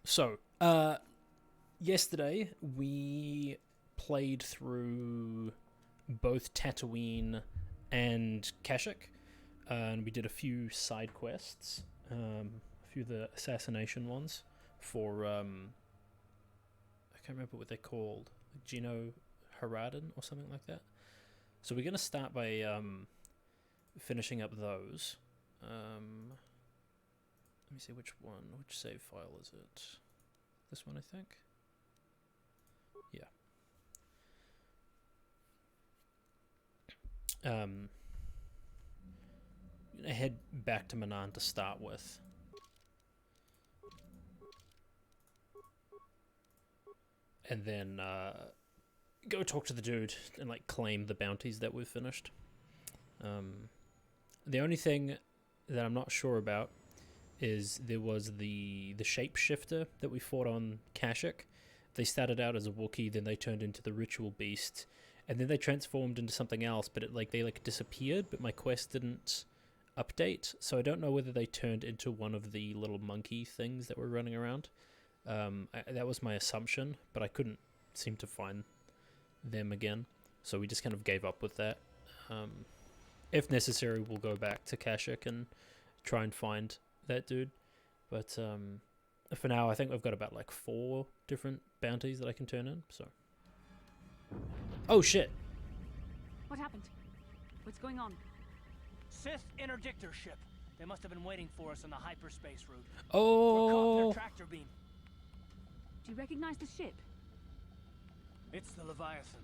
So, yesterday we played through both Tatooine and Kashyyyk, and we did a few side quests, a few of the assassination ones for I can't remember what they're called, Gino Haradin or something like that. So we're gonna start by finishing up those. Let me see which save file is it? This one, I think. Yeah. Head back to Manan to start with. And then go talk to the dude and like claim the bounties that we've finished. The only thing that I'm not sure about is there was the Shapeshifter that we fought on Kashyyyk. They started out as a Wookiee, then they turned into the Ritual Beast, and then they transformed into something else, but they disappeared, but my quest didn't update, so I don't know whether they turned into one of the little monkey things that were running around. That was my assumption, but I couldn't seem to find them again, so we just kind of gave up with that. If necessary, we'll go back to Kashyyyk and try and find that dude, but for now I think I've got about like 4 different bounties that I can turn in. So, oh shit! What happened? What's going on? Sith interdictor ship. They must have been waiting for us on the hyperspace route. Oh, We're caught in their tractor beam. Do you recognize the ship? It's the Leviathan,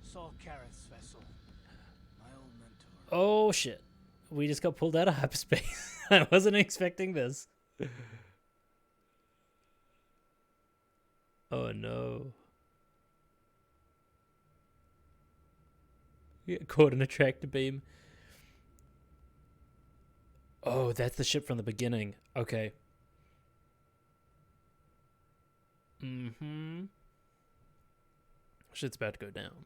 Saul Karrath's vessel. My old mentor. oh shit! We just got pulled out of hyperspace. I wasn't expecting this. Oh no. We got caught in a tractor beam. Oh, that's the ship from the beginning. Okay. Mm-hmm. Shit's about to go down.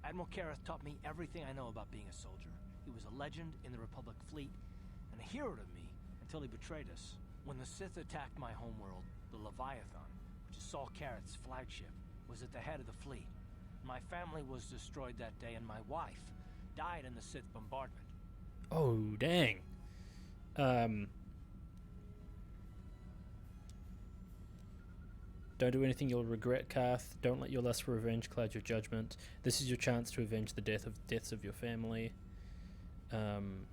Admiral Karrath taught me everything I know about being a soldier. He was a legend in the Republic fleet, and a hero to me until he betrayed us. When the Sith attacked my homeworld, the Leviathan, which is Saul Karrath's flagship, was at the head of the fleet. My family was destroyed that day, and my wife died in the Sith bombardment. Oh, dang. Don't do anything you'll regret, Karth. Don't let your lust for revenge cloud your judgment. This is your chance to avenge the deaths of your family. Don't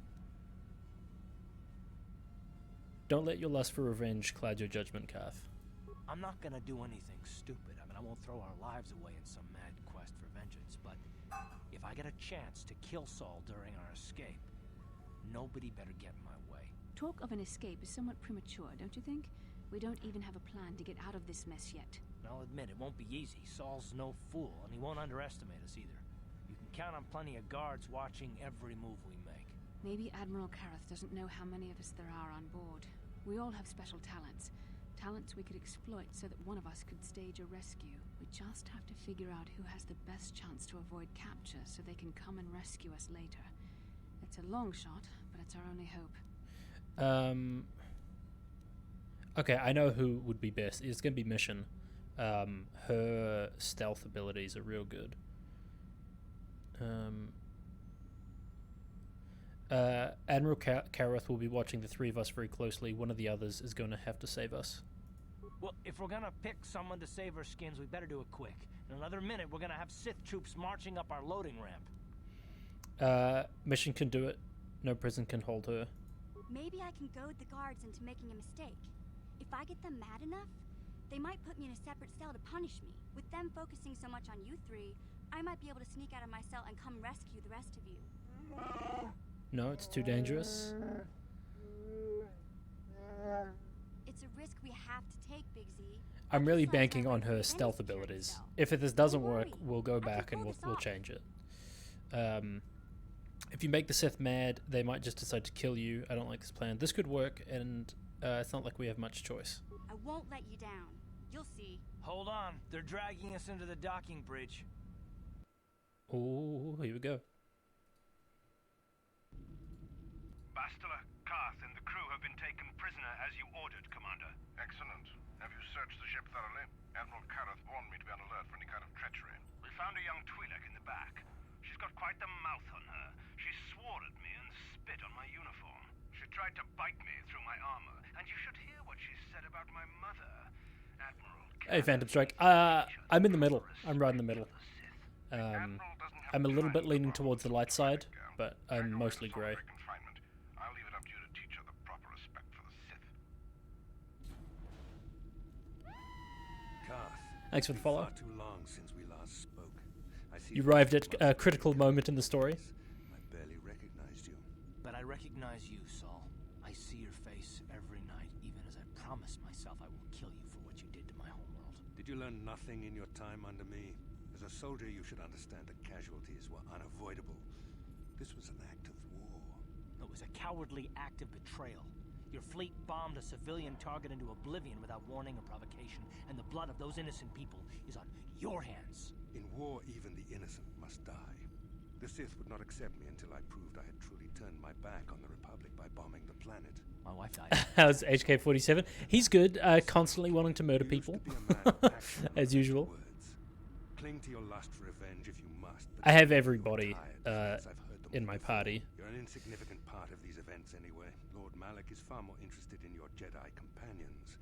let your lust for revenge cloud your judgment, Karth. I'm not gonna do anything stupid. I won't throw our lives away in some mad quest for vengeance, but if I get a chance to kill Saul during our escape, nobody better get in my way. Talk of an escape is somewhat premature, don't you think? We don't even have a plan to get out of this mess yet. I'll admit, it won't be easy. Saul's no fool, and he won't underestimate us either. You can count on plenty of guards watching every move we make. Maybe Admiral Karrath doesn't know how many of us there are on board. We all have special talents. Talents we could exploit so that one of us could stage a rescue. We just have to figure out who has the best chance to avoid capture so they can come and rescue us later. It's a long shot, but it's our only hope. Okay, I know who would be best. It's going to be Mission. Her stealth abilities are real good. Admiral Karrath will be watching the 3 of us very closely. One of the others is going to have to save us. Well, if we're gonna pick someone to save our skins, we better do it quick. In another minute, we're gonna have Sith troops marching up our loading ramp. Mission can do it. No prison can hold her. Maybe I can goad the guards into making a mistake. If I get them mad enough, they might put me in a separate cell to punish me. With them focusing so much on you 3, I might be able to sneak out of my cell and come rescue the rest of you. No, it's too dangerous. It's a risk we have to take, Big Z. I'm really banking on her stealth abilities. If this doesn't work, we'll go back and we'll change it. If you make the Sith mad, they might just decide to kill you. I don't like this plan. This could work, and it's not like we have much choice. I won't let you down. You'll see. Hold on, they're dragging us into the docking bridge. Oh, here we go. Bastila, Karth, and the crew have been taken prisoner as you ordered, Commander. Excellent. Have you searched the ship thoroughly? Admiral Karth warned me to be on alert for any kind of treachery. We found a young Twi'lek in the back. She's got quite the mouth on her. She swore at me and spit on my uniform. She tried to bite me through my armor, and you should hear what she said about my mother, Admiral. Hey, Phantom Strike. I'm in the middle. I'm right in the middle. I'm a little bit leaning towards the light side, but I'm mostly grey. Confinement. I'll leave it up to you to teach her the proper respect for the Sith. Karth, Thanks for the follow. far too long since we last spoke. I see You arrived at a critical moment in the story. I barely recognized you. But I recognize you, Saul. I see your face every night, even as I promised myself I will kill you for what you did to my homeworld. Did you learn nothing in your time under me? As a soldier, you should understand that casualties were unavoidable. This was an act of war. It was a cowardly act of betrayal. Your fleet bombed a civilian target into oblivion without warning or provocation, and the blood of those innocent people is on your hands. In war, even the innocent must die. The Sith would not accept me until I proved I had truly turned my back on the Republic by bombing the planet. My wife died. How's HK47? He's good, constantly wanting to murder You used people, to be a man of action, as not usual. words. Cling to your lust for revenge if you must. but I have you're everybody tired, since I've heard them in all my before. party. You're an insignificant part of these events anyway. Lord Malak is far more interested in your Jedi companions.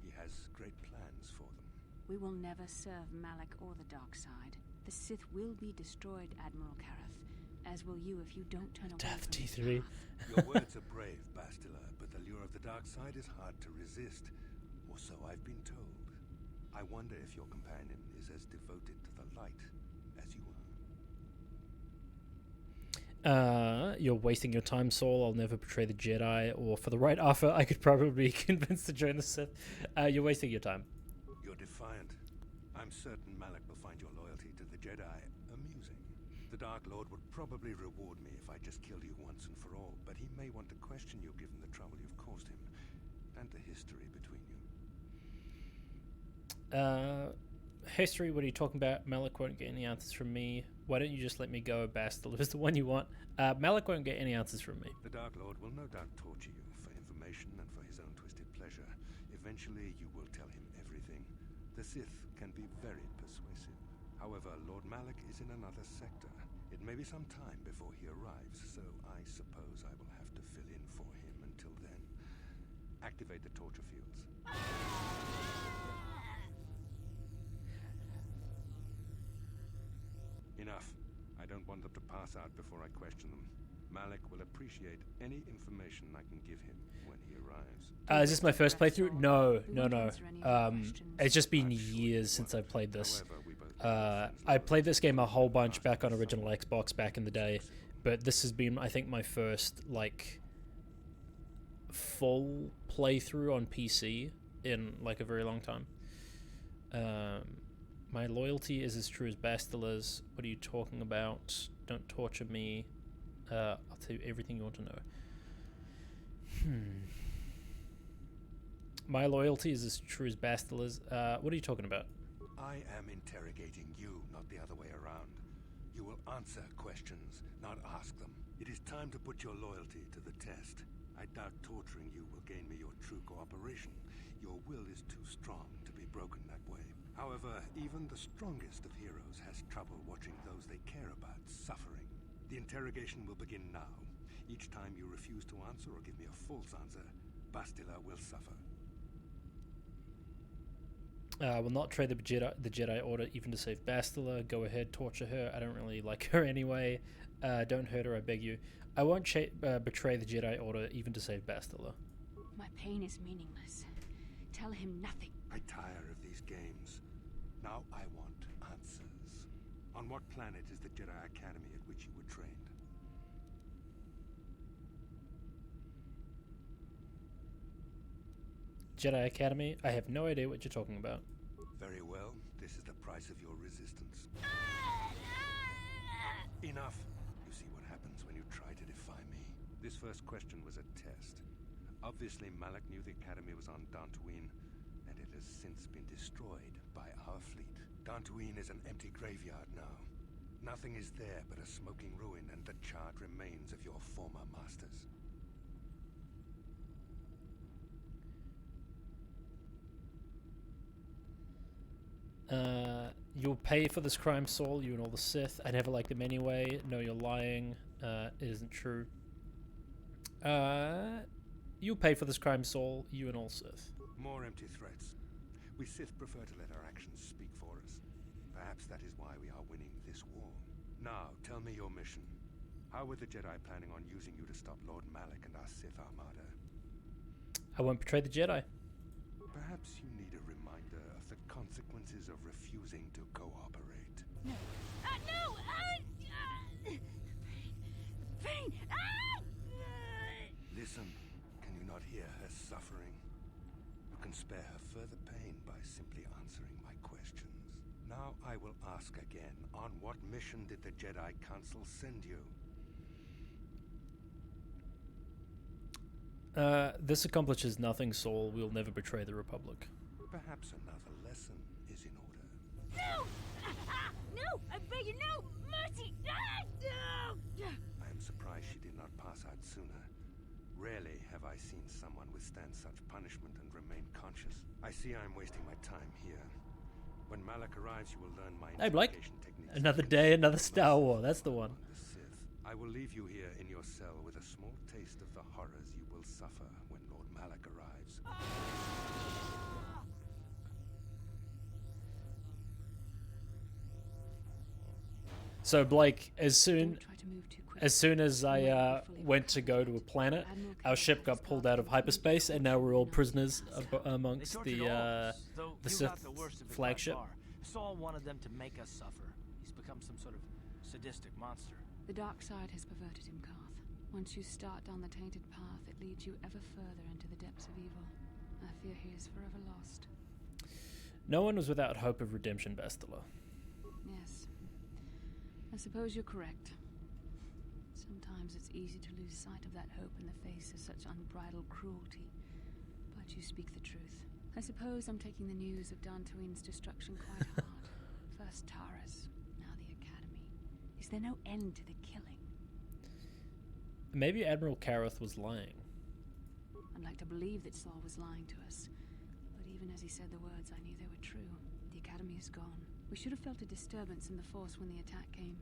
He has great plans for them. We will never serve Malak or the dark side. The Sith will be destroyed, Admiral Kareth, as will you if you don't turn away Death from this T3. path. Your words are brave, Bastila, but the lure of the dark side is hard to resist. Or so I've been told. I wonder if your companion is as devoted to the light as you are. You're wasting your time, Saul. I'll never betray the Jedi, or for the right offer, I could probably be convinced to join the Sith. You're wasting your time. You're defiant. I'm certain Malak will find your loyalty to the Jedi amusing. The Dark Lord would probably reward me if I just killed you once and for all, but he may want to question you given the trouble you've caused him, and the history between you. History, what are you talking about? Malak won't get any answers from me. Why don't you just let me go? Bastila is the one you want. Malak won't get any answers from me. The Dark Lord will no doubt torture you for information and for his own twisted pleasure. Eventually, you will tell him everything. The Sith can be very persuasive. However, Lord Malak is in another sector. It may be some time before he arrives, so I suppose I will have to fill in for him until then. Activate the torture fields. Enough. I don't want them to pass out before I question them. Malak will appreciate any information I can give him when he arrives. Is this my first playthrough? No. It's just been years since I've played this. However, we both I played this game a whole bunch back on original Xbox back in the day, but this has been, I think, my first, like, full playthrough on PC in, like, a very long time. My loyalty is as true as Bastila's. What are you talking about? Don't torture me. I'll tell you everything you want to know. My loyalty is as true as Bastila's. What are you talking about? I am interrogating you, not the other way around. You will answer questions, not ask them. It is time to put your loyalty to the test. I doubt torturing you will gain me your true cooperation. Your will is too strong to be broken that way. However, even the strongest of heroes has trouble watching those they care about suffering. The interrogation will begin now. Each time you refuse to answer or give me a false answer, Bastila will suffer. Will not trade the Jedi Order even to save Bastila. Go ahead, torture her. I don't really like her anyway. Don't hurt her, I beg you. I won't betray the Jedi Order even to save Bastila. My pain is meaningless. Tell him nothing. I tire of these games. Now I want answers. On what planet is the Jedi Academy at which you were trained? Jedi Academy? I have no idea what you're talking about. Very well. This is the price of your resistance. Enough. You see what happens when you try to defy me. This first question was a test. Obviously, Malak knew the Academy was on Dantooine, and it has since been destroyed by our fleet. Dantooine is an empty graveyard now. Nothing is there but a smoking ruin and the charred remains of your former masters. You'll pay for this crime, Saul, you and all the Sith. I never liked them anyway. No, you're lying. It isn't true. You'll pay for this crime, Saul, you and all Sith. More empty threats. We Sith prefer to let our actions speak for us. Perhaps that is why we are winning this war. Now, tell me your mission. How were the Jedi planning on using you to stop Lord Malak and our Sith Armada? I won't betray the Jedi. Perhaps you need a reminder of the consequences of refusing to cooperate. No! No! Pain! Listen, can you not hear her suffering? You can spare her further pain by simply answering my questions. Now I will ask again, on what mission did the Jedi Council send you? This accomplishes nothing, Saul. We'll never betray the Republic. Perhaps another lesson is in order. No! No! I beg you, no! Mercy! No! I am surprised she did not pass out sooner. Rarely have I seen someone withstand such punishment and remain conscious. I see I am wasting my time here. When Malak arrives, you will learn my Hey, Blake. interrogation techniques. Another day, another Star Wars. That's the one. The Sith. I will leave you here in your cell with a small taste of the horrors you will suffer when Lord Malak arrives. So, Blake, as Don't try to move too quickly. soon as I went to go to a planet, our ship got pulled out of hyperspace, and now we're all prisoners amongst the Sith flagship. Saul wanted them to make us suffer. He's become some sort of sadistic monster. The dark side has perverted him, Karth. Once you start down the tainted path, it leads you ever further into the depths of evil. I fear he is forever lost. No one was without hope of redemption, Bastila. Yes. I suppose you're correct. Sometimes it's easy to lose sight of that hope in the face of such unbridled cruelty. But you speak the truth. I suppose I'm taking the news of Dantooine's destruction quite hard. First Taras, now the Academy. Is there no end to the killing? Maybe Admiral Kareth was lying. I'd like to believe that Saul was lying to us. But even as he said the words, I knew they were true. The Academy is gone. We should have felt a disturbance in the Force when the attack came.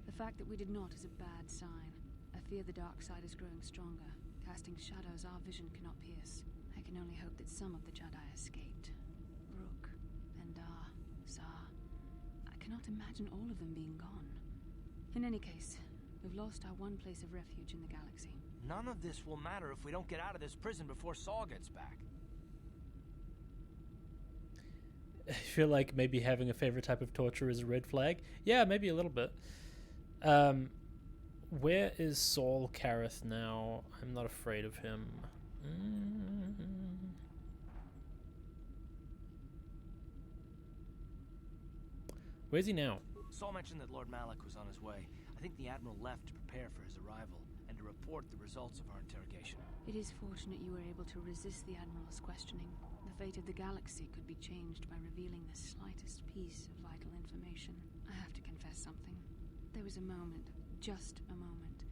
The fact that we did not is a bad sign. I fear the dark side is growing stronger, casting shadows our vision cannot pierce. I can only hope that some of the Jedi escaped. Rook, Vendar, Zar. I cannot imagine all of them being gone. In any case, we've lost our one place of refuge in the galaxy. None of this will matter if we don't get out of this prison before Saul gets back. I feel like maybe having a favorite type of torture is a red flag. Yeah, maybe a little bit. Where is Saul Kareth now? I'm not afraid of him. Where's he now? Saul mentioned that Lord Malak was on his way. I think the Admiral left to prepare for his arrival and to report the results of our interrogation. It is fortunate you were able to resist the Admiral's questioning. The fate of the galaxy could be changed by revealing the slightest piece of vital information. I have to confess something. There was a moment, just a moment,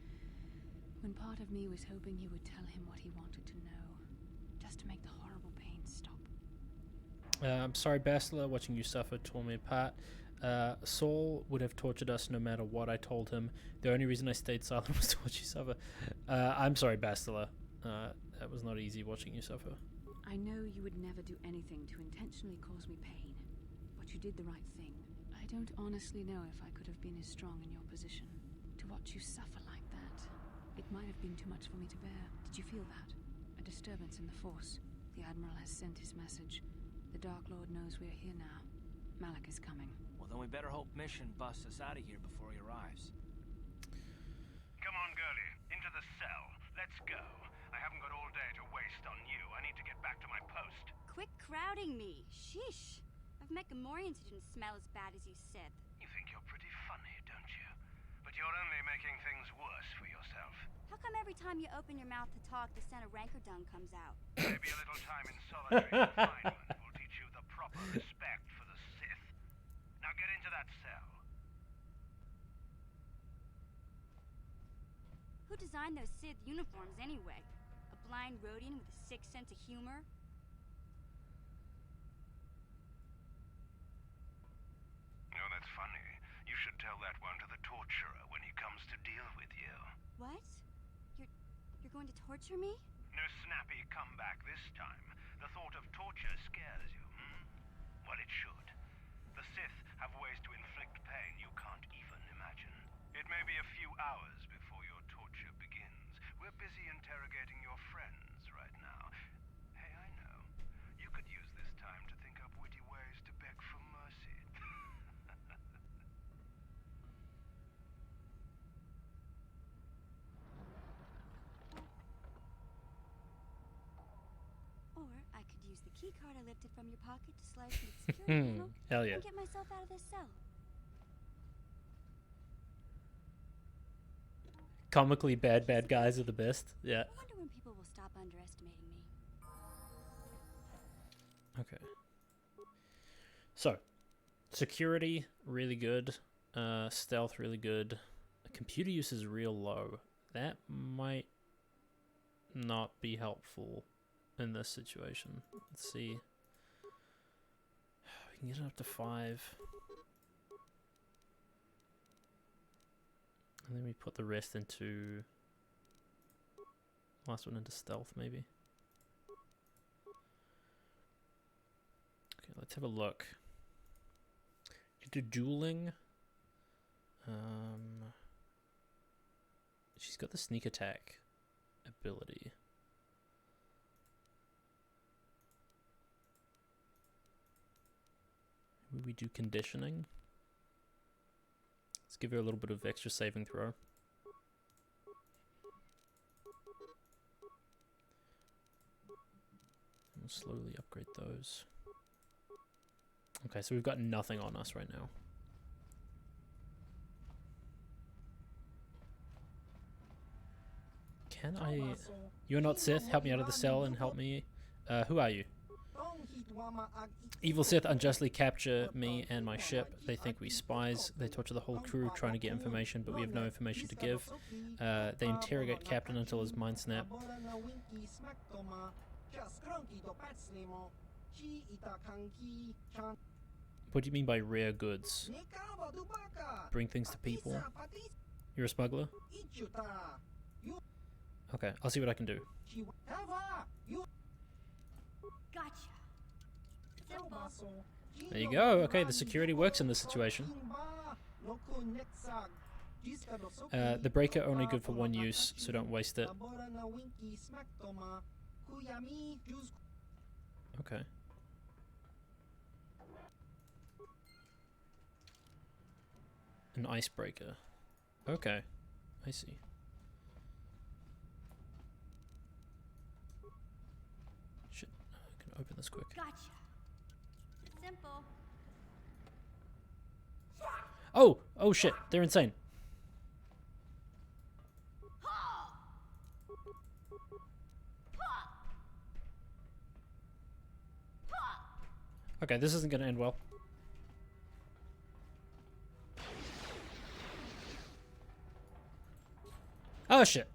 when part of me was hoping you would tell him what he wanted to know, just to make the horrible pain stop. I'm sorry, Bastila, watching you suffer tore me apart. Saul would have tortured us no matter what I told him. The only reason I stayed silent was to watch you suffer. I'm sorry, Bastila. That was not easy watching you suffer. I know you would never do anything to intentionally cause me pain, but you did the right thing. I don't honestly know if I could have been as strong in your position. To watch you suffer like that, it might have been too much for me to bear. Did you feel that? A disturbance in the Force. The Admiral has sent his message. The Dark Lord knows we're here now. Malak is coming. Well, then we better hope Mission busts us out of here before he arrives. Come on, girlie. Into the cell. Let's go. I haven't got all day to waste on you. I need to get back to my post. Quit crowding me. Sheesh. I've met Gamorreans who didn't smell as bad as you said. You think you're pretty funny, don't you? But you're only making things worse for yourself. How come every time you open your mouth to talk, the scent of rancor dung comes out? Maybe a little time in solitary confinement will teach you the proper respect for the Sith. Now get into that cell. Who designed those Sith uniforms anyway? A blind Rhodian with a sick sense of humor? torturer when he comes to deal with you. What? You're going to torture me? No snappy comeback this time. The thought of torture scares you, hmm? Well, it should. The Sith have ways to inflict pain you can't even imagine. It may be a few hours before your torture begins. We're busy interrogating your friends right now. Hey, I know. You could use this time to think up witty ways to beg for mercy. Or I could use the key card I lifted from your pocket to slide through the security panel Hell yeah. and get myself out of this cell. Comically bad guys are the best. Yeah. I wonder when people will stop underestimating me. Okay. So, security really good. Stealth really good. Computer use is real low. That might not be helpful in this situation. Let's see. We can get it up to 5. And then we put the rest into... Last one into stealth, maybe. Okay, let's have a look. You do dueling. She's got the sneak attack ability. Maybe we do conditioning. Let's give her a little bit of extra saving throw. We'll slowly upgrade those. Okay, so we've got nothing on us right now. Can I... You're not Sith, help me out of the cell and help me. Who are you? Evil Sith unjustly capture me and my ship. They think we spies. They torture the whole crew trying to get information, but we have no information to give. They interrogate Captain until his mind snaps. What do you mean by rare goods? Bring things to people? You're a smuggler? Okay, I'll see what I can do. Gotcha. There you go. Okay, the security works in this situation. The breaker only good for one use, so don't waste it. Okay. An icebreaker. Okay, I see. Shit, I can open this quick. Gotcha. Simple. Oh shit, they're insane. Okay, this isn't gonna end well. Oh shit.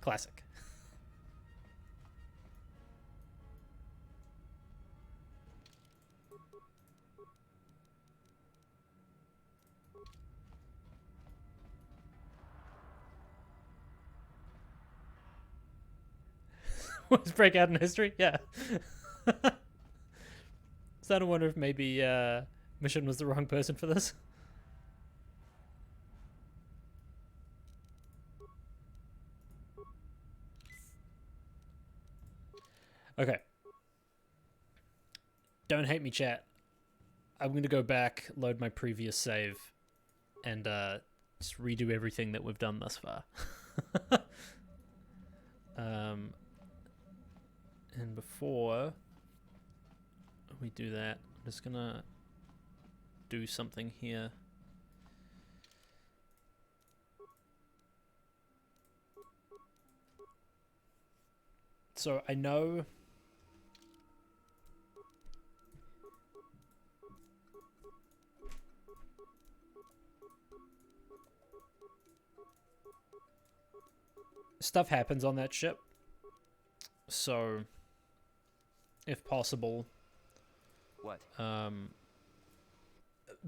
Classic. What's breakout in history? Yeah. So I wonder if maybe Mission was the wrong person for this. Okay. Don't hate me, chat. I'm going to go back, load my previous save, and just redo everything that we've done thus far. And before we do that, I'm just going to do something here. So I know stuff happens on that ship. So if possible, What?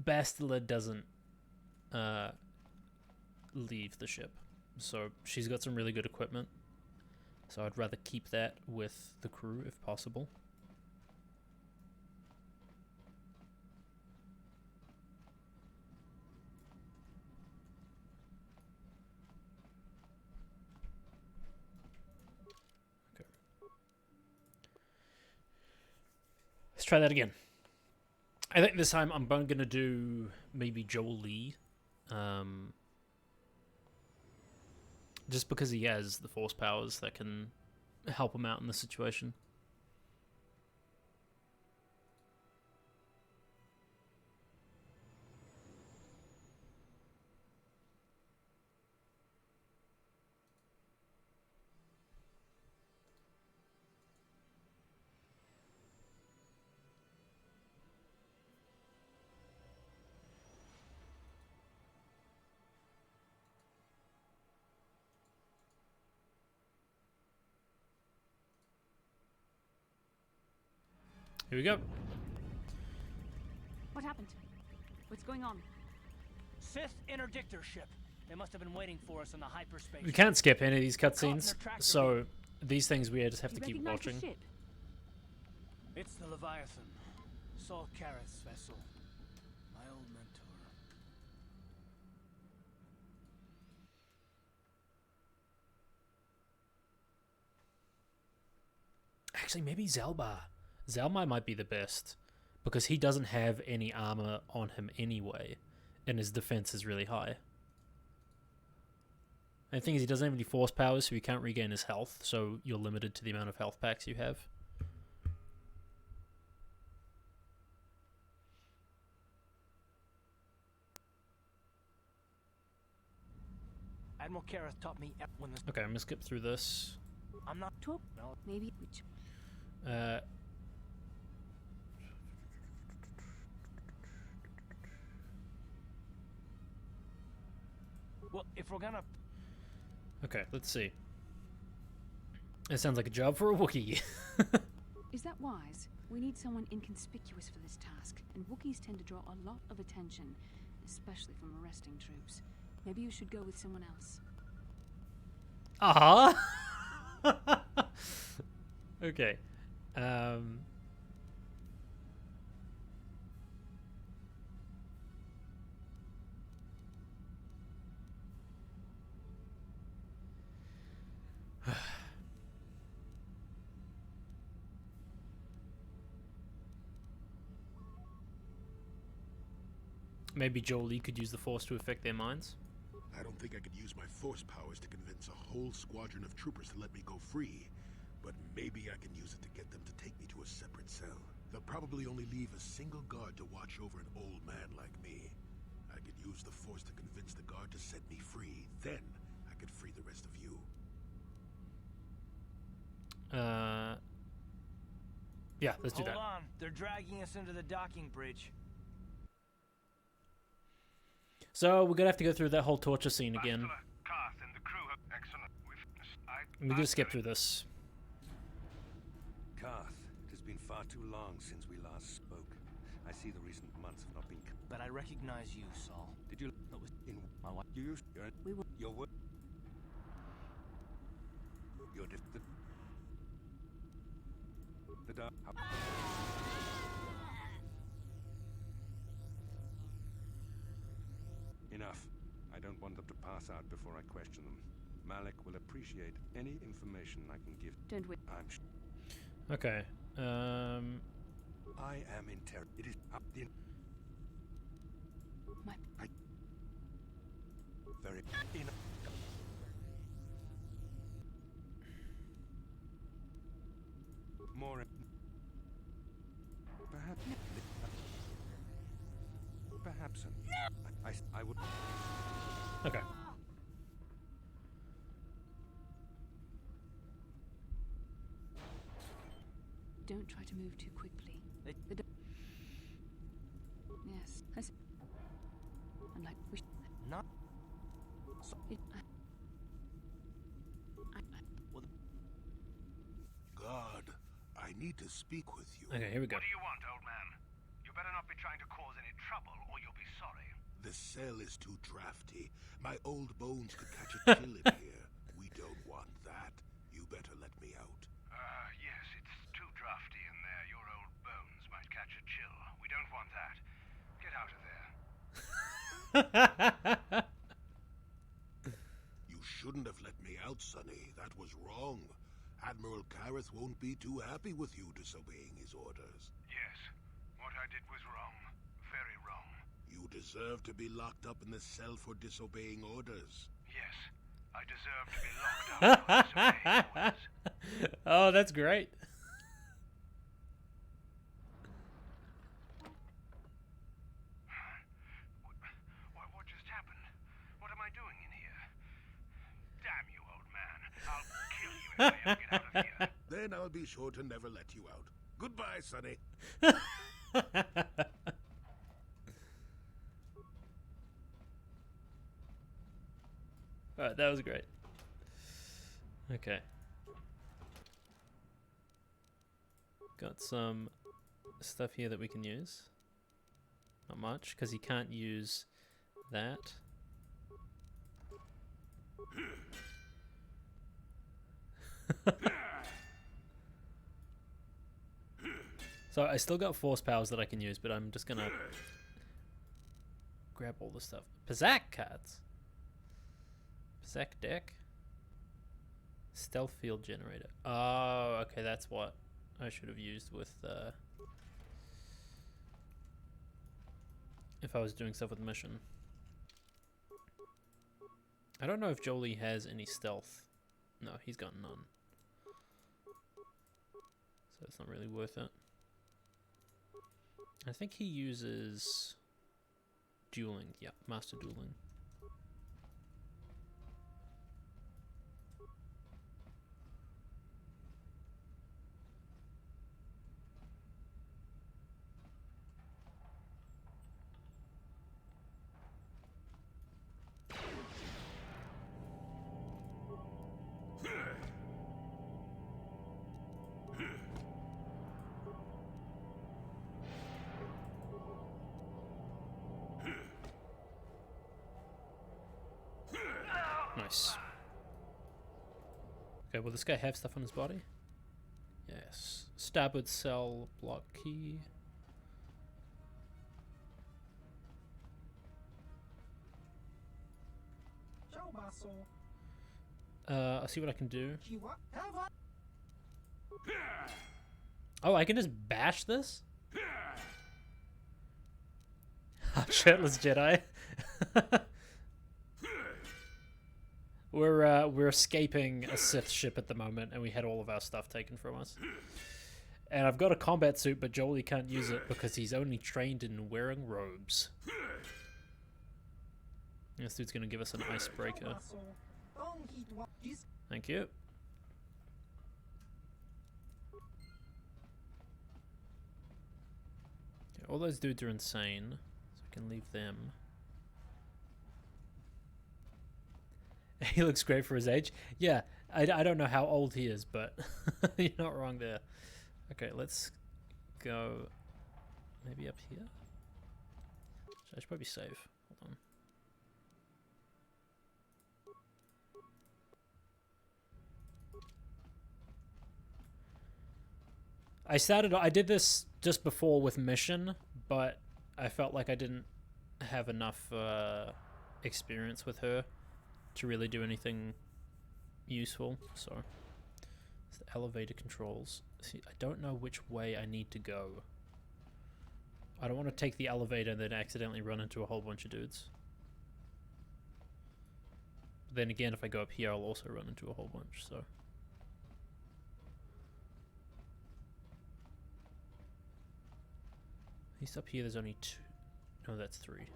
Bastila doesn't leave the ship. So she's got some really good equipment. So I'd rather keep that with the crew if possible. Okay. Let's try that again. I think this time I'm going to do maybe Joel Lee. Just because he has the force powers that can help him out in this situation. Here we go. What happened? What's going on? Sith interdictor ship. They must have been waiting for us on the hyperspace. We can't skip any of these Caught in cutscenes, their tractor so these things we just have You to keep recognize the watching. ship? It's the Leviathan. Saul Kareth's vessel. My old mentor. Actually, maybe Zelbar. Zelbar might be the best, because he doesn't have any armor on him anyway, and his defense is really high. And the thing is, he doesn't have any force powers, so he can't regain his health, so you're limited to the amount of health packs you have. Admiral Kareth taught me when the... Okay, I'm gonna skip through this. I'm not... Talk. No. Maybe. Which? Well, if we're gonna... Okay, let's see. It sounds like a job for a Wookiee. Is that wise? We need someone inconspicuous for this task, and Wookiees tend to draw a lot of attention, especially from arresting troops. Maybe you should go with someone else. Uh-huh. Okay. Maybe Jolie could use the Force to affect their minds. I don't think I could use my force powers to convince a whole squadron of troopers to let me go free, but maybe I can use it to get them to take me to a separate cell. They'll probably only leave a single guard to watch over an old man like me. I could use the force to convince the guard to set me free. Then I could free the rest of you. Yeah, let's do Hold that. on. They're dragging us into the docking bridge. So we're gonna have to go through that whole torture scene again. Karth and the crew have excellent. We're gonna skip through this. Karth, it has been far too long since we last spoke. I see the recent months have not been... But I recognize you, Saul. Did you... That was In... my wife. You used... We will... Your work... Your... The dark... Enough. I don't want them to pass out before I question them. Malak will appreciate any information I can give. Don't we? I'm sure. Okay. I am in terror. It is up in... My... Very... In... More... Perhaps... Perhaps... I would... Okay. Don't try to move too quickly. Yes. And like we Not. God, I need to speak with you. Okay, here we go. What do you want, old man? You better not be trying to cause any trouble, or you'll be sorry. The cell is too drafty. My old bones could catch a chill in here. We don't want that. You better let me out. Yes, it's too drafty in there. Your old bones might catch a chill. We don't want that. Get out of there. You shouldn't have let me out, Sonny. That was wrong. Admiral Kareth won't be too happy with you disobeying his orders. Yes, what I did was wrong. Very wrong. You deserve to be locked up in the cell for disobeying orders. Yes, I deserve to be locked up for disobeying orders. Oh, that's great. What just happened? What am I doing in here? Damn you, old man. I'll kill you if I ever get out of here. Then I'll be sure to never let you out. Goodbye, Sonny. Alright, that was great. Okay. Got some stuff here that we can use. Not much, because he can't use that. So I still got force powers that I can use, but I'm just gonna grab all the stuff. Pizzac cards. Pizzac deck. Stealth field generator. Oh, okay, that's what I should have used with if I was doing stuff with the mission. I don't know if Jolie has any stealth. No, he's got none. So it's not really worth it. I think he uses dueling. Yeah, master dueling. Nice. Okay, will this guy have stuff on his body? Yes. Starboard cell block key. I'll see what I can do. Oh, I can just bash this? Shirtless Jedi. We're escaping a Sith ship at the moment, and we had all of our stuff taken from us. And I've got a combat suit, but Jolie can't use it because he's only trained in wearing robes. This dude's gonna give us an icebreaker. Thank you. Okay, all those dudes are insane, so I can leave them. He looks great for his age. Yeah, I don't know how old he is, but you're not wrong there. Okay, let's go maybe up here. I should probably save. Hold on. I did this just before with mission, but I felt like I didn't have enough experience with her to really do anything useful. So it's the elevator controls. See, I don't know which way I need to go. I don't want to take the elevator and then accidentally run into a whole bunch of dudes. But then again, if I go up here, I'll also run into a whole bunch, so. At least up here there's only 2. No, that's 3.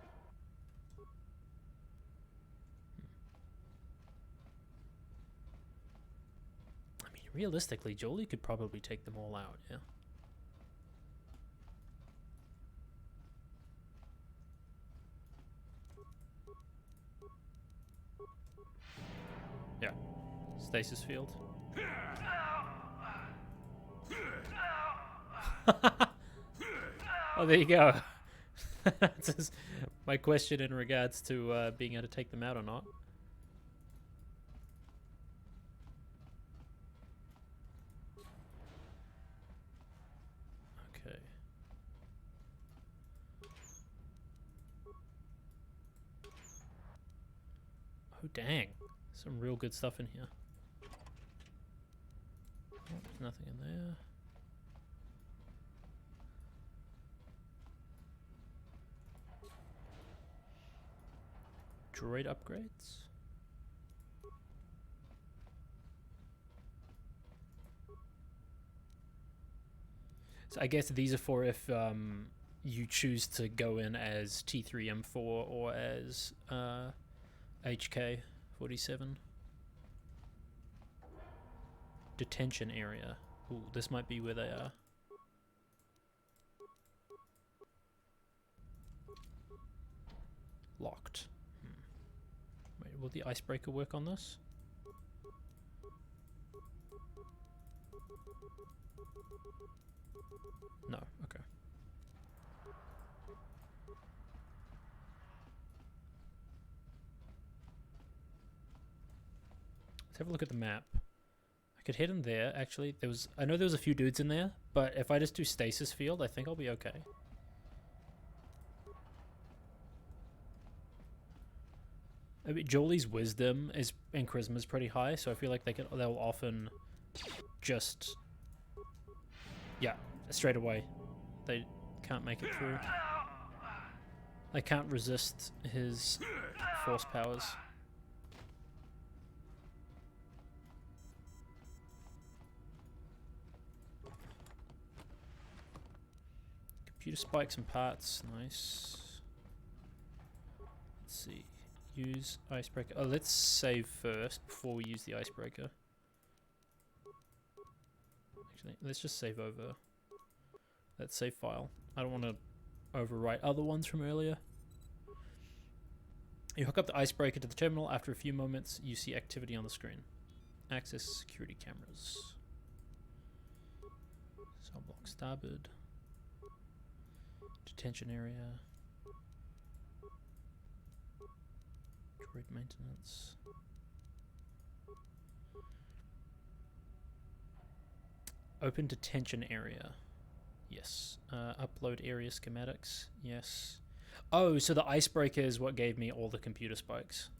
I mean, realistically, Jolie could probably take them all out, yeah. stasis field. Oh, there you go. That's just my question in regards to being able to take them out or not. Okay. Oh, dang. Some real good stuff in here. Oh, there's nothing in there. Droid upgrades? So I guess these are for if you choose to go in as T3M4 or as HK47. Detention area. Ooh, this might be where they are. Locked. Wait, will the icebreaker work on this? No, okay. Let's have a look at the map. I could head in there, actually. I know there was a few dudes in there, but if I just do stasis field, I think I'll be okay. I mean, Jolie's wisdom and charisma is pretty high, so I feel like they'll often just, yeah, straight away. They can't make it through. They can't resist his force powers. Computer spikes and parts, nice. Let's see. Use icebreaker. Oh, let's save first before we use the icebreaker. Actually, let's just save over that save file. I don't want to overwrite other ones from earlier. You hook up the icebreaker to the terminal. After a few moments, you see activity on the screen. Access security cameras. Cell block starboard. Detention area. Droid maintenance. Open detention area. Yes. Upload area schematics. Yes. Oh, so the icebreaker is what gave me all the computer spikes.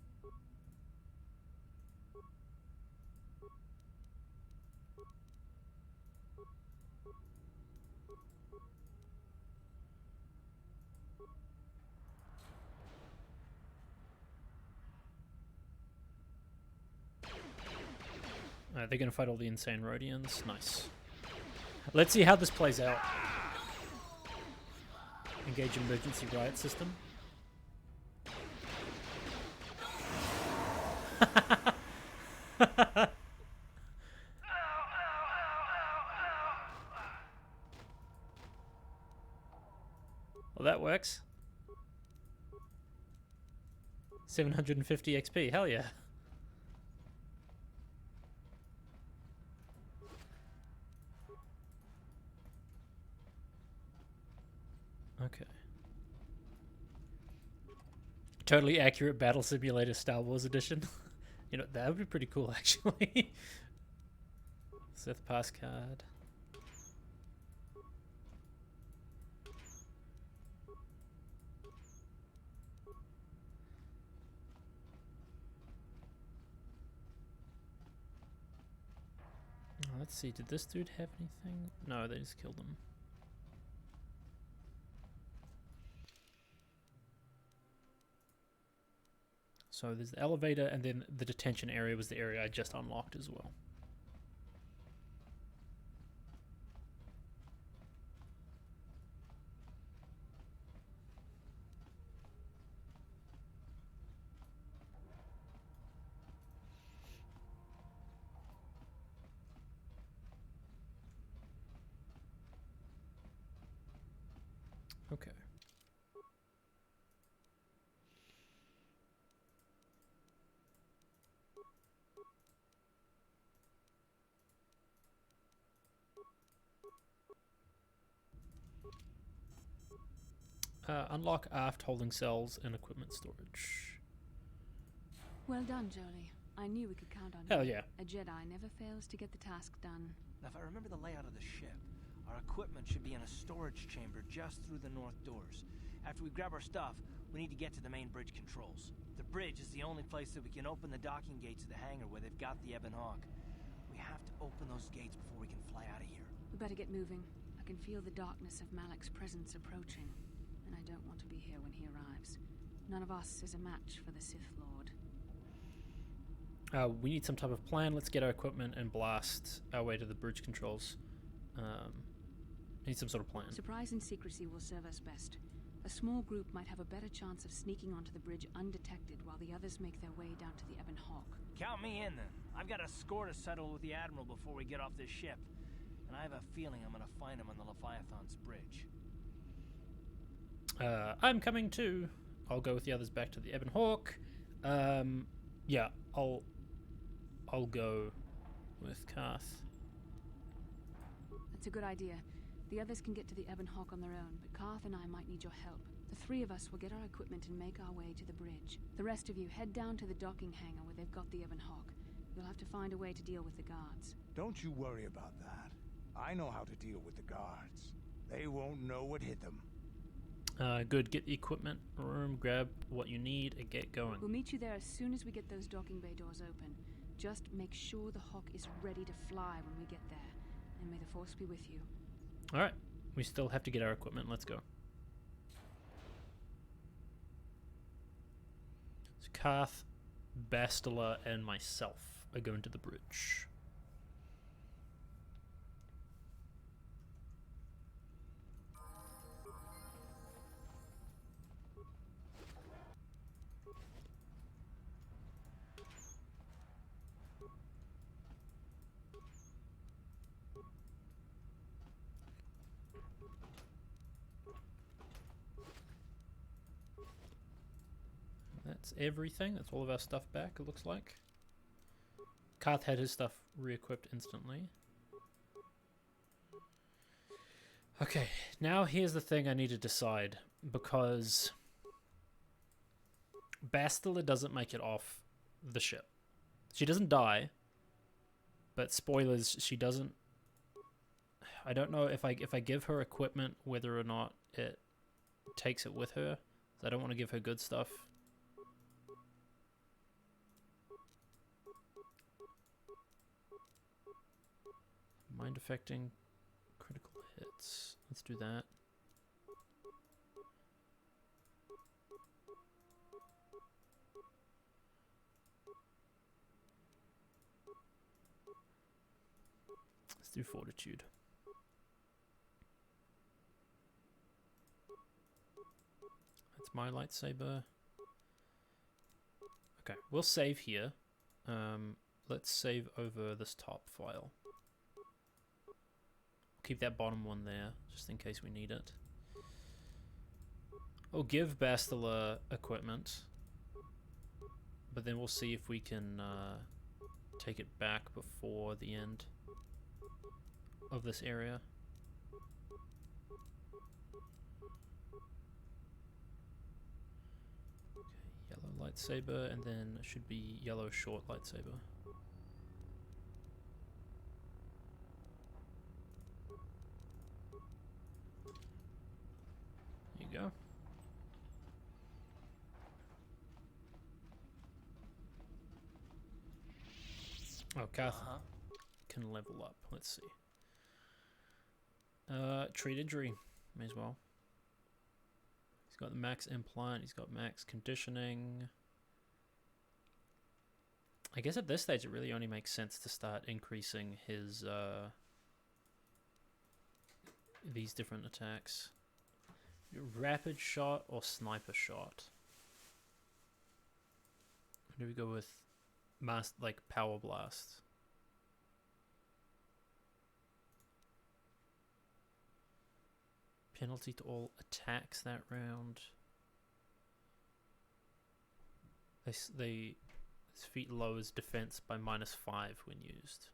They're going to fight all the insane Rhodians. Nice. Let's see how this plays out. Engage emergency riot system. Well, that works. 750 XP. Hell yeah. Okay. Totally accurate battle simulator Star Wars edition. You know, that would be pretty cool, actually. Sith pass card. Let's see, did this dude have anything? No, they just killed him. So there's the elevator, and then the detention area was the area I just unlocked as well. Okay. Unlock aft holding cells and equipment storage. Well done, Jolie. I knew we could count on you. Hell yeah. A Jedi never fails to get the task done. Now, if I remember the layout of the ship, our equipment should be in a storage chamber just through the north doors. After we grab our stuff, we need to get to the main bridge controls. The bridge is the only place that we can open the docking gates of the hangar where they've got the Ebon Hawk. We have to open those gates before we can fly out of here. We better get moving. I can feel the darkness of Malak's presence approaching, and I don't want to be here when he arrives. None of us is a match for the Sith Lord. We need some type of plan. Let's get our equipment and blast our way to the bridge controls. Need some sort of plan. Surprise and secrecy will serve us best. A small group might have a better chance of sneaking onto the bridge undetected while the others make their way down to the Ebon Hawk. Count me in, then. I've got a score to settle with the Admiral before we get off this ship. And I have a feeling I'm gonna find him on the Leviathan's bridge. I'm coming too. I'll go with the others back to the Ebon Hawk. Yeah, I'll go with Karth. That's a good idea. The others can get to the Ebon Hawk on their own, but Karth and I might need your help. The three of us will get our equipment and make our way to the bridge. The rest of you head down to the docking hangar where they've got the Ebon Hawk. You'll have to find a way to deal with the guards. Don't you worry about that. I know how to deal with the guards. They won't know what hit them. Good. Get the equipment room, grab what you need, and get going. We'll meet you there as soon as we get those docking bay doors open. Just make sure the Hawk is ready to fly when we get there. And may the Force be with you. Alright. We still have to get our equipment. Let's go. So Karth, Bastila, and myself are going to the bridge. That's everything. That's all of our stuff back, it looks like. Karth had his stuff re-equipped instantly. Okay, now here's the thing I need to decide, because Bastila doesn't make it off the ship. She doesn't die, but spoilers, she doesn't... I don't know if I give her equipment, whether or not it takes it with her. I don't want to give her good stuff. Mind affecting critical hits. Let's do that. Let's do fortitude. That's my lightsaber. Okay, we'll save here. Let's save over this top file. Keep that bottom one there, just in case we need it. I'll give Bastila equipment, but then we'll see if we can take it back before the end of this area. Okay, yellow lightsaber, and then it should be yellow short lightsaber. Go. Oh, Karth can level up. Let's see. Treat injury. May as well. He's got the max implant. He's got max conditioning. I guess at this stage it really only makes sense to start increasing his these different attacks. Rapid shot or sniper shot? Do we go with like power blast? Penalty to all attacks that round. His feat lowers defense by -5 when used.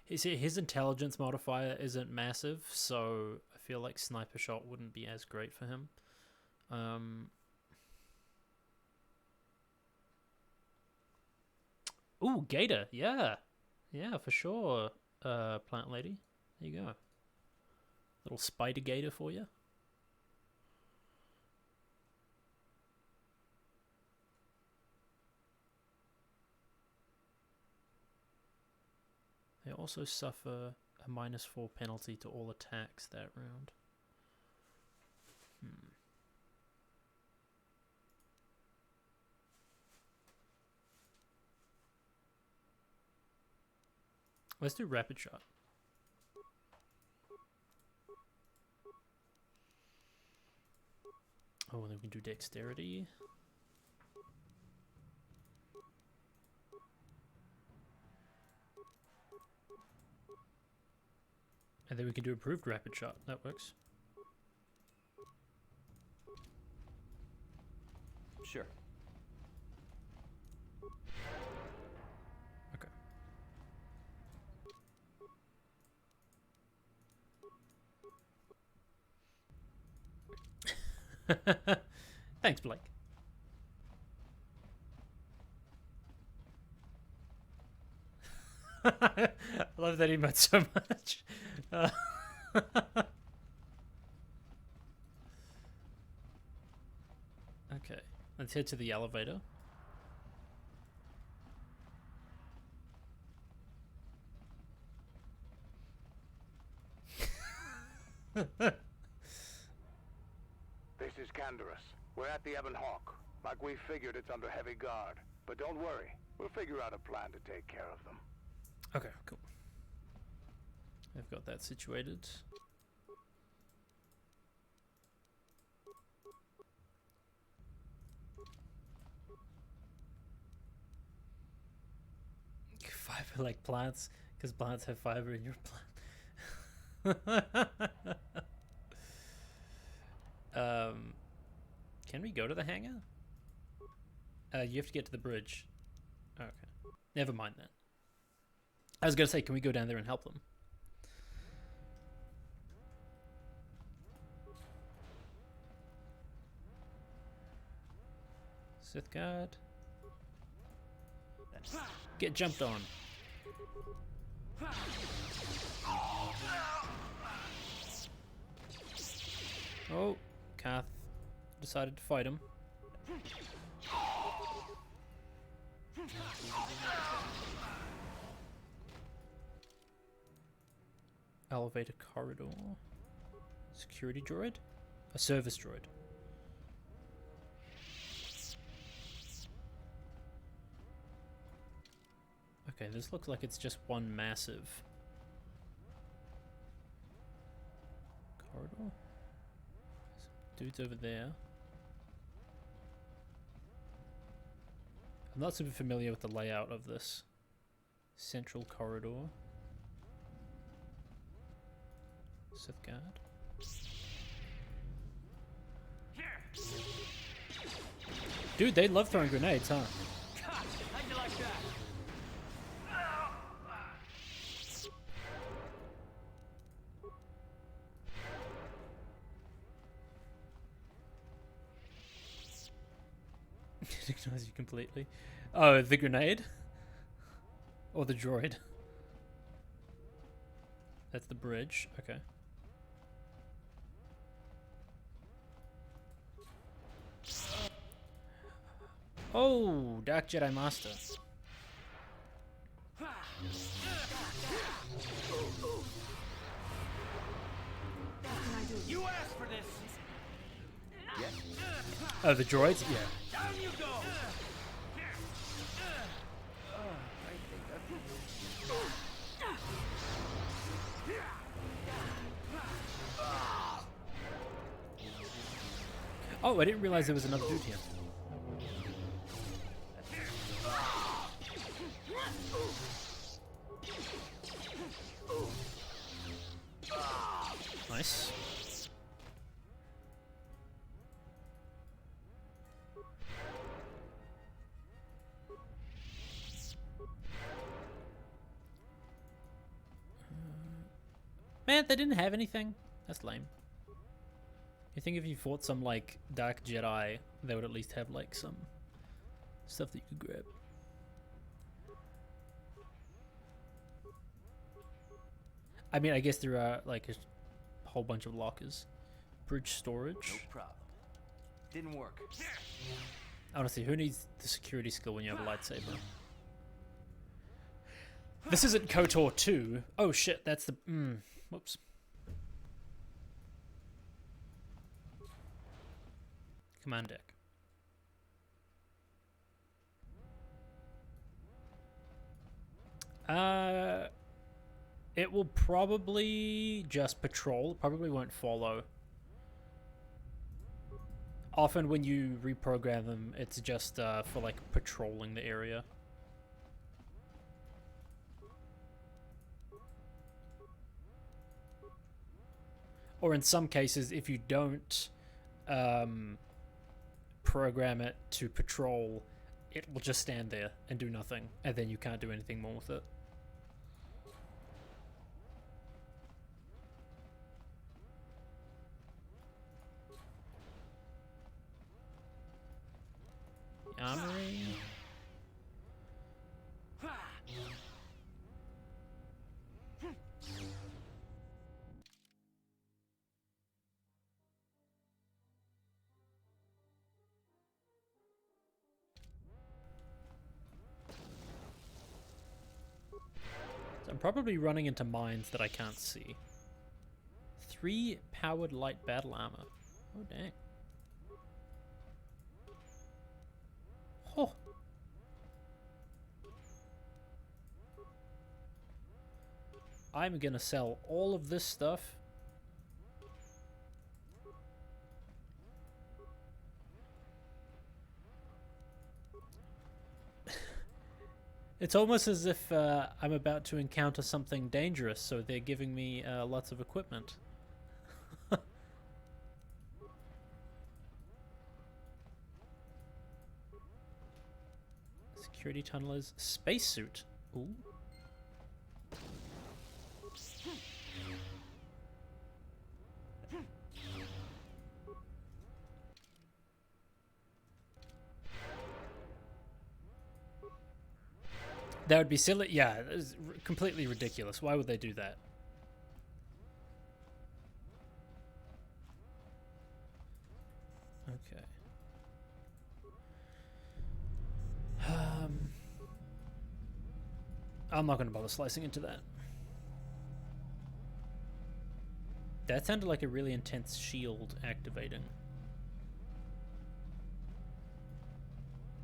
his intelligence modifier isn't massive, so I feel like sniper shot wouldn't be as great for him. Ooh, Gator, yeah, for sure. Plant lady, there you go. Little spider gator for you. They also suffer a -4 penalty to all attacks that round. Let's do rapid shot. Oh, and then we can do dexterity. And then we can do improved rapid shot. That works. Sure. Okay. Thanks, Blake. I love that emote so much. Okay, let's head to the elevator. This is Canderous. We're at the Ebon Hawk. Like we figured, it's under heavy guard. But don't worry, we'll figure out a plan to take care of them. Okay, cool. I've got that situated. Fiber like plants, because plants have fiber in your plant. Can we go to the hangar? You have to get to the bridge. Okay. Never mind then. I was gonna say, can we go down there and help them? Sith guard. Get jumped on. Oh, Kath decided to fight him. Elevator corridor. Security droid? A service droid. Okay, this looks like it's just one massive corridor. Dude's over there. I'm not super familiar with the layout of this central corridor. Sith guard. Dude, they love throwing grenades, huh? How'd you like that? It ignores you completely. Oh, the grenade? Or the droid? That's the bridge. Okay. Oh, Dark Jedi Master. You asked for this. Yes. Oh, the droids? Yeah. Down you go. Oh, I didn't realize there was another dude here. Nice. Man, they didn't have anything. That's lame. You think if you fought some like Dark Jedi, they would at least have like some stuff that you could grab. I mean, I guess there are like a whole bunch of lockers. Bridge storage. No problem. Didn't work. Honestly, who needs the security skill when you have a lightsaber? This isn't KOTOR 2. Oh shit, that's the... whoops. Command deck. It will probably just patrol. It probably won't follow. Often when you reprogram them, it's just for like patrolling the area. Or in some cases, if you don't program it to patrol, it will just stand there and do nothing, and then you can't do anything more with it. Armory. So I'm probably running into mines that I can't see. 3 powered light battle armor. Oh dang. Oh. I'm gonna sell all of this stuff. It's almost as if I'm about to encounter something dangerous, so they're giving me lots of equipment. Security tunnelers, spacesuit. Ooh. That would be silly. Yeah, it's completely ridiculous. Why would they do that? Okay. I'm not going to bother slicing into that. That sounded like a really intense shield activating.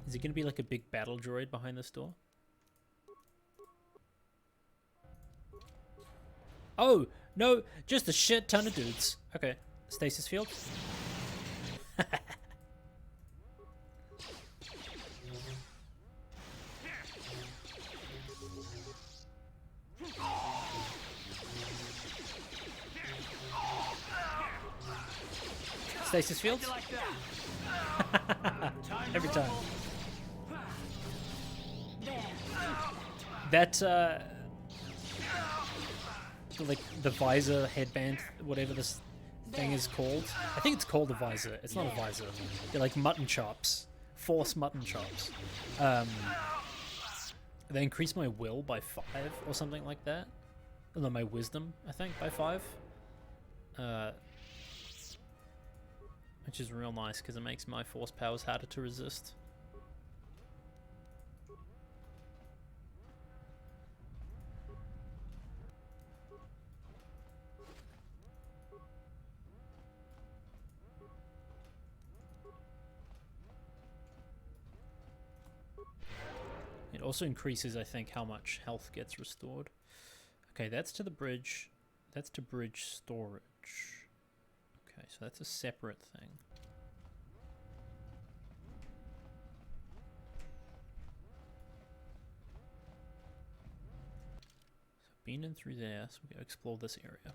Is it going to be like a big battle droid behind this door? Oh, no, just a shit ton of dudes. Okay, stasis field. Stasis field. Every time. That, like the visor, headband, whatever this thing is called. I think it's called a visor. It's not a visor. They're like mutton chops. Force mutton chops. They increase my will by 5 or something like that. Oh, no, my wisdom, I think, by 5. Which is real nice because it makes my force powers harder to resist. It also increases, I think, how much health gets restored. Okay, that's to the bridge. That's to bridge storage. Okay, so that's a separate thing. So been in through there, so we go explore this area.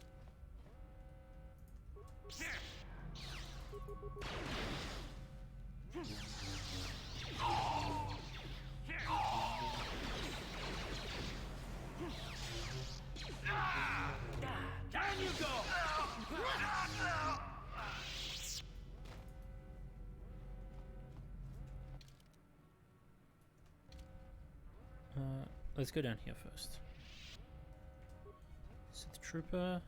Damn let's go down here first. Sith Trooper.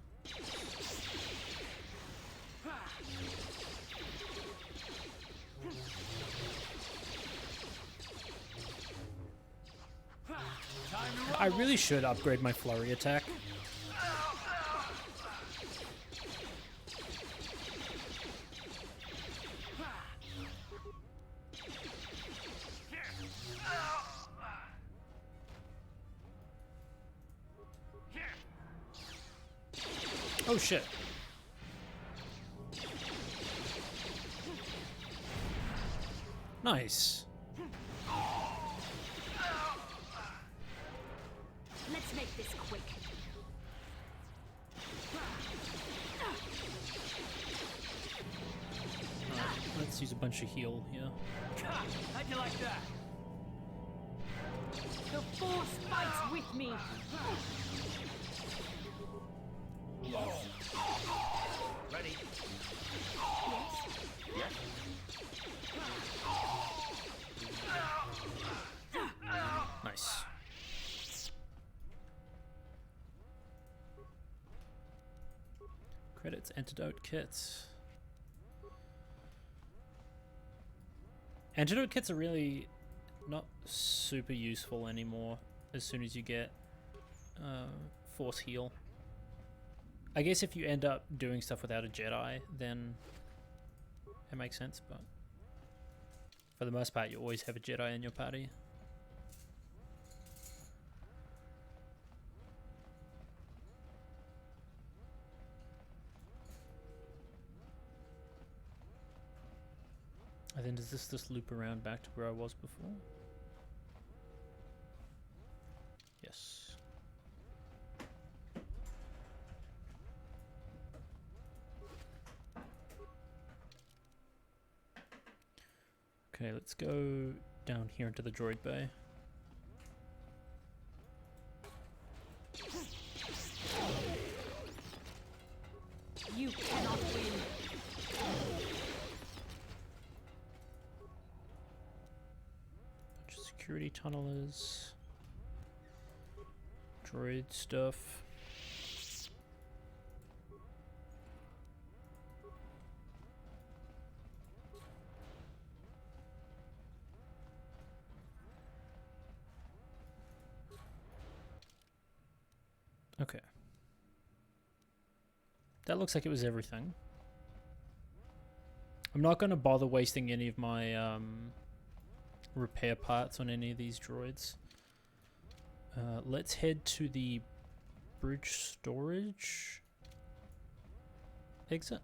I really should upgrade my flurry attack. Oh shit. Nice. Let's make this quick. Let's use a bunch of heal here. How'd you like that? The Force fights with me. Ready? Yes. Nice. Credits, antidote kits. Antidote kits are really not super useful anymore as soon as you get force heal. I guess if you end up doing stuff without a Jedi, then it makes sense, but for the most part you always have a Jedi in your party. And then does this just loop around back to where I was before? Yes. Okay, let's go down here into the droid bay. You cannot win. Bunch of security tunnelers. Droid stuff. Okay. That looks like it was everything. I'm not going to bother wasting any of my repair parts on any of these droids. Let's head to the bridge storage exit.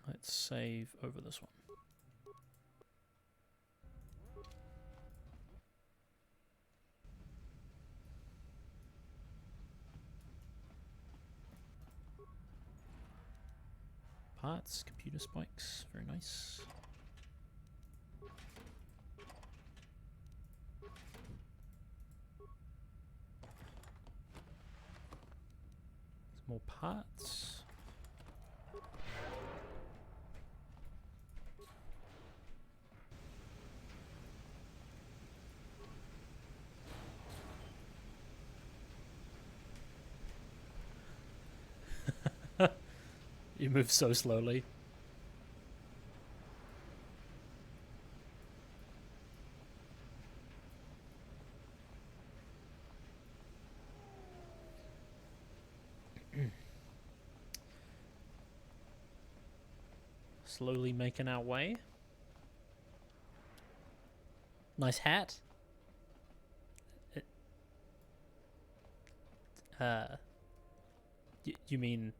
Let's save over this one. Parts, computer spikes, very nice. Some more parts. You move so slowly. Slowly making our way. Nice hat. You mean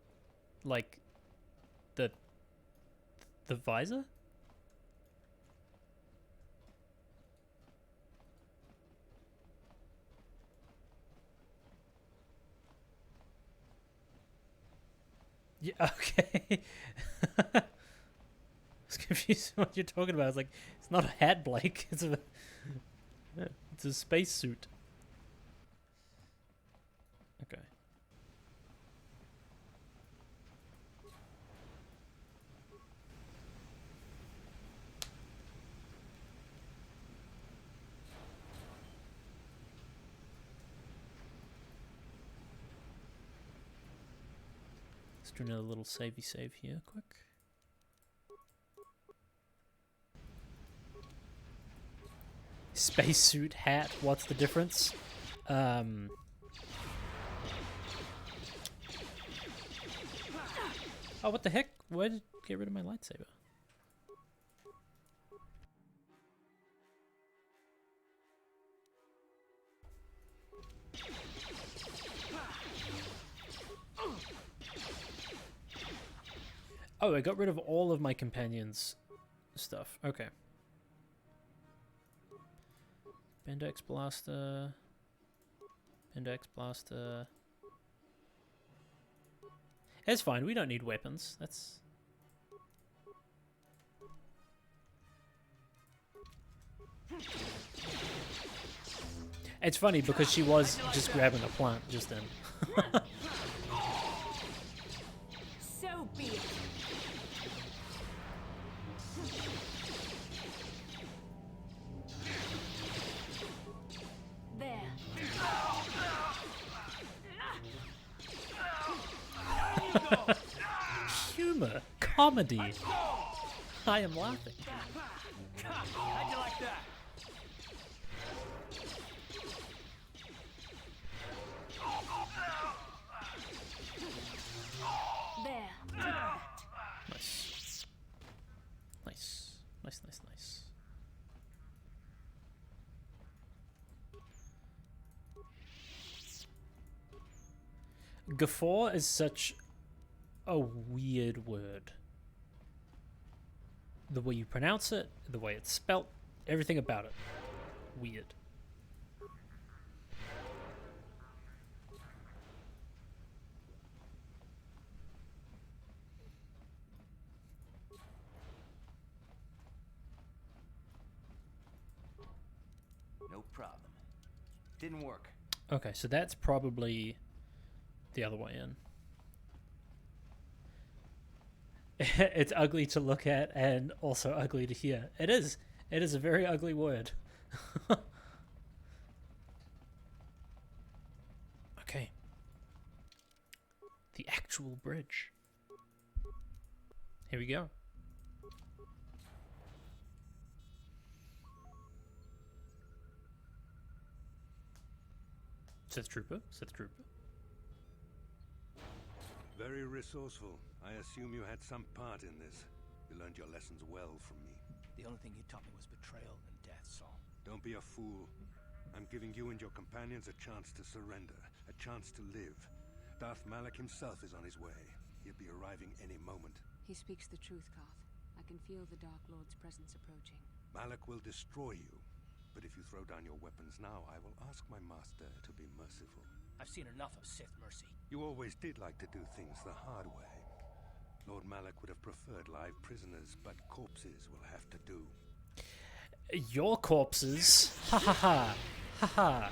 like the visor? Yeah, okay. I was confused what you're talking about. I was like, it's not a hat, Blake. It's a space suit. Okay. do another little savey save here, quick. Spacesuit, hat, what's the difference? Oh, what the heck? Why did I get rid of my lightsaber? Oh, I got rid of all of my companions' stuff. Okay. Bendex Blaster. Bendex Blaster. It's fine, we don't need weapons. That's... It's funny because she was just grabbing a plant just then. So be it. There. Humor, comedy. I am laughing. How'd you like that? There. Nice. Nice. Nice, nice, nice. Guffaw is such a weird word. The way you pronounce it, the way it's spelt, everything about it. Weird. No problem. Didn't work. Okay, so that's probably the other way in. It's ugly to look at and also ugly to hear. It is. It is a very ugly word. Okay. The actual bridge. Here we go. Sith Trooper. Sith Trooper. Very resourceful. I assume you had some part in this. You learned your lessons well from me. The only thing you taught me was betrayal and death, Saul. Don't be a fool. I'm giving you and your companions a chance to surrender, a chance to live. Darth Malak himself is on his way. He'll be arriving any moment. He speaks the truth, Carth. I can feel the Dark Lord's presence approaching. Malak will destroy you. But if you throw down your weapons now, I will ask my master to be merciful. I've seen enough of Sith mercy. You always did like to do things the hard way. Lord Malak would have preferred live prisoners, but corpses will have to do. Your corpses? Ha ha ha. Ha ha.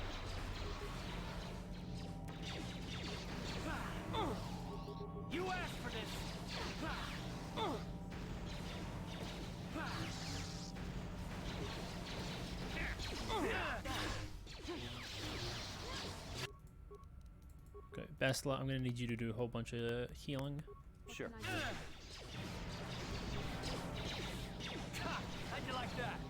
You asked for this! Okay, Bastila, I'm gonna need you to do a whole bunch of healing. Sure. How'd you like that?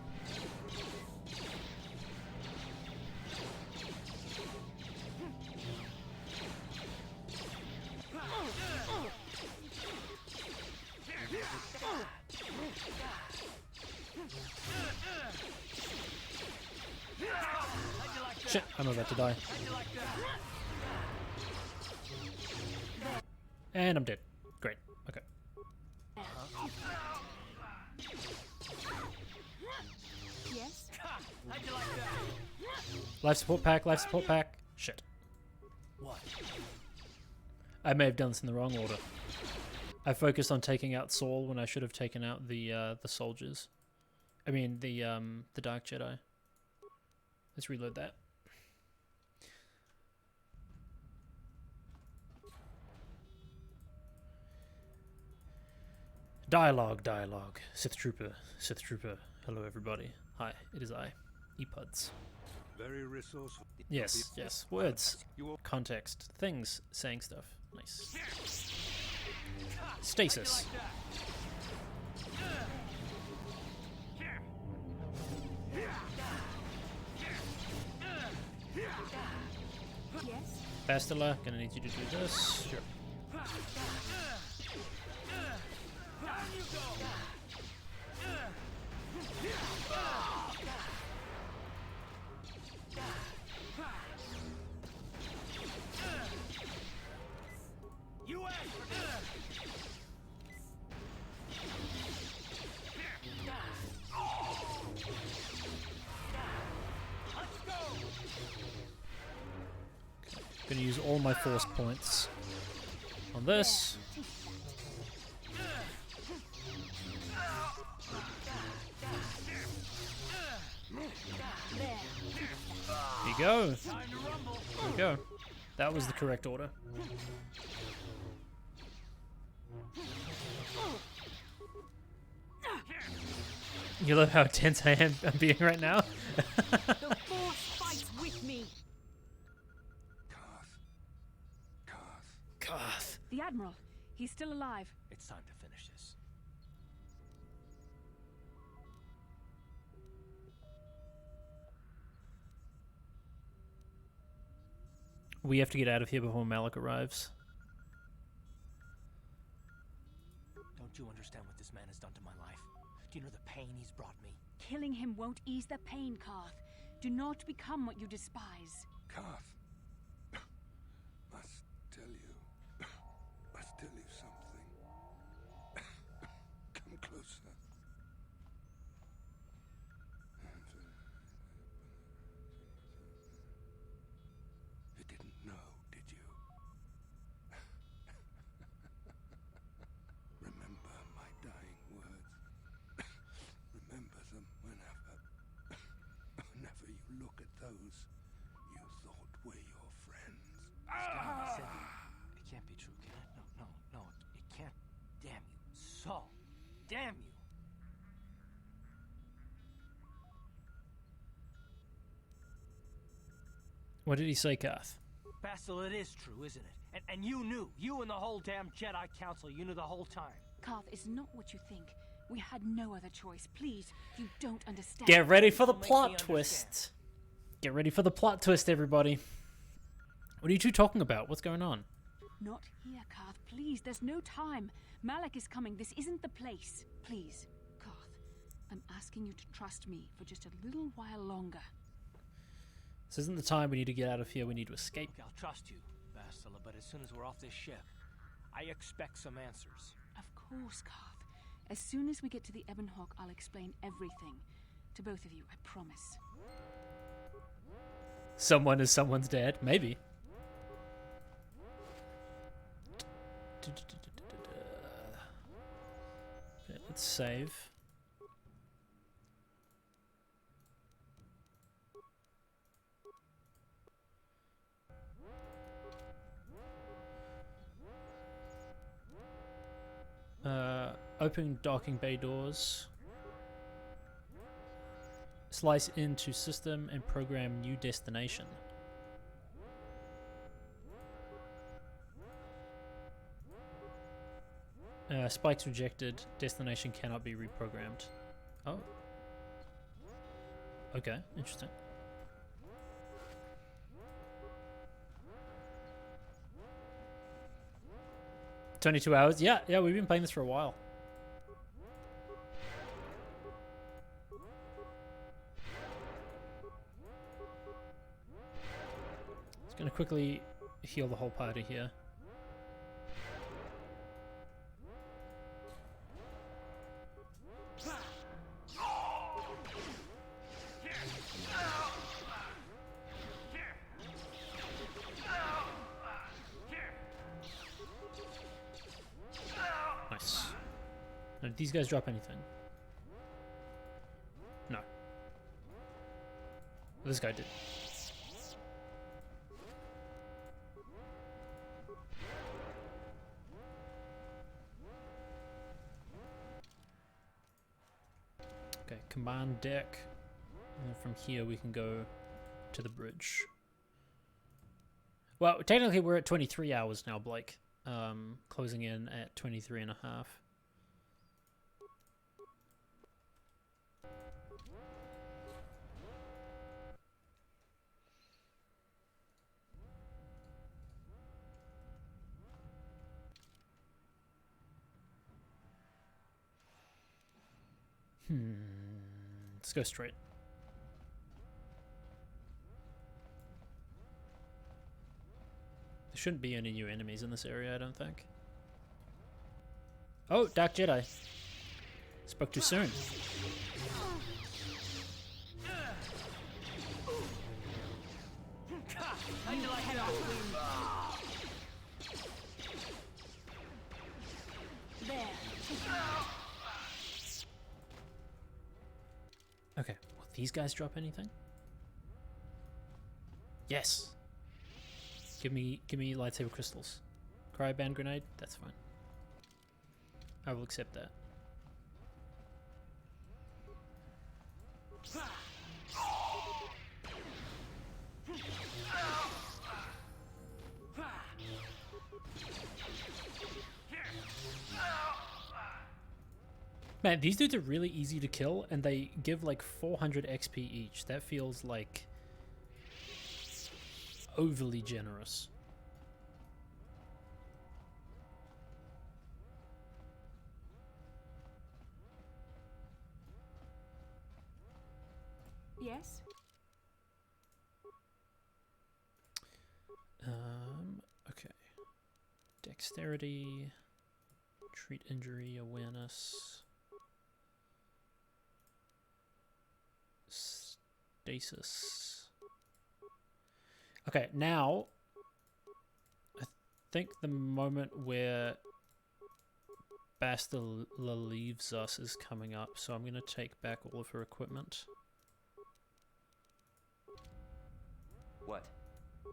Shit, I'm about to die. And I'm dead. Great. Okay. Yes? How'd you like that? Life support pack, life support pack. Shit. What? I may have done this in the wrong order. I focused on taking out Saul when I should have taken out the soldiers. I mean the Dark Jedi. Let's reload that. Dialogue, dialogue. Sith Trooper, Sith Trooper. Hello everybody. Hi, it is I. Epods. Very resourceful. Yes, yes. Words. Context. Things. Saying stuff. Nice. Stasis. Yes. Bastila, gonna need you to do this. Sure. Gonna use all my force points on this. There you go. There we go. That was the correct order. You love how tense I'm being right now? The Force fights with me. Garth. The Admiral. He's still alive. It's time to finish this. We have to get out of here before Malak arrives. Don't you understand what this man has done to my life? Do you know the pain he's brought me? Killing him won't ease the pain, Karth. Do not become what you despise. Karth, must tell you something. Come closer. You didn't know, did you? Remember my dying words. Remember them whenever you look at those you thought were your friends. It can't be true, can it? No, it can't. Damn you. Saul, damn you. What did he say, Garth? Bastil, it is true, isn't it? And you knew. You and the whole damn Jedi Council, you knew the whole time. Karth is not what you think. We had no other choice. Please, you don't understand. Get ready for the Make me plot understand. twist. Get ready for the plot twist, everybody. What are you two talking about? What's going on? Not here, Karth. Please, there's no time. Malak is coming. This isn't the place. Please, Karth. I'm asking you to trust me for just a little while longer. This isn't the time. We need to get out of here. We need to escape. Look, I'll trust you, Bastila, but as soon as we're off this ship, I expect some answers. Of course, Karth. As soon as we get to the Ebon Hawk, I'll explain everything. To both of you, I promise. Someone is someone's dad. Maybe. Okay, let's save. Open docking bay doors. Slice into system and program new destination. Spikes rejected. Destination cannot be reprogrammed. Oh. Okay, interesting. $22 hours. Yeah, we've been playing this for a while. Just gonna quickly heal the whole party here. Nice. Now, did these guys drop anything? No. This guy did. Okay, command deck. And then from here we can go to the bridge. Well, technically we're at 23 hours now, Blake. closing in at 23.5. Let's go straight. There shouldn't be any new enemies in this area, I don't think. Oh, Dark Jedi. Spoke too soon. Okay, will these guys drop anything? Yes. Give me lightsaber crystals. Cryoban grenade? That's fine. I will accept that. Man, these dudes are really easy to kill, and they give like 400 XP each. That feels like overly generous. Yes? Okay. Dexterity, treat injury, awareness, stasis. Okay, now I think the moment where Bastila leaves us is coming up, so I'm going to take back all of her equipment. What? I'm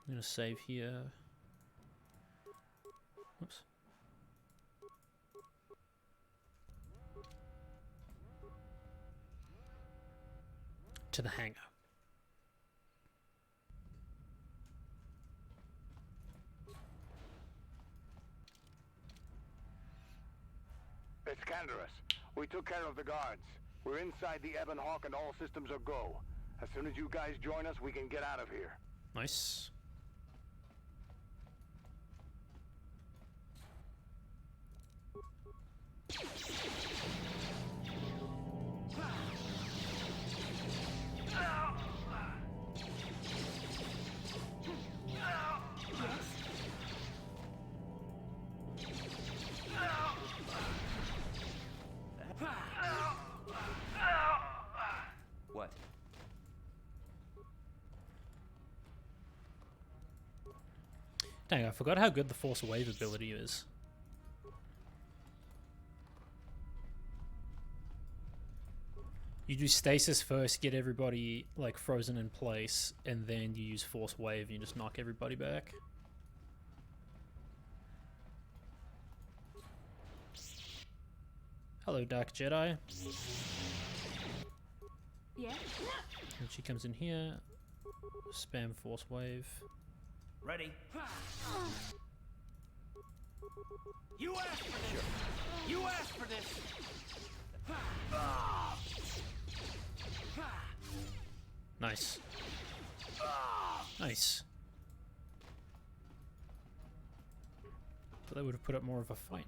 going to save here. Oops. To the hangar. It's Canderous. We took care of the guards. We're inside the Ebon Hawk and all systems are go. As soon as you guys join us, we can get out of here. Nice. What? Dang, I forgot how good the Force Wave ability is. You do stasis first, get everybody like frozen in place, and then you use Force Wave and you just knock everybody back. Hello, Dark Jedi. Yeah? And she comes in here. Spam Force Wave. Ready? You asked for this! You asked for this! Nice. Nice. But they would have put up more of a fight.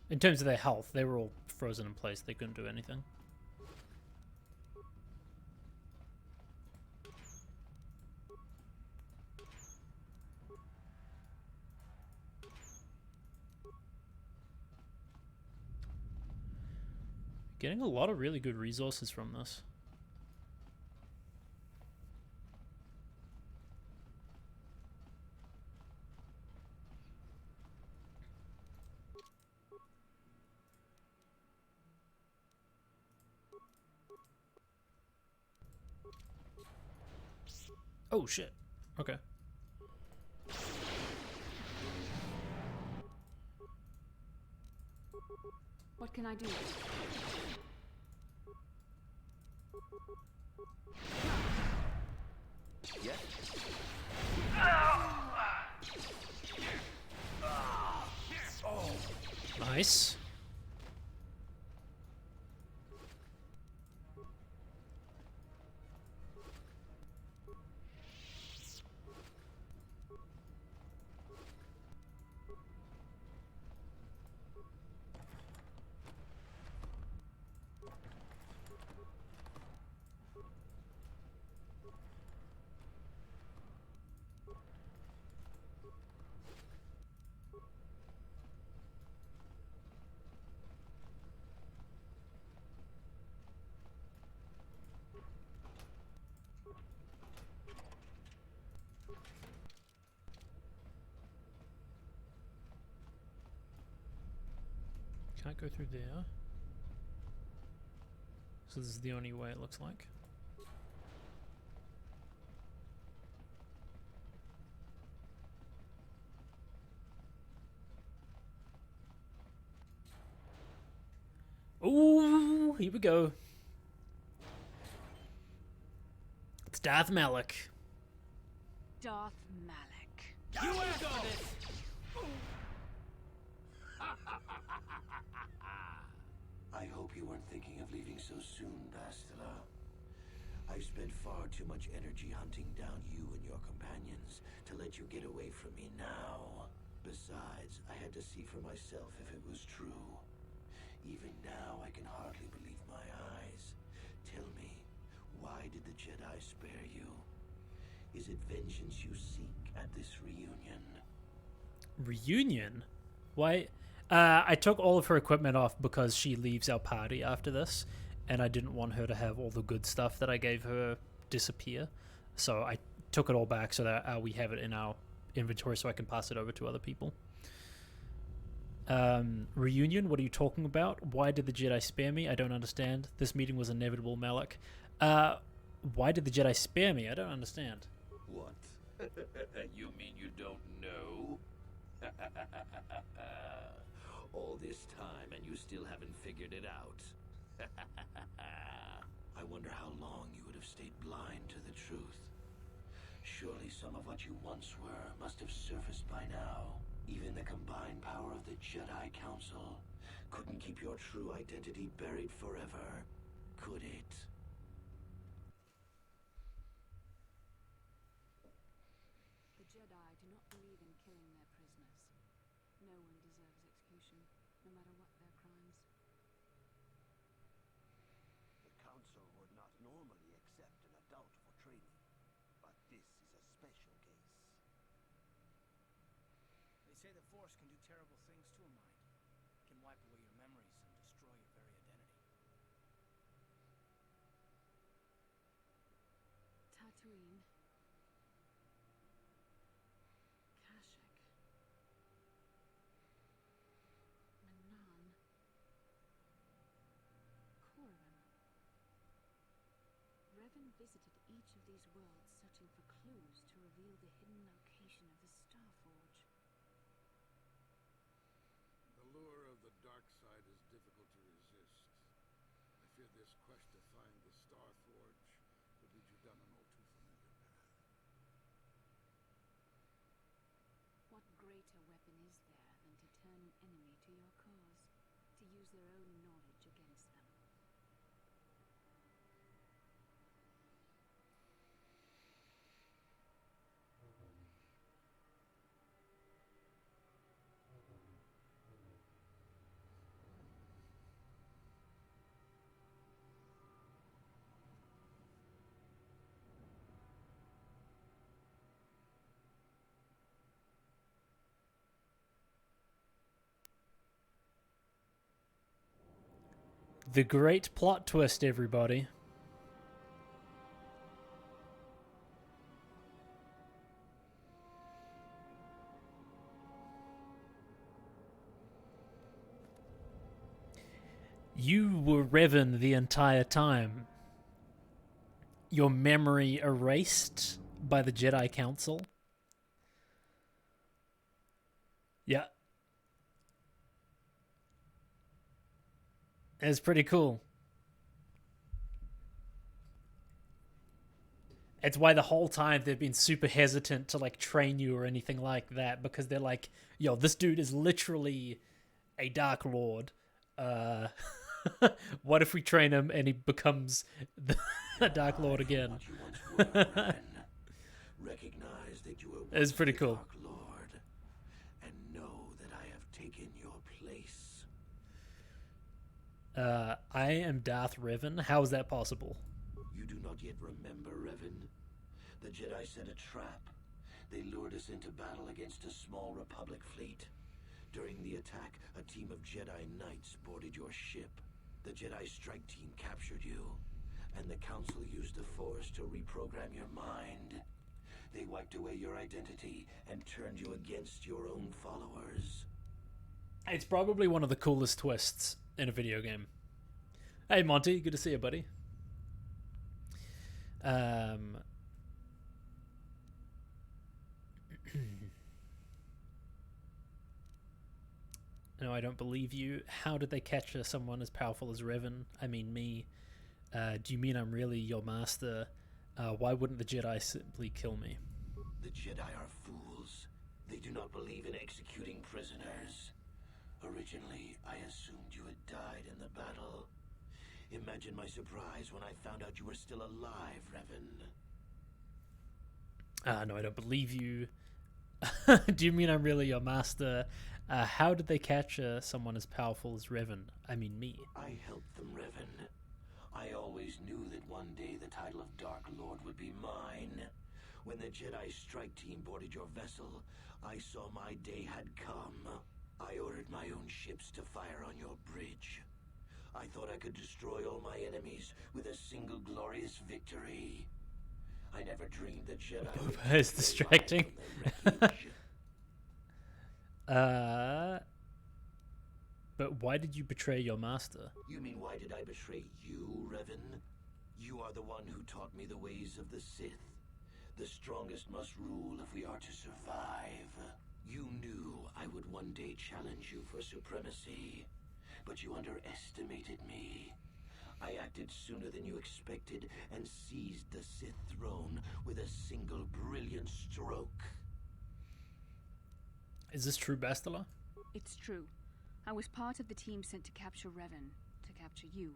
In terms of their health, they were all frozen in place. They couldn't do anything. Getting a lot of really good resources from this. Oh shit. Okay. What can I do? Yes? Nice. Can't go through there. So this is the only way it looks like. Ooh, here we go. It's Darth Malak. Darth Malak. You asked for this! I hope you weren't thinking of leaving so soon, Bastila. I've spent far too much energy hunting down you and your companions to let you get away from me now. Besides, I had to see for myself if it was true. Even now, I can hardly believe my eyes. Tell me, why did the Jedi spare you? Is it vengeance you seek at this reunion? Reunion? Why? I took all of her equipment off because she leaves our party after this, and I didn't want her to have all the good stuff that I gave her disappear. So I took it all back so that we have it in our inventory so I can pass it over to other people. Reunion? What are you talking about? Why did the Jedi spare me? I don't understand. This meeting was inevitable, Malak. Why did the Jedi spare me? I don't understand. What? You mean you don't know? All this time and you still haven't figured it out. I wonder how long you would have stayed blind to the truth. Surely some of what you once were must have surfaced by now. Even the combined power of the Jedi Council couldn't keep your true identity buried forever, could it? The Jedi do not believe in killing their prisoners. No one deserves execution, no matter what their crimes. The Council would not normally accept an adult for training, but this is a special case. They say the Force can do terrible things to a mind. It can wipe away your memories and destroy your very identity. Tatooine. Kashyyyk. Manan. Korriban. Revan visited each of these worlds searching for clues to reveal the hidden location of the Star Forge. The lure of the dark side is difficult to resist. I fear this quest to find the Star Forge will lead you down an all too familiar path. What greater weapon is there than to turn an enemy to your cause, to use their own knowledge against them? The great plot twist, everybody. You were Revan the entire time. Your memory erased by the Jedi Council. Yeah. It's pretty cool. It's why the whole time they've been super hesitant to like train you or anything like that, because they're like, yo, this dude is literally a Dark Lord. What if we train him and he becomes the Dark Lord again? Recognize that you were It's pretty the cool. Dark Lord, and know that I have taken your place. I am Darth Revan. How is that possible? You do not yet remember, Revan. The Jedi set a trap. They lured us into battle against a small Republic fleet. During the attack, a team of Jedi Knights boarded your ship. The Jedi strike team captured you, and the Council used the Force to reprogram your mind. They wiped away your identity and turned you against your own followers. It's probably one of the coolest twists in a video game. Hey, Monty. Good to see you, buddy. No, I don't believe you. How did they capture someone as powerful as Revan? I mean, me. Do you mean I'm really your master? Why wouldn't the Jedi simply kill me? The Jedi are fools. They do not believe in executing prisoners. Originally, I assumed you had died in the battle. Imagine my surprise when I found out you were still alive, Revan. No, I don't believe you. Do you mean I'm really your master? How did they capture someone as powerful as Revan? I mean, me. I helped them, Revan. I always knew that one day the title of Dark Lord would be mine. When the Jedi strike team boarded your vessel, I saw my day had come. I ordered my own ships to fire on your bridge. I thought I could destroy all my enemies with a single glorious victory. I never dreamed that Jedi would It's distracting. But why did you betray your master? You mean why did I betray you, Revan? You are the one who taught me the ways of the Sith. The strongest must rule if we are to survive. You knew I would one day challenge you for supremacy, but you underestimated me. I acted sooner than you expected and seized the Sith throne with a single brilliant stroke. Is this true, Bastila? It's true. I was part of the team sent to capture Revan, to capture you.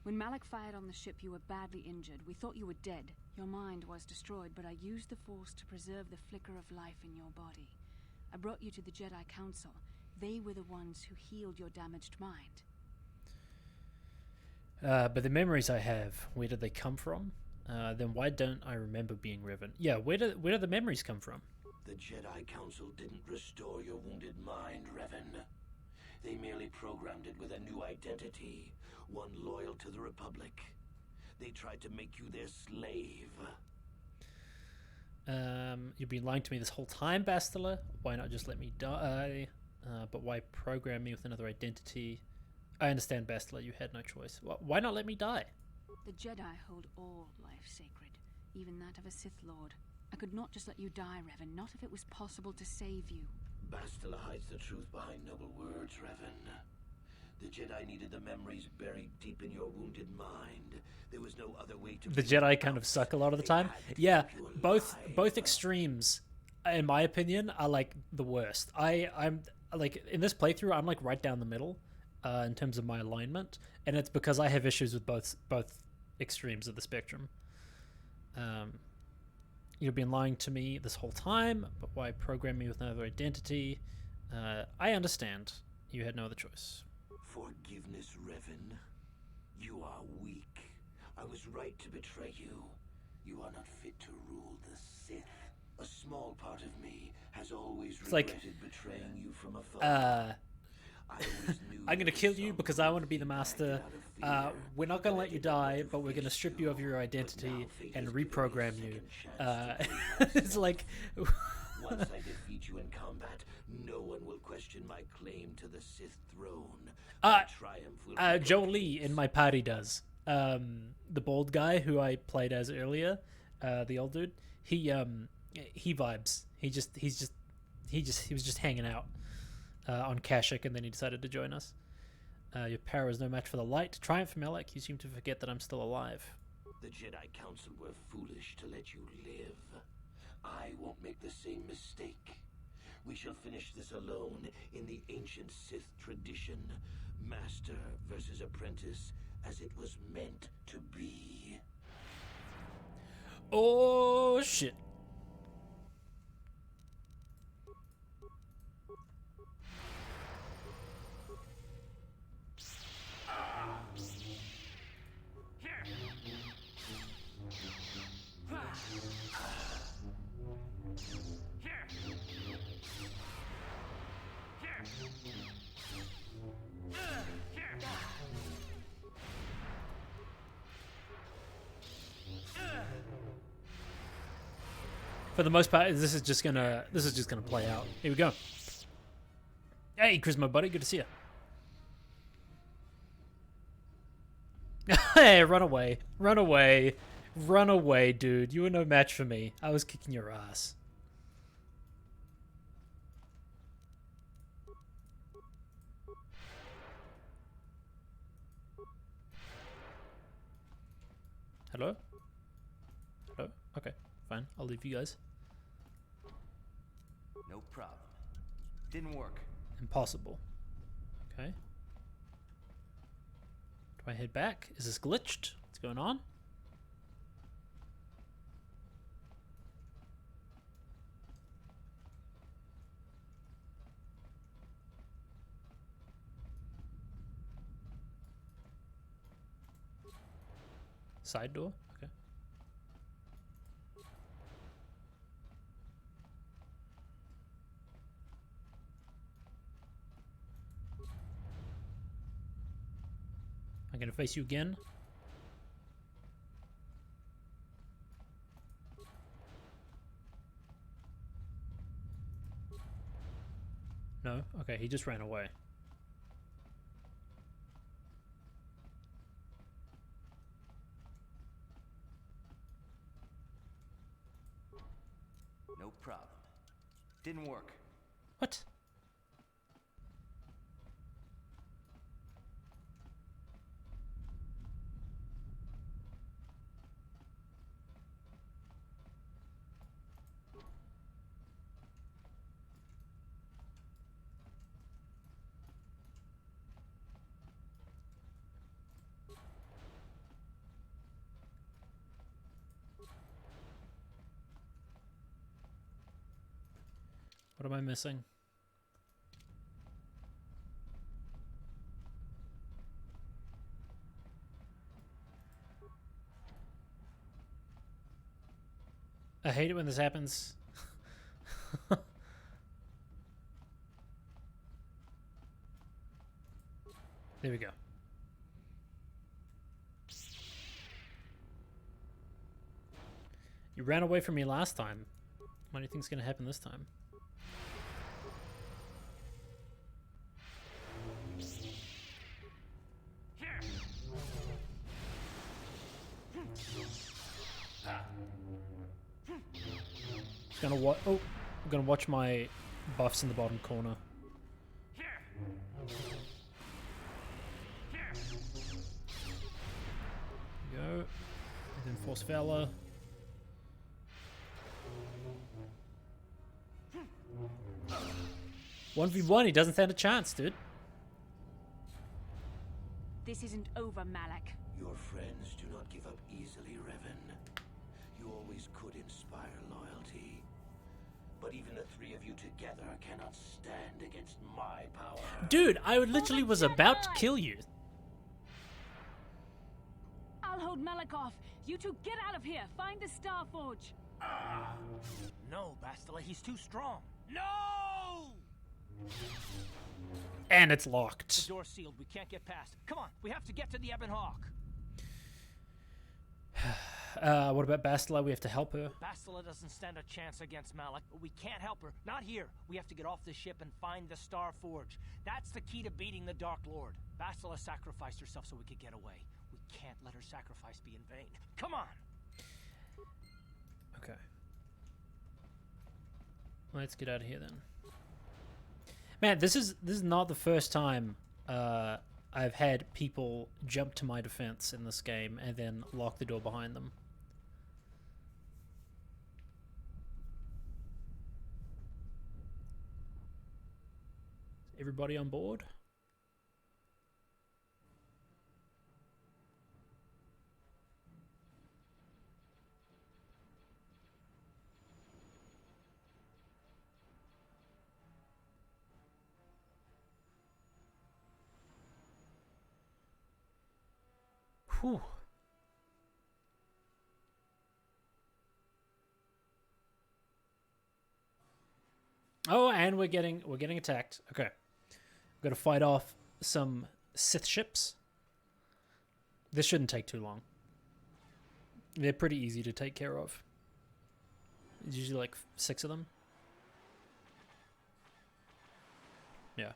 When Malak fired on the ship, you were badly injured. We thought you were dead. Your mind was destroyed, but I used the Force to preserve the flicker of life in your body. I brought you to the Jedi Council. They were the ones who healed your damaged mind. But the memories I have, where did they come from? Then why don't I remember being Revan? Yeah, where do the memories come from? The Jedi Council didn't restore your wounded mind, Revan. They merely programmed it with a new identity, one loyal to the Republic. They tried to make you their slave. You've been lying to me this whole time, Bastila. Why not just let me die? But why program me with another identity? I understand, Bastila, you had no choice. Why not let me die? The Jedi hold all life sacred, even that of a Sith Lord. I could not just let you die, Revan, not if it was possible to save you. Bastila hides the truth behind noble words, Revan. The Jedi needed the memories buried deep in your wounded mind. There was no other way to... The Jedi kind of suck a lot of the time. Yeah, both extremes, in my opinion, are like the worst. I'm like, in this playthrough, I'm like right down the middle in terms of my alignment, and it's because I have issues with both extremes of the spectrum. You've been lying to me this whole time, but why program me with another identity? I understand. You had no other choice. Forgiveness, Revan. You are weak. I was right to betray you. You are not fit to rule the Sith. A small part of me has always regretted betraying you from afar. I'm going to kill you because I want to be the master. We're not going to let you die, but we're going to strip you of your identity and reprogram you. It's like... Once I defeat you in combat, no one will question my claim to the Sith throne. Joe Lee in my party does. The bald guy who I played as earlier, the old dude, he vibes. He was just hanging out on Kashyyyk, and then he decided to join us. Your power is no match for the light. Triumph, Malak. You seem to forget that I'm still alive. The Jedi Council were foolish to let you live. I won't make the same mistake. We shall finish this alone in the ancient Sith tradition. Master versus apprentice, as it was meant to be. Oh, shit. For the most part, this is just gonna play out. Here we go. Hey, Chris, my buddy, good to see you. Hey, run away, run away, run away, dude. You were no match for me. I was kicking your ass. Hello? Hello? Okay, fine. I'll leave you guys. No problem. Didn't work. Impossible. Okay. Do I head back? Is this glitched? What's going on? Side door? Okay. I'm gonna face you again. No? Okay, he just ran away. No problem. Didn't work. What? What am I missing? I hate it when this happens. There we go. You ran away from me last time. What do you think's gonna happen this time? I'm gonna watch my buffs in the bottom corner. There we go. And then Force Valor. One v one, he doesn't stand a chance, dude. This isn't over, Malak. Your friends do not give up easily, Revan. You always could inspire loyalty. But even the three of you together cannot stand against my power. Dude, I literally was about to kill you. I'll hold Malak off. You two get out of here. Find the Star Forge. No, Bastila, he's too strong. No! And it's locked. The door's sealed. We can't get past. Come on, we have to get to the Ebon Hawk. What about Bastila? We have to help her. Bastila doesn't stand a chance against Malak, but we can't help her. Not here. We have to get off the ship and find the Star Forge. That's the key to beating the Dark Lord. Bastila sacrificed herself so we could get away. We can't let her sacrifice be in vain. Come on! Okay. Let's get out of here then. Man, this is not the first time I've had people jump to my defense in this game and then lock the door behind them. Everybody on board? Whew. Oh, and we're getting attacked. Okay. We've got to fight off some Sith ships. This shouldn't take too long. They're pretty easy to take care of. There's usually like 6 of them. Yeah.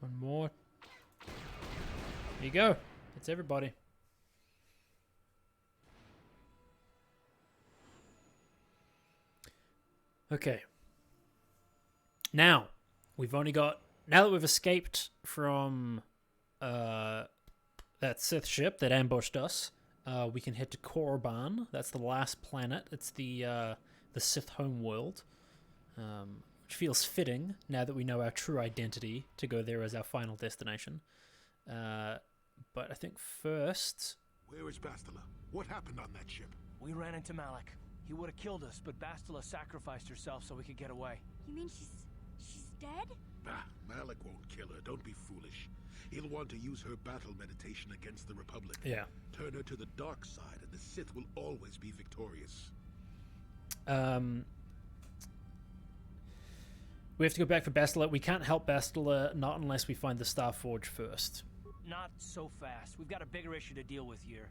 One more. There you go. It's everybody. Okay. Now, we've only got... Now that we've escaped from that Sith ship that ambushed us, we can head to Korriban. That's the last planet. It's the Sith homeworld. Which feels fitting now that we know our true identity to go there as our final destination. But I think first... Where is Bastila? What happened on that ship? We ran into Malak. He would have killed us, but Bastila sacrificed herself so we could get away. You mean she's dead? Bah, Malak won't kill her. Don't be foolish. He'll want to use her battle meditation against the Republic. Yeah. Turn her to the dark side, and the Sith will always be victorious. We have to go back for Bastila. We can't help Bastila not unless we find the Star Forge first. Not so fast. We've got a bigger issue to deal with here.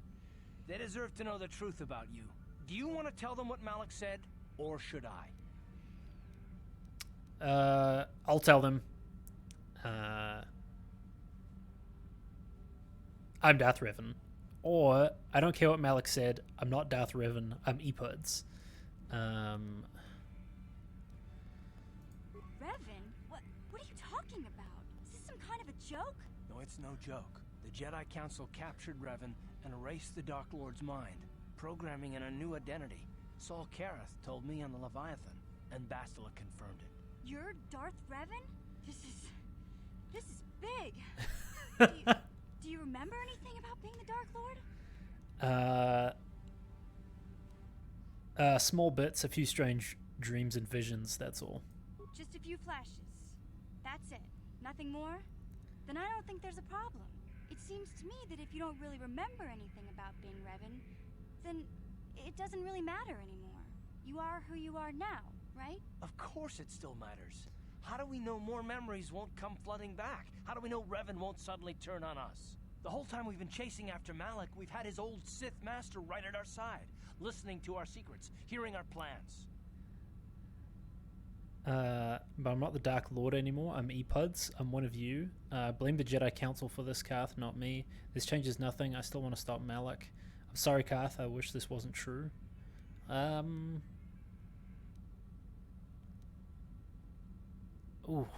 They deserve to know the truth about you. Do you want to tell them what Malak said, or should I? I'll tell them. I'm Darth Revan. Or, I don't care what Malak said, I'm not Darth Revan, I'm Epods. Revan? What are you talking about? Is this some kind of a joke? No, it's no joke. The Jedi Council captured Revan and erased the Dark Lord's mind, programming in a new identity. Saul Karath told me on the Leviathan, and Bastila confirmed it. You're Darth Revan? This is big. Do you remember anything about being the Dark Lord? Small bits, a few strange dreams and visions, that's all. Just a few flashes. That's it. Nothing more? Then I don't think there's a problem. It seems to me that if you don't really remember anything about being Revan, then it doesn't really matter anymore. You are who you are now, right? Of course it still matters. How do we know more memories won't come flooding back? How do we know Revan won't suddenly turn on us? The whole time we've been chasing after Malak, we've had his old Sith master right at our side, listening to our secrets, hearing our plans. But I'm not the Dark Lord anymore. I'm Epods. I'm one of you. Blame the Jedi Council for this, Karth, not me. This changes nothing. I still want to stop Malak. I'm sorry, Karth. I wish this wasn't true. Ooh.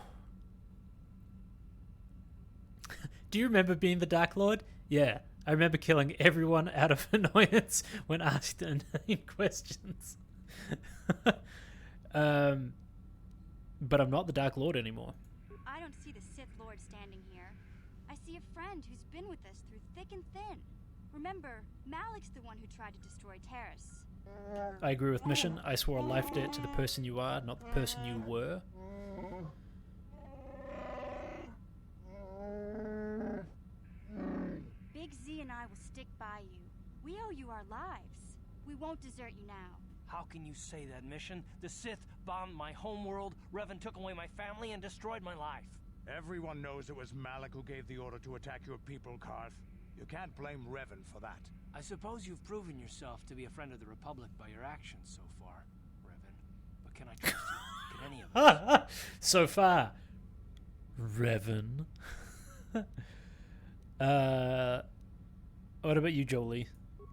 Do you remember being the Dark Lord? Yeah. I remember killing everyone out of annoyance when asked inane questions. But I'm not the Dark Lord anymore. I don't see the Sith Lord standing here. I see a friend who's been with us through thick and thin. Remember, Malak's the one who tried to destroy Terrace. I agree with Mission. I swore a life debt to the person you are, not the person you were. Big Z and I will stick by you. We owe you our lives. We won't desert you now. How can you say that, Mission? The Sith bombed my homeworld, Revan took away my family, and destroyed my life. Everyone knows it was Malak who gave the order to attack your people, Karth. You can't blame Revan for that. I suppose you've proven yourself to be a friend of the Republic by your actions so far, Revan. But can I trust you? Can any of us? So far, Revan. What about you, Jolie?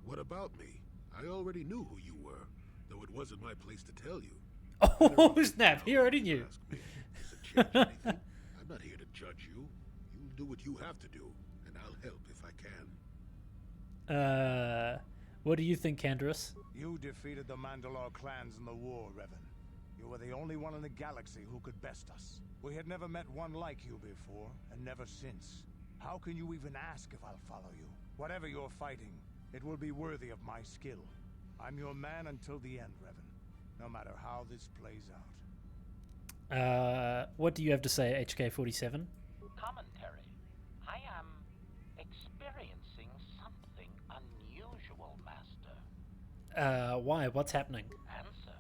What about me? I already knew who you were, though it wasn't my place to tell you. Oh, snap. He already knew. Ask me, does it change anything? I'm not here to judge you. You do what you have to do, and I'll help if I can. What do you think, Canderous? You defeated the Mandalore clans in the war, Revan. You were the only one in the galaxy who could best us. We had never met one like you before, and never since. How can you even ask if I'll follow you? Whatever you're fighting, it will be worthy of my skill. I'm your man until the end, Revan. No matter how this plays out. What do you have to say, HK-47? Commentary. I am experiencing something unusual, Master. Why? What's happening? Answer.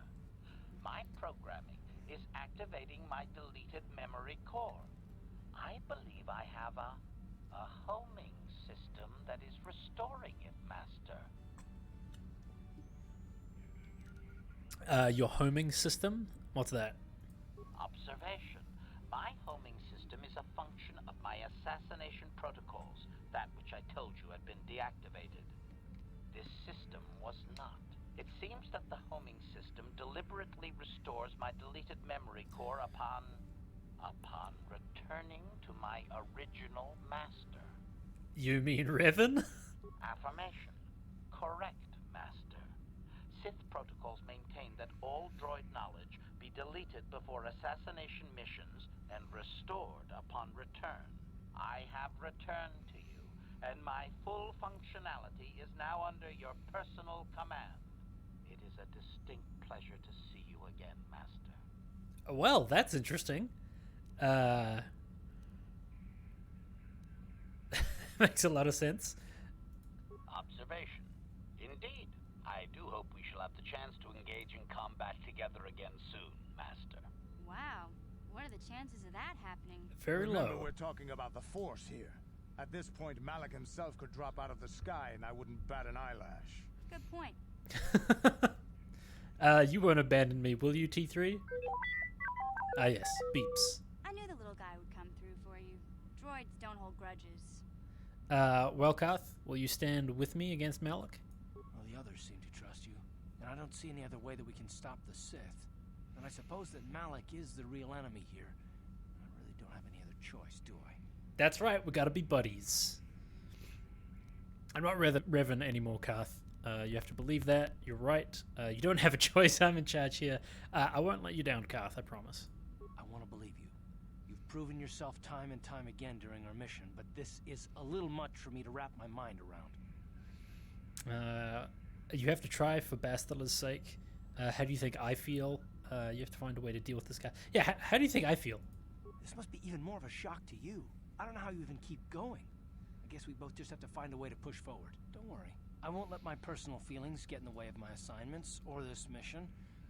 My programming is activating my deleted memory core. I believe I have a homing system that is restoring it, Master. Your homing system? What's that? Observation. My homing system is a function of my assassination protocols, that which I told you had been deactivated. This system was not. It seems that the homing system deliberately restores my deleted memory core upon returning to my original master. You mean Revan? Affirmation. Correct, Master. Sith protocols maintain that all droid knowledge be deleted before assassination missions and restored upon return. I have returned to you, and my full functionality is now under your personal command. It is a distinct pleasure to see you again, Master. Well, that's interesting. Makes a lot of sense. Observation. Indeed, I do hope we shall have the chance to engage in combat together again soon, Master. Wow, what are the chances of that happening? Very Remember, low. we're talking about the Force here. At this point, Malak himself could drop out of the sky and I wouldn't bat an eyelash. Good point. You won't abandon me, will you, T3? Ah, yes. Beeps. I knew the little guy would come through for you. Droids don't hold grudges. Well, Karth, will you stand with me against Malak? Well, the others seem to trust you, and I don't see any other way that we can stop the Sith. And I suppose that Malak is the real enemy here. I really don't have any other choice, do I? That's right, we gotta be buddies. I'm not Revan anymore, Karth. You have to believe that. You're right. You don't have a choice. I'm in charge here. I won't let you down, Karth, I promise. I want to believe you. You've proven yourself time and time again during our mission, but this is a little much for me to wrap my mind around. You have to try for Bastila's sake. How do you think I feel? You have to find a way to deal with this guy. Yeah, how do you think I feel? This must be even more of a shock to you. I don't know how you even keep going. I guess we both just have to find a way to push forward. Don't worry. I won't let my personal feelings get in the way of my assignments or this mission.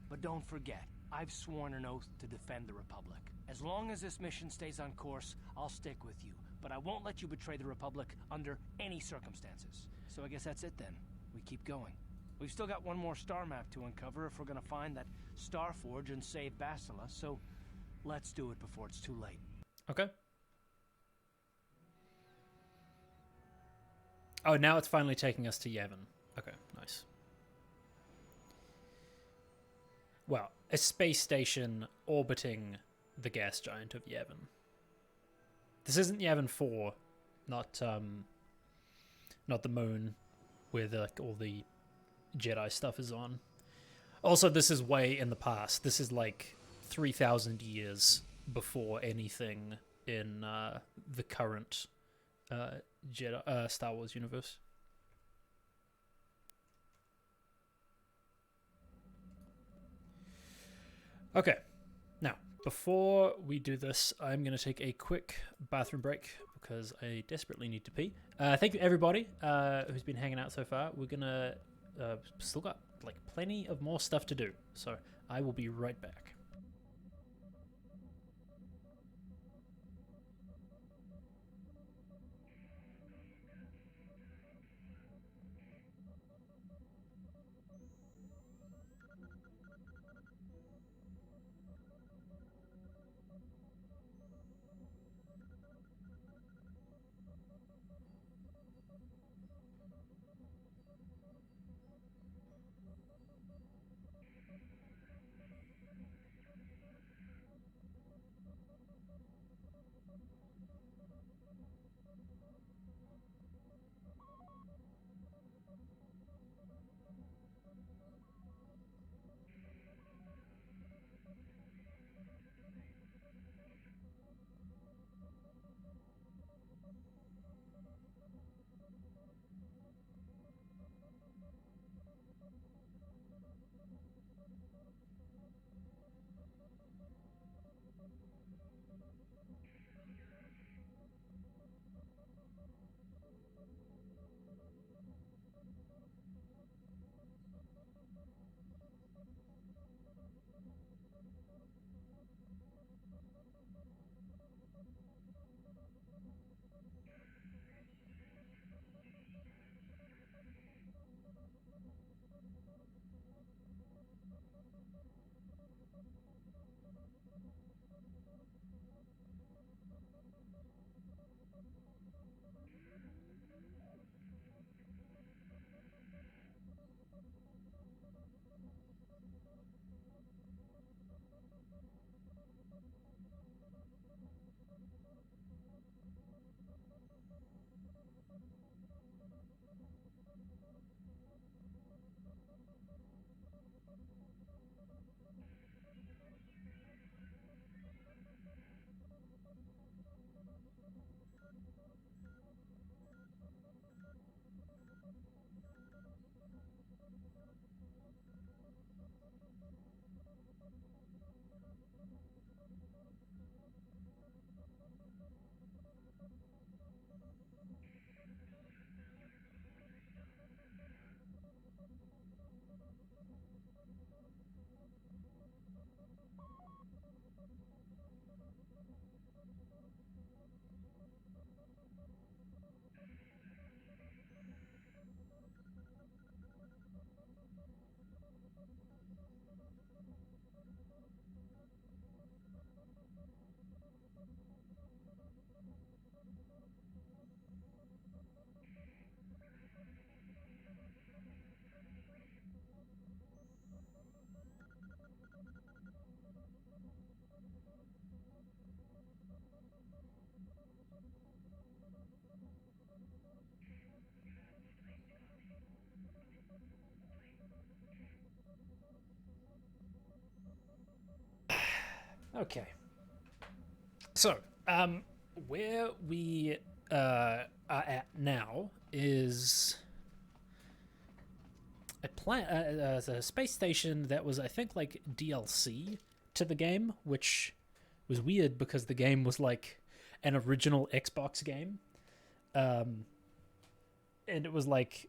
But don't forget, I've sworn an oath to defend the Republic. As long as this mission stays on course, I'll stick with you. But I won't let you betray the Republic under any circumstances. So I guess that's it then. We keep going. We've still got one more star map to uncover if we're gonna find that Star Forge and save Bastila, so let's do it before it's too late. Okay. Oh, now it's finally taking us to Yavin. Okay, nice. Well, a space station orbiting the gas giant of Yavin. This isn't Yavin 4, not the moon where all the Jedi stuff is on. Also, this is way in the past. This is like 3,000 years before anything in the current Jedi Star Wars universe. Okay, now before we do this, I'm going to take a quick bathroom break because I desperately need to pee. Thank you everybody who's been hanging out so far. We're gonna still got like plenty of more stuff to do. So I will be right back. Okay. So, where we are at now is a space station that was, I think, like DLC to the game, which was weird because the game was like an original Xbox game, and it was like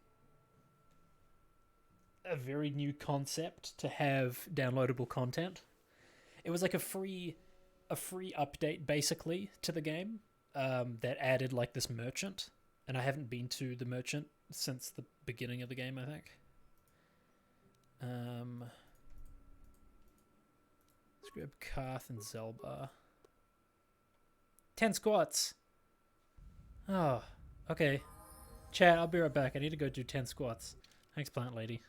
a very new concept to have downloadable content. It was like a free update basically to the game that added like this merchant, and I haven't been to the merchant since the beginning of the game, I think. Let's grab Karth and Zelbar. 10 squats. Oh, okay. Chat, I'll be right back. I need to go do 10 squats. Thanks, plant lady.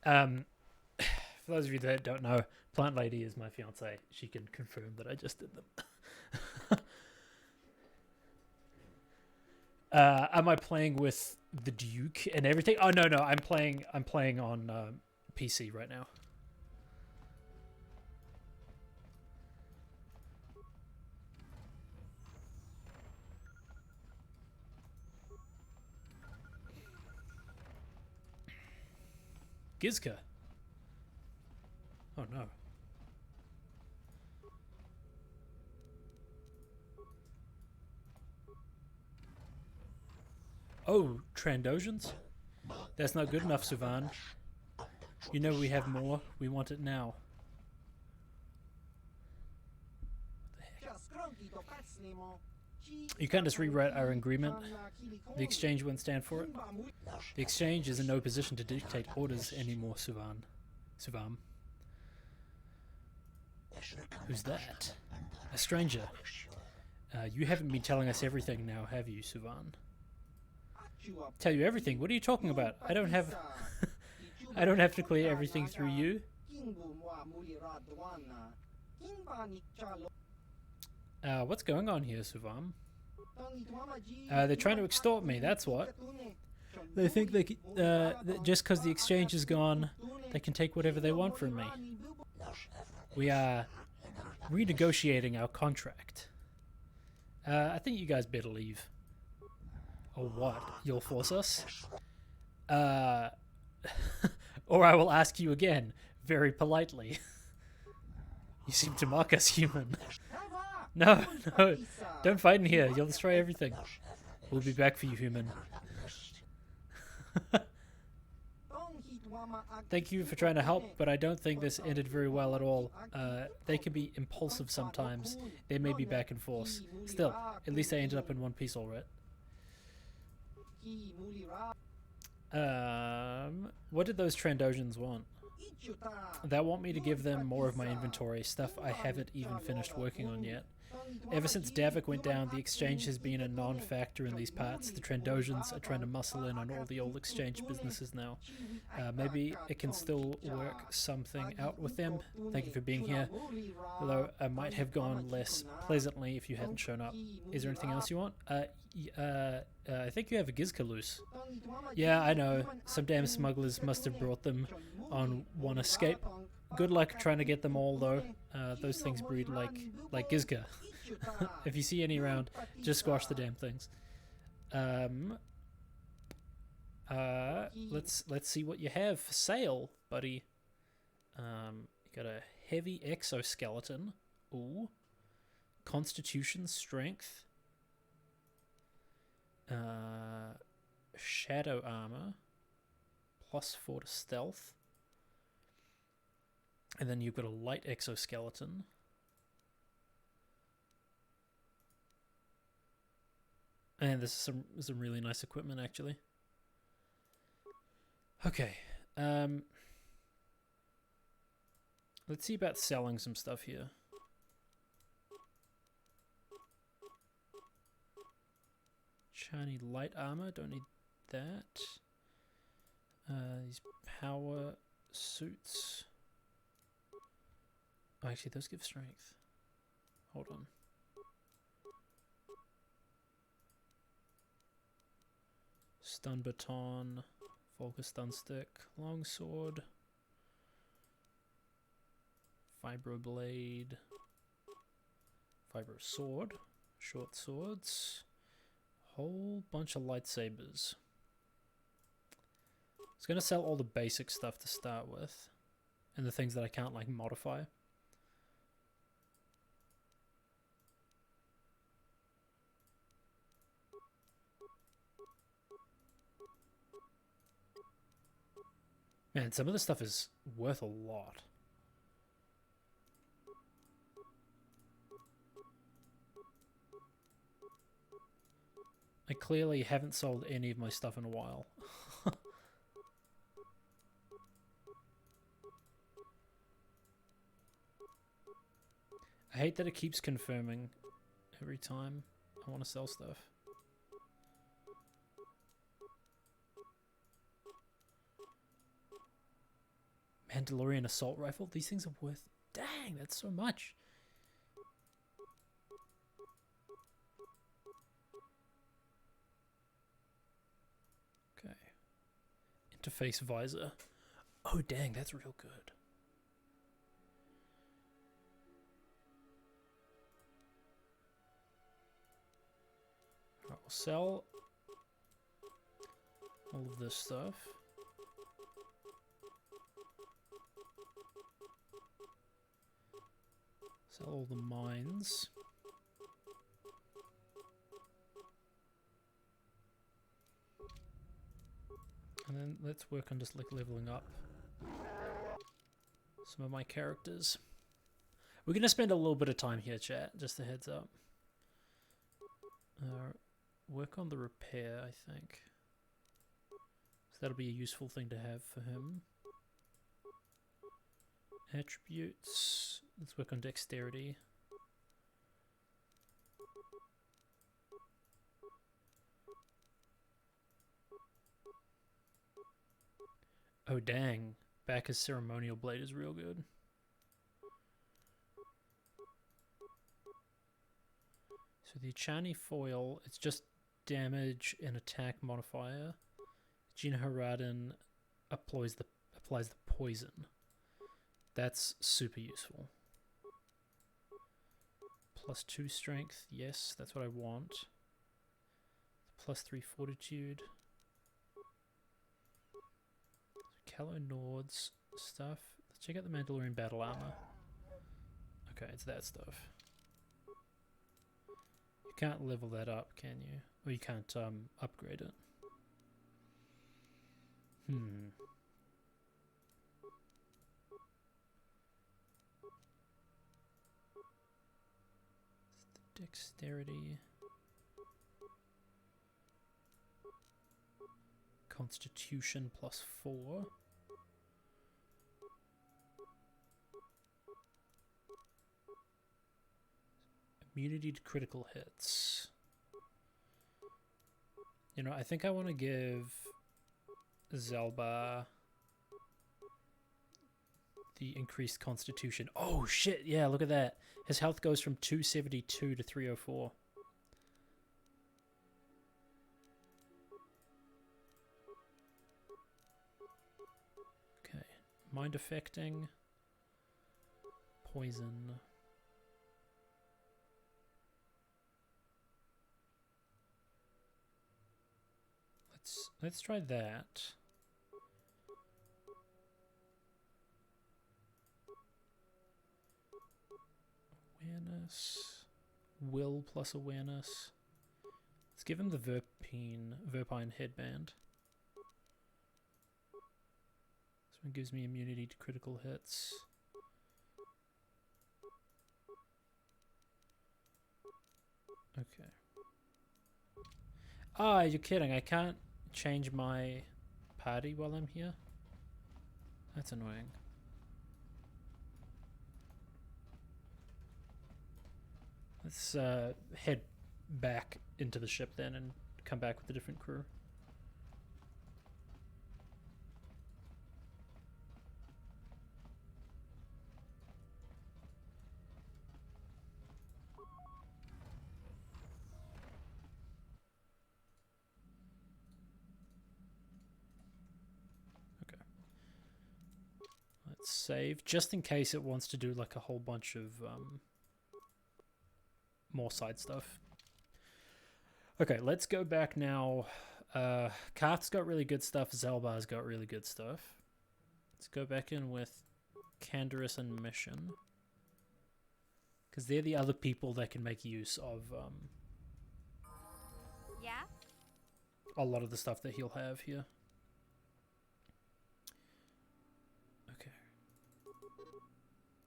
For those of you that don't know, Plant Lady is my fiance. She can confirm that I just did them. Am I playing with the Duke and everything? Oh no, I'm playing on PC right now. Gizka. Oh no. Oh, Trandosians? That's not good enough, Suvan. You know we have more. We want it now. You can't just rewrite our agreement. The exchange won't stand for it. The exchange is in no position to dictate orders anymore, Suvam. Who's that? A stranger. You haven't been telling us everything now, have you, Suvan? Tell you everything? What are you talking about? I don't have... I don't have to clear everything through you. What's going on here, Suvam? They're trying to extort me, that's what. They think they that just because the exchange is gone, they can take whatever they want from me. We are renegotiating our contract. I think you guys better leave. Or what? You'll force us? Or I will ask you again, very politely. You seem to mock us, human. No, don't fight in here. You'll destroy everything. We'll be back for you, human. Thank you for trying to help, but I don't think this ended very well at all. They can be impulsive sometimes. They may be back in force. Still, at least I ended up in one piece all right. What did those Trandosians want? They want me to give them more of my inventory, stuff I haven't even finished working on yet. Ever since Davik went down, the exchange has been a non-factor in these parts. The Trandosians are trying to muscle in on all the old exchange businesses now. Maybe it can still work something out with them. Thank you for being here. Although I might have gone less pleasantly if you hadn't shown up. Is there anything else you want? I think you have a Gizka loose. Yeah, I know. Some damn smugglers must have brought them on one escape. Good luck trying to get them all, though. Those things breed like Gizka. If you see any around, just squash the damn things. Let's see what you have for sale, buddy. You got a heavy exoskeleton. Ooh. Constitution, strength. Shadow armor. +4 to stealth. And then you've got a light exoskeleton. And this is some really nice equipment, actually. Okay. Let's see about selling some stuff here. Shiny light armor, don't need that. These power suits. Oh, actually, those give strength. Hold on. Stun baton, focus stun stick, long sword, vibro blade, vibro sword, short swords, whole bunch of lightsabers. It's gonna sell all the basic stuff to start with, and the things that I can't like modify. Man, some of this stuff is worth a lot. I clearly haven't sold any of my stuff in a while. I hate that it keeps confirming every time I want to sell stuff. Mandalorian assault rifle? These things are worth... Dang, that's so much. face visor. Oh dang, that's real good. Alright, we'll sell all of this stuff. Sell all the mines. And then let's work on just like leveling up some of my characters. We're gonna spend a little bit of time here, chat, just a heads up. Work on the repair, I think. So that'll be a useful thing to have for him. Attributes. Let's work on dexterity. Oh dang, Bacchus Ceremonial Blade is real good. So the Achani foil, it's just damage and attack modifier. Gina Haradin applies the poison. That's super useful. +2 strength, yes, that's what I want. +3 fortitude. Calo Nord's stuff. Let's check out the Mandalorian battle armor. Okay, it's that stuff. You can't level that up, can you? Or you can't upgrade it. Dexterity. Constitution +4. Immunity to critical hits. You know, I think I want to give Zalbar the increased constitution. Oh shit, yeah, look at that. His health goes from 272 to 304. Okay, mind affecting, poison. Let's try that. Awareness. Will plus awareness. Let's give him the Verpine headband. This one gives me immunity to critical hits. Okay. Ah, you're kidding. I can't change my party while I'm here? That's annoying. Let's head back into the ship then and come back with a different crew. Save just in case it wants to do like a whole bunch of more side stuff. Okay, let's go back now. Karth's got really good stuff. Zalbar's got really good stuff. Let's go back in with Canderous and Mission, because they're the other people that can make use of a lot of the stuff that he'll have here.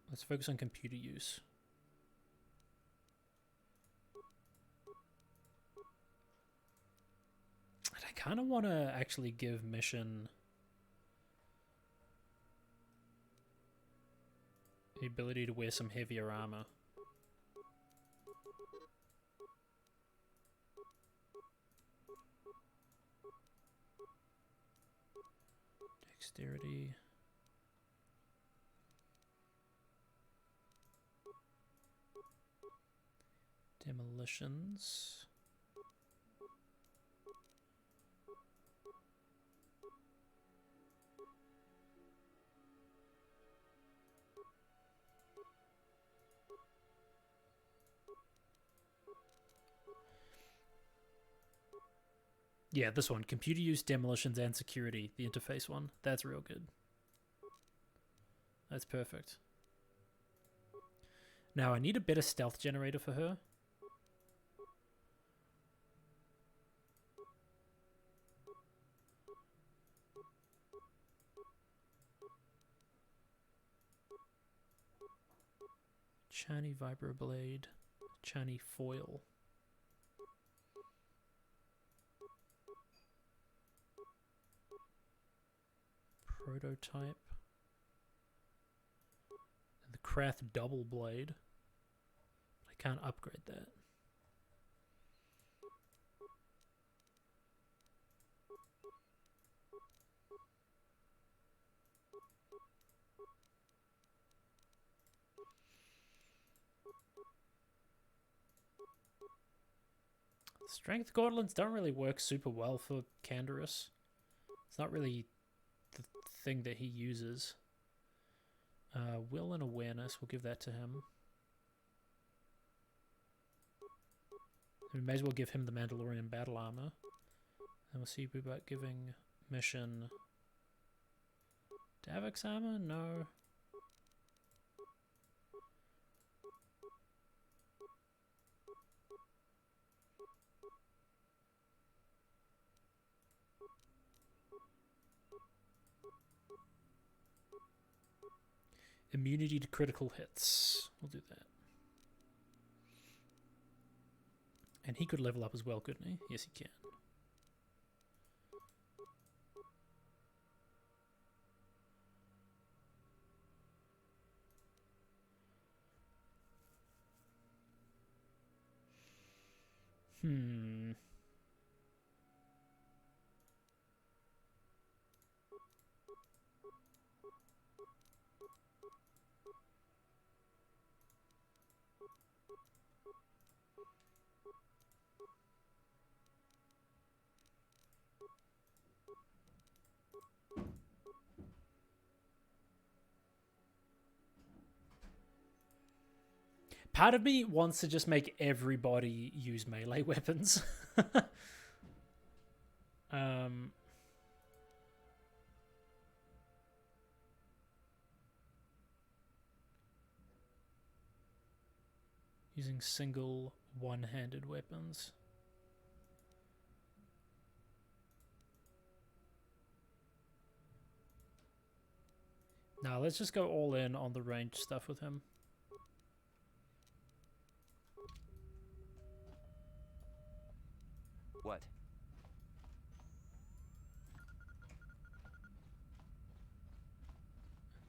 Let's focus on computer use. And I kind of want to actually give Mission the ability to wear some heavier armor. Dexterity. Demolitions. Yeah, this one. Computer use, demolitions, and security. The interface one. That's real good. That's perfect. Now, I need a better stealth generator for her. Chani Vibroblade. Chani Foil. Prototype. And the Krath Double Blade. I can't upgrade that. Strength gauntlets don't really work super well for Canderous. It's not really the thing that he uses. Will and awareness, we'll give that to him. We may as well give him the Mandalorian battle armor. And we'll see about giving mission Davix armor? No. Immunity to critical hits. We'll do that. And he could level up as well, couldn't he? Yes, he can. Part of me wants to just make everybody use melee weapons. Using single one-handed weapons. Now let's just go all in on the ranged stuff with him. What?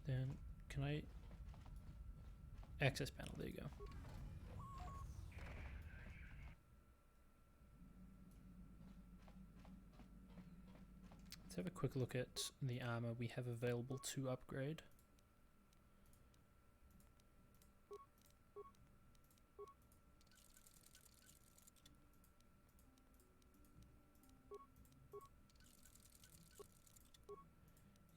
Then, can I... Access panel, there you go. Let's have a quick look at the armor we have available to upgrade.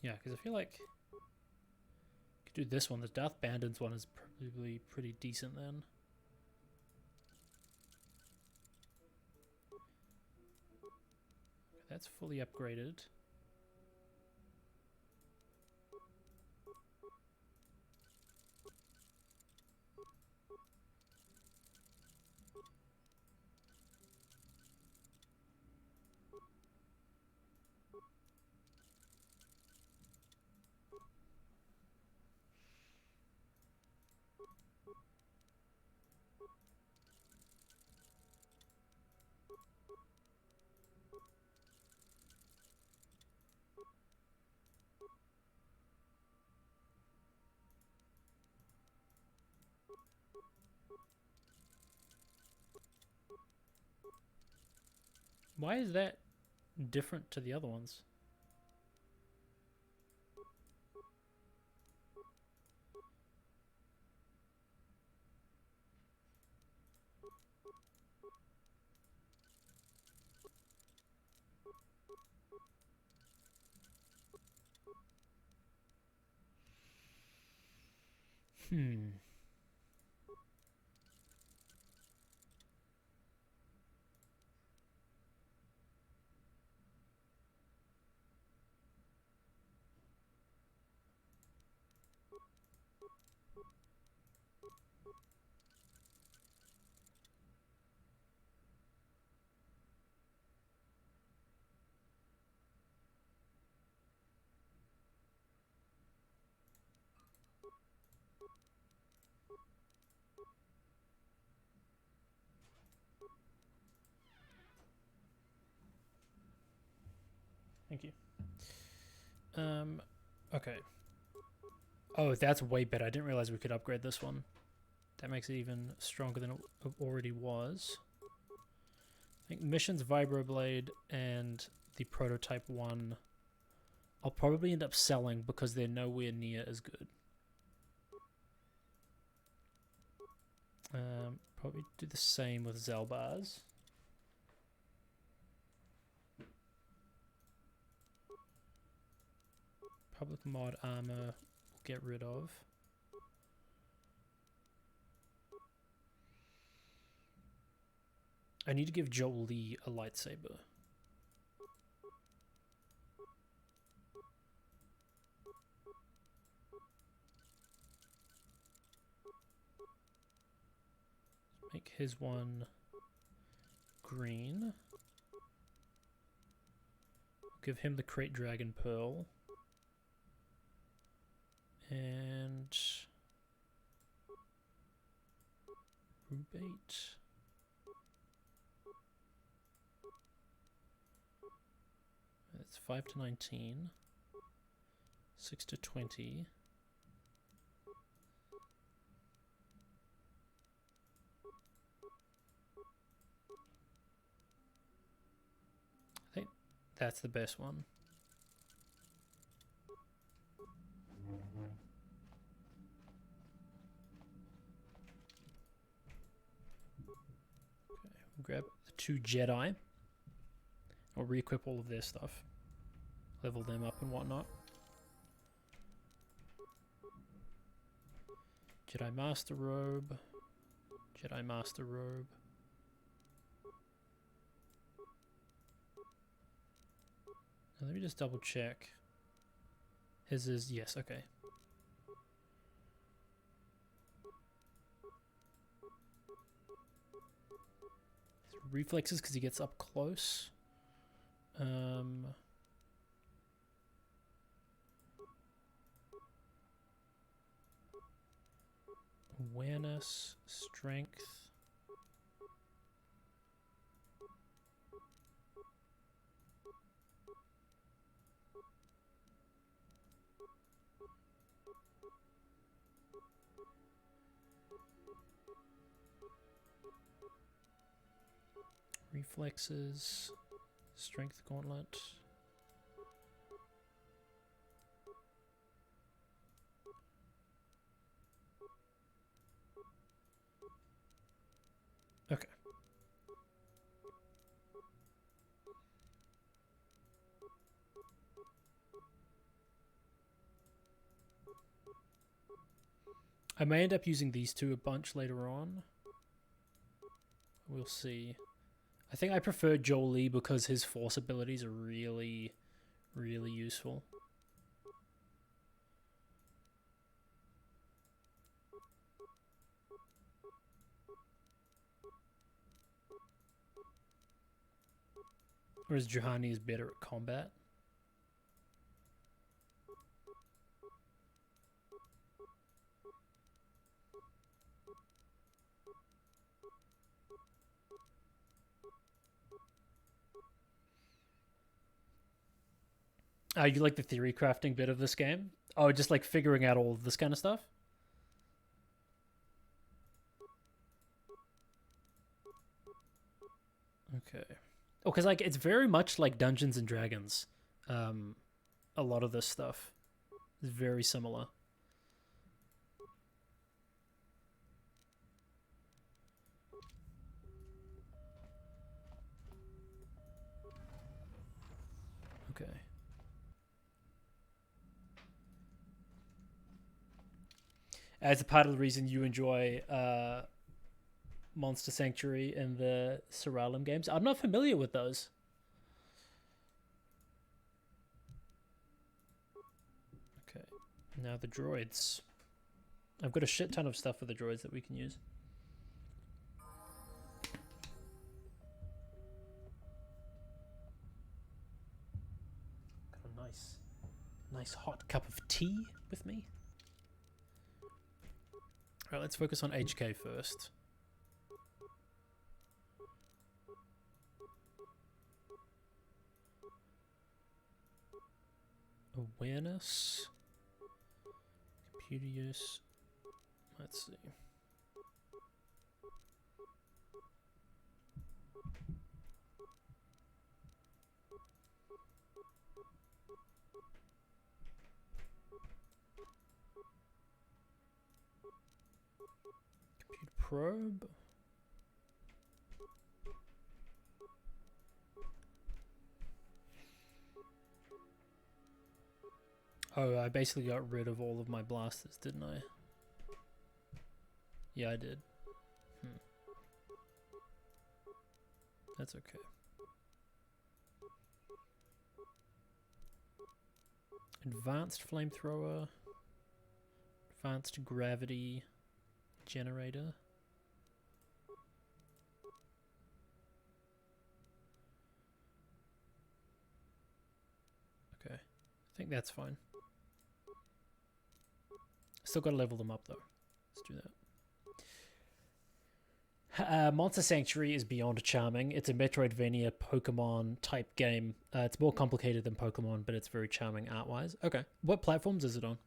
Yeah, because I feel like I could do this one. The Darth Bandits one is probably pretty decent then. That's fully upgraded. Why is that different to the other ones? Thank you. Okay. Oh, that's way better. I didn't realize we could upgrade this one. That makes it even stronger than it already was. I think Missions Vibroblade and the Prototype one I'll probably end up selling because they're nowhere near as good. Probably do the same with Zelbars. Public mod armor we'll get rid of. I need to give Jolie a lightsaber. Make his one green. Give him the Crate Dragon Pearl. And Rubate. That's 5 to 19. 6 to 20. I think that's the best one. Grab the 2 Jedi. I'll re-equip all of their stuff. Level them up and whatnot. Jedi Master Robe. Jedi Master Robe. Now let me just double check. His is, yes, okay. Reflexes because he gets up close. Awareness, strength. Reflexes, strength gauntlet. Okay. I may end up using these two a bunch later on. We'll see. I think I prefer Jolie because his force abilities are really, really useful. Whereas Juhani is better at combat. Oh, you like the theory crafting bit of this game? Oh, just like figuring out all of this kind of stuff? Okay. Oh, because like it's very much like Dungeons and Dragons. A lot of this stuff is very similar. Okay. As a part of the reason you enjoy Monster Sanctuary and the Seralim games. I'm not familiar with those. Okay, now the droids. I've got a shit ton of stuff for the droids that we can use. Got a nice hot cup of tea with me. All right, let's focus on HK first. Awareness. Computer use. Let's see. Computer probe. Oh, I basically got rid of all of my blasters, didn't I? Yeah, I did. That's okay. Advanced flamethrower. Advanced gravity generator. Okay. I think that's fine. Still gotta level them up though. Let's do that. Monster Sanctuary is beyond charming. It's a Metroidvania Pokemon type game. It's more complicated than Pokemon, but it's very charming art-wise. Okay. What platforms is it on?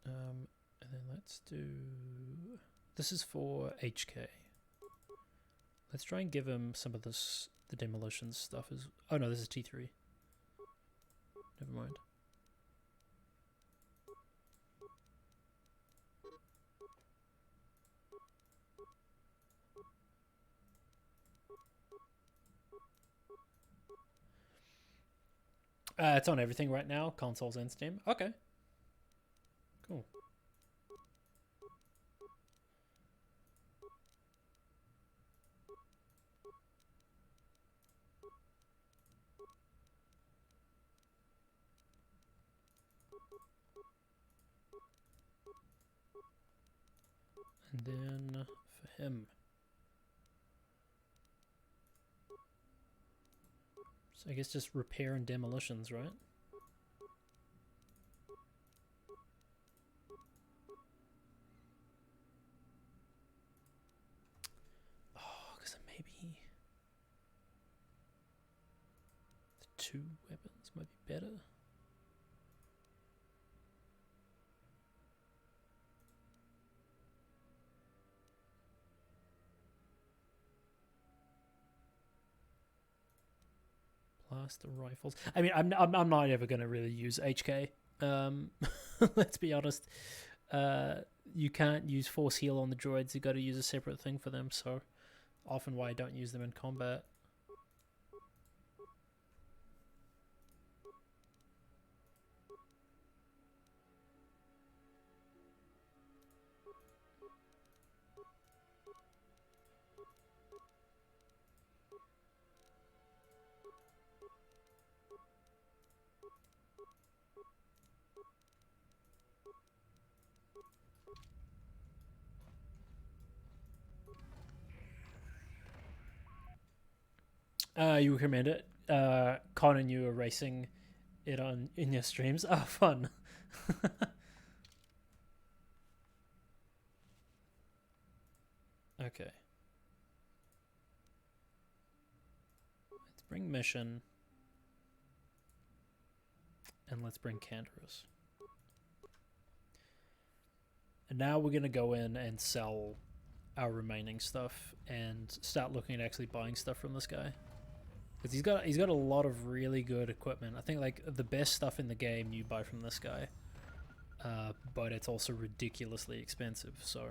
And then let's do... This is for HK. Let's try and give him some of this, the demolition stuff. Oh no, this is T3. Never mind. It's on everything right now, consoles and Steam. Okay. Cool. And then for him. So I guess just repair and demolitions, right? Oh, because maybe the 2 weapons might be better. Blaster rifles. I mean, I'm not ever going to really use HK. Let's be honest. You can't use force heal on the droids. You got to use a separate thing for them. So often why I don't use them in combat. You recommend it? Con and you are racing it in your streams. Oh, fun. Okay. Let's bring Mission. And let's bring Canderous. And now we're going to go in and sell our remaining stuff and start looking at actually buying stuff from this guy. Because he's got a lot of really good equipment. I think like the best stuff in the game you buy from this guy. But it's also ridiculously expensive, so...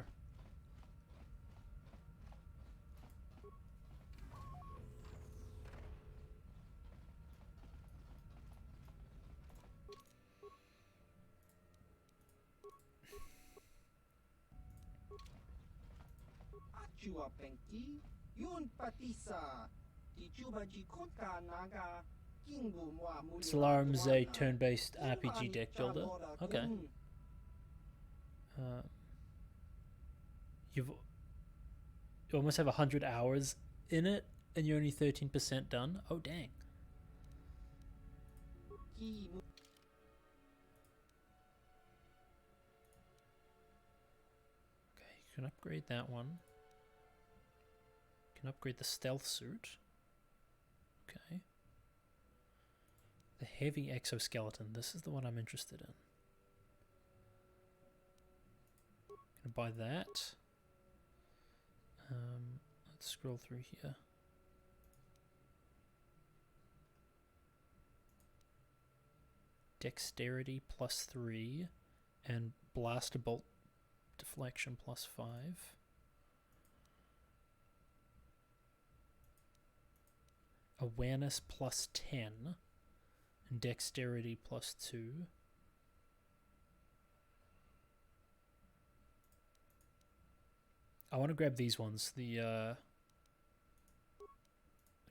Solarim's a turn-based RPG deck builder. Okay. You almost have 100 hours in it, and you're only 13% done. Oh dang. Okay, you can upgrade that one. You can upgrade the stealth suit. Okay. The heavy exoskeleton. This is the one I'm interested in. Gonna buy that. Let's scroll through here. Dexterity +3 and blaster bolt deflection +5. Awareness +10 and dexterity +2. I want to grab these ones, the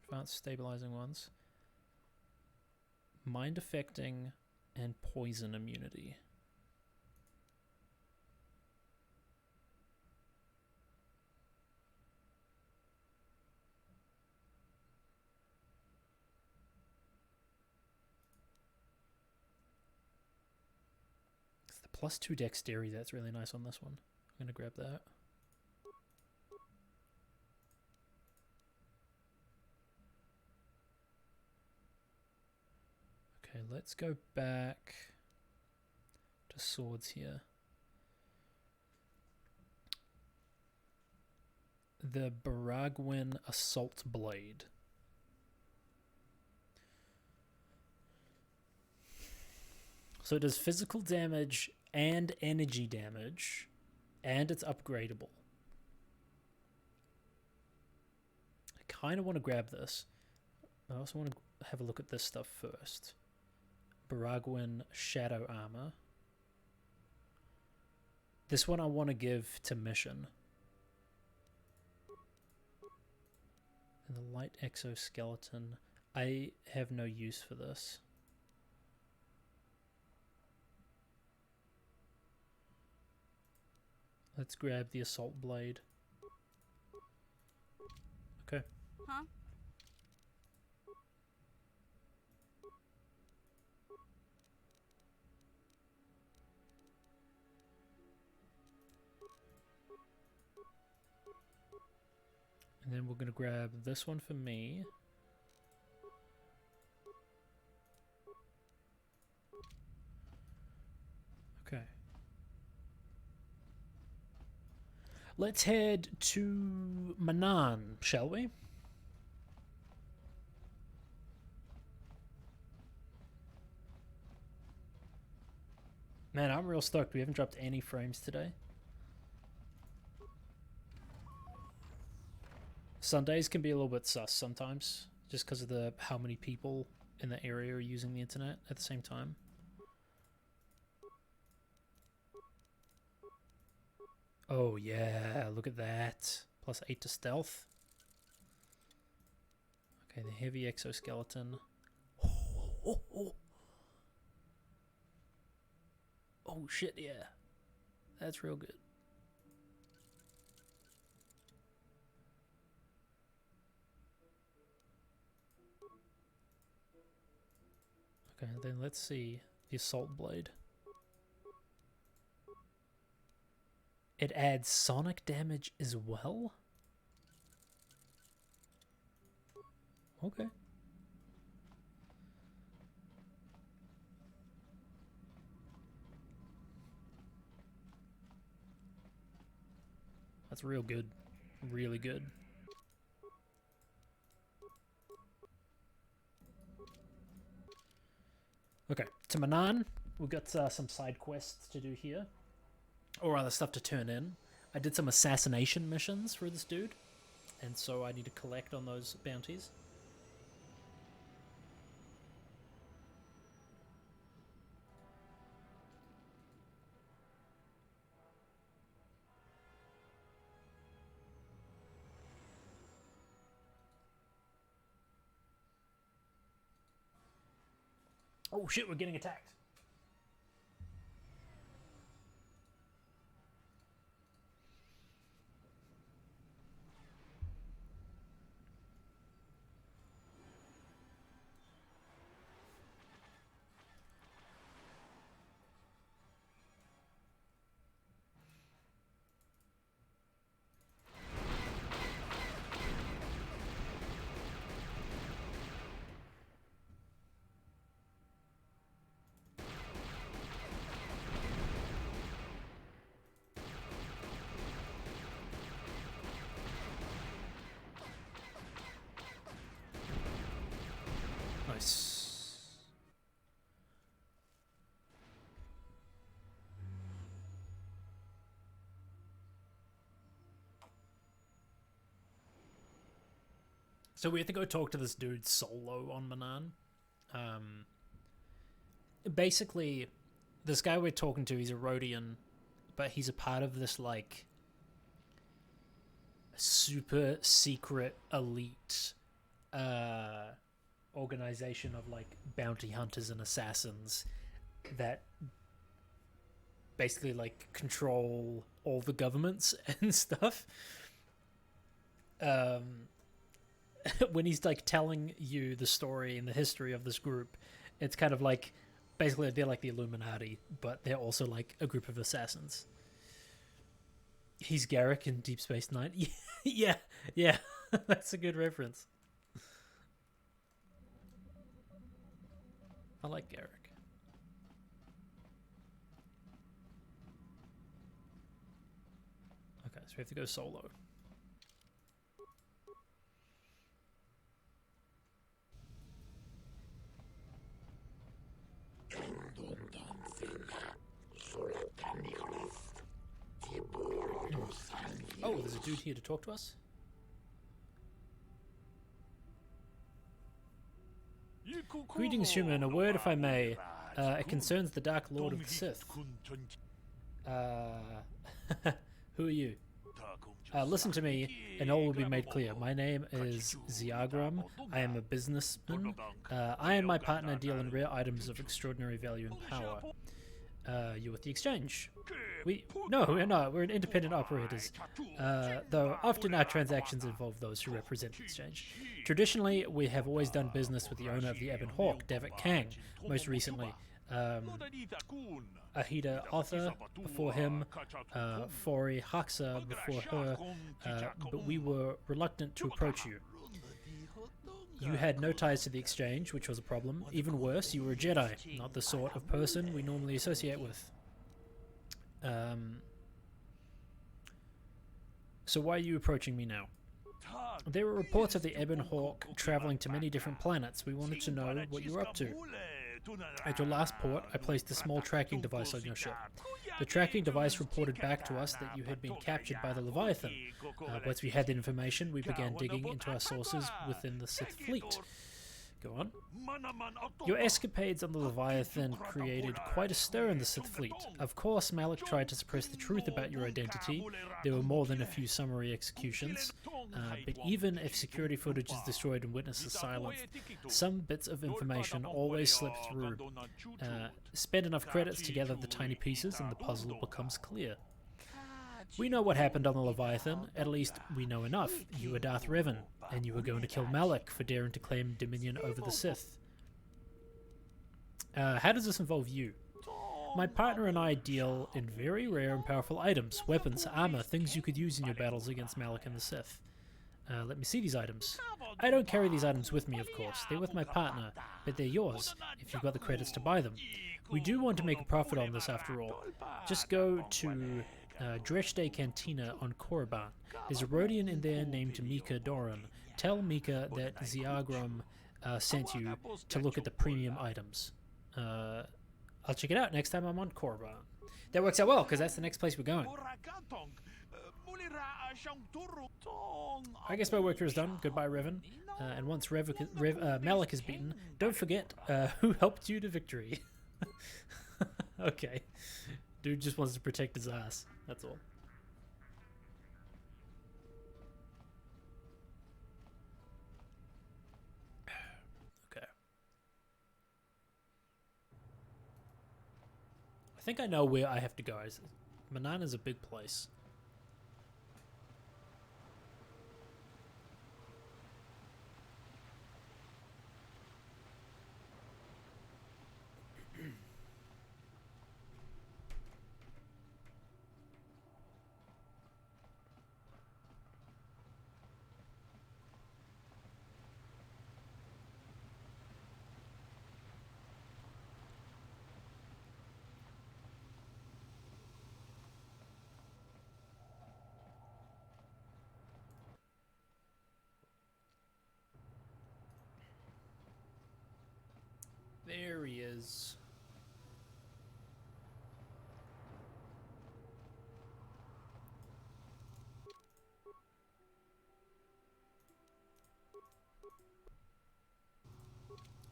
advanced stabilizing ones. Mind affecting and poison immunity. It's the +2 dexterity, that's really nice on this one. I'm going to grab that. Okay, let's go back to swords here. The Baragwin Assault Blade. So it does physical damage and energy damage, and it's upgradable. I kind of want to grab this. I also want to have a look at this stuff first. Baragwin Shadow Armor. This one I want to give to Mission. And the light exoskeleton. I have no use for this. Let's grab the assault blade. Okay. Huh? And then we're going to grab this one for me. Okay. Let's head to Manan, shall we? Man, I'm real stoked. We haven't dropped any frames today. Sundays can be a little bit sus sometimes, just because of how many people in the area are using the internet at the same time. Oh yeah, look at that. +8 to stealth. Okay, the heavy exoskeleton. Oh shit, yeah. That's real good. Okay, then let's see the assault blade. It adds sonic damage as well? Okay. That's real good. Really good. Okay, to Manan. We've got some side quests to do here. Or other stuff to turn in. I did some assassination missions for this dude. And so I need to collect on those bounties. Oh shit, we're getting attacked. So we have to go talk to this dude solo on Manaan. Basically, this guy we're talking to, he's a Rhodian, but he's a part of this, like, super secret elite organization of, like, bounty hunters and assassins that basically, like, control all the governments and stuff. When he's, like, telling you the story and the history of this group, it's kind of like, basically they're like the Illuminati, but they're also like a group of assassins. He's Garrick in Deep Space Nine. Yeah, that's a good reference. I like Garrick. Okay, so we have to go solo. Oh, there's a dude here to talk to us? Greetings, human. A word, if I may. It concerns the Dark Lord of the Sith. Who are you? Listen to me, and all will be made clear. My name is Ziagram. I am a businessman. I and my partner deal in rare items of extraordinary value and power. You with the exchange? No, we're not. We're independent operators. Though often our transactions involve those who represent the exchange. Traditionally, we have always done business with the owner of the Ebon Hawk, Davitt Kang. Most recently, Ahida Otha before him, Fori Haxa before her, but we were reluctant to approach you. You had no ties to the exchange, which was a problem. Even worse, you were a Jedi, not the sort of person we normally associate with. So why are you approaching me now? There were reports of the Ebon Hawk traveling to many different planets. We wanted to know what you were up to. At your last port, I placed a small tracking device on your ship. The tracking device reported back to us that you had been captured by the Leviathan. Once we had the information, we began digging into our sources within the Sith fleet. Go on. Your escapades on the Leviathan created quite a stir in the Sith fleet. Of course, Malak tried to suppress the truth about your identity. There were more than a few summary executions. But even if security footage is destroyed and witnesses silenced, some bits of information always slip through. Spend enough credits to gather the tiny pieces and the puzzle becomes clear. We know what happened on the Leviathan. At least we know enough. You were Darth Revan, and you were going to kill Malak for daring to claim dominion over the Sith. How does this involve you? My partner and I deal in very rare and powerful items, weapons, armor, things you could use in your battles against Malak and the Sith. Let me see these items. I don't carry these items with me, of course. They're with my partner, but they're yours, if you've got the credits to buy them. We do want to make a profit on this after all. Just go to Dreshte Cantina on Korriban. There's a Rhodian in there named Mika Doran. Tell Mika that Ziagram sent you to look at the premium items. I'll check it out next time I'm on Korriban. That works out well, because that's the next place we're going. I guess my work here is done. Goodbye, Revan. And once Malak is beaten, don't forget who helped you to victory. Okay. Dude just wants to protect his ass. That's all. Okay. I think I know where I have to go. Manaan is a big place. There he is.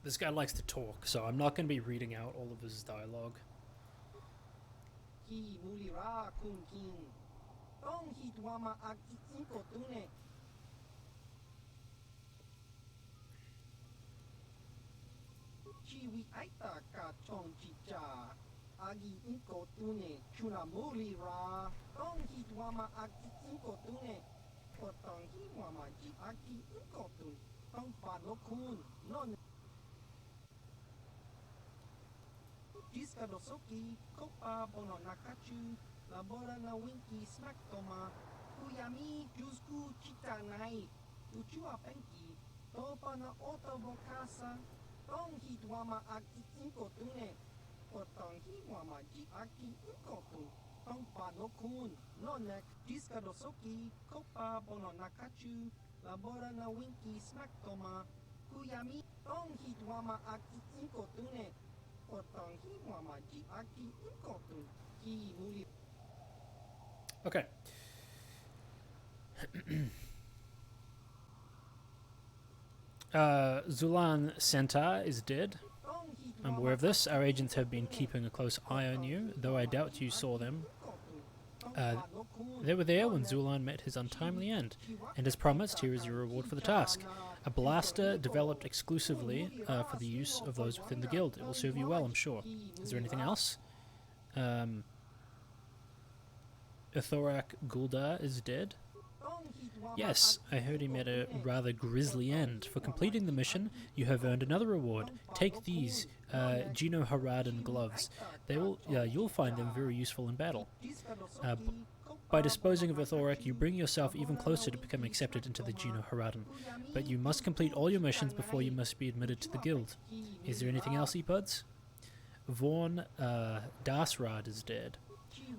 This guy likes to talk, so I'm not going to be reading out all of his dialogue. Diskadosoki, Kopa Bono Nakachu, Labora na Winki Smaktoma, Kuyami Jusku Chitanai, Uchua Penki, Topa na Otobokasa, Tonghi Dwama Aki Inkotune, Otonghi Wama Ji Aki Inkotu, Tongpa no Kun, Nonek, Diskadosoki, Kopa Bono Nakachu, Labora na Winki Smaktoma, Kuyami, Tonghi Dwama Aki Inkotune, Okay. Zulan Sentar is dead. I'm aware of this. Our agents have been keeping a close eye on you, though I doubt you saw them. They were there when Zulan met his untimely end, and as promised, here is your reward for the task. A blaster developed exclusively for the use of those within the guild. It will serve you well, I'm sure. Is there anything else? Ithorak Guldar is dead. Yes, I heard he met a rather grisly end. For completing the mission, you have earned another reward. Take these Gino Haradan gloves. You'll find them very useful in battle. By disposing of Ithorak, you bring yourself even closer to becoming accepted into the Gino Haradan. But you must complete all your missions before you must be admitted to the guild. Is there anything else, Epods? Vaughn Dasrad is dead.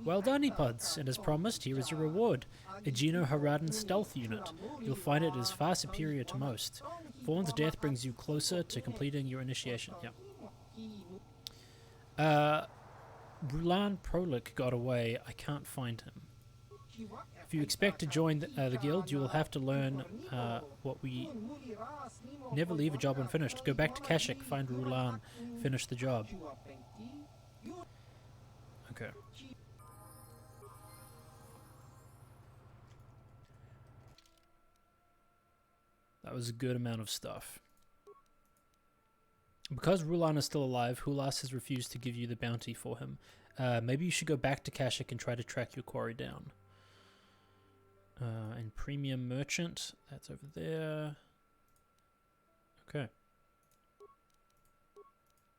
Well done, Epods, and as promised, here is your reward. A Gino Haradan stealth unit. You'll find it is far superior to most. Vaughn's death brings you closer to completing your initiation. Yeah. Brulan Prolik got away. I can't find him. If you expect to join the guild, you will have to learn what we... Never leave a job unfinished. Go back to Kashyyyk, find Rulan, finish the job. Okay. That was a good amount of stuff. Because Rulan is still alive, Hulas has refused to give you the bounty for him. Maybe you should go back to Kashyyyk and try to track your quarry down. And Premium Merchant, that's over there. Okay.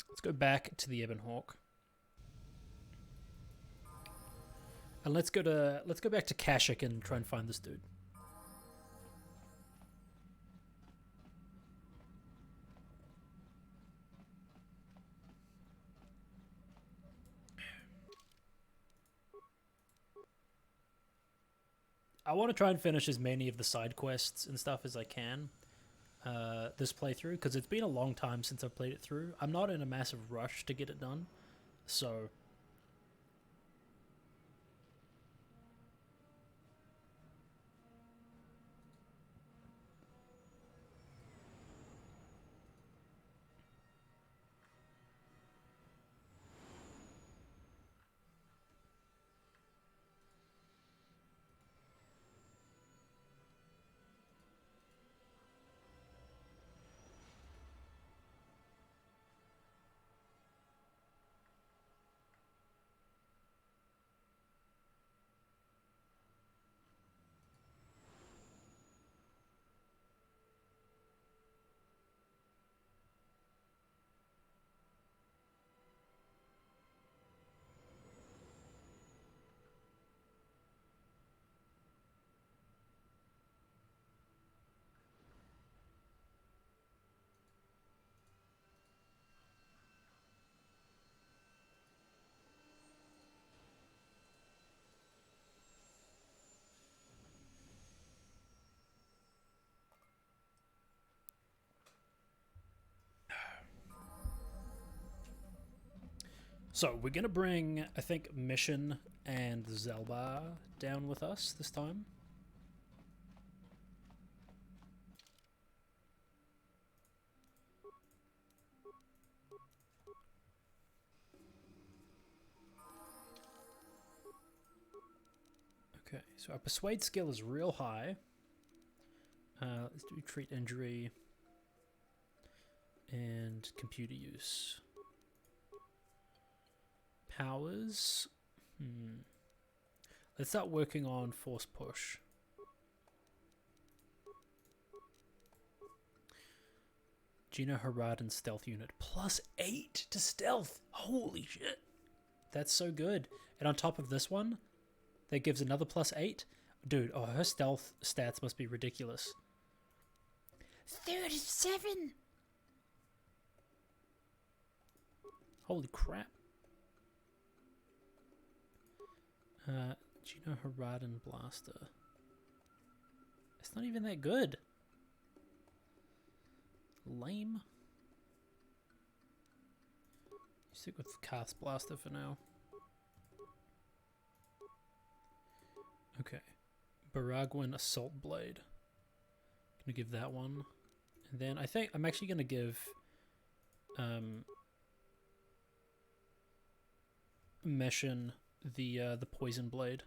Let's go back to the Ebon Hawk. And let's go back to Kashyyyk and try and find this dude. I want to try and finish as many of the side quests and stuff as I can this playthrough, because it's been a long time since I've played it through. I'm not in a massive rush to get it done, so... So, we're going to bring, I think, Mission and Zelbar down with us this time. Okay, so our persuade skill is real high. Let's do treat injury and computer use. Powers. Let's start working on force push. Gina Haradan stealth unit. +8 to stealth. Holy shit. That's so good. And on top of this one, that gives another +8. Dude, oh, her stealth stats must be ridiculous. 37! Holy crap. Gina Haradan blaster. It's not even that good. Lame. Stick with Cast Blaster for now. Okay. Baragwin Assault Blade. Gonna give that one. And then I think I'm actually gonna give Meshin the Poison Blade.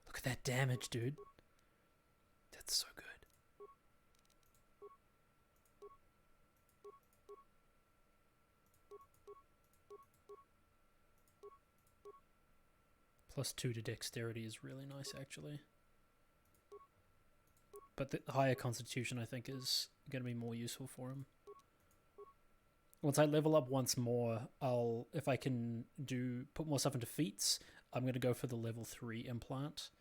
Look at that damage, dude. That's so good. +2 to dexterity is really nice, actually. But the higher constitution, I think, is going to be more useful for him. Once I level up once more, if I can put more stuff into feats, I'm going to go for the level 3 implant.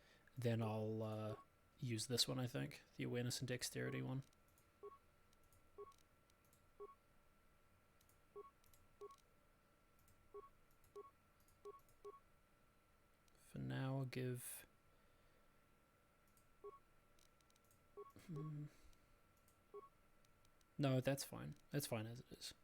Then I'll use this one, I think. The awareness and dexterity one. For now, I'll give... No, that's fine. That's fine as it is.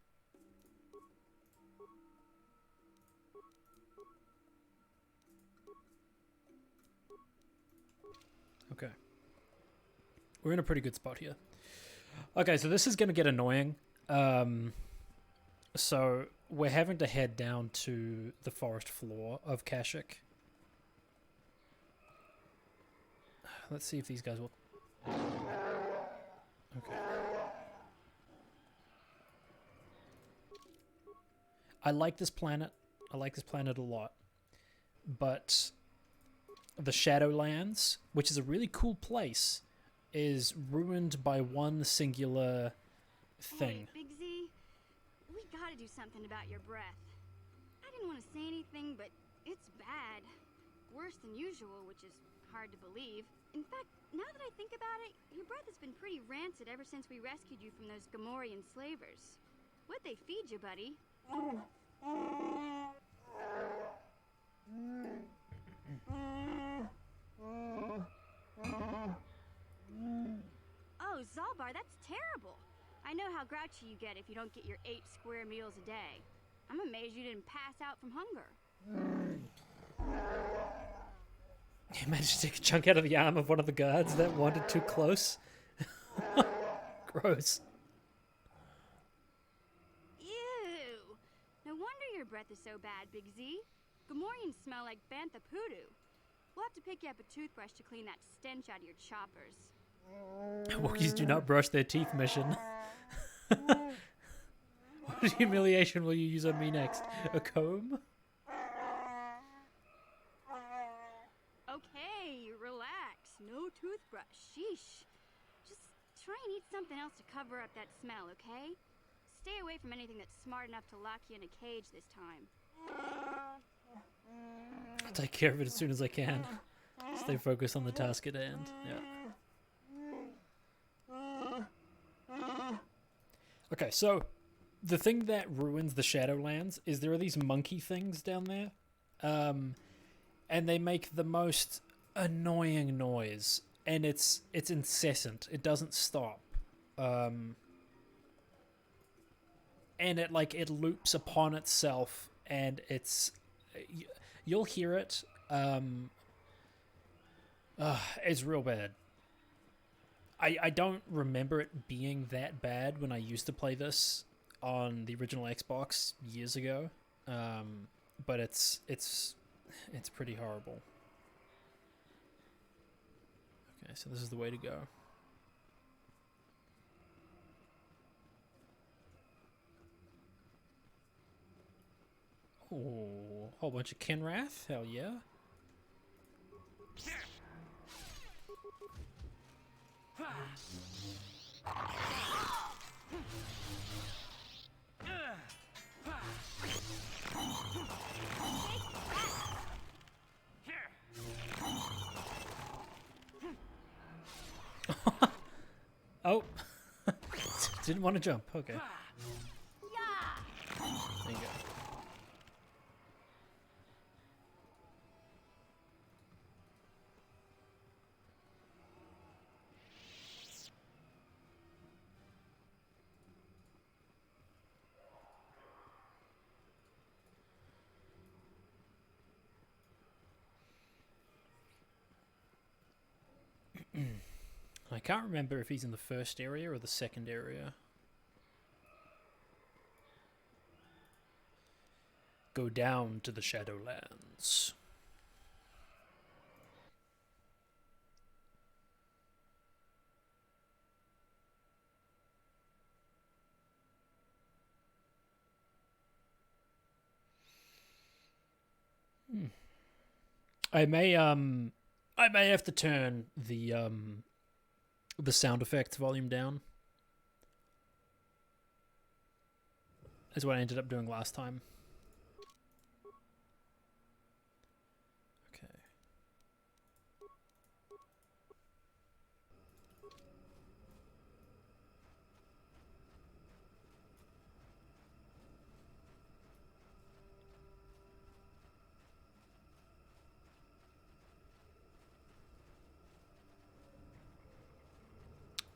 Okay. We're in a pretty good spot here. Okay, so this is going to get annoying. So we're having to head down to the forest floor of Kashyyyk. Let's see if these guys will... Okay. I like this planet. I like this planet a lot. But the Shadowlands, which is a really cool place, is ruined by one singular thing. Hey, Big Z, we gotta do something about your breath. I didn't want to say anything, but it's bad. Worse than usual, which is hard to believe. In fact, now that I think about it, your breath has been pretty rancid ever since we rescued you from those Gamorrean slavers. What'd they feed you, buddy? Oh, Zalbar, that's terrible. I know how grouchy you get if you don't get your 8 square meals a day. I'm amazed you didn't pass out from hunger. You managed to take a chunk out of the arm of one of the guards that wandered too close. Gross. Ew. No wonder your breath is so bad, Big Z. Gamorreans smell like bantha poodoo. We'll have to pick you up a toothbrush to clean that stench out of your choppers. Wookiees do not brush their teeth, Mission. What humiliation will you use on me next? A comb? Okay, relax. No toothbrush. Sheesh. Just try and eat something else to cover up that smell, okay? Stay away from anything that's smart enough to lock you in a cage this time. I'll take care of it as soon as I can. Stay focused on the task at hand. Yeah. Okay, so the thing that ruins the Shadowlands is there are these monkey things down there. And they make the most annoying noise. And it's incessant. It doesn't stop. And it loops upon itself, and you'll hear it. It's real bad. I don't remember it being that bad when I used to play this on the original Xbox years ago, but it's pretty horrible. Okay, so this is the way to go. Oh, whole bunch of Kinrath, hell yeah. Oh, didn't want to jump. Okay. There you go. I can't remember if he's in the first area or the second area. Go down to the Shadowlands. I may have to turn the sound effects volume down. That's what I ended up doing last time. Okay.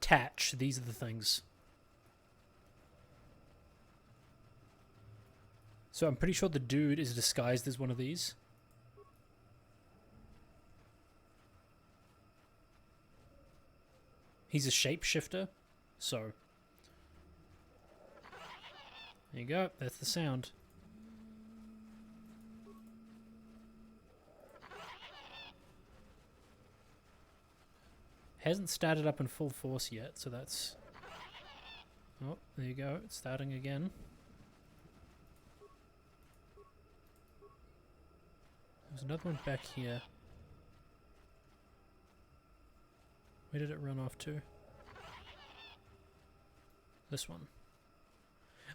Tatch, these are the things. So I'm pretty sure the dude is disguised as one of these. He's a shapeshifter, so there you go, that's the sound. Hasn't started up in full force yet, so that's... Oh, there you go, it's starting again. There's another one back here. Where did it run off to? This one.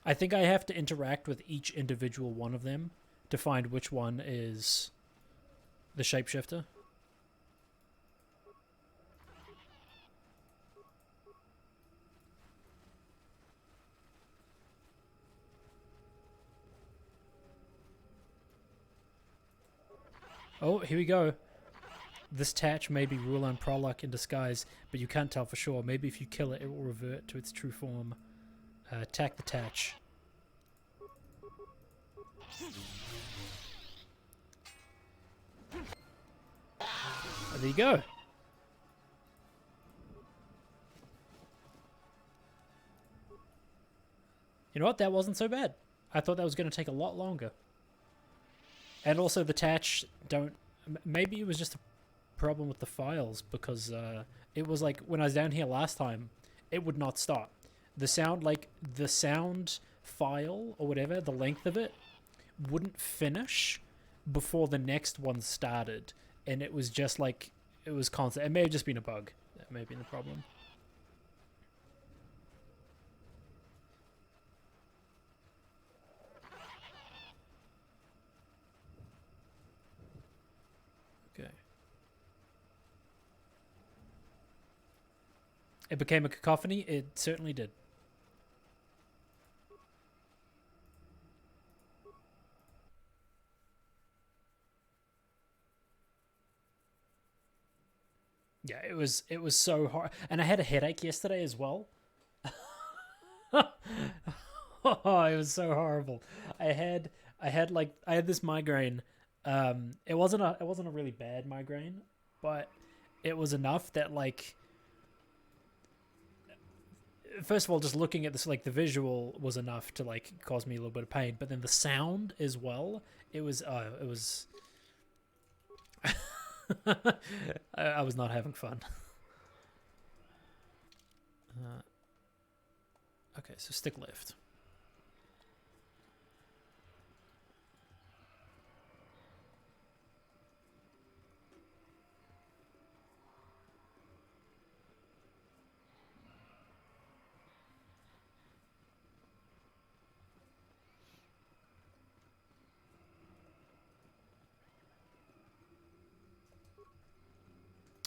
I think I have to interact with each individual one of them to find which one is the shapeshifter. Oh, here we go. This Tatch may be Rulan Prolak in disguise, but you can't tell for sure. Maybe if you kill it, it will revert to its true form. Attack the Tatch. There you go. You know what? That wasn't so bad. I thought that was going to take a lot longer. And also the Tatch don't... Maybe it was just a problem with the files, because it was like, when I was down here last time, it would not stop. The sound, like, the sound file, or whatever, the length of it, wouldn't finish before the next one started. And it was just like, it was constant. It may have just been a bug. That may have been the problem. Okay. It became a cacophony? It certainly did. Yeah, it was so hard. And I had a headache yesterday as well. Oh, it was so horrible. I had this migraine. It wasn't a really bad migraine, but it was enough that, like, first of all, just looking at this, like the visual was enough to like cause me a little bit of pain, but then the sound as well. It was I was not having fun. Okay, so stick left.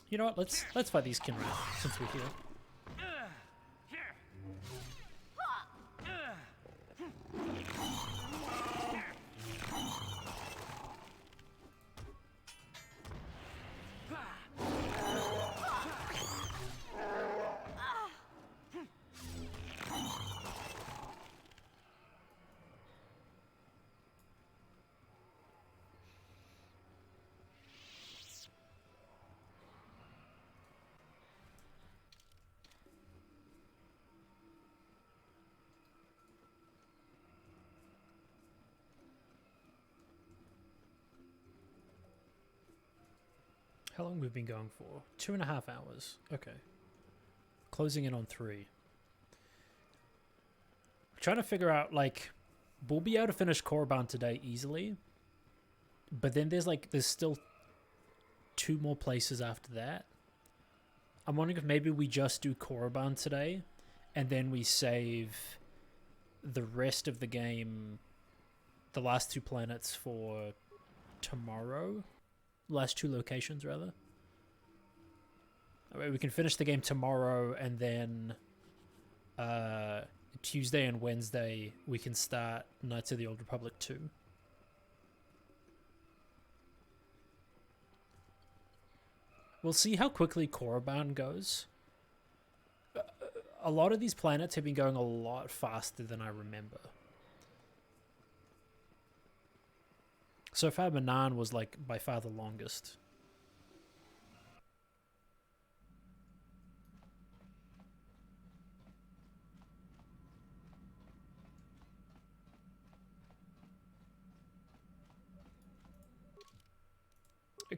You know what? Let's fight these Kinra since we're here. How long have we been going for? 2.5 hours. Okay. Closing in on 3. Trying to figure out, like, we'll be able to finish Korriban today easily. But then there's still 2 more places after that. I'm wondering if maybe we just do Korriban today. And then we save the rest of the game, the last 2 planets, for tomorrow. Last 2 locations, rather. We can finish the game tomorrow, and then Tuesday and Wednesday we can start Knights of the Old Republic 2. We'll see how quickly Korriban goes. A lot of these planets have been going a lot faster than I remember. So far, Manan was, like, by far the longest.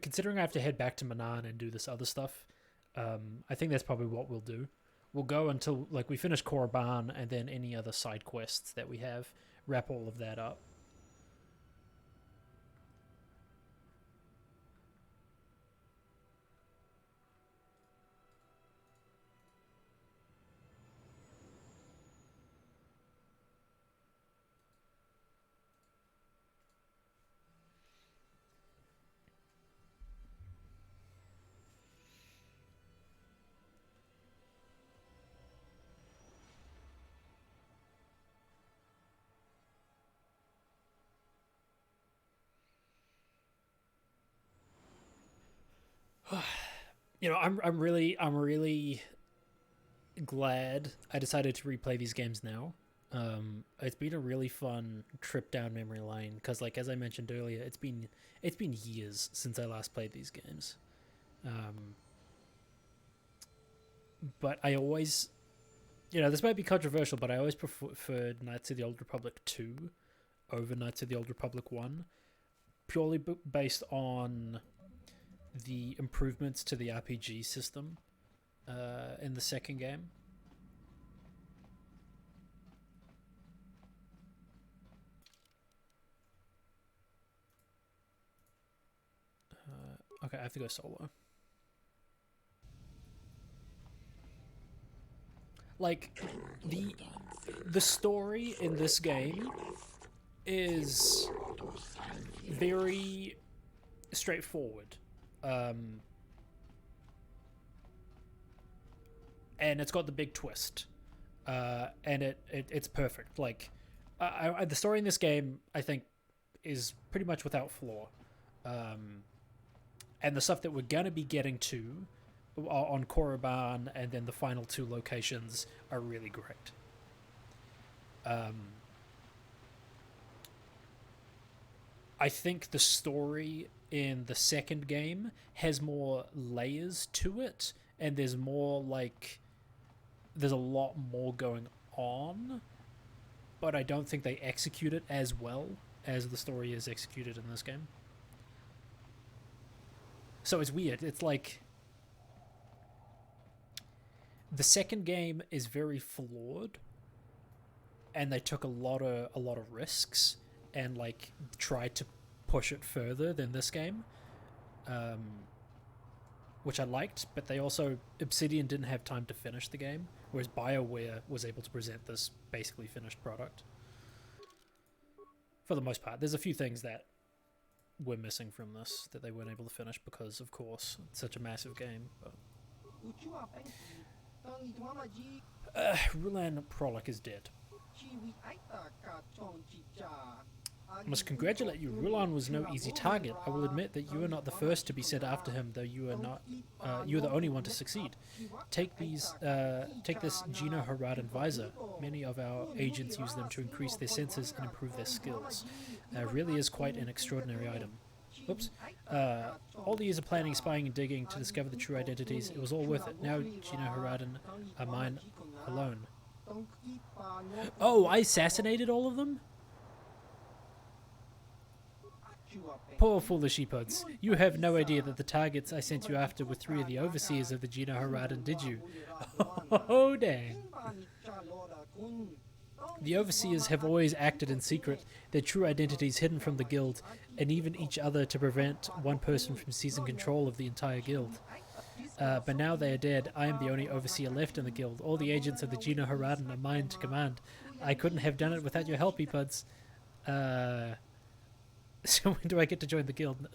Considering I have to head back to Manan and do this other stuff, I think that's probably what we'll do. We'll go until, like, we finish Korriban, and then any other side quests that we have, wrap all of that up. You know, I'm really glad I decided to replay these games now. It's been a really fun trip down memory lane because, like, as I mentioned earlier, it's been years since I last played these games. But I always, you know, this might be controversial, but I always preferred Knights of the Old Republic 2 over Knights of the Old Republic 1, purely based on the improvements to the RPG system in the second game. Okay, I have to go solo. Like, the story in this game is very straightforward. And it's got the big twist. And it's perfect. Like, the story in this game, I think, is pretty much without flaw. And the stuff that we're going to be getting to on Korriban and then the final 2 locations are really great. I think the story in the second game has more layers to it, and there's more, like, there's a lot more going on, but I don't think they execute it as well as the story is executed in this game. So it's weird. It's like the second game is very flawed, and they took a lot of risks and like tried to push it further than this game, which I liked. But they also, Obsidian didn't have time to finish the game, whereas BioWare was able to present this basically finished product for the most part. There's a few things that were missing from this that they weren't able to finish because, of course, it's such a massive game. But Rulan Prolic is dead. I must congratulate you. Rulan was no easy target. I will admit that you are not the first to be sent after him, though you are not. You are the only one to succeed. Take this Gino Haradan visor. Many of our agents use them to increase their senses and improve their skills. Really is quite an extraordinary item. Oops. All the years of planning, spying, and digging to discover the true identities, it was all worth it. Now Gino Haradan are mine alone. Oh, I assassinated all of them? Poor foolish epods. You have no idea that the targets I sent you after were 3 of the overseers of the Gino Haradan, did you? Oh, dang. The overseers have always acted in secret, their true identities hidden from the guild, and even each other to prevent one person from seizing control of the entire guild. But now they are dead. I am the only overseer left in the guild. All the agents of the Gino Haradan are mine to command. I couldn't have done it without your help, epods. So when do I get to join the guild?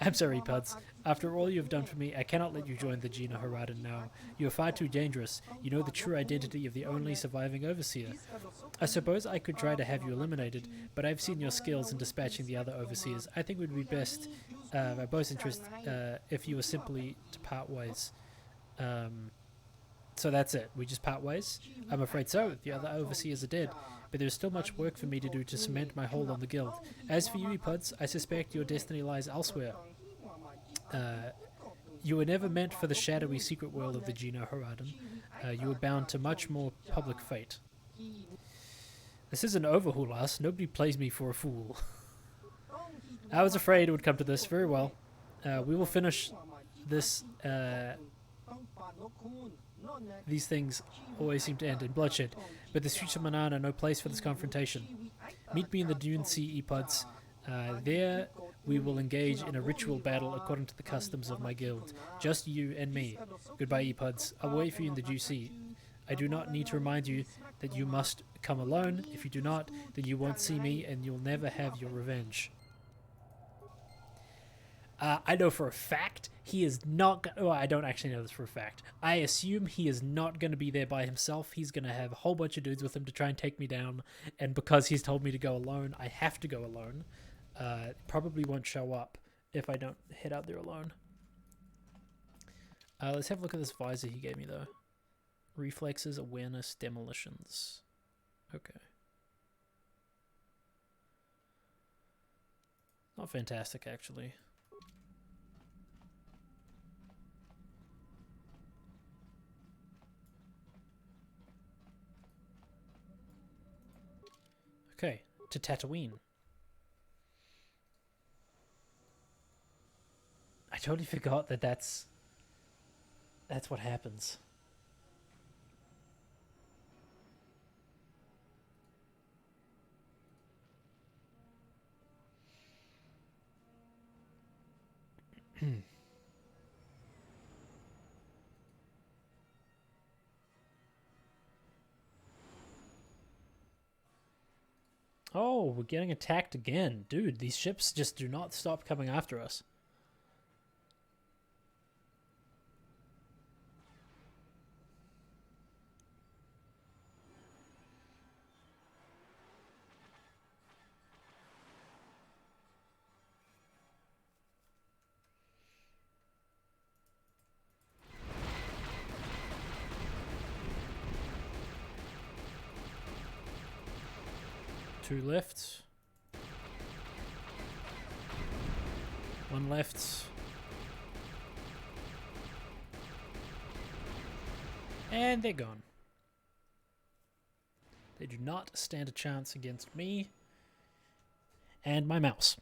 I'm sorry, Puds. After all you have done for me, I cannot let you join the Gino Haradan now. You are far too dangerous. You know the true identity of the only surviving overseer. I suppose I could try to have you eliminated, but I've seen your skills in dispatching the other overseers. I think it would be best, by both interests, if you were simply to part ways. So that's it. We just part ways? I'm afraid so. The other overseers are dead. But there's still much work for me to do to cement my hold on the guild. As for you, Puds, I suspect your destiny lies elsewhere. You were never meant for the shadowy secret world of the Gino Haradan. You were bound to much more public fate. This isn't over, Hulas. Nobody plays me for a fool. I was afraid it would come to this. Very well. We will finish this. These things always seem to end in bloodshed, but the streets of Manan are no place for this confrontation. Meet me in the Dune Sea, Epods. There we will engage in a ritual battle according to the customs of my guild. Just you and me. Goodbye, Epods. I'll wait for you in the Dune Sea. I do not need to remind you that you must come alone. If you do not, then you won't see me and you'll never have your revenge. I know for a fact he is not... Well, I don't actually know this for a fact. I assume he is not going to be there by himself. He's going to have a whole bunch of dudes with him to try and take me down. And because he's told me to go alone, I have to go alone. Probably won't show up if I don't head out there alone. Let's have a look at this visor he gave me, though. Reflexes, awareness, demolitions. Okay. Not fantastic, actually. Okay, to Tatooine. I totally forgot that that's what happens. Oh, we're getting attacked again. Dude, these ships just do not stop coming after us. Two left. One left. And they're gone. They do not stand a chance against me and my mouse.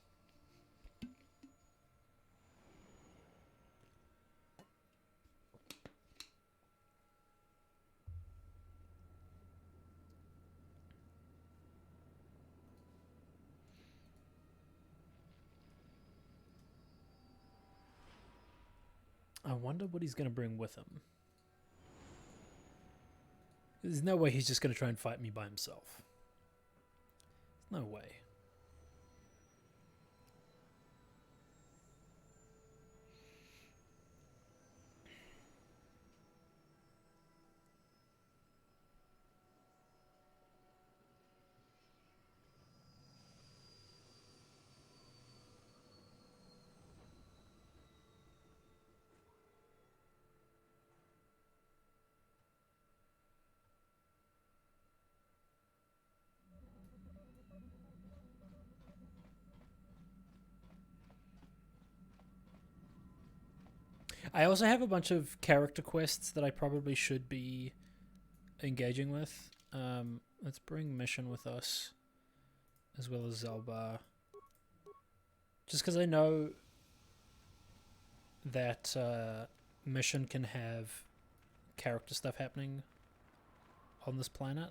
I wonder what he's going to bring with him. There's no way he's just going to try and fight me by himself. No way. I also have a bunch of character quests that I probably should be engaging with. Let's bring Mission with us, as well as Zalbar. Just because I know that Mission can have character stuff happening on this planet.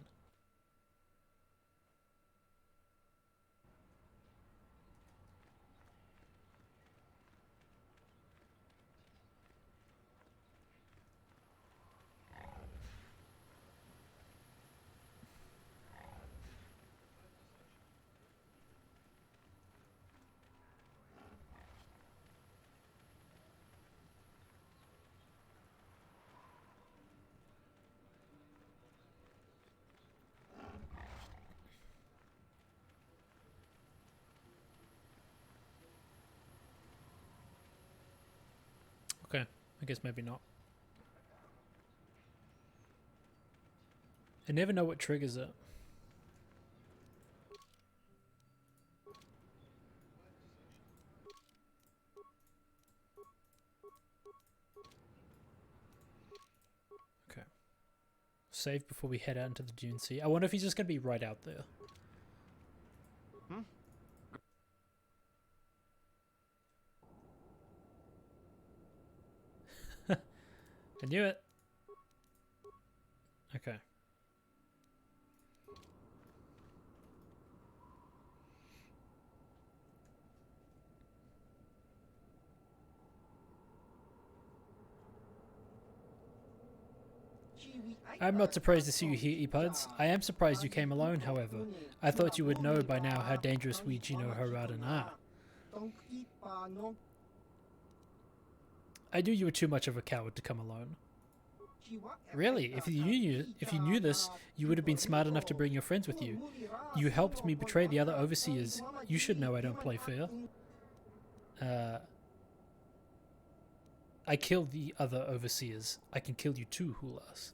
Okay, I guess maybe not. I never know what triggers it. Okay. Save before we head out into the Dune Sea. I wonder if he's just going to be right out there. I knew it. Okay. I'm not surprised to see you here, Epuds. I am surprised you came alone, however. I thought you would know by now how dangerous we Gino Haradan are. I knew you were too much of a coward to come alone. Really? If you knew this, you would have been smart enough to bring your friends with you. You helped me betray the other overseers. You should know I don't play fair. I killed the other overseers. I can kill you too, Hulas.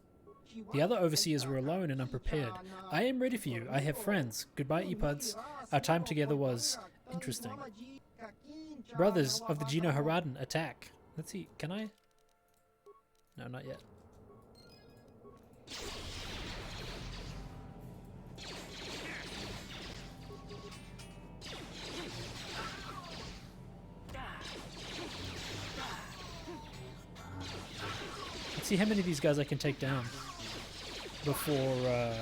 The other overseers were alone and unprepared. I am ready for you. I have friends. Goodbye, Epuds. Our time together was interesting. Brothers of the Gino Haradan, attack. Let's see, can I? No, not yet. Let's see how many of these guys I can take down before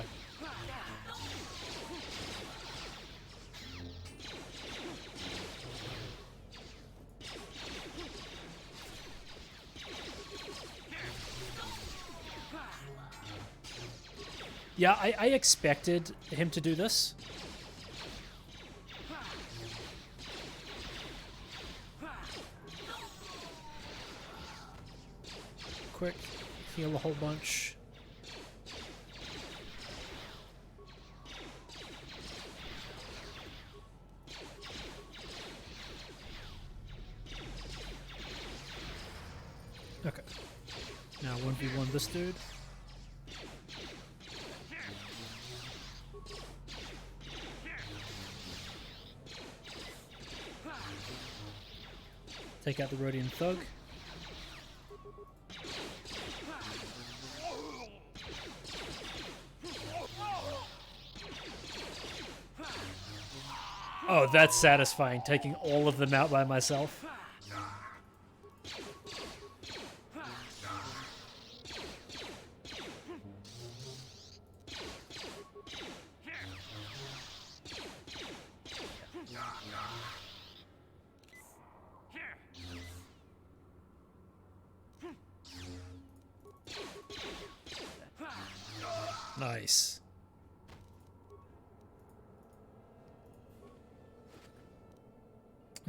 Yeah, I expected him to do this. Quick, heal a whole bunch. Okay. Now 1v1 this dude. Take out the Rhodian Thug. Oh, that's satisfying, taking all of them out by myself. Nice.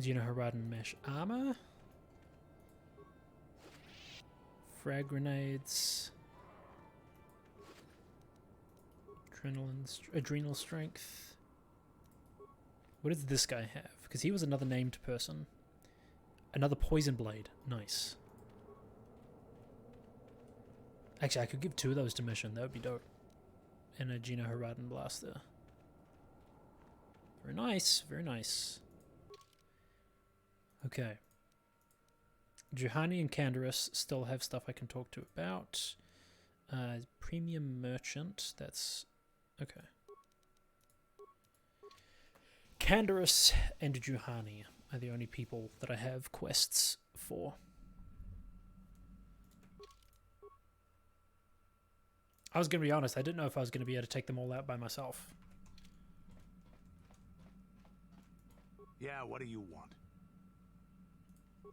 Do you know Haradan mesh armor? Frag grenades. Adrenal strength. What does this guy have? Because he was another named person. Another poison blade. Nice. Actually, I could give 2 of those to Mission. That would be dope. And a Gino Haradan blaster. Very nice. Very nice. Okay. Juhani and Canderous still have stuff I can talk to about. Premium Merchant. That's... okay. Canderous and Juhani are the only people that I have quests for. I was going to be honest, I didn't know if I was going to be able to take them all out by myself. Yeah, what do you want?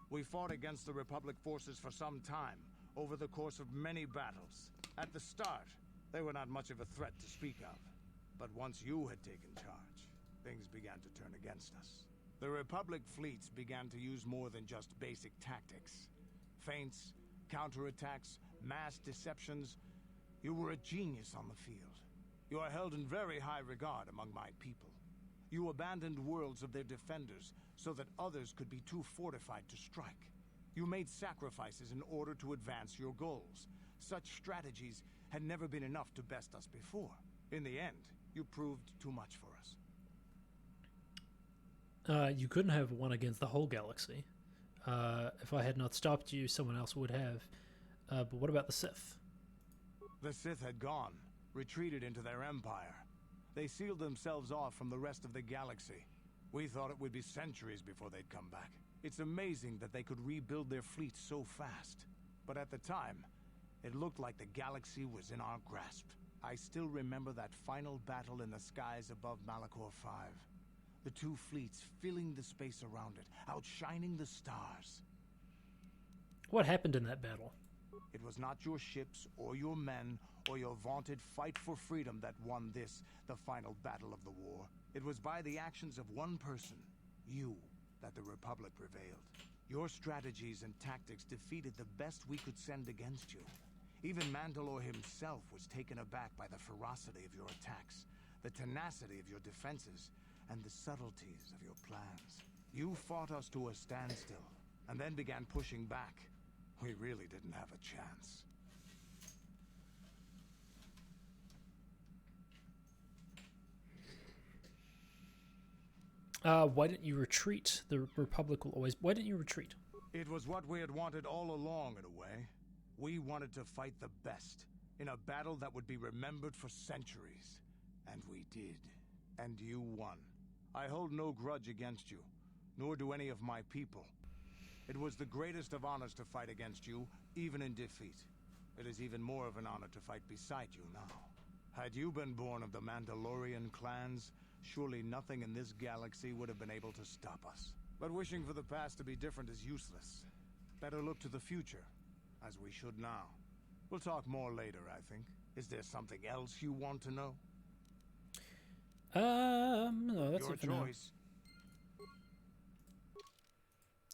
We fought against the Republic forces for some time, over the course of many battles. At the start, they were not much of a threat to speak of. But once you had taken charge, things began to turn against us. The Republic fleets began to use more than just basic tactics. Feints, counterattacks, mass deceptions. You were a genius on the field. You are held in very high regard among my people. You abandoned worlds of their defenders so that others could be too fortified to strike. You made sacrifices in order to advance your goals. Such strategies had never been enough to best us before. In the end, you proved too much for us. You couldn't have won against the whole galaxy. If I had not stopped you, someone else would have. But what about the Sith? The Sith had gone, retreated into their empire. They sealed themselves off from the rest of the galaxy. We thought it would be centuries before they'd come back. It's amazing that they could rebuild their fleet so fast. But at the time, it looked like the galaxy was in our grasp. I still remember that final battle in the skies above Malachor 5. The 2 fleets filling the space around it, outshining the stars. What happened in that battle? It was not your ships or your men or your vaunted fight for freedom that won this, the final battle of the war. It was by the actions of one person, you, that the Republic prevailed. Your strategies and tactics defeated the best we could send against you. Even Mandalore himself was taken aback by the ferocity of your attacks, the tenacity of your defenses, and the subtleties of your plans. You fought us to a standstill, and then began pushing back. We really didn't have a chance. Why didn't you retreat? The Republic will always... Why didn't you retreat? It was what we had wanted all along, in a way. We wanted to fight the best, in a battle that would be remembered for centuries. And we did. And you won. I hold no grudge against you, nor do any of my people. It was the greatest of honors to fight against you, even in defeat. It is even more of an honor to fight beside you now. Had you been born of the Mandalorian clans, surely nothing in this galaxy would have been able to stop us. But wishing for the past to be different is useless. Better look to the future, as we should now. We'll talk more later, I think. Is there something else you want to know? No, that's your it for now. choice.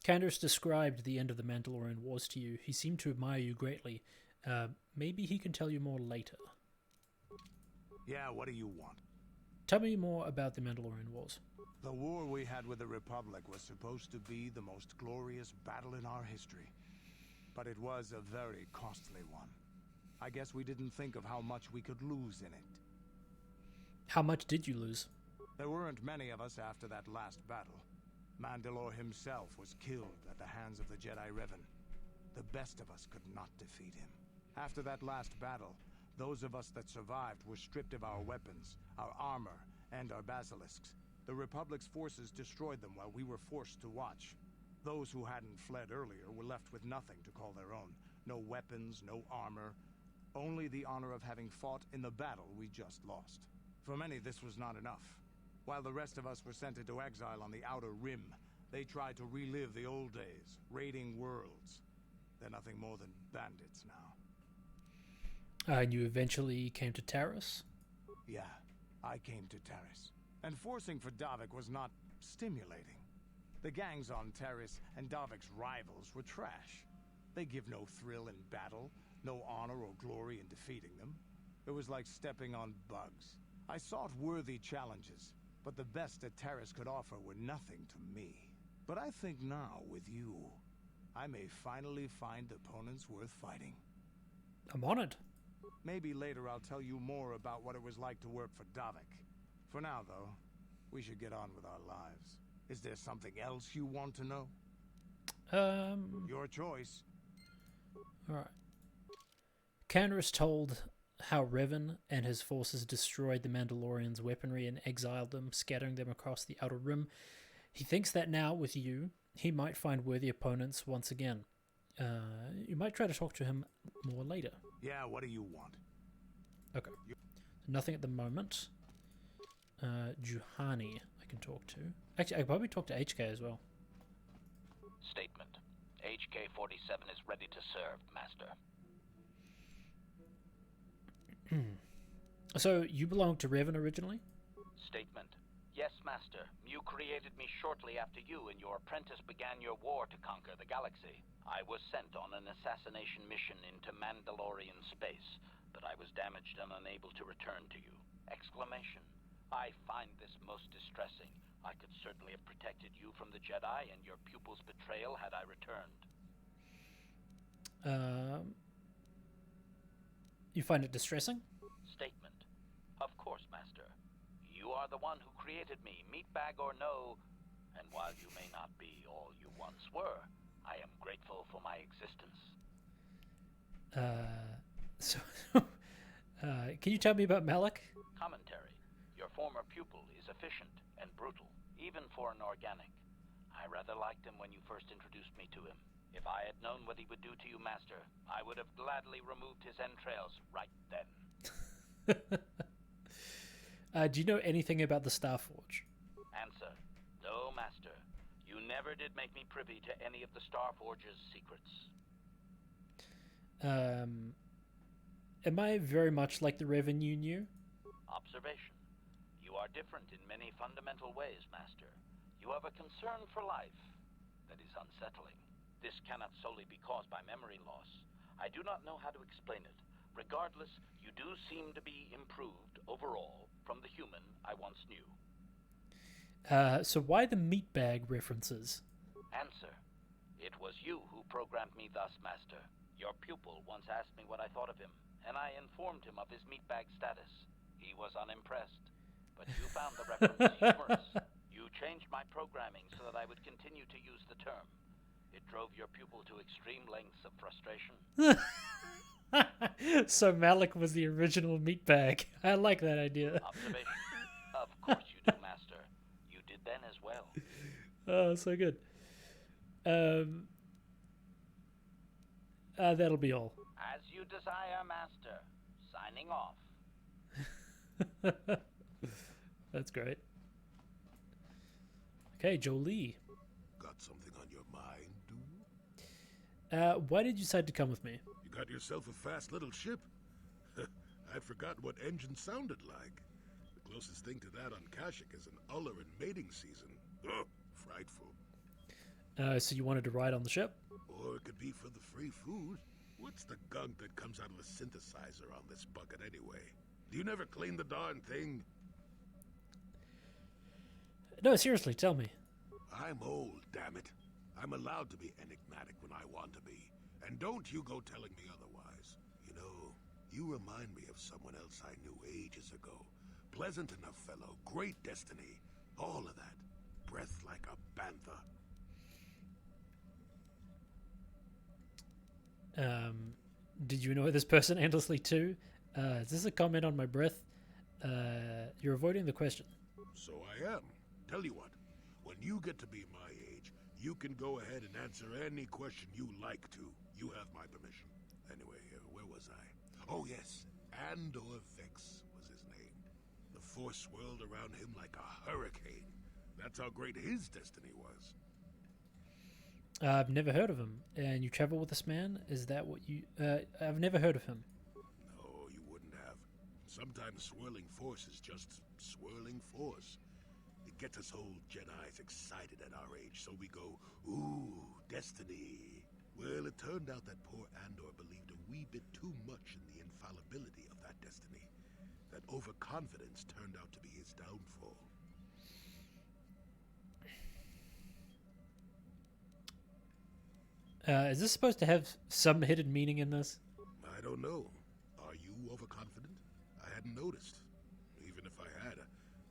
Canderous described the end of the Mandalorian Wars to you. He seemed to admire you greatly. Maybe he can tell you more later. Yeah, what do you want? Tell me more about the Mandalorian Wars. The war we had with the Republic was supposed to be the most glorious battle in our history. But it was a very costly one. I guess we didn't think of how much we could lose in it. How much did you lose? There weren't many of us after that last battle. Mandalore himself was killed at the hands of the Jedi Revan. The best of us could not defeat him. After that last battle, those of us that survived were stripped of our weapons, our armor, and our basilisks. The Republic's forces destroyed them while we were forced to watch. Those who hadn't fled earlier were left with nothing to call their own. No weapons, no armor. Only the honor of having fought in the battle we just lost. For many, this was not enough. While the rest of us were sent into exile on the Outer Rim, they tried to relive the old days, raiding worlds. They're nothing more than bandits now. And you eventually came to Taris? Yeah, I came to Taris. And forcing for Davik was not stimulating. The gangs on Taris and Davik's rivals were trash. They give no thrill in battle, no honor or glory in defeating them. It was like stepping on bugs. I sought worthy challenges, but the best that Taris could offer were nothing to me. But I think now, with you, I may finally find opponents worth fighting. I'm honored. Maybe later I'll tell you more about what it was like to work for Davik. For now, though, we should get on with our lives. Is there something else you want to know? Your choice. Alright. Canderous told how Revan and his forces destroyed the Mandalorians' weaponry and exiled them, scattering them across the Outer Rim. He thinks that now, with you, he might find worthy opponents once again. You might try to talk to him more later. Yeah, what do you want? Okay. Nothing at the moment. Juhani I can talk to. Actually, I could probably talk to HK as well. Statement. HK-47 is ready to serve, Master. So, you belonged to Revan originally? Statement. Yes, Master. You created me shortly after you and your apprentice began your war to conquer the galaxy. I was sent on an assassination mission into Mandalorian space, but I was damaged and unable to return to you. Exclamation. I find this most distressing. I could certainly have protected you from the Jedi and your pupil's betrayal had I returned. You find it distressing? Statement. Of course, Master. You are the one who created me, meatbag or no, and while you may not be all you once were, I am grateful for my existence. Can you tell me about Malak? Commentary. Your former pupil is efficient and brutal, even for an organic. I rather liked him when you first introduced me to him. If I had known what he would do to you, Master, I would have gladly removed his entrails right then. Do you know anything about the Starforge? Answer. No, Master. You never did make me privy to any of the Starforge's secrets. Am I very much like the Revan you knew? Observation. You are different in many fundamental ways, Master. You have a concern for life that is unsettling. This cannot solely be caused by memory loss. I do not know how to explain it. Regardless, you do seem to be improved overall from the human I once knew. So why the meatbag references? Answer. It was you who programmed me thus, Master. Your pupil once asked me what I thought of him, and I informed him of his meatbag status. He was unimpressed, but you found the reference humorous. You changed my programming so that I would continue to use the term. It drove your pupil to extreme lengths of frustration. So Malak was the original meatbag. I like that idea. Observation. Of course you do, Master. You did then as well. Oh, so good. That'll be all. As you desire, Master. Signing off. That's great. Okay, Jolie. Got something on your mind, dude? Why did you decide to come with me? You got yourself a fast little ship? I'd forgotten what engine sounded like. The closest thing to that on Kashyyyk is an Uller in mating season. Ugh, frightful. So you wanted to ride on the ship? Or it could be for the free food. What's the gunk that comes out of the synthesizer on this bucket anyway? Do you never clean the darn thing? No, seriously, tell me. I'm old, damn it. I'm allowed to be enigmatic when I want to be. And don't you go telling me otherwise. You know, you remind me of someone else I knew ages ago. Pleasant enough fellow, great destiny. All of that. Breath like a bantha. Did you know this person endlessly too? Is this a comment on my breath? You're avoiding the question. So I am. Tell you what, when you get to be my age, you can go ahead and answer any question you like to. You have my permission. Anyway, where was I? Oh yes, Andor Vex was his name. The Force swirled around him like a hurricane. That's how great his destiny was. I've never heard of him. And you travel with this man? Is that what you... I've never heard of him. No, you wouldn't have. Sometimes swirling force is just swirling force. It gets us old Jedis excited at our age, so we go, ooh, destiny. Well, it turned out that poor Andor believed a wee bit too much in the infallibility of that destiny. That overconfidence turned out to be his downfall. Is this supposed to have some hidden meaning in this? I don't know. Are you overconfident? I hadn't noticed. Even if I had,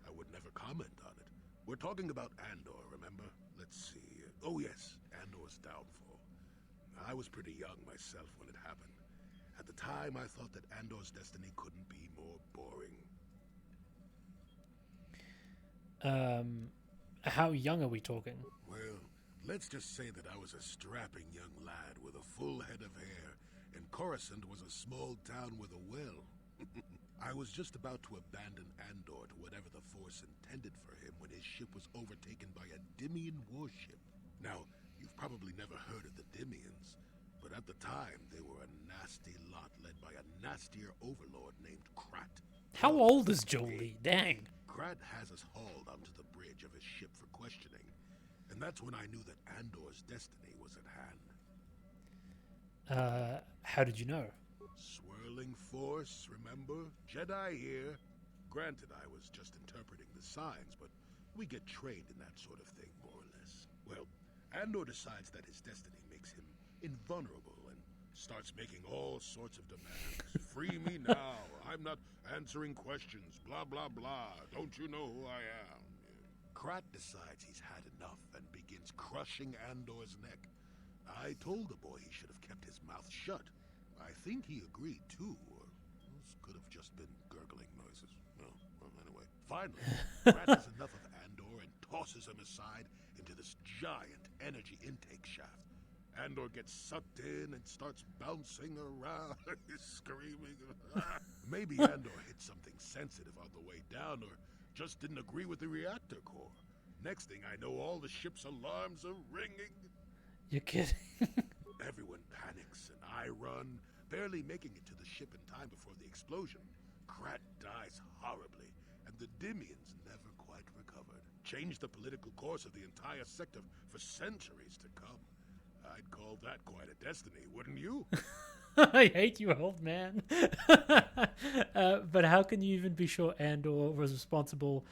I would never comment on it. We're talking about Andor, remember? Let's see. Oh yes, Andor's downfall. I was pretty young myself when it happened. At the time, I thought that Andor's destiny couldn't be more boring. How young are we talking? Well, let's just say that I was a strapping young lad with a full head of hair, and Coruscant was a small town with a well. I was just about to abandon Andor to whatever the Force intended for him when his ship was overtaken by a Dimian warship. Now, you've probably never heard of the Dimians, but at the time they were a nasty lot led by a nastier overlord named Krat. How old is Jolie? Dang. Krat has us hauled onto the bridge of his ship for questioning, and that's when I knew that Andor's destiny was at hand. How did you know? Swirling force, remember? Jedi here. Granted, I was just interpreting the signs, but we get trained in that sort of thing, more or less. Well, Andor decides that his destiny makes him invulnerable and starts making all sorts of demands. Free me now. I'm not answering questions. Blah, blah, blah. Don't you know who I am? Krat decides he's had enough and begins crushing Andor's neck. I told the boy he should have kept his mouth shut. I think he agreed too, or those could have just been gurgling noises. Well, anyway. Finally, Krat has enough of Andor and tosses him aside into this giant energy intake shaft. Andor gets sucked in and starts bouncing around, screaming. Maybe Andor hit something sensitive on the way down, or just didn't agree with the reactor core. Next thing I know, all the ship's alarms are ringing. You're kidding. Everyone panics, and I run, barely making it to the ship in time before the explosion. Krat dies horribly, and the Dimians never quite recovered. Changed the political course of the entire sector for centuries to come. I'd call that quite a destiny, wouldn't you? I hate you, old man. But how can you even be sure Andor was responsible?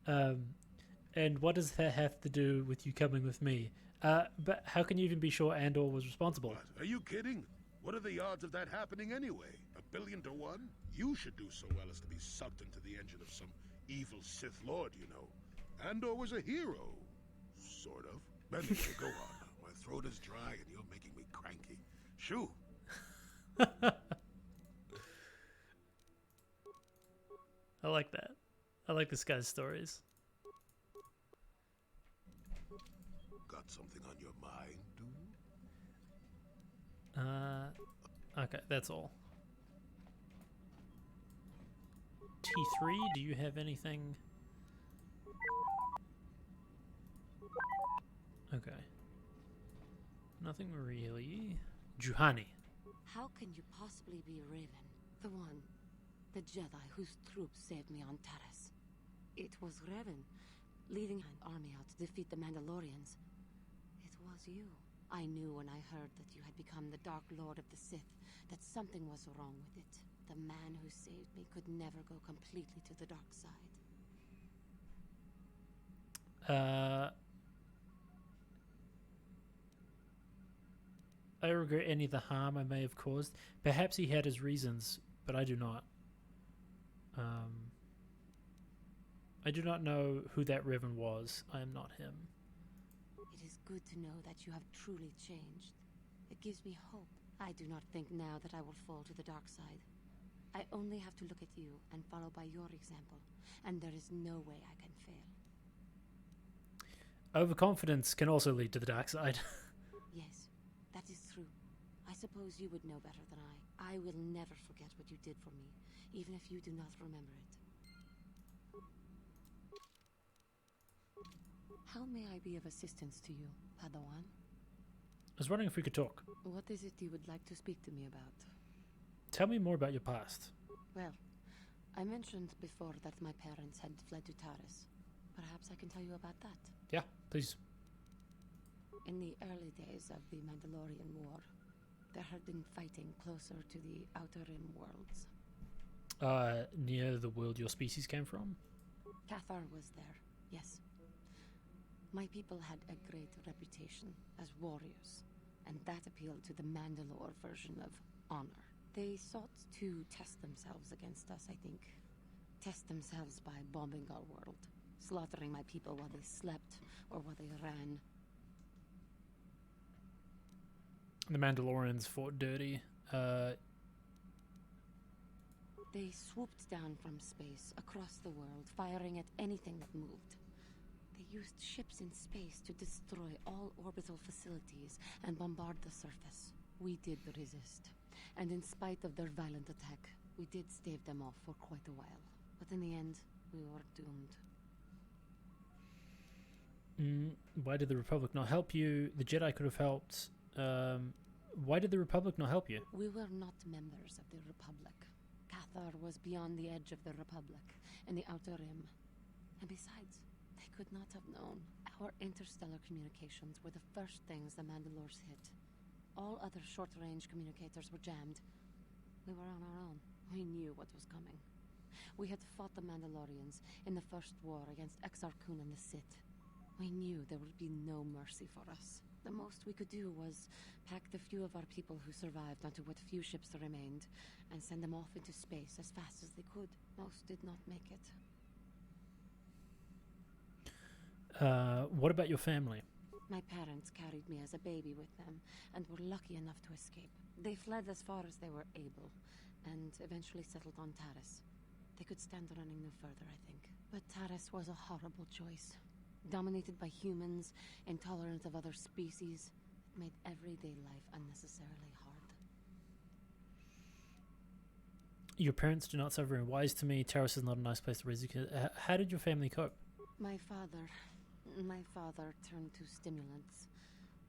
And what does that have to do with you coming with me? But how can you even be sure Andor was responsible? What? Are you kidding? What are the odds of that happening anyway? 1,000,000,000 to 1? You should do so well as to be sucked into the engine of some evil Sith Lord, you know. Andor was a hero. Sort of. Anyway, go on. My throat is dry and you're making me cranky. Shoo! I like that. I like this guy's stories. Got something on your mind, dude? Okay, that's all. T3, do you have anything? Okay. Nothing really. Juhani. How can you possibly be Raven? The one, the Jedi whose troops saved me on Taris. It was Raven, leading an army out to defeat the Mandalorians. It was you. I knew when I heard that you had become the Dark Lord of the Sith, that something was wrong with it. The man who saved me could never go completely to the dark side. I regret any of the harm I may have caused. Perhaps he had his reasons, but I do not. I do not know who that Revan was. I am not him. It is good to know that you have truly changed. It gives me hope. I do not think now that I will fall to the dark side. I only have to look at you and follow by your example, and there is no way I can fail. Overconfidence can also lead to the dark side. Yes, that is true. I suppose you would know better than I. I will never forget what you did for me, even if you do not remember it. How may I be of assistance to you, Padawan? I was wondering if we could talk. What is it you would like to speak to me about? Tell me more about your past. Well, I mentioned before that my parents had fled to Taris. Perhaps I can tell you about that. Yeah, please. In the early days of the Mandalorian War, there had been fighting closer to the Outer Rim worlds. Near the world your species came from? KOTOR was there, yes. My people had a great reputation as warriors, and that appealed to the Mandalore version of honor. They sought to test themselves against us, I think. Test themselves by bombing our world, slaughtering my people while they slept or while they ran. The Mandalorians fought dirty. They swooped down from space across the world, firing at anything that moved. They used ships in space to destroy all orbital facilities and bombard the surface. We did resist, and in spite of their violent attack, we did stave them off for quite a while. But in the end, we were doomed. Why did the Republic not help you? The Jedi could have helped. Why did the Republic not help you? We were not members of the Republic. KOTOR was beyond the edge of the Republic, in the Outer Rim. And besides, they could not have known. Our interstellar communications were the first things the Mandalores hit. All other short-range communicators were jammed. We were on our own. We knew what was coming. We had fought the Mandalorians in the first war against Exar Kun and the Sith. We knew there would be no mercy for us. The most we could do was pack the few of our people who survived onto what few ships remained and send them off into space as fast as they could. Most did not make it. What about your family? My parents carried me as a baby with them and were lucky enough to escape. They fled as far as they were able and eventually settled on Taris. They could stand running no further, I think. But Taris was a horrible choice. Dominated by humans, intolerant of other species, it made everyday life unnecessarily hard. Your parents do not sound very wise to me. Taris is not a nice place to raise a kid. How did your family cope? My father turned to stimulants.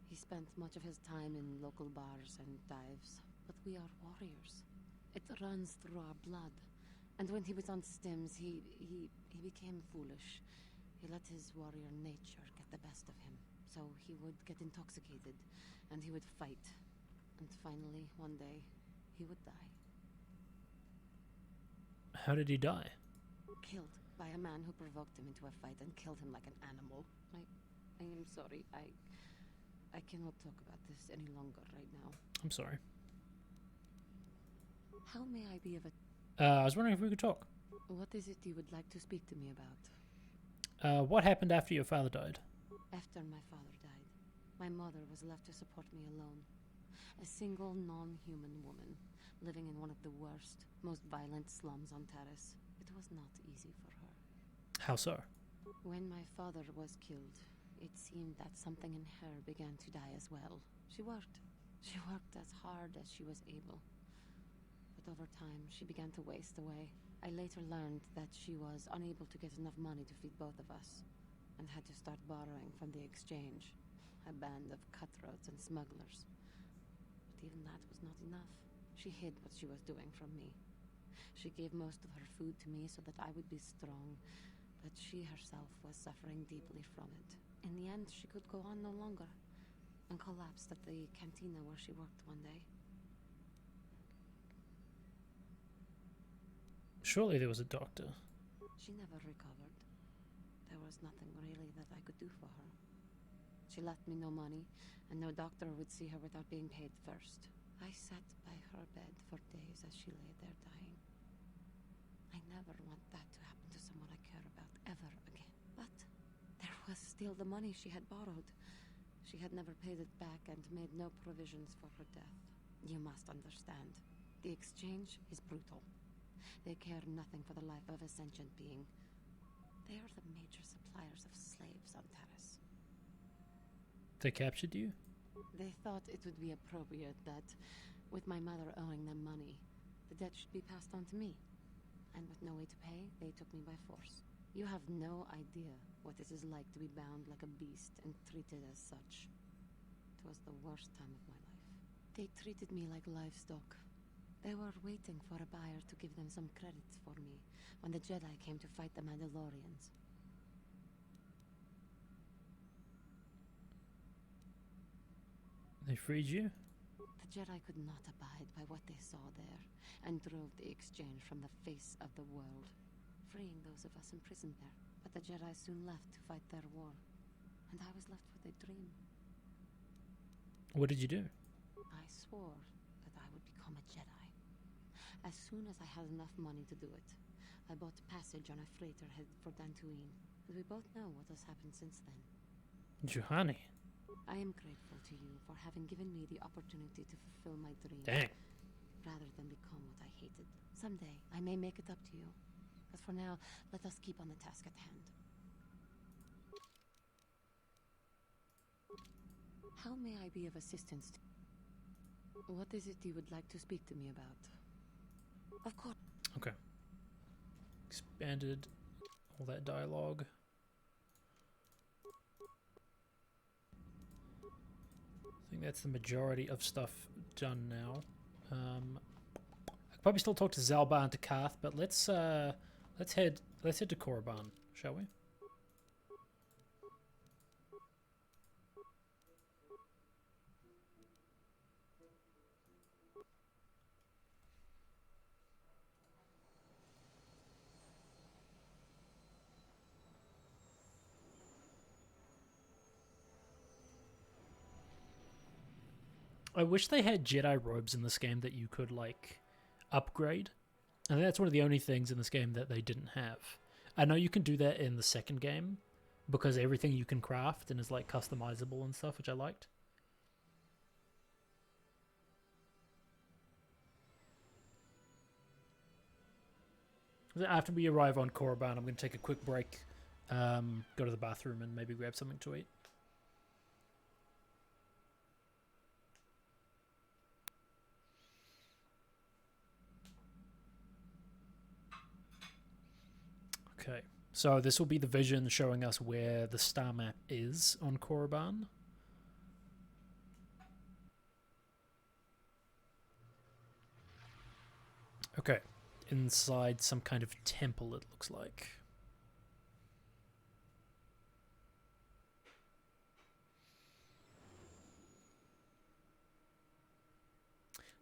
He spent much of his time in local bars and dives. But we are warriors. It runs through our blood. And when he was on stims, he became foolish. He let his warrior nature get the best of him. So he would get intoxicated, and he would fight. And finally, one day, he would die. How did he die? Killed by a man who provoked him into a fight and killed him like an animal. I am sorry. I cannot talk about this any longer right now. I'm sorry. How may I be of a... I was wondering if we could talk. What is it you would like to speak to me about? What happened after your father died? After my father died, my mother was left to support me alone. A single non-human woman, living in one of the worst, most violent slums on Taris. It was not easy for her. How so? When my father was killed, it seemed that something in her began to die as well. She worked. She worked as hard as she was able. But over time, she began to waste away. I later learned that she was unable to get enough money to feed both of us, and had to start borrowing from the exchange, a band of cutthroats and smugglers. But even that was not enough. She hid what she was doing from me. She gave most of her food to me so that I would be strong, but she herself was suffering deeply from it. In the end, she could go on no longer, and collapsed at the cantina where she worked one day. Surely there was a doctor. She never recovered. There was nothing really that I could do for her. She left me no money, and no doctor would see her without being paid first. I sat by her bed for days as she lay there dying. I never want that to happen to someone I care about ever again. But there was still the money she had borrowed. She had never paid it back and made no provisions for her death. You must understand. The exchange is brutal. They care nothing for the life of a sentient being. They are the major suppliers of slaves on Taris. They captured you? They thought it would be appropriate that, with my mother owing them money, the debt should be passed on to me. And with no way to pay, they took me by force. You have no idea what it is like to be bound like a beast and treated as such. It was the worst time of my life. They treated me like livestock. They were waiting for a buyer to give them some credits for me when the Jedi came to fight the Mandalorians. They freed you? The Jedi could not abide by what they saw there, and drove the exchange from the face of the world, freeing those of us imprisoned there. But the Jedi soon left to fight their war, and I was left with a dream. What did you do? I swore that I would become a Jedi. As soon as I had enough money to do it, I bought passage on a freighter headed for Dantooine, and we both know what has happened since then. Juhani. I am grateful to you for having given me the opportunity to fulfill my dream. Dang. Rather than become what I hated. Someday, I may make it up to you. But for now, let us keep on the task at hand. How may I be of assistance to you? What is it you would like to speak to me about? Of course. Okay. Expanded all that dialogue. I think that's the majority of stuff done now. I could probably still talk to Zalbar and to Karth, but let's head to Korriban, shall we? I wish they had Jedi robes in this game that you could, like, upgrade. I think that's one of the only things in this game that they didn't have. I know you can do that in the second game, because everything you can craft and is, like, customizable and stuff, which I liked. After we arrive on Korriban, I'm going to take a quick break, go to the bathroom, and maybe grab something to eat. Okay, so this will be the vision showing us where the star map is on Korriban. Okay, inside some kind of temple it looks like.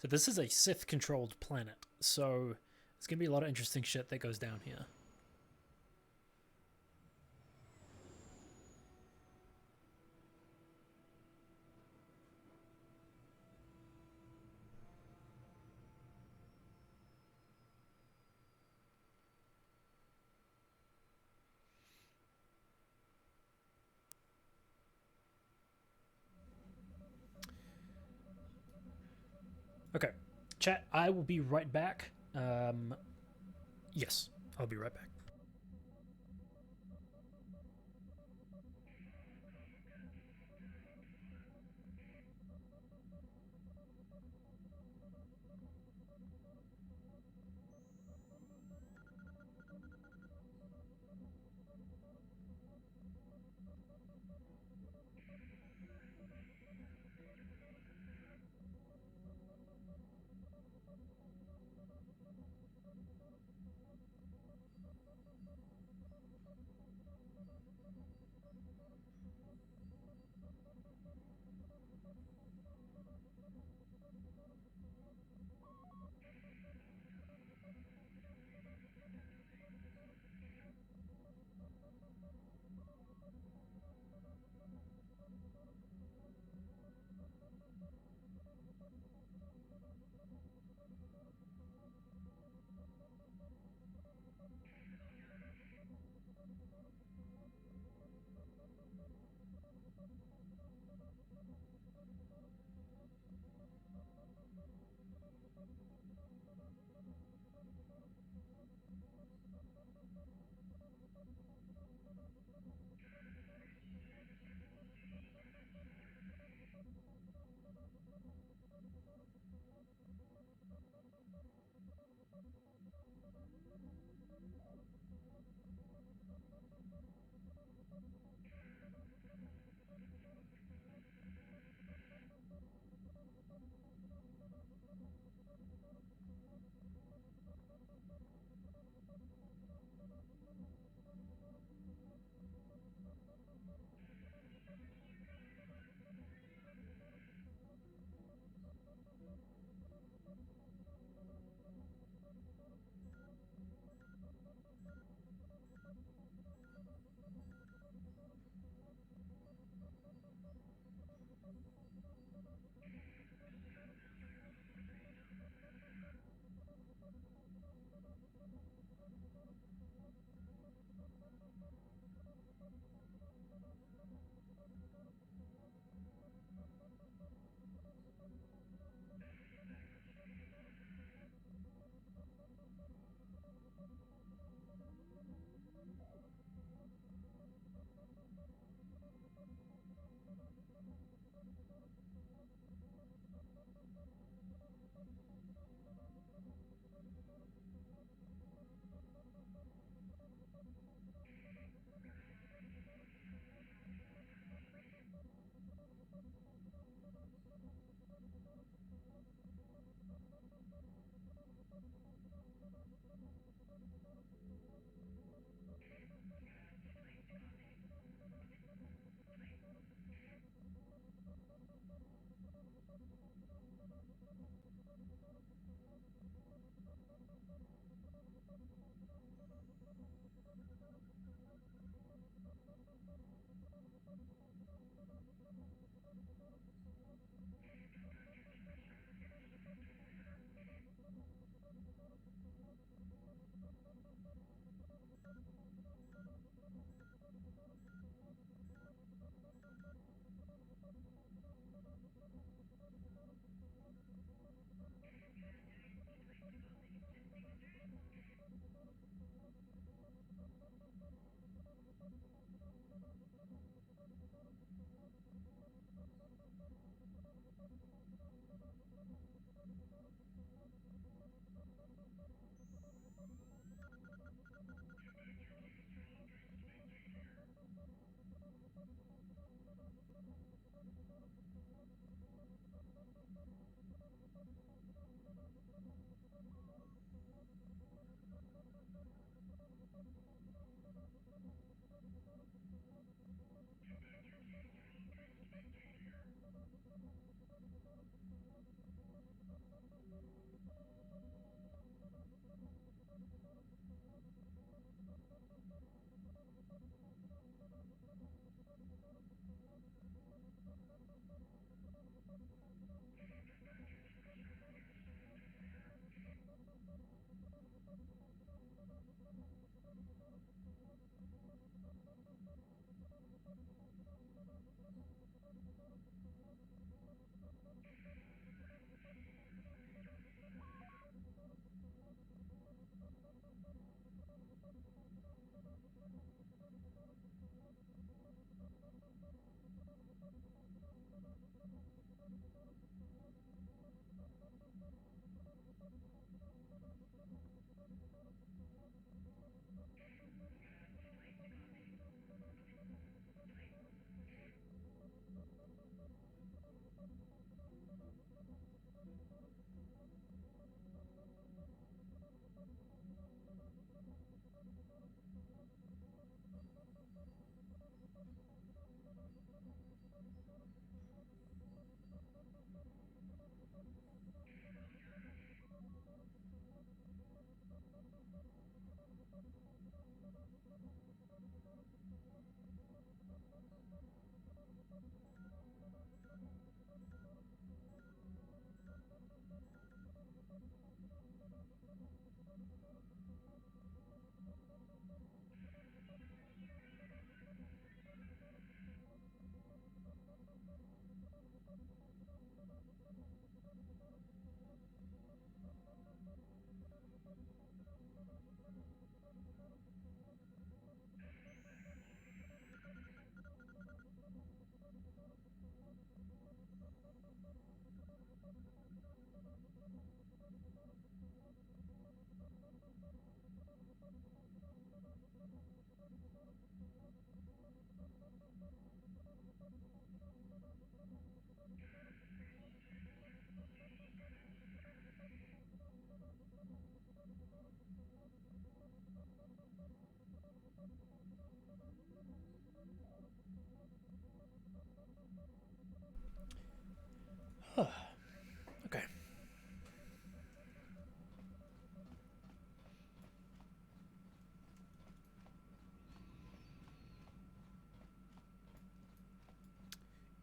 So this is a Sith-controlled planet, so there's going to be a lot of interesting shit that goes down here. Okay, chat, I will be right back. Yes, I'll be right back.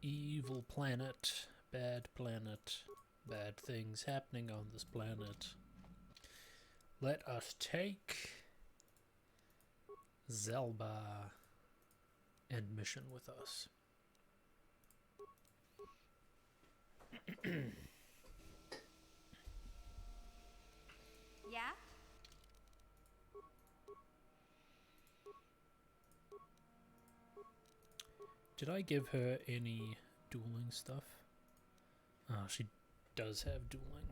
Evil planet, bad things happening on this planet. Let us take Zelba and Mission with us. Yeah? Did I give her any dueling stuff? Oh, she does have dueling.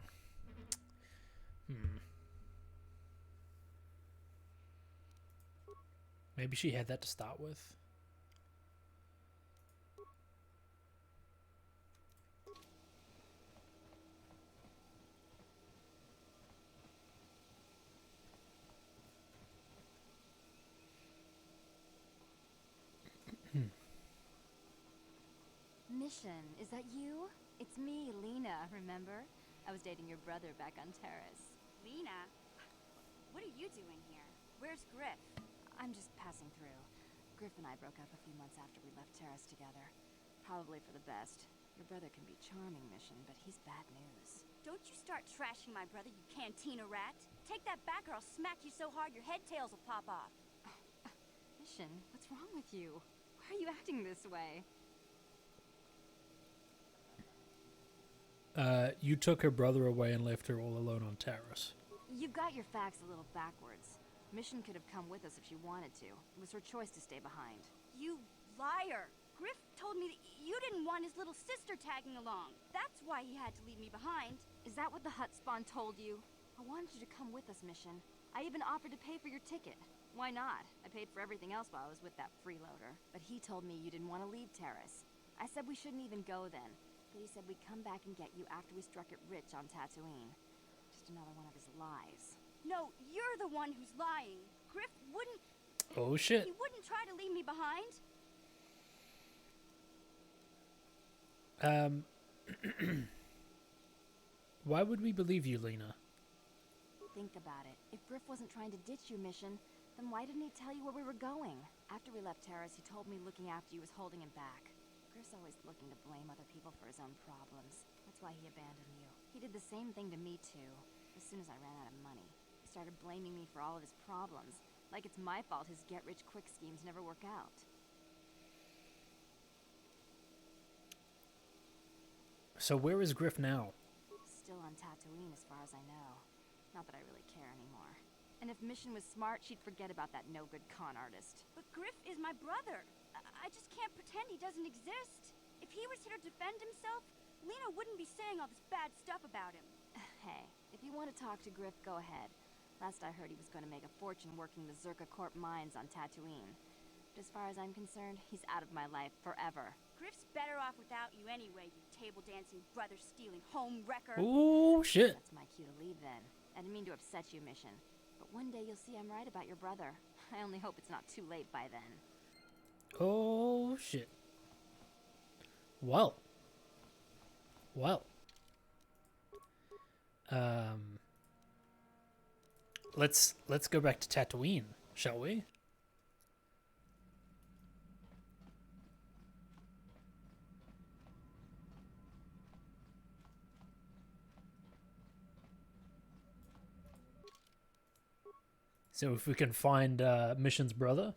Maybe she had that to start with. Mission, is that you? It's me, Lena, remember? I was dating your brother back on Terrace. Lena? What are you doing here? Where's Griff? I'm just passing through. Griff and I broke up a few months after we left Terrace together. Probably for the best. Your brother can be charming, Mission, but he's bad news. Don't you start trashing my brother, you cantina rat. Take that back or I'll smack you so hard your head tails will pop off. Mission, what's wrong with you? Why are you acting this way? You took her brother away and left her all alone on Terrace. You've got your facts a little backwards. Mission could have come with us if she wanted to. It was her choice to stay behind. You liar! Griff told me that you didn't want his little sister tagging along. That's why he had to leave me behind. Is that what the Hutt spawn told you? I wanted you to come with us, Mission. I even offered to pay for your ticket. Why not? I paid for everything else while I was with that freeloader. But he told me you didn't want to leave Terrace. I said we shouldn't even go then. But he said we'd come back and get you after we struck it rich on Tatooine. Just another one of his lies. No, you're the one who's lying. Griff wouldn't... Oh, shit. He wouldn't try to leave me behind. Why would we believe you, Lena? Think about it. If Griff wasn't trying to ditch your Mission, then why didn't he tell you where we were going? After we left Terrace, he told me looking after you was holding him back. Griff's always looking to blame other people for his own problems. That's why he abandoned you. He did the same thing to me, too. As soon as I ran out of money, he started blaming me for all of his problems. Like it's my fault his get-rich-quick schemes never work out. So where is Griff now? Still on Tatooine, as far as I know. Not that I really care anymore. And if Mission was smart, she'd forget about that no-good con artist. But Griff is my brother. I just can't pretend he doesn't exist. If he was here to defend himself, Lena wouldn't be saying all this bad stuff about him. Hey, if you want to talk to Griff, go ahead. Last I heard he was going to make a fortune working the Zerka Corp mines on Tatooine. But as far as I'm concerned, he's out of my life forever. Griff's better off without you anyway, you table-dancing, brother-stealing home wrecker. Oh, shit. That's my cue to leave then. I didn't mean to upset you, Mission. But one day you'll see I'm right about your brother. I only hope it's not too late by then. Oh, shit. Well. Let's go back to Tatooine, shall we? So if we can find Mission's brother.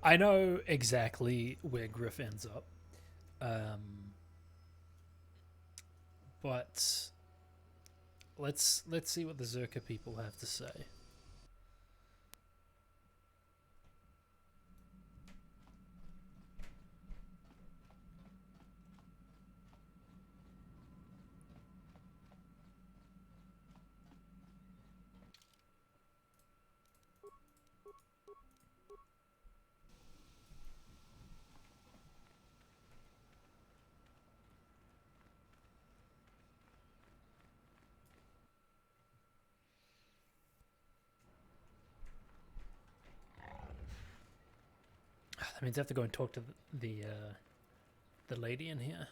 I know exactly where Griff ends up. But let's see what the Zerka people have to say. That means I have to go and talk to the lady in here.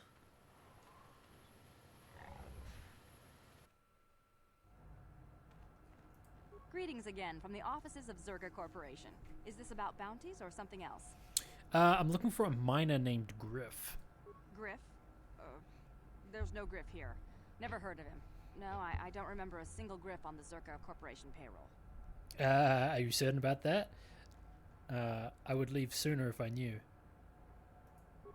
Greetings again from the offices of Zerga Corporation. Is this about bounties or something else? I'm looking for a miner named Griff. Griff? There's no Griff here. Never heard of him. No, I don't remember a single Griff on the Zerga Corporation payroll. Are you certain about that? I would leave sooner if I knew.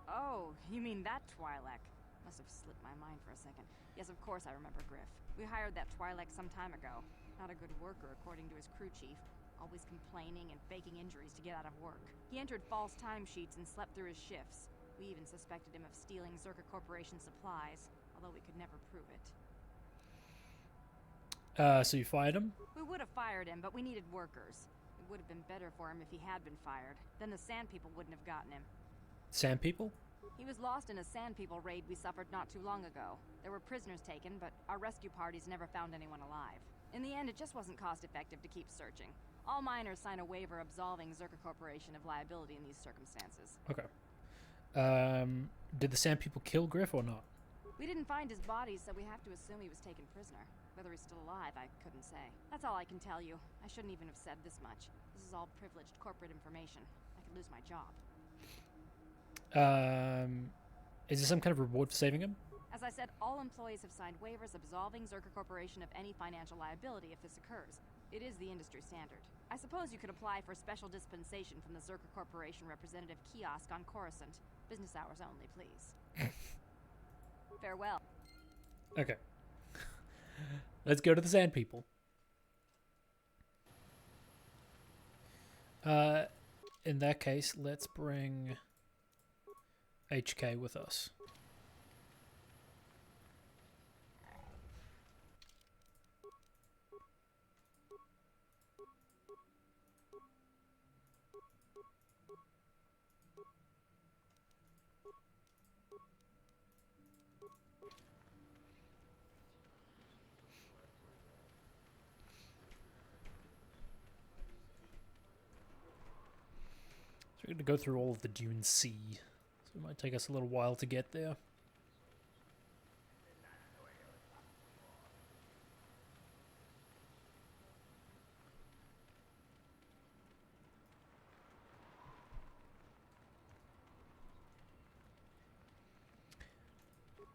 Oh, you mean that Twi'lek? Must have slipped my mind for a second. Yes, of course I remember Griff. We hired that Twi'lek some time ago. Not a good worker, according to his crew chief. Always complaining and faking injuries to get out of work. He entered false timesheets and slept through his shifts. We even suspected him of stealing Zerga Corporation supplies, although we could never prove it. So you fired him? We would have fired him, but we needed workers. It would have been better for him if he had been fired. Then the Sand People wouldn't have gotten him. Sand People? He was lost in a Sand People raid we suffered not too long ago. There were prisoners taken, but our rescue parties never found anyone alive. In the end, it just wasn't cost-effective to keep searching. All miners sign a waiver absolving Zerga Corporation of liability in these circumstances. Okay. Did the Sand People kill Griff or not? We didn't find his body, so we have to assume he was taken prisoner. Whether he's still alive, I couldn't say. That's all I can tell you. I shouldn't even have said this much. This is all privileged corporate information. I could lose my job. Is there some kind of reward for saving him? As I said, all employees have signed waivers absolving Zerga Corporation of any financial liability if this occurs. It is the industry standard. I suppose you could apply for special dispensation from the Zerga Corporation representative kiosk on Coruscant. Business hours only, please. Farewell. Okay. Let's go to the Sand People. In that case, let's bring HK with us. So we're going to go through all of the Dune Sea. So it might take us a little while to get there.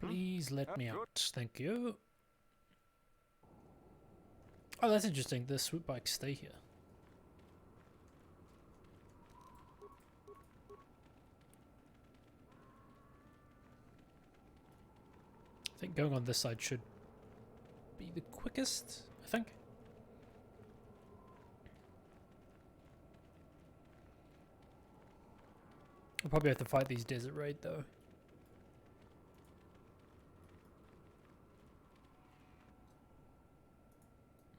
Please let me out. Thank you. Oh, that's interesting. The swoop bikes stay here. I think going on this side should be the quickest, I think. I'll probably have to fight these desert raid though.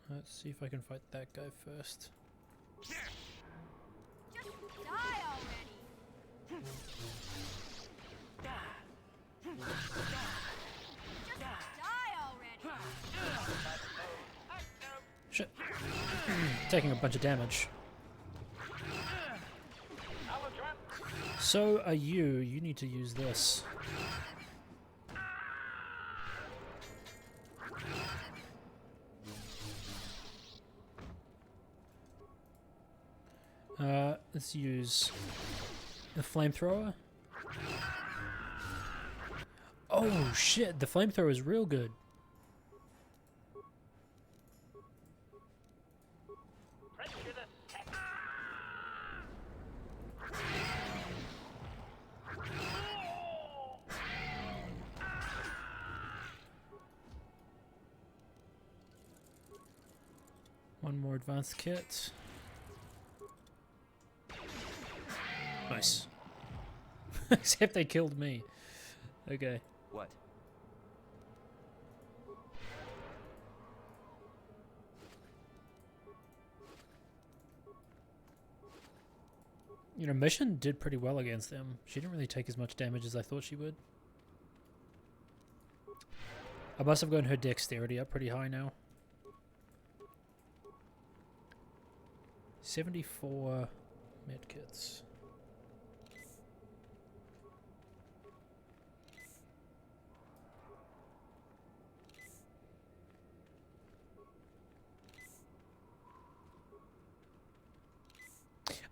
Let's see if I can fight that guy first. Just die already! Just die already! Shit. Taking a bunch of damage. So are you. You need to use this. Let's use the flamethrower. Oh shit, the flamethrower is real good. One more advanced kit. Nice. Except they killed me. Okay. What? You know, Mission did pretty well against them. She didn't really take as much damage as I thought she would. I must have gotten her dexterity up pretty high now. 74 medkits.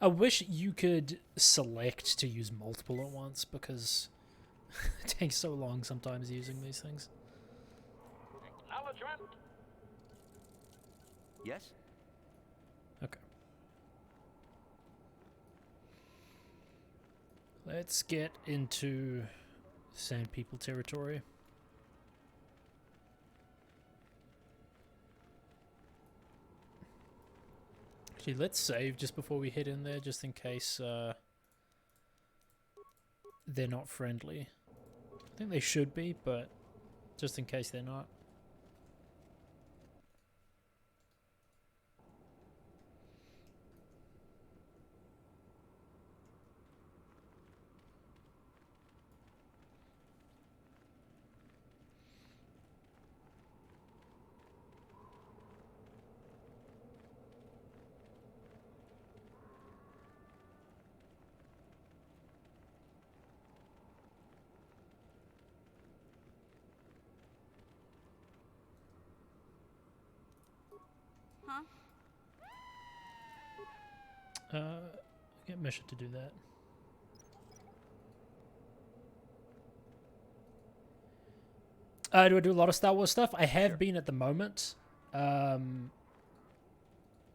I wish you could select to use multiple at once, because it takes so long sometimes using these things. Acknowledgement. Yes? Okay. Let's get into Sand People territory. Actually, let's save just before we head in there, just in case they're not friendly. I think they should be, but just in case they're not. Huh? Get Misha to do that. Do I do a lot of Star Wars stuff? I have been at the moment. Do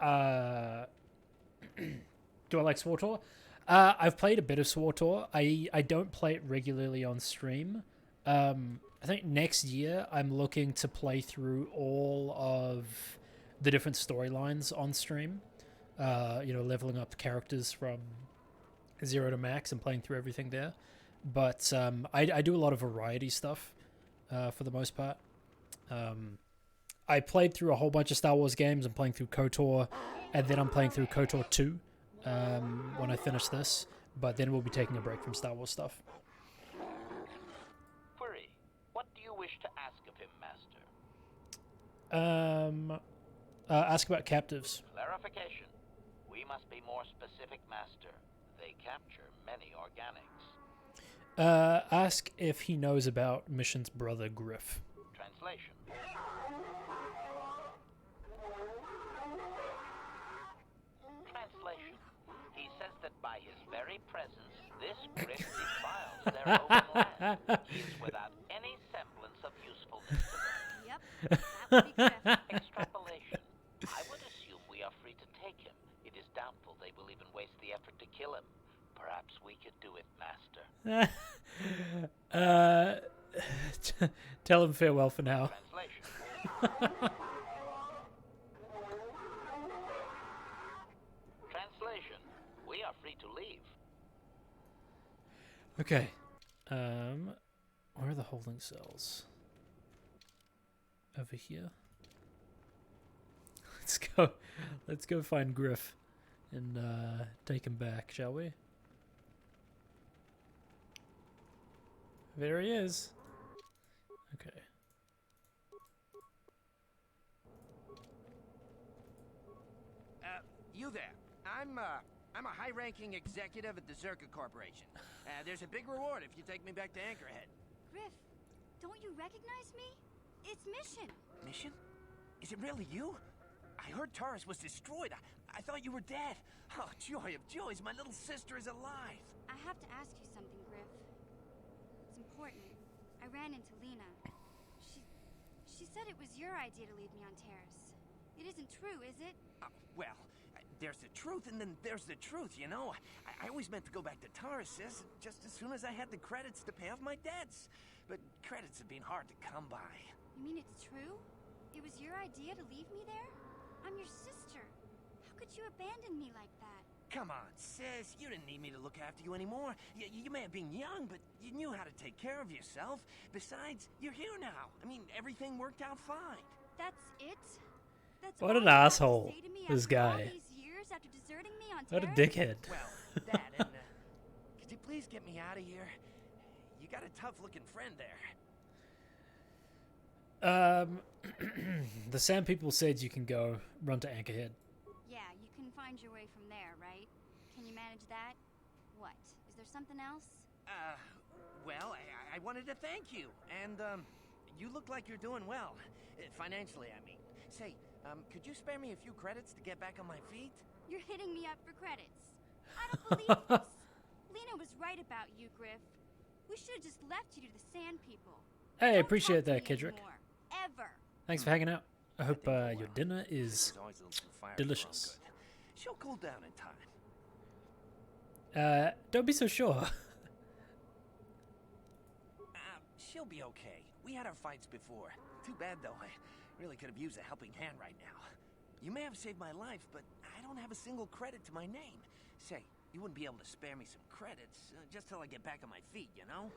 I like SWTOR? I've played a bit of SWTOR. I don't play it regularly on stream. I think next year I'm looking to play through all of the different storylines on stream. You know, leveling up characters from 0 to max and playing through everything there. But I do a lot of variety stuff for the most part. I played through a whole bunch of Star Wars games. I'm playing through KOTOR, and then I'm playing through KOTOR 2 when I finish this. But then we'll be taking a break from Star Wars stuff. Query. What do you wish to ask of him, Master? Ask about captives. Clarification. We must be more specific, Master. They capture many organics. Ask if he knows about Mission's brother, Griff. Translation. Translation. He says that by his very presence, this Griff defiles their open land. He is without any semblance of usefulness to them. Yep, that would be Griff. Extrapolation. I would assume we are free to take him. It is doubtful they will even waste the effort to kill him. Perhaps we could do it, Master. Tell him farewell for now. Translation. We are free to leave. Okay. Where are the holding cells? Over here. Let's go find Griff and take him back, shall we? There he is. Okay. You there. I'm a high-ranking executive at the Zerka Corporation. There's a big reward if you take me back to Anchorhead. Griff, don't you recognize me? It's Mission. Mission? Is it really you? I heard Taurus was destroyed. I thought you were dead. Oh, joy of joys, my little sister is alive. I have to ask you something, Griff. It's important. I ran into Lena. She said it was your idea to leave me on Terrace. It isn't true, is it? Well, there's the truth and then there's the truth, you know? I always meant to go back to Taurus just as soon as I had the credits to pay off my debts. But credits have been hard to come by. You mean it's true? It was your idea to leave me there? I'm your sister. How could you abandon me like that? Come on, sis. You didn't need me to look after you anymore. You may have been young, but you knew how to take care of yourself. Besides, you're here now. I mean, everything worked out fine. That's it? That's What all an you have to asshole, say to me this after all guy. these years after deserting me on What a Terrace? dickhead. Well, that and, could you please get me out of here? You got a tough-looking friend there. The Sand People said you can go run to Anchorhead. Yeah, you can find your way from there, right? Can you manage that? What? Is there something else? Well, I wanted to thank you. And, you look like you're doing well. Financially, I mean. Say, could you spare me a few credits to get back on my feet? You're hitting me up for credits. I don't believe this. Lena was right about you, Griff. We should have just left you to the Sand People. Hey, Don't appreciate talk to that, me Kidrick. anymore, ever. Thanks for hanging out. I hope your dinner is She's always a little too fire for her own delicious. good. She'll cool down in time. Don't be so sure. She'll be okay. We had our fights before. Too bad, though. I really could have used a helping hand right now. You may have saved my life, but I don't have a single credit to my name. Say, you wouldn't be able to spare me some credits, just till I get back on my feet, you know?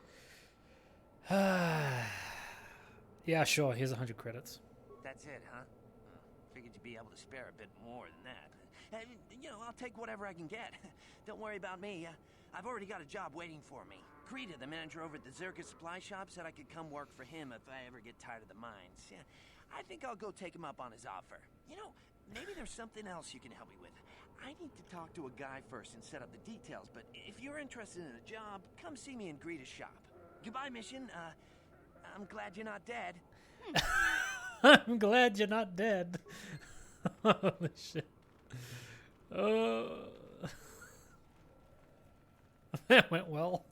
Yeah, sure. Here's 100 credits. That's it, huh? Figured you'd be able to spare a bit more than that. You know, I'll take whatever I can get. Don't worry about me. I've already got a job waiting for me. Krita, the manager over at the Zerka supply shop, said I could come work for him if I ever get tired of the mines. Yeah, I think I'll go take him up on his offer. You know, maybe there's something else you can help me with. I need to talk to a guy first and set up the details, but if you're interested in a job, come see me in Greta's shop. Goodbye, Mission. I'm glad you're not dead. I'm glad you're not dead. Holy shit. Oh. That went well.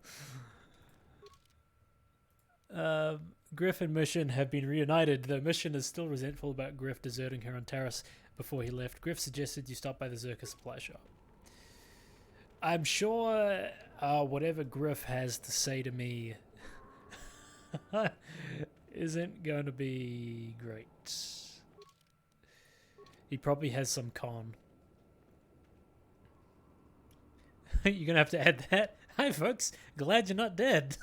Griff and Mission have been reunited, though Mission is still resentful about Griff deserting her on Taris before he left. Griff suggested you stop by the Zerka supply shop. I'm sure whatever Griff has to say to me isn't going to be great. He probably has some con. You're going to have to add that. Hi, folks. Glad you're not dead.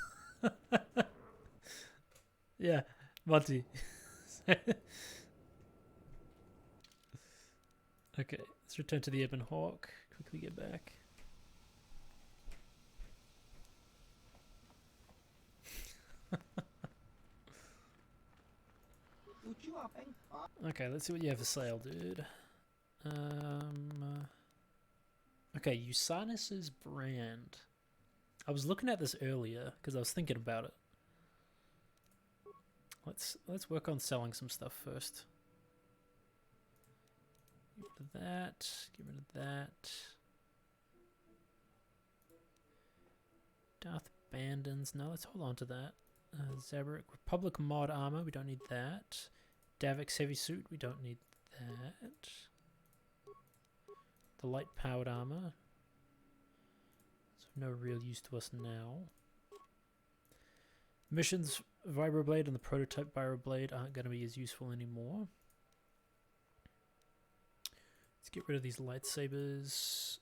Yeah, Monty. Okay, let's return to the Ebon Hawk. Quickly get back. Okay, let's see what you have for sale, dude. Okay, Usanus's brand. I was looking at this earlier because I was thinking about it. Let's work on selling some stuff first. Get rid of that. Get rid of that. Darth Bandons. No, let's hold on to that. Zabrak Republic mod armor. We don't need that. Davix heavy suit. We don't need that. The light powered armor. So no real use to us now. Missions Vibroblade and the prototype Vibroblade aren't going to be as useful anymore. Let's get rid of these lightsabers.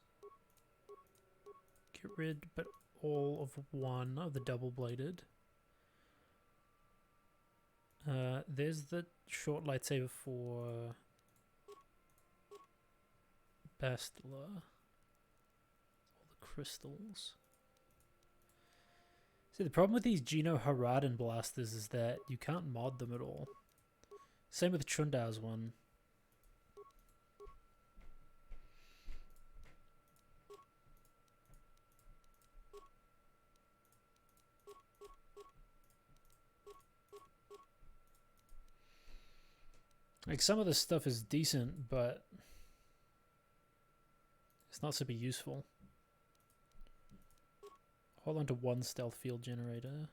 Get rid, but all of one of the double-bladed. There's the short lightsaber for Bastila. All the crystals. See, the problem with these Geno Haradan blasters is that you can't mod them at all. Same with Chundar's one. Like, some of this stuff is decent, but it's not super useful. Hold on to one stealth field generator.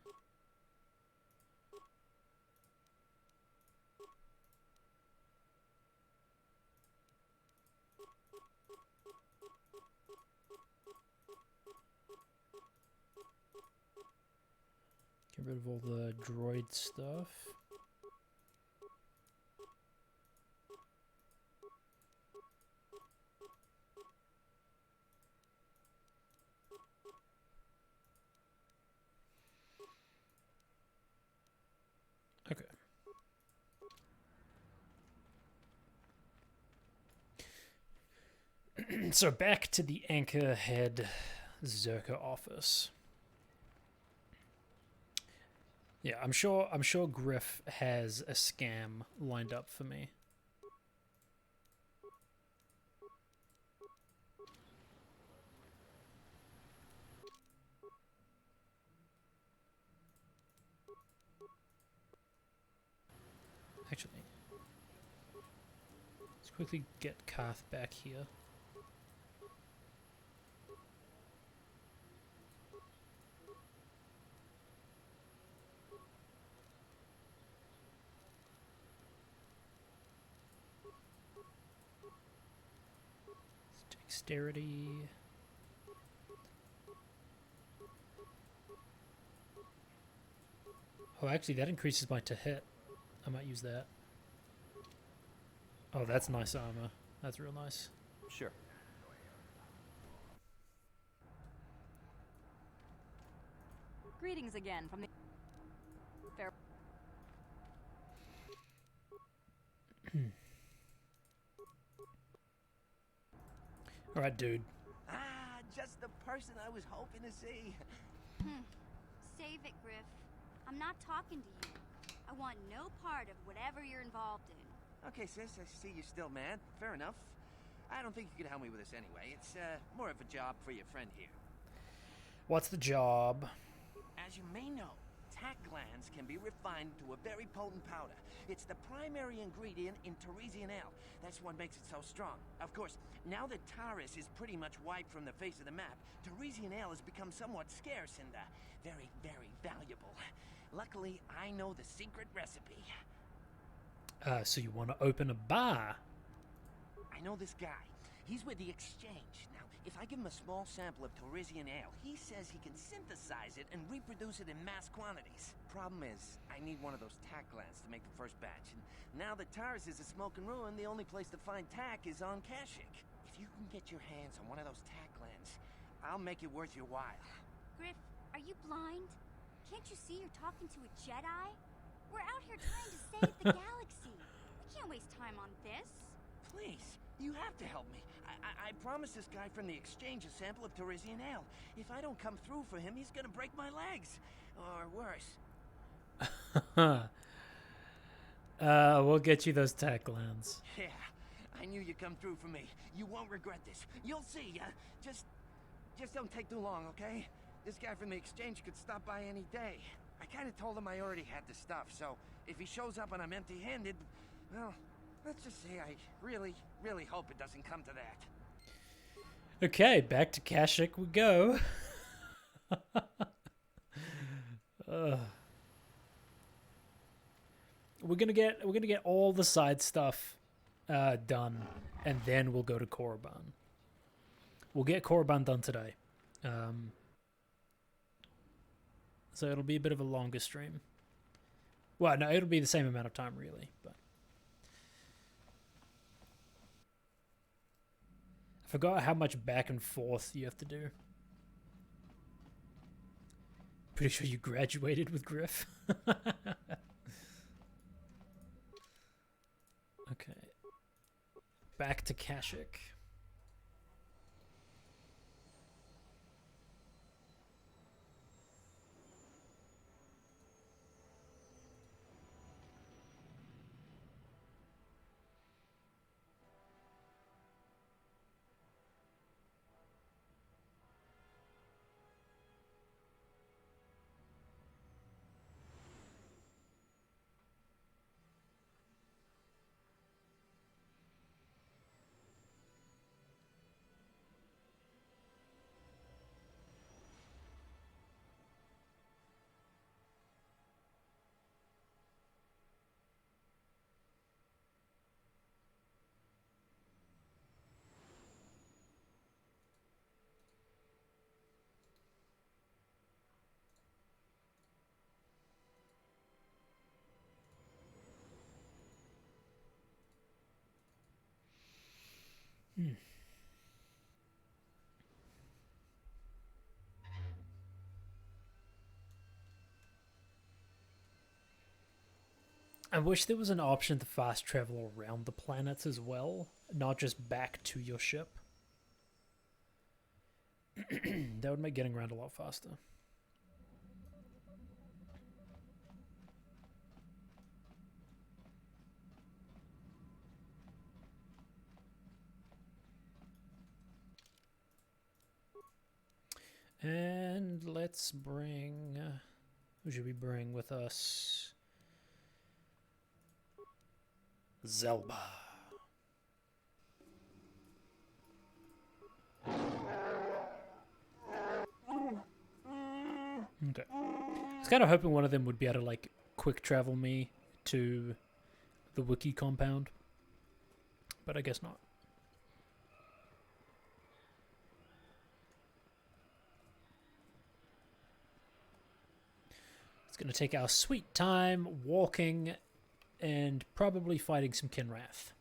Get rid of all the droid stuff. Okay. So back to the Anchorhead Zerka office. Yeah, I'm sure Griff has a scam lined up for me. Actually, let's quickly get Karth back here. Dexterity. Oh, actually, that increases my to hit. I might use that. Oh, that's nice armor. That's real nice. Sure. Greetings again from the... Fair... Alright, dude. Ah, just the person I was hoping to see. Save it, Griff. I'm not talking to you. I want no part of whatever you're involved in. Okay, sis, I see you're still mad. Fair enough. I don't think you could help me with this anyway. It's more of a job for your friend here. What's the job? As you may know, tack glands can be refined to a very potent powder. It's the primary ingredient in Teresian ale. That's what makes it so strong. Of course, now that Taris is pretty much wiped from the face of the map, Teresian ale has become somewhat scarce and very, very valuable. Luckily, I know the secret recipe. So you want to open a bar? I know this guy. He's with the Exchange. Now, if I give him a small sample of Teresian ale, he says he can synthesize it and reproduce it in mass quantities. Problem is, I need one of those tack glands to make the first batch. And now that Taris is a smoking ruin, the only place to find tack is on Kashyyyk. If you can get your hands on one of those tack glands, I'll make it worth your while. Griff, are you blind? Can't you see you're talking to a Jedi? We're out here trying to save the galaxy. We can't waste time on this. Please, you have to help me. I promised this guy from the Exchange a sample of Teresian ale. If I don't come through for him, he's gonna break my legs. Or worse. We'll get you those tack glands. Yeah, I knew you'd come through for me. You won't regret this. You'll see. Just don't take too long, okay? This guy from the Exchange could stop by any day. I kind of told him I already had the stuff, so if he shows up and I'm empty-handed, well, let's just say I really, really hope it doesn't come to that. Okay, back to Kashyyyk we go. We're gonna get all the side stuff done, and then we'll go to Korriban. We'll get Korriban done today. So it'll be a bit of a longer stream. Well, no, it'll be the same amount of time, really. But I forgot how much back and forth you have to do. Pretty sure you graduated with Griff. Okay. Back to Kashyyyk. I wish there was an option to fast travel around the planets as well, not just back to your ship. That would make getting around a lot faster. And let's bring... who should we bring with us? Zelba. Okay. I was kind of hoping one of them would be able to, like, quick travel me to the Wookiee compound. But I guess not. It's going to take our sweet time walking and probably fighting some Kinrath.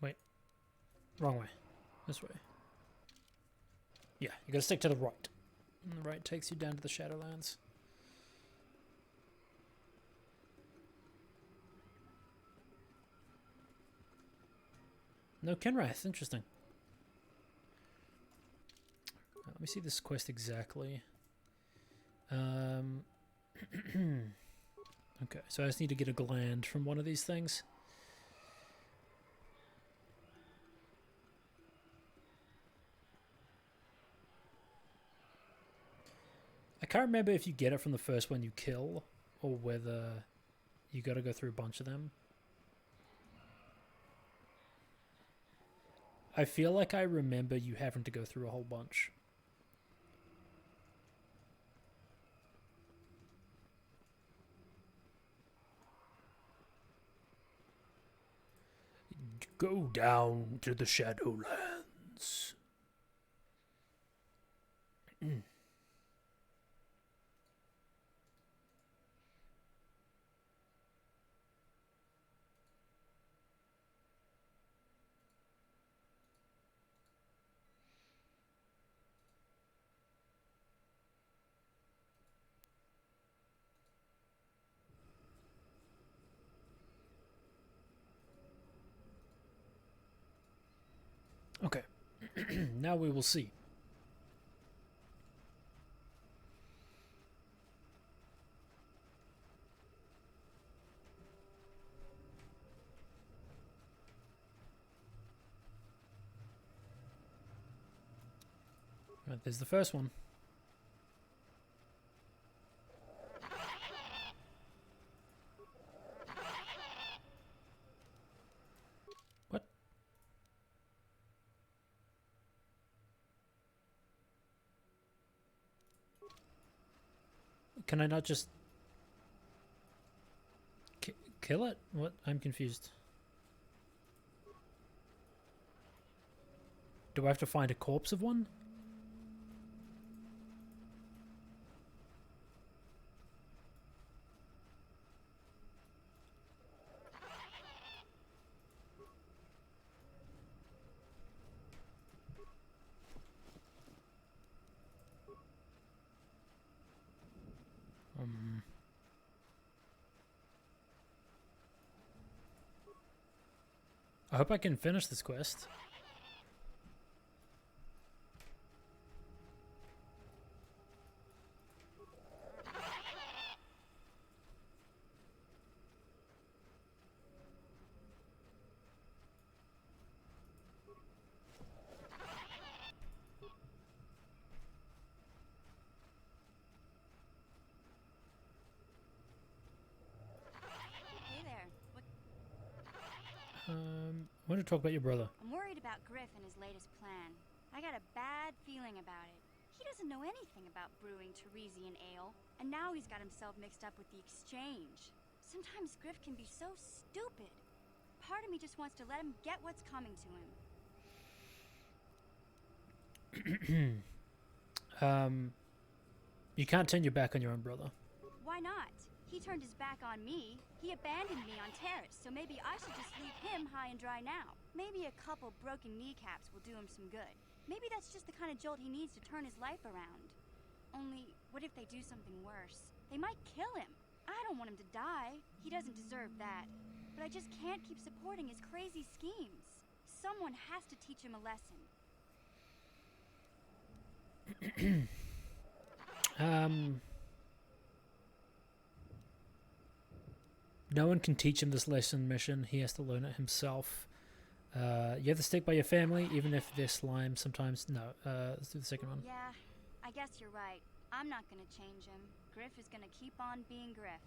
Wait. Wrong way. This way. Yeah, you gotta stick to the right. And the right takes you down to the Shadowlands. No Kinrath, interesting. Let me see this quest exactly. Okay, so I just need to get a gland from one of these things. I can't remember if you get it from the first one you kill, or whether you gotta go through a bunch of them. I feel like I remember you having to go through a whole bunch. Go down to the Shadowlands. Okay, now we will see. Right, there's the first one. What? Can I not just kill it? What? I'm confused. Do I have to find a corpse of one? I hope I can finish this quest. I want to talk about your brother. I'm worried about Griff and his latest plan. I got a bad feeling about it. He doesn't know anything about brewing Teresian ale, and now he's got himself mixed up with the exchange. Sometimes Griff can be so stupid. Part of me just wants to let him get what's coming to him. You can't turn your back on your own brother. Why not? He turned his back on me. He abandoned me on Terrace, so maybe I should just leave him high and dry now. Maybe a couple broken kneecaps will do him some good. Maybe that's just the kind of jolt he needs to turn his life around. Only, what if they do something worse? They might kill him. I don't want him to die. He doesn't deserve that. But I just can't keep supporting his crazy schemes. Someone has to teach him a lesson. No one can teach him this lesson mission. He has to learn it himself. You have to stick by your family, even if they're slime sometimes. No, let's do the second one. Yeah, I guess you're right. I'm not gonna change him. Griff is gonna keep on being Griff.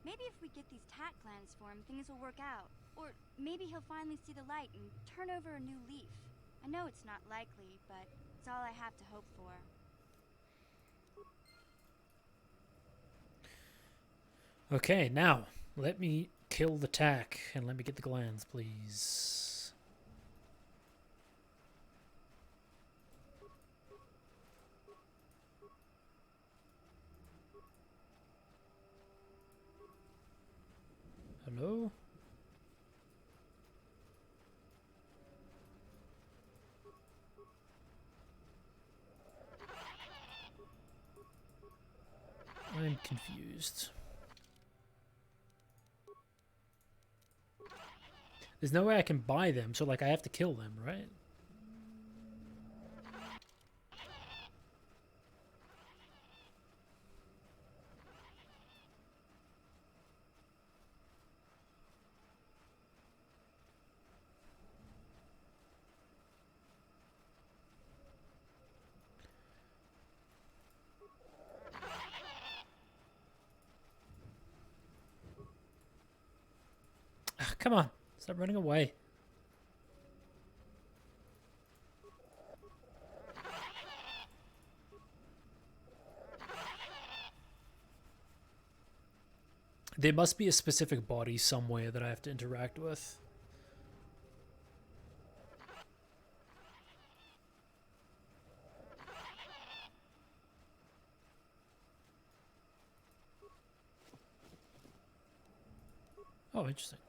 Maybe if we get these tack glands for him, things will work out. Or maybe he'll finally see the light and turn over a new leaf. I know it's not likely, but it's all I have to hope for. Okay, now, let me kill the tack, and let me get the glands, please. Hello? I'm confused. There's no way I can buy them, so like I have to kill them, right? Ah, come on. Stop running away. There must be a specific body somewhere that I have to interact with. Oh, interesting.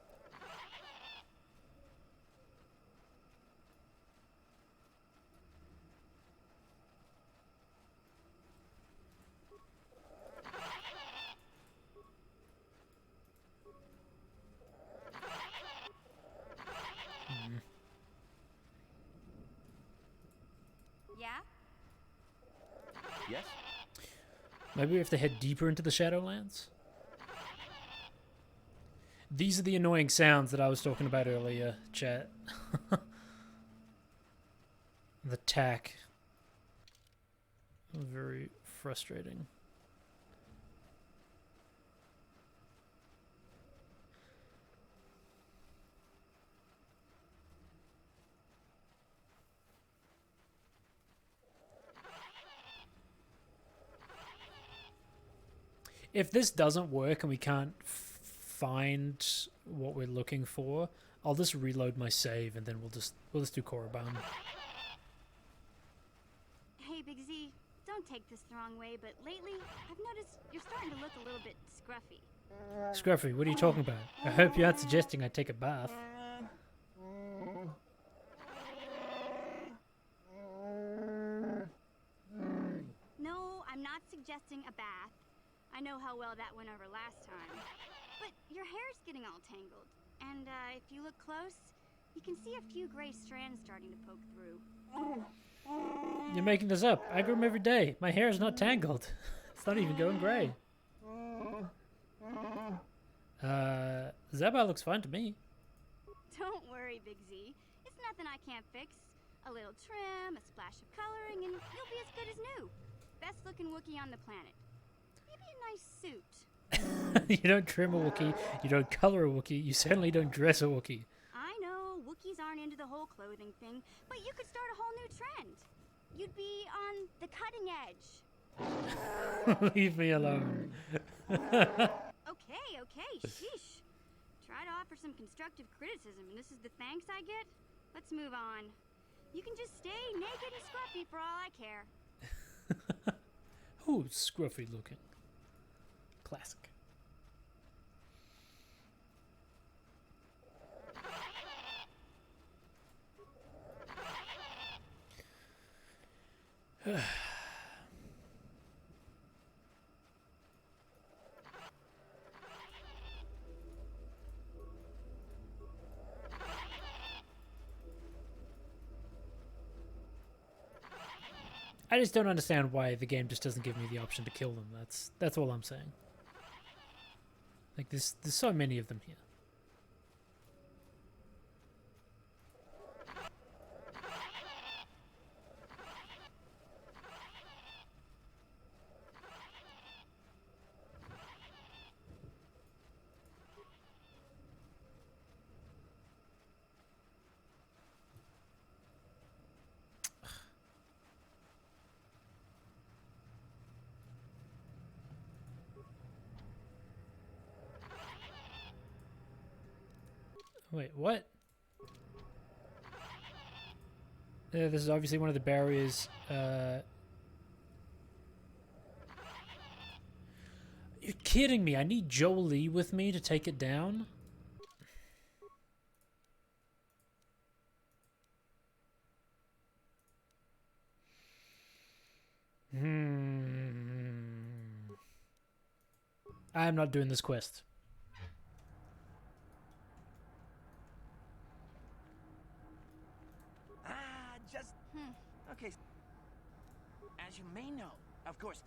Yeah? Yes? Maybe we have to head deeper into the Shadowlands? These are the annoying sounds that I was talking about earlier, chat. The tack. Very frustrating. If this doesn't work and we can't find what we're looking for, I'll just reload my save and then we'll just do Korriban. Hey, Big Z, don't take this the wrong way, but lately, I've noticed you're starting to look a little bit scruffy. Scruffy, what are you talking about? I hope you aren't suggesting I take a bath. No, I'm not suggesting a bath. I know how well that went over last time. But your hair's getting all tangled. And if you look close, you can see a few gray strands starting to poke through. You're making this up. I groom every day. My hair is not tangled. It's not even going gray. Zeba looks fine to me. Don't worry, Big Z. It's nothing I can't fix. A little trim, a splash of coloring, and you'll be as good as new. Best looking Wookiee on the planet. Maybe a nice suit. You don't trim a Wookiee, you don't color a Wookiee, you certainly don't dress a Wookiee. I know, Wookiees aren't into the whole clothing thing, but you could start a whole new trend. You'd be on the cutting edge. Leave me alone. Okay, sheesh. Try to offer some constructive criticism, and this is the thanks I get? Let's move on. You can just stay naked and scruffy for all I care. Who's scruffy looking? Classic. I just don't understand why the game just doesn't give me the option to kill them. That's all I'm saying. Like, there's so many of them here. Wait, what? This is obviously one of the barriers. You're kidding me. I need Jolie with me to take it down? I'm not doing this quest. Okay. As you may know, of course,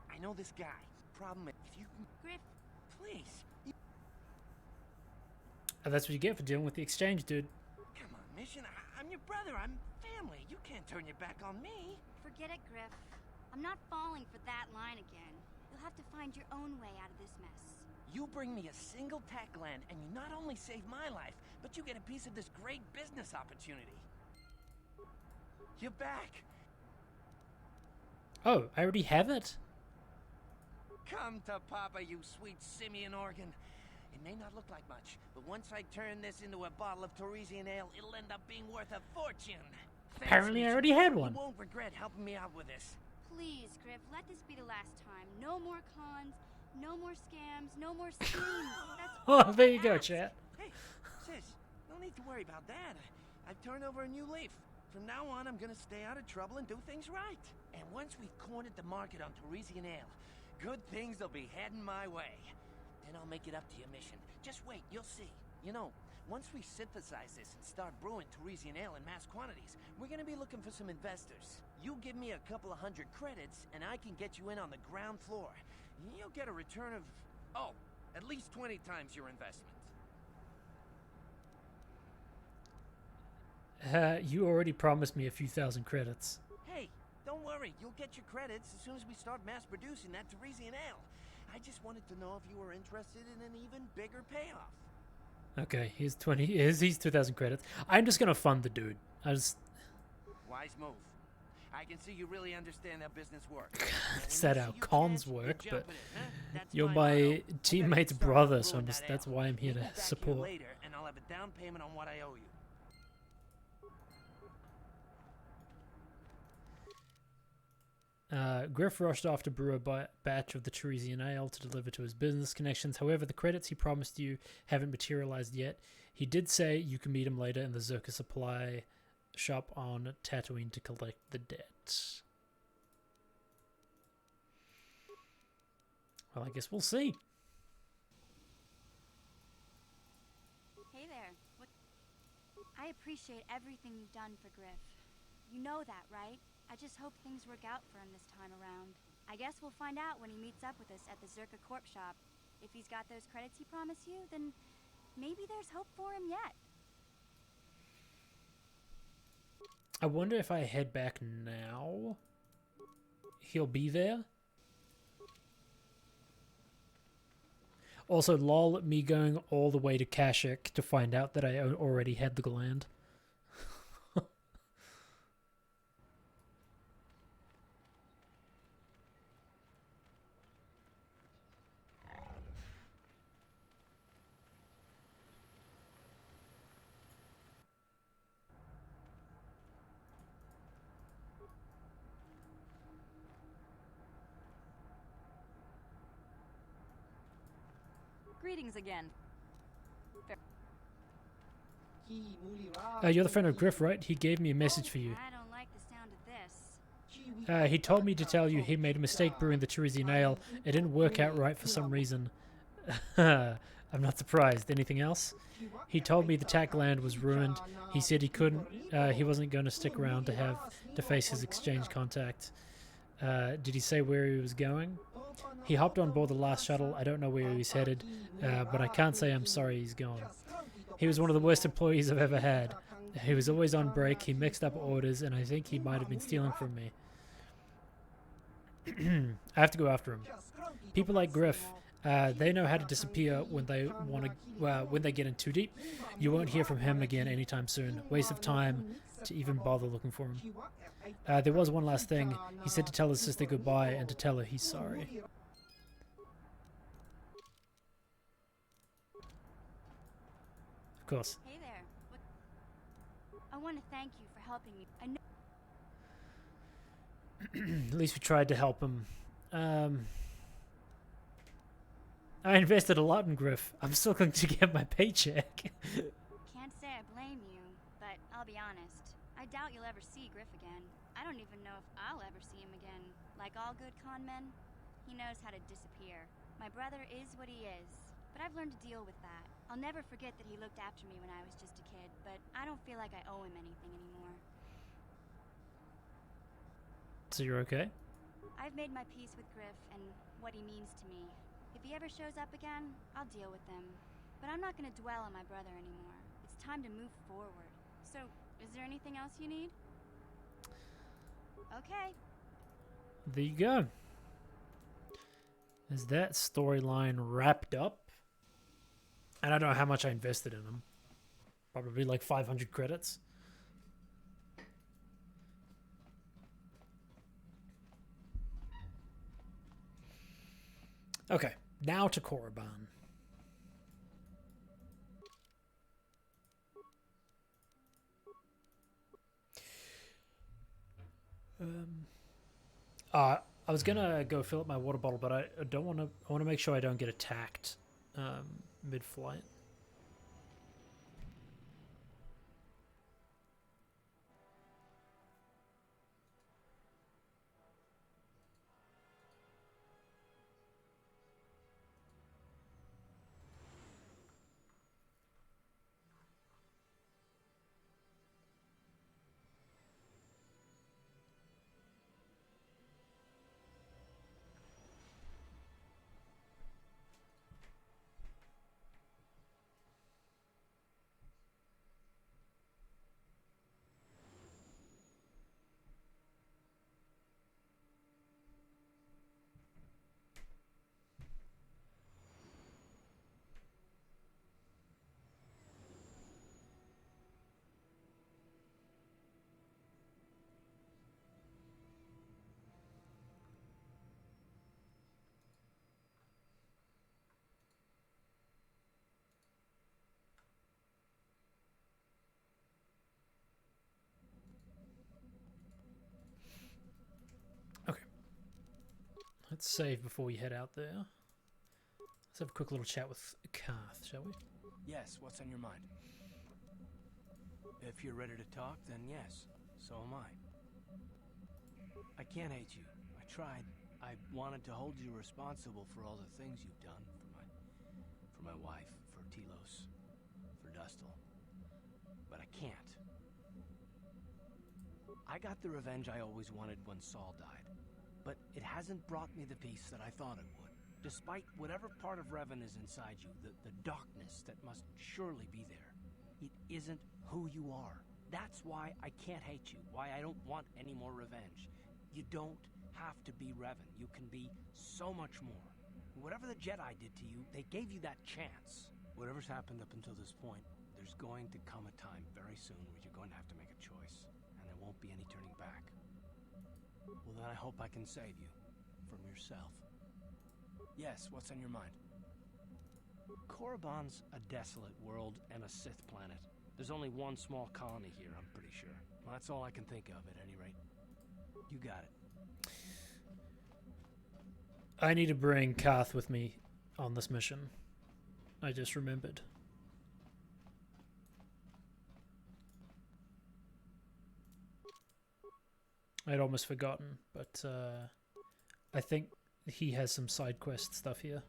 I know this guy. Problem is, if you can... Griff. Please. That's what you get for dealing with the exchange, dude. Come on, Mission. I'm your brother. I'm family. You can't turn your back on me. Forget it, Griff. I'm not falling for that line again. You'll have to find your own way out of this mess. You bring me a single tack land, and you not only save my life, but you get a piece of this great business opportunity. You're back. Oh, I already have it? Come to Papa, you sweet simian organ. It may not look like much, but once I turn this into a bottle of Torresian ale, it'll end up being worth a fortune. Apparently I already had one. You won't regret helping me out with this. Please, Griff, let this be the last time. No more cons, no more scams, no more schemes. That's Oh, there you go, chat. Hey, sis, no need to worry about that. I've turned over a new leaf. From now on, I'm gonna stay out of trouble and do things right. And once we've cornered the market on Torresian ale, good things will be heading my way. Then I'll make it up to your mission. Just wait, you'll see. You know, once we synthesize this and start brewing Torresian ale in mass quantities, we're gonna be looking for some investors. You give me a couple of 100 credits, and I can get you in on the ground floor. You'll get a return of, oh, at least 20 times your investment. You already promised me a few thousand credits. Hey, don't worry. You'll get your credits as soon as we start mass producing that Torresian ale. I just wanted to know if you were interested in an even bigger payoff. Okay, here's 20. Here's 2,000 credits. I'm just gonna fund the dude. Wise move. I can see you really understand how business works. That's that how cons work, but you're my teammate's brother, so that's why I'm here to support. Later, and I'll have a down payment on what I owe you. Griff rushed off to brew a batch of the Torresian ale to deliver to his business connections. However, the credits he promised you haven't materialized yet. He did say you can meet him later in the Zerka supply shop on Tatooine to collect the debt. Well, I guess we'll see. Hey there. What? I appreciate everything you've done for Griff. You know that, right? I just hope things work out for him this time around. I guess we'll find out when he meets up with us at the Zerka Corp shop. If he's got those credits he promised you, then maybe there's hope for him yet. I wonder if I head back now, he'll be there. Also, lol at me going all the way to Kashyyyk to find out that I already had the gland. Greetings again. You're the friend of Griff, right? He gave me a message for you. I don't like the sound of this. He told me to tell you he made a mistake brewing the Torresian ale. It didn't work out right for some reason. I'm not surprised. Anything else? He told me the tack land was ruined. He said he wasn't going to stick around to face his exchange contact. Did he say where he was going? He hopped on board the last shuttle. I don't know where he's headed, but I can't say I'm sorry he's gone. He was one of the worst employees I've ever had. He was always on break, he mixed up orders, and I think he might have been stealing from me. I have to go after him. People like Griff, they know how to disappear when they when they get in too deep. You won't hear from him again anytime soon. Waste of time to even bother looking for him. There was one last thing. He said to tell his sister goodbye and to tell her he's sorry. Of course. Hey there. I want to thank you for helping me. I know. At least we tried to help him. I invested a lot in Griff. I'm still going to get my paycheck. Can't say I blame you, but I'll be honest. I doubt you'll ever see Griff again. I don't even know if I'll ever see him again. Like all good con men, he knows how to disappear. My brother is what he is, but I've learned to deal with that. I'll never forget that he looked after me when I was just a kid, but I don't feel like I owe him anything anymore. So you're okay? I've made my peace with Griff and what he means to me. If he ever shows up again, I'll deal with him. But I'm not going to dwell on my brother anymore. It's time to move forward. So, is there anything else you need? Okay. There you go. Is that storyline wrapped up? And I don't know how much I invested in them. Probably like 500 credits. Okay, now to Korriban. I was gonna go fill up my water bottle, but I don't want to. I want to make sure I don't get attacked mid-flight. Let's save before we head out there. Let's have a quick little chat with Karth, shall we? Yes, what's on your mind? If you're ready to talk, then yes. So am I. I can't hate you. I tried. I wanted to hold you responsible for all the things you've done for my wife, for Telos, for Dustil. But I can't. I got the revenge I always wanted when Saul died. But it hasn't brought me the peace that I thought it would. Despite whatever part of Revan is inside you, the darkness that must surely be there, it isn't who you are. That's why I can't hate you, why I don't want any more revenge. You don't have to be Revan. You can be so much more. Whatever the Jedi did to you, they gave you that chance. Whatever's happened up until this point, there's going to come a time very soon where you're going to have to make a choice, and there won't be any turning back. Well, then I hope I can save you. From yourself. Yes, what's on your mind? Korriban's a desolate world and a Sith planet. There's only one small colony here, I'm pretty sure. Well, that's all I can think of, at any rate. You got it. I need to bring Karth with me on this mission. I just remembered. I'd almost forgotten, but I think he has some side quest stuff here.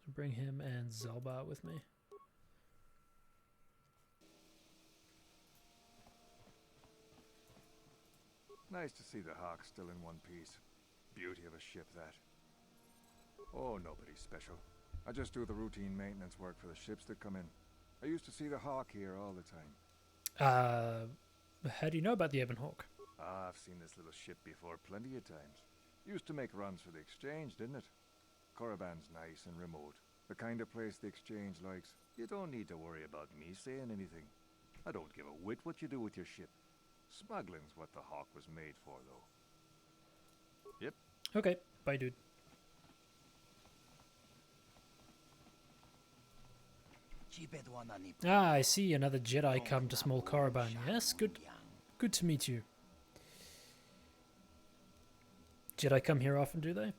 So bring him and Zelbar with me. Nice to see the Hawk still in one piece. beauty of a ship, that. Oh, nobody special. I just do the routine maintenance work for the ships that come in. I used to see the Hawk here all the time. How do you know about the Ebon Hawk? Ah, I've seen this little ship before plenty of times. Used to make runs for the exchange, didn't it? Korriban's nice and remote. The kind of place the exchange likes. You don't need to worry about me saying anything. I don't give a whit what you do with your ship. Smuggling's what the Hawk was made for, though. Yep. Okay, bye, dude. Ah, I see another Jedi come to small Korriban. Yes, good to meet you. Jedi come here often, do they?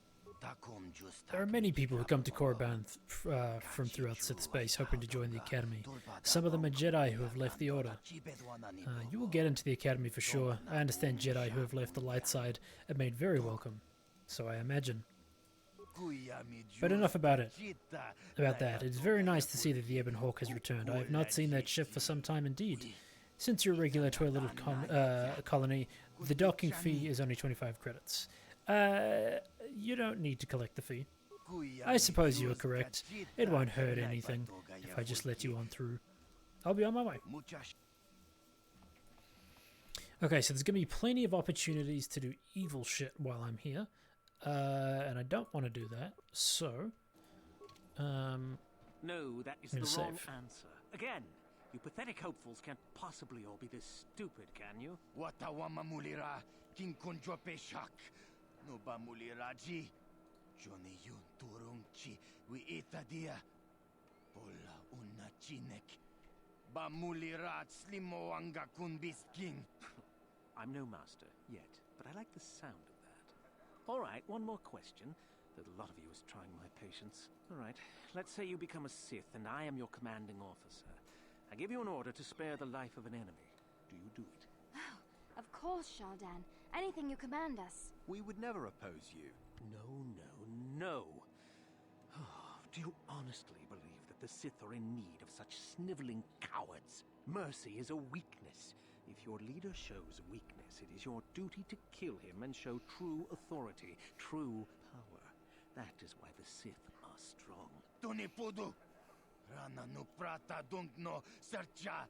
There are many people who come to Korriban from throughout Sith space, hoping to join the Academy. Some of them are Jedi who have left the Order. You will get into the Academy for sure. I understand Jedi who have left the light side are made very welcome, so I imagine. But enough about it. About that. It is very nice to see that the Ebon Hawk has returned. I have not seen that ship for some time indeed. Since you're regular to our little colony, the docking fee is only 25 credits. You don't need to collect the fee. I suppose you are correct. It won't hurt anything if I just let you on through. I'll be on my way. Okay, so there's going to be plenty of opportunities to do evil shit while I'm here. And I don't want to do that, so... No, that is the wrong answer. Again, you pathetic hopefuls can't possibly all be this stupid, can you? Watawama mulira, king konjope shak. No ba muliraji. Johnny yun turungchi, we itadia. Pola una chinek. Ba mulirat slimo anga kunbis king. I'm no master, yet, but I like the sound of that. Alright, one more question. That a lot of you is trying my patience. Alright, let's say you become a Sith and I am your commanding officer. I give you an order to spare the life of an enemy. Do you do it? Oh, of course, Shaldan. Anything you command us. We would never oppose you. No. Do you honestly believe that the Sith are in need of such sniveling cowards? Mercy is a weakness. If your leader shows weakness, it is your duty to kill him and show true authority, true power. That is why the Sith are strong. Tunipudu! Rana no prata no sercha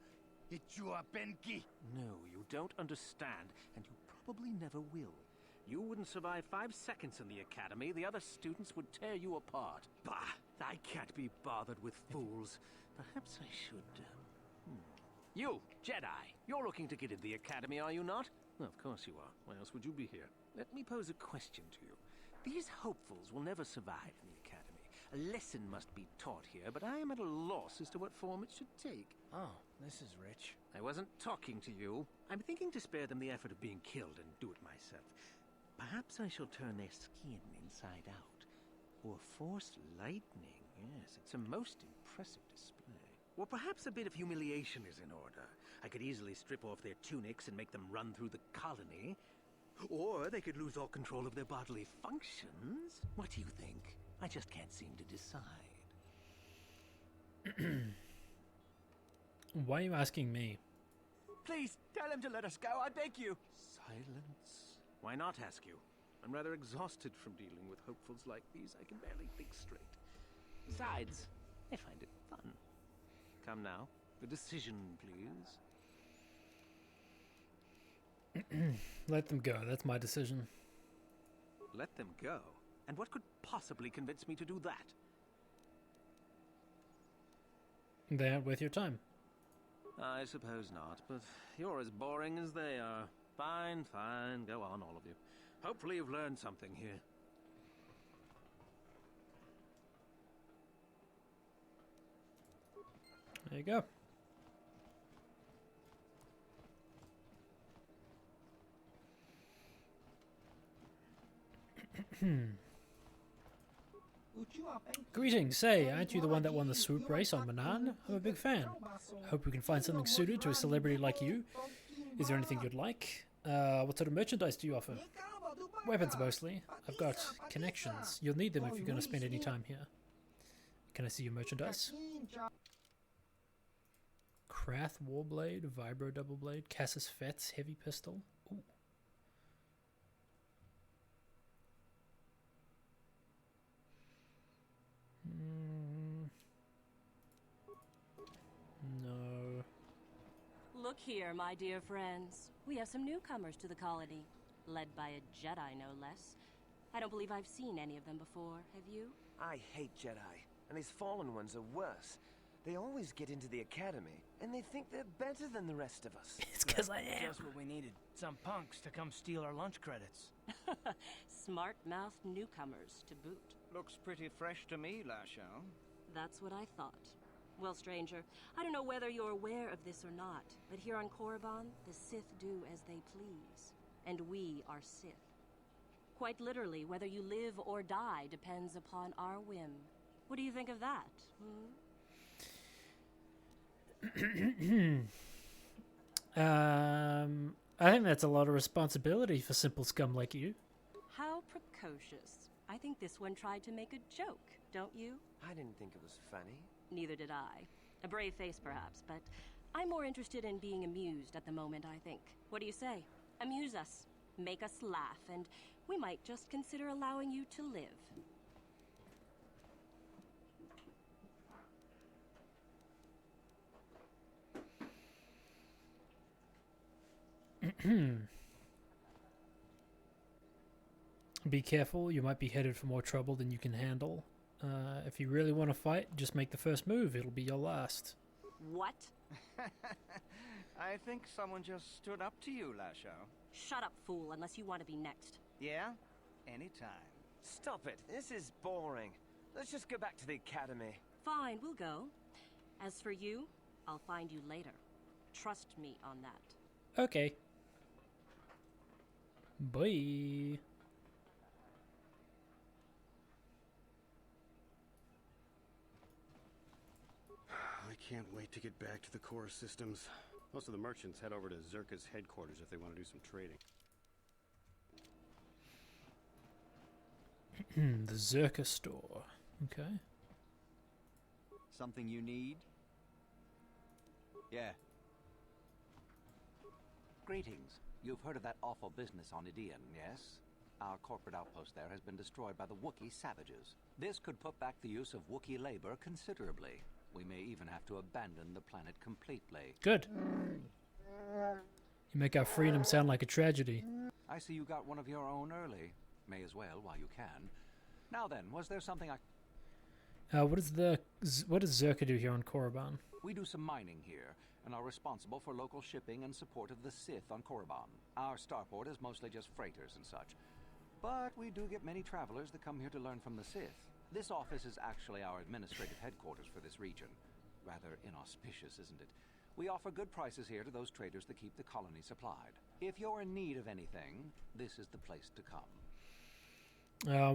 ichua penki. No, you don't understand, and you probably never will. You wouldn't survive 5 seconds in the academy. The other students would tear you apart. Bah! I can't be bothered with fools. Perhaps I should, You, Jedi, you're looking to get into the academy, are you not? Well, of course you are. Why else would you be here? Let me pose a question to you. These hopefuls will never survive in the academy. A lesson must be taught here, but I am at a loss as to what form it should take. Oh, this is rich. I wasn't talking to you. I'm thinking to spare them the effort of being killed and do it myself. Perhaps I shall turn their skin inside out. Or force lightning. Yes, it's a most impressive display. Or perhaps a bit of humiliation is in order. I could easily strip off their tunics and make them run through the colony. Or they could lose all control of their bodily functions. What do you think? I just can't seem to decide. Why are you asking me? Please, tell him to let us go, I beg you. Silence. Why not ask you? I'm rather exhausted from dealing with hopefuls like these. I can barely think straight. Besides, I find it fun. Come now, a decision, please. Let them go. That's my decision. Let them go? And what could possibly convince me to do that? They aren't worth your time. I suppose not, but you're as boring as they are. Fine. Go on, all of you. Hopefully you've learned something here. There you go. Greetings, say, aren't you the one that won the swoop race on Manan? I'm a big fan. Hope we can find something suited to a celebrity like you. Is there anything you'd like? What sort of merchandise do you offer? Weapons mostly. I've got connections. You'll need them if you're going to spend any time here. Can I see your merchandise? Krath Warblade, Vibro Double Blade, Cassis Fetz Heavy Pistol. Ooh. Look here, my dear friends. We have some newcomers to the colony, led by a Jedi, no less. I don't believe I've seen any of them before, have you? I hate Jedi, and these fallen ones are worse. They always get into the academy, and they think they're better than the rest of us. It's because I am. Just what we needed. Some punks to come steal our lunch credits. Smart-mouthed newcomers, to boot. Looks pretty fresh to me, Lashao. That's what I thought. Well, stranger, I don't know whether you're aware of this or not, but here on Korriban, the Sith do as they please. And we are Sith. Quite literally, whether you live or die depends upon our whim. What do you think of that, I think that's a lot of responsibility for simple scum like you. How precocious. I think this one tried to make a joke, don't you? I didn't think it was funny. Neither did I. A brave face, perhaps, but I'm more interested in being amused at the moment, I think. What do you say? Amuse us. Make us laugh, and we might just consider allowing you to live. Be careful, you might be headed for more trouble than you can handle. If you really want to fight, just make the first move. It'll be your last. What? I think someone just stood up to you, Lashao. Shut up, fool, unless you want to be next. Yeah? Anytime. Stop it. This is boring. Let's just go back to the academy. Fine, we'll go. As for you, I'll find you later. Trust me on that. Okay. Bye. I can't wait to get back to the core systems. Most of the merchants head over to Zerka's headquarters if they want to do some trading. The Zerka store. Okay. Something you need? Yeah. Greetings. You've heard of that awful business on Idian, yes? Our corporate outpost there has been destroyed by the Wookiee savages. This could put back the use of Wookiee labor considerably. We may even have to abandon the planet completely. Good. You make our freedom sound like a tragedy. I see you got one of your own early. May as well while you can. Now then, was there something what does Zerka do here on Korriban? We do some mining here, and are responsible for local shipping and support of the Sith on Korriban. Our starport is mostly just freighters and such. But we do get many travelers that come here to learn from the Sith. This office is actually our administrative headquarters for this region. Rather inauspicious, isn't it? We offer good prices here to those traders that keep the colony supplied. If you're in need of anything, this is the place to come.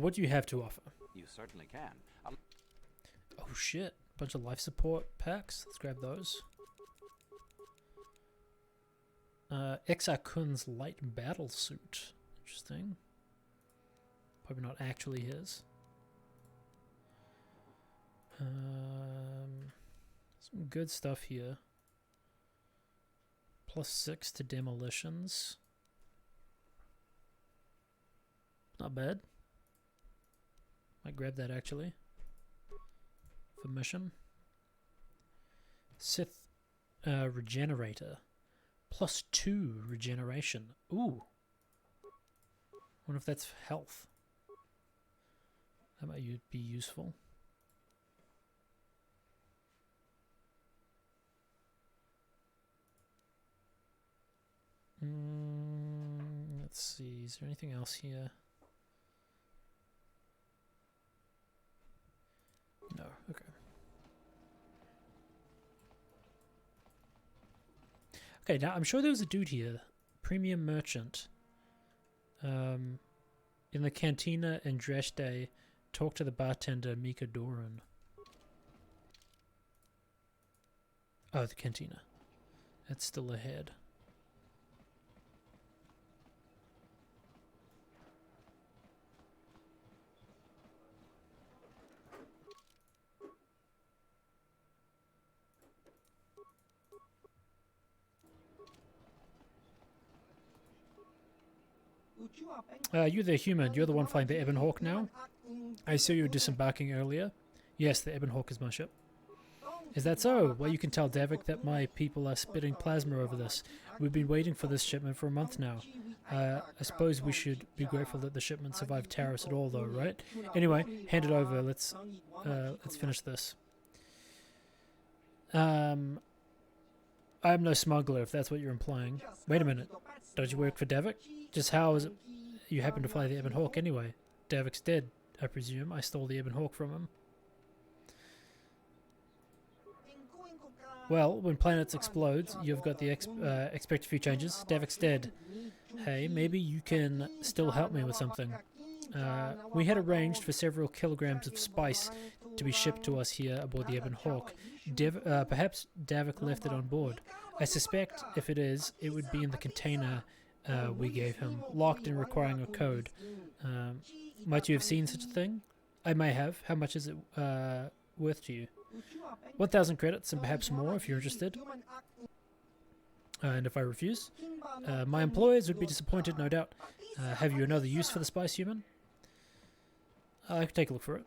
What do you have to offer? You certainly can. Oh shit, bunch of life support packs. Let's grab those. Exar Kun's light battle suit. Interesting. Probably not actually his. Some good stuff here. +6 to demolitions. Not bad. Might grab that actually. For mission. Sith regenerator. +2 regeneration. Ooh. Wonder if that's health. That might be useful. Let's see. Is there anything else here? No. Okay. Okay, now I'm sure there was a dude here, premium merchant. In the cantina in Dresde, talk to the bartender Mika Doran. Oh, the cantina. That's still ahead. You're the human. You're the one flying the Ebon Hawk now. I saw you disembarking earlier. Yes, the Ebon Hawk is my ship. Is that so? Well, you can tell Davik that my people are spitting plasma over this. We've been waiting for this shipment for a month now. I suppose we should be grateful that the shipment survived Taris at all, though, right? Anyway, hand it over. Let's finish this. I'm no smuggler, if that's what you're implying. Wait a minute. Don't you work for Davik? Just how is it you happen to fly the Ebon Hawk anyway? Davik's dead, I presume. I stole the Ebon Hawk from him. Well, when planets explode, you've got the expect a few changes. Davik's dead. Hey, maybe you can still help me with something. We had arranged for several kilograms of spice to be shipped to us here aboard the Ebon Hawk. Perhaps Davik left it on board. I suspect if it is, it would be in the container we gave him, locked and requiring a code. Might you have seen such a thing? I may have. How much is it worth to you? 1,000 credits and perhaps more if you're interested. And if I refuse? My employers would be disappointed, no doubt. Have you another use for the spice, human? I could take a look for it.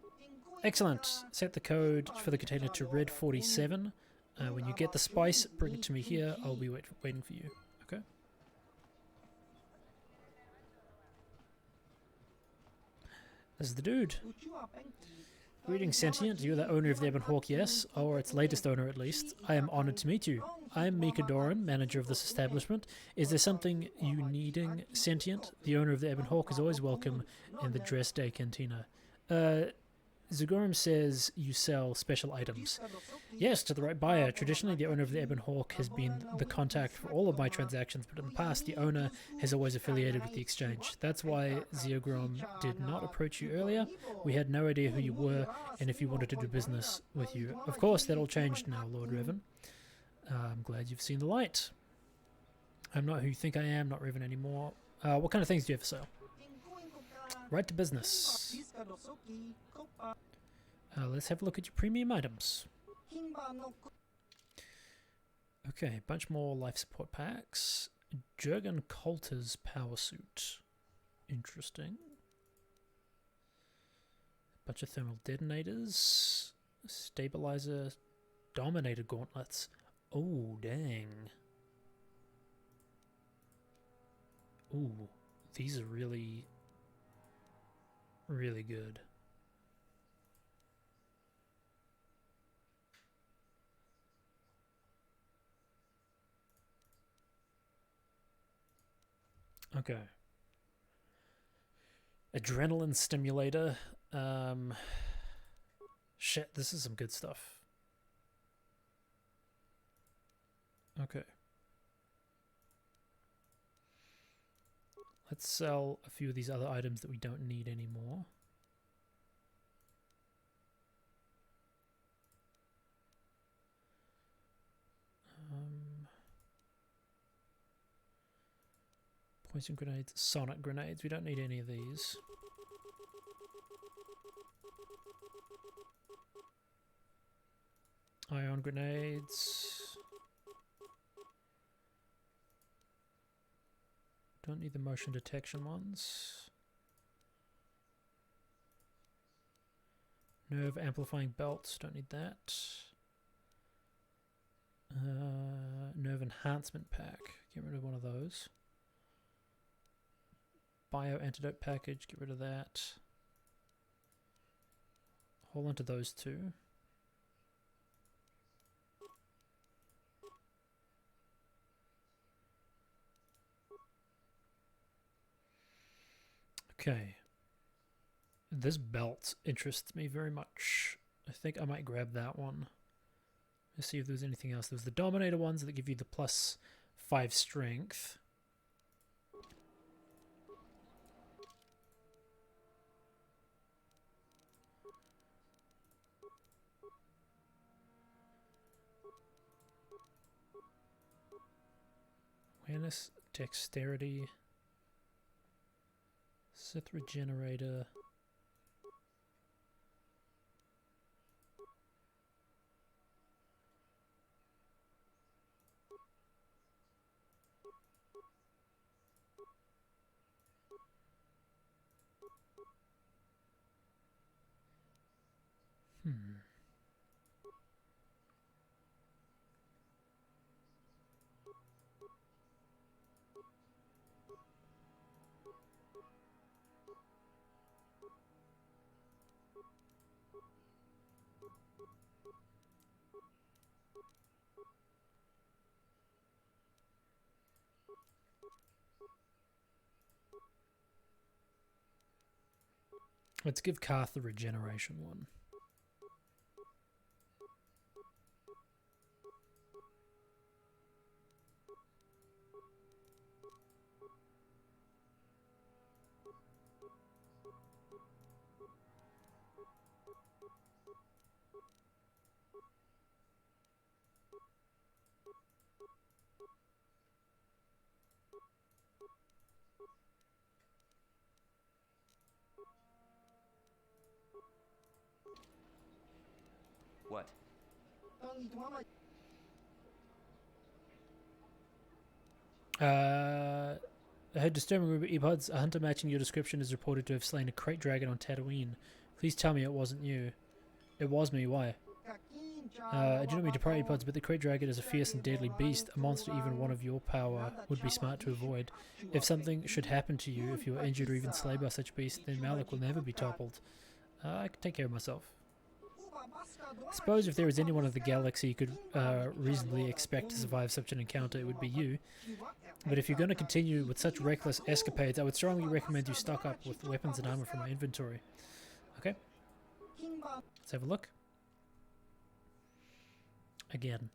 Excellent. Set the code for the container to red 47. When you get the spice, bring it to me here. I'll be waiting for you. Okay? This is the dude. Greetings, Sentient. You're the owner of the Ebon Hawk, yes? Or its latest owner, at least. I am honored to meet you. I am Mika Doran, manager of this establishment. Is there something you needing, Sentient? The owner of the Ebon Hawk is always welcome in the Dress Day Cantina. Zagorum says you sell special items. Yes, to the right buyer. Traditionally, the owner of the Ebon Hawk has been the contact for all of my transactions, but in the past, the owner has always affiliated with the exchange. That's why Zagorum did not approach you earlier. We had no idea who you were, and if you wanted to do business with you. Of course, that all changed now, Lord Revan. I'm glad you've seen the light. I'm not who you think I am, not Revan anymore. What kind of things do you have for sale? Right to business. Let's have a look at your premium items. Okay, a bunch more life support packs. Jurgen Coulter's power suit. Interesting. Bunch of thermal detonators. Stabilizer. Dominator gauntlets. Oh, dang. Ooh, these are really, really good. Okay. Adrenaline stimulator. Shit, this is some good stuff. Okay. Let's sell a few of these other items that we don't need anymore. Poison grenades, sonic grenades. We don't need any of these. Ion grenades. Don't need the motion detection ones. Nerve amplifying belts. Don't need that. Nerve enhancement pack. Get rid of one of those. Bio antidote package, get rid of that. Hold on to those two. Okay. This belt interests me very much. I think I might grab that one. Let's see if there's anything else. There's the Dominator ones that give you the +5 strength. Awareness, dexterity, Sith regenerator. Let's give Karth the regeneration one. What? I heard disturbing rumor earbuds. A hunter matching your description is reported to have slain a crate dragon on Tatooine. Please tell me it wasn't you. It was me, why? I do not mean to pry earbuds, but the crate dragon is a fierce and deadly beast, a monster even one of your power would be smart to avoid. If something should happen to you, if you are injured or even slayed by such a beast, then Malak will never be toppled. I can take care of myself. I suppose if there is anyone in the galaxy you could reasonably expect to survive such an encounter, it would be you. But if you're going to continue with such reckless escapades, I would strongly recommend you stock up with weapons and armor from my inventory. Okay. Let's have a look. Again.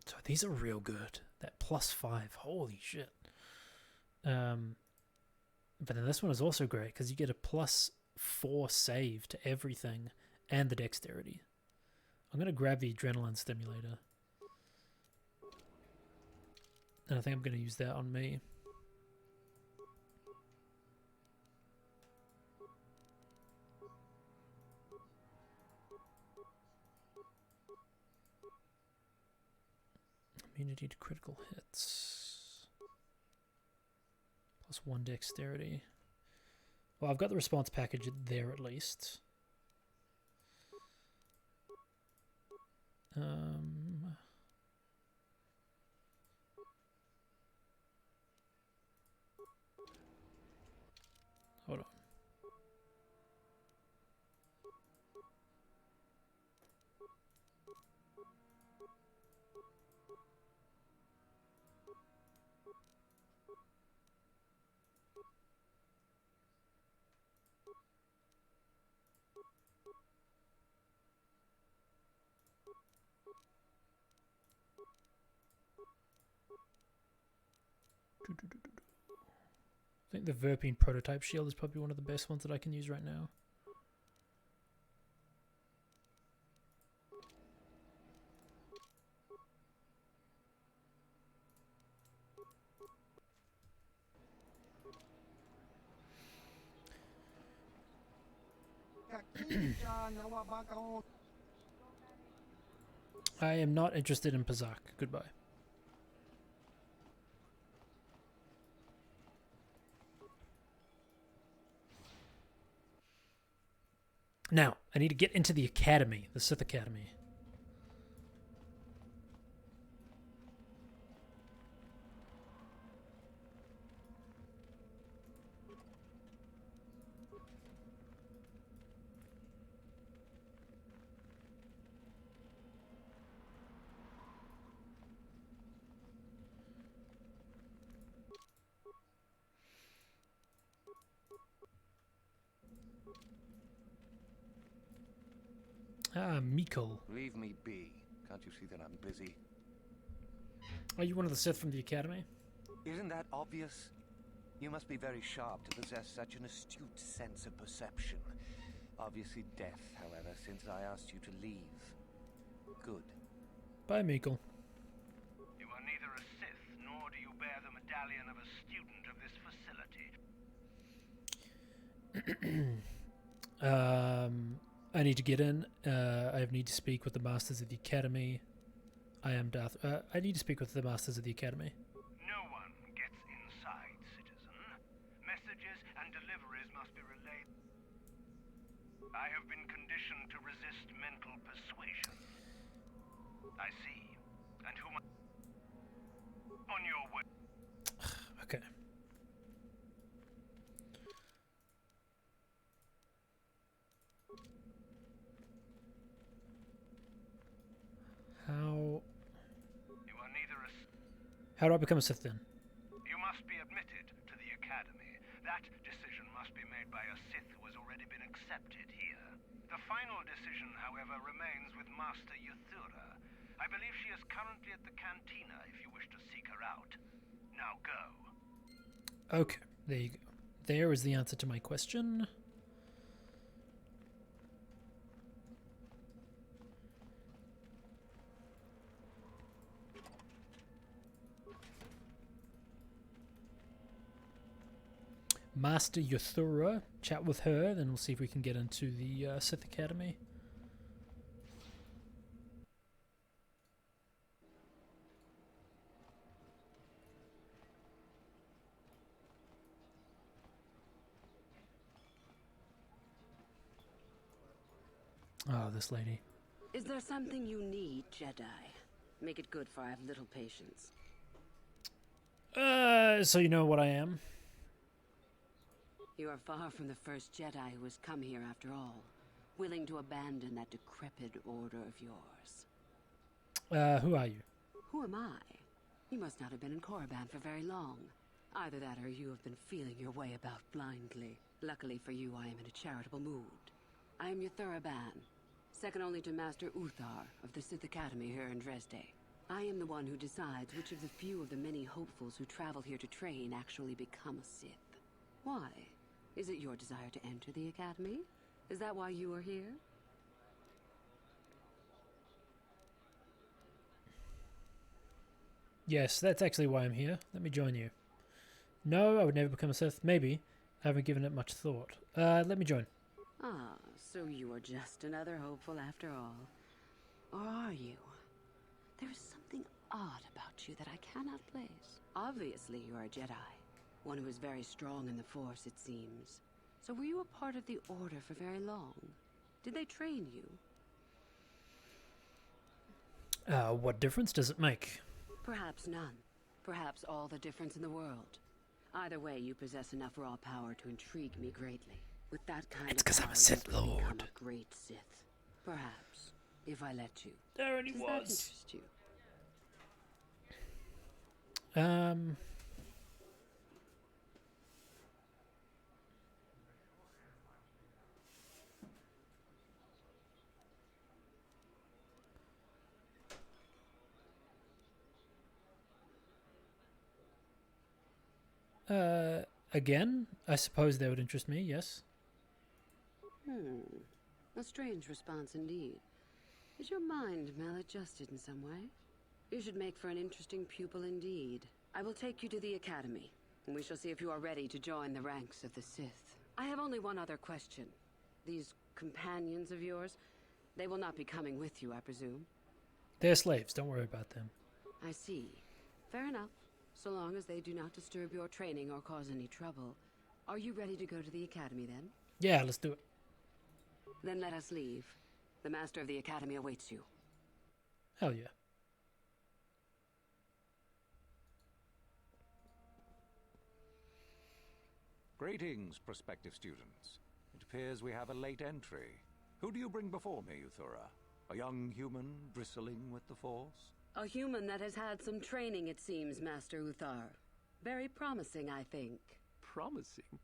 So these are real good. That +5. Holy shit. But then this one is also great because you get a +4 save to everything and the dexterity. I'm going to grab the adrenaline stimulator. And I think I'm going to use that on me. Immunity to critical hits. +1 dexterity. Well, I've got the response package there at least. Hold on. I think the Verpine prototype shield is probably one of the best ones that I can use right now. I am not interested in Pazak. Goodbye. Now, I need to get into the academy, the Sith Academy. Ah, Mikkel. Leave me be. Can't you see that I'm busy? Are you one of the Sith from the Academy? Isn't that obvious? You must be very sharp to possess such an astute sense of perception. Obviously death, however, since I asked you to leave. Good. Bye, Mikkel. You are neither a Sith, nor do you bear the medallion of a student of this facility. I need to get in. I need to speak with the Masters of the Academy. I need to speak with the Masters of the Academy. No one gets inside, citizen. Messages and deliveries must be relayed. I have been conditioned to resist mental persuasion. I see. And whom on your way. Okay. How do I become a Sith then? You must be admitted to the Academy. That decision must be made by a Sith who has already been accepted here. The final decision, however, remains with Master Yuthura. I believe she is currently at the cantina if you wish to seek her out. Now go. Okay, there you go. There is the answer to my question. Master Yuthura, chat with her, then we'll see if we can get into the Sith Academy. Oh, this lady. Is there something you need, Jedi? Make it good, for I have little patience. So you know what I am? You are far from the first Jedi who has come here after all, willing to abandon that decrepit order of yours. Who are you? Who am I? You must not have been in Korriban for very long. Either that or you have been feeling your way about blindly. Luckily for you, I am in a charitable mood. I am Yuthura Ban, second only to Master Uthar of the Sith Academy here in Dresde. I am the one who decides which of the few of the many hopefuls who travel here to train actually become a Sith. Why? Is it your desire to enter the Academy? Is that why you are here? Yes, that's actually why I'm here. Let me join you. No, I would never become a Sith. Maybe. I haven't given it much thought. Let me join. Ah, so you are just another hopeful after all. Or are you? There is something odd about you that I cannot place. Obviously, you are a Jedi. One who is very strong in the Force, it seems. So were you a part of the Order for very long? Did they train you? What difference does it make? Perhaps none. Perhaps all the difference in the world. Either way, you possess enough raw power to intrigue me greatly. With that kind of power, I'm a Sith you will Lord. become a great Sith. Perhaps, if I let you. There he Does was. that interest you? Again? I suppose that would interest me, yes. A strange response indeed. Is your mind maladjusted in some way? You should make for an interesting pupil indeed. I will take you to the Academy, and we shall see if you are ready to join the ranks of the Sith. I have only one other question. These companions of yours, they will not be coming with you, I presume? They're slaves, don't worry about them. I see. Fair enough. So long as they do not disturb your training or cause any trouble. Are you ready to go to the Academy then? Yeah, let's do it. Then let us leave. The Master of the Academy awaits you. Hell yeah. Greetings, prospective students. It appears we have a late entry. Who do you bring before me, Yuthura? A young human bristling with the Force? A human that has had some training, it seems, Master Uthar. Very promising, I think. Promising?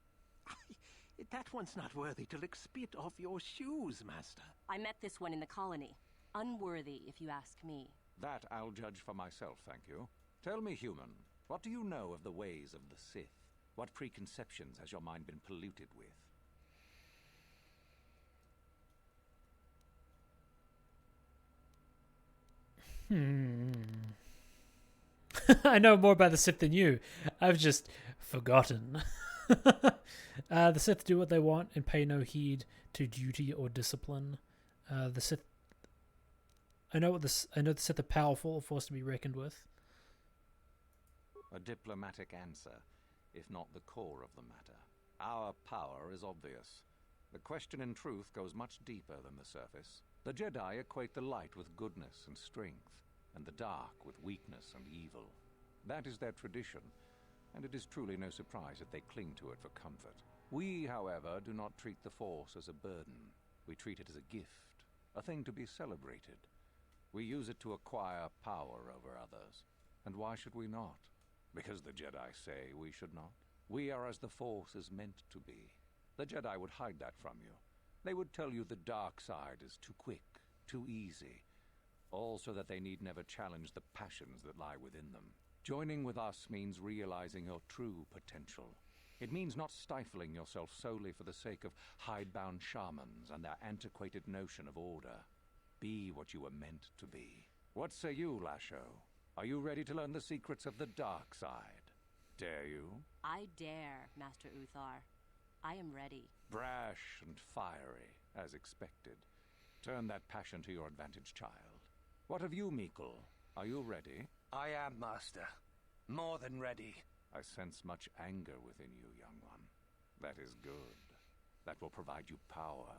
That one's not worthy to lick spit off your shoes, Master. I met this one in the colony. Unworthy, if you ask me. That I'll judge for myself, thank you. Tell me, human, what do you know of the ways of the Sith? What preconceptions has your mind been polluted with? I know more about the Sith than you. I've just forgotten. The Sith do what they want and pay no heed to duty or discipline. The Sith. I know the Sith are powerful, a force to be reckoned with. A diplomatic answer, if not the core of the matter. Our power is obvious. The question in truth goes much deeper than the surface. The Jedi equate the light with goodness and strength, and the dark with weakness and evil. That is their tradition, and it is truly no surprise that they cling to it for comfort. We, however, do not treat the Force as a burden. We treat it as a gift, a thing to be celebrated. We use it to acquire power over others. And why should we not? Because the Jedi say we should not? We are as the Force is meant to be. The Jedi would hide that from you. They would tell you the dark side is too quick, too easy, all so that they need never challenge the passions that lie within them. Joining with us means realizing your true potential. It means not stifling yourself solely for the sake of hidebound shamans and their antiquated notion of order. Be what you were meant to be. What say you, Lasho? Are you ready to learn the secrets of the dark side? Dare you? I dare, Master Uthar. I am ready. Brash and fiery, as expected. Turn that passion to your advantage, child. What of you, Meekle? Are you ready? I am, Master. More than ready. I sense much anger within you, young one. That is good. That will provide you power.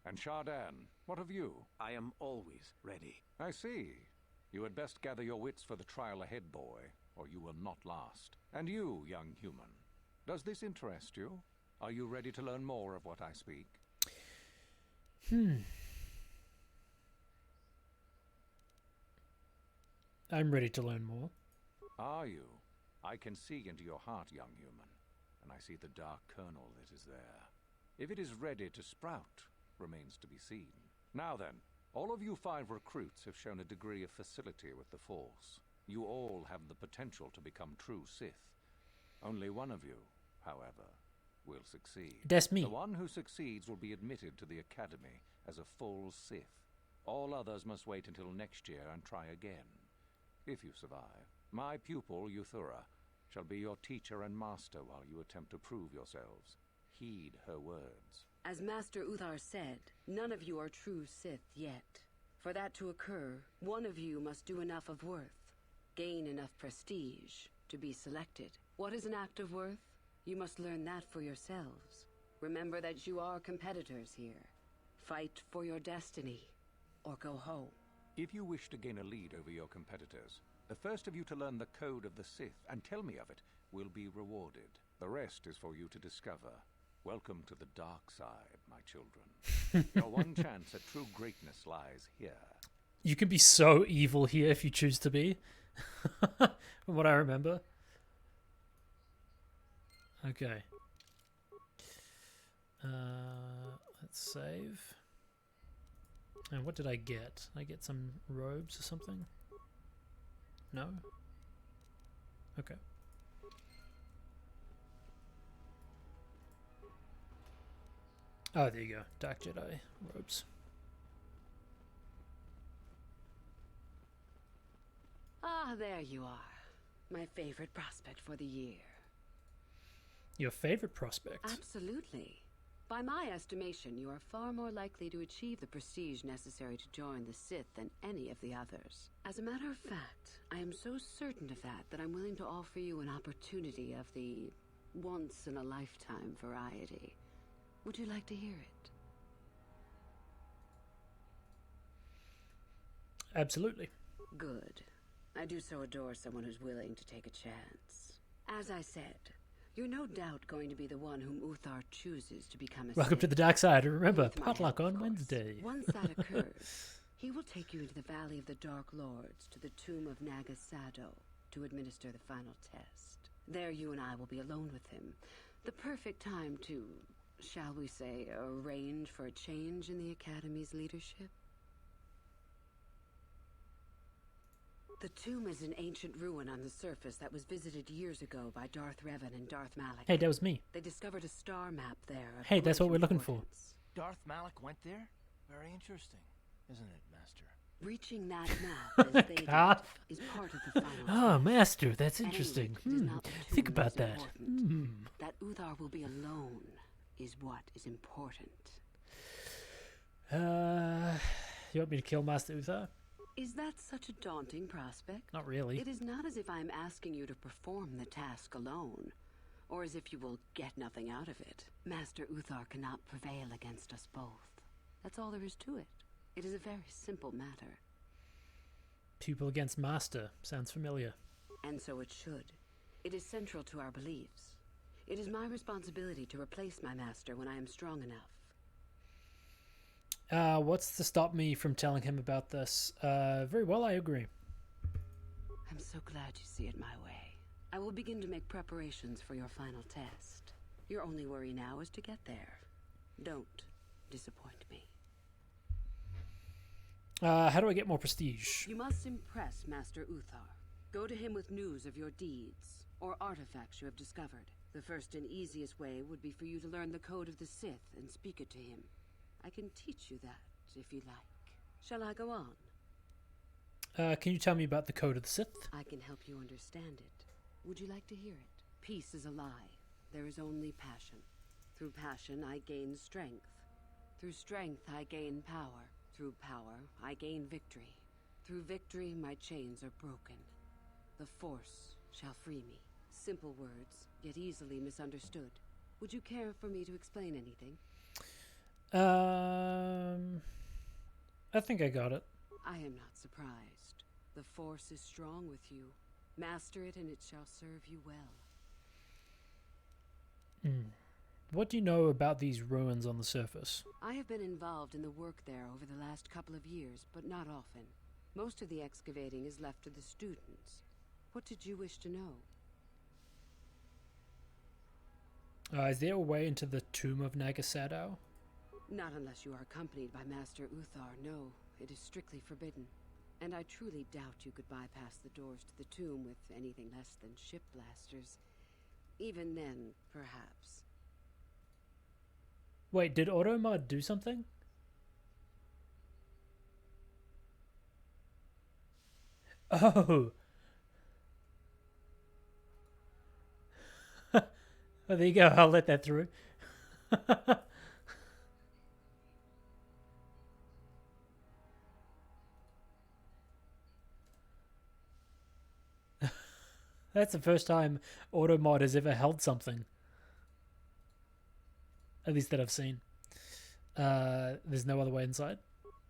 And Shardan, what of you? I am always ready. I see. You had best gather your wits for the trial ahead, boy, or you will not last. And you, young human, does this interest you? Are you ready to learn more of what I speak? I'm ready to learn more. Are you? I can see into your heart, young human, and I see the dark kernel that is there. If it is ready to sprout, remains to be seen. Now then, all of you 5 recruits have shown a degree of facility with the Force. You all have the potential to become true Sith. Only one of you, however, will succeed. That's me. The one who succeeds will be admitted to the Academy as a full Sith. All others must wait until next year and try again. If you survive, my pupil, Uthura, shall be your teacher and master while you attempt to prove yourselves. Heed her words. As Master Uthar said, none of you are true Sith yet. For that to occur, one of you must do enough of worth, gain enough prestige, to be selected. What is an act of worth? You must learn that for yourselves. Remember that you are competitors here. Fight for your destiny, or go home. If you wish to gain a lead over your competitors, the first of you to learn the code of the Sith and tell me of it will be rewarded. The rest is for you to discover. Welcome to the dark side, my children. Your one chance at true greatness lies here. You can be so evil here if you choose to be. From what I remember. Okay. Let's save. And what did I get? Did I get some robes or something? No? Okay. Oh, there you go. Dark Jedi robes. Ah, there you are. My favorite prospect for the year. Your favorite prospect? Absolutely. By my estimation, you are far more likely to achieve the prestige necessary to join the Sith than any of the others. As a matter of fact, I am so certain of that I'm willing to offer you an opportunity of the once-in-a-lifetime variety. Would you like to hear it? Absolutely. Good. I do so adore someone who's willing to take a chance. As I said, you're no doubt going to be the one whom Uthar chooses to become a Welcome Sith. to the dark side. Remember, potluck on Wednesday. Once that occurs, he will take you into the Valley of the Dark Lords to the tomb of Naga Sado to administer the final test. There you and I will be alone with him. The perfect time to, shall we say, arrange for a change in the Academy's leadership. The tomb is an ancient ruin on the surface that was visited years ago by Darth Revan and Darth Malak. Hey, that was me. They discovered a star map there. of Hey, that's what great we're looking for. importance. Darth Malak went there? Very interesting, isn't it, Master? Reaching that map, as they did, God. is part of the final Oh, test. Master, that's At any interesting. rate, it is not the Think tomb about that that. is important. Hmm. That Uthar will be alone is what is important. You want me to kill Master Uthar? Is that such a daunting prospect? Not really. It is not as if I'm asking you to perform the task alone, or as if you will get nothing out of it. Master Uthar cannot prevail against us both. That's all there is to it. It is a very simple matter. Pupil against master. Sounds familiar. And so it should. It is central to our beliefs. It is my responsibility to replace my master when I am strong enough. What's to stop me from telling him about this? Very well, I agree. I'm so glad you see it my way. I will begin to make preparations for your final test. Your only worry now is to get there. Don't disappoint me. How do I get more prestige? You must impress Master Uthar. Go to him with news of your deeds, or artifacts you have discovered. The first and easiest way would be for you to learn the code of the Sith and speak it to him. I can teach you that, if you like. Shall I go on? Can you tell me about the code of the Sith? I can help you understand it. Would you like to hear it? Peace is a lie. There is only passion. Through passion, I gain strength. Through strength, I gain power. Through power, I gain victory. Through victory, my chains are broken. The Force shall free me. Simple words, yet easily misunderstood. Would you care for me to explain anything? I think I got it. I am not surprised. The Force is strong with you. Master it and it shall serve you well. What do you know about these ruins on the surface? I have been involved in the work there over the last couple of years, but not often. Most of the excavating is left to the students. What did you wish to know? Is there a way into the tomb of Nagasadao? Not unless you are accompanied by Master Uthar. No, it is strictly forbidden. And I truly doubt you could bypass the doors to the tomb with anything less than ship blasters. Even then, perhaps. Wait, did Automod do something? Oh! Oh, there you go. I'll let that through. That's the first time Automod has ever held something. At least that I've seen. There's no other way inside?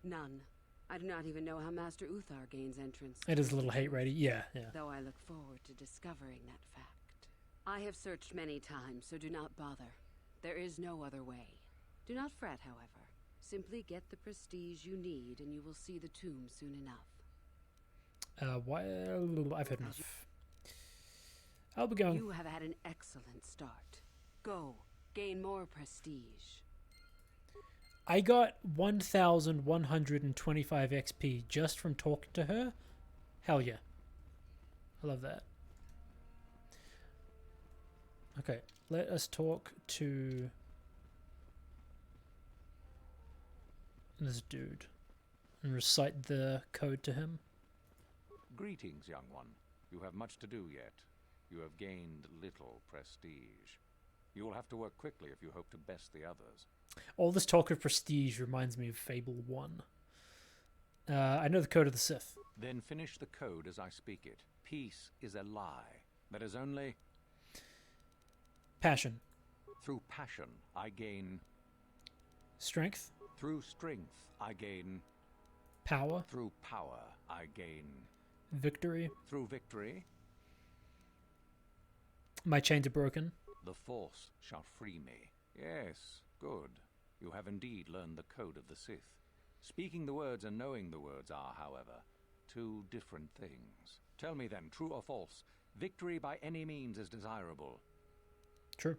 None. I do not even know how Master Uthar gains entrance. It is a little hate rating. Yeah. Though I look forward to discovering that fact. I have searched many times, so do not bother. There is no other way. Do not fret, however. Simply get the prestige you need, and you will see the tomb soon enough. Well, I've had enough. I'll be going. You have had an excellent start. Go, gain more prestige. I got 1,125 XP just from talking to her. Hell yeah. I love that. Okay, let us talk to this dude and recite the code to him. Greetings, young one. You have much to do yet. You have gained little prestige. You will have to work quickly if you hope to best the others. All this talk of prestige reminds me of Fable 1. I know the code of the Sith. Then finish the code as I speak it. Peace is a lie. That is only... Passion. Through passion, I gain... Strength. Through strength, I gain... Power. Through power, I gain... Victory. Through victory... My chains are broken. The Force shall free me. Yes, good. You have indeed learned the code of the Sith. Speaking the words and knowing the words are, however, two different things. Tell me then, true or false, victory by any means is desirable. True.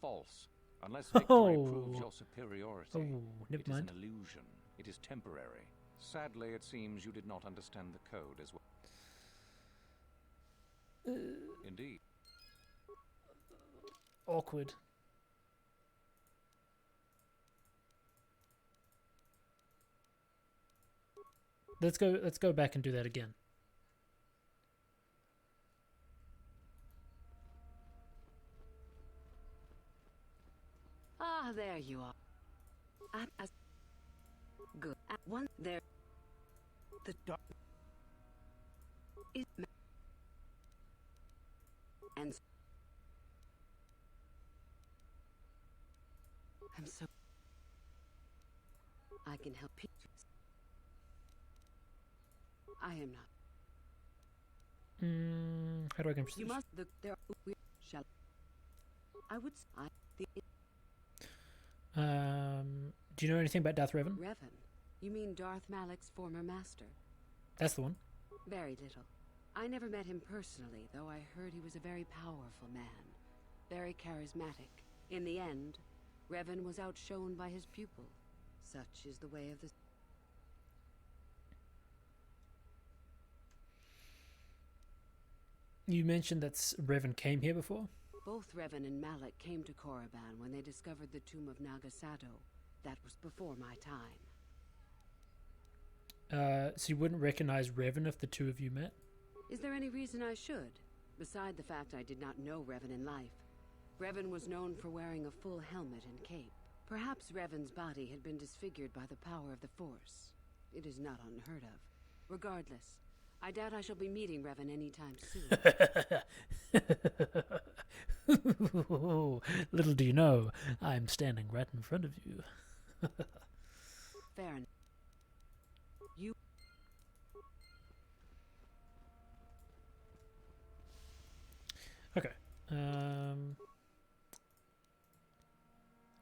False. Unless victory proves your superiority, never it mind. is an illusion. It is temporary. Sadly, it seems you did not understand the code as well. Indeed. Awkward. Let's go back and do that again. Ah, there you are. Good. At one there. The dark is and I'm so I can help you. I am not. How do I get prestige? You must look there. We shall. I would. Do you know anything about Darth Revan? Revan? You mean Darth Malak's former master? That's the one. Very little. I never met him personally, though I heard he was a very powerful man. Very charismatic. In the end, Revan was outshone by his pupil. Such is the way of the... You mentioned that Revan came here before? Both Revan and Malak came to Korriban when they discovered the tomb of Nagasado. That was before my time. So you wouldn't recognize Revan if the two of you met? Is there any reason I should? Beside the fact I did not know Revan in life. Revan was known for wearing a full helmet and cape. Perhaps Revan's body had been disfigured by the power of the Force. It is not unheard of. Regardless, I doubt I shall be meeting Revan anytime soon. Little do you know, I'm standing right in front of you. Fair enough. You... Okay.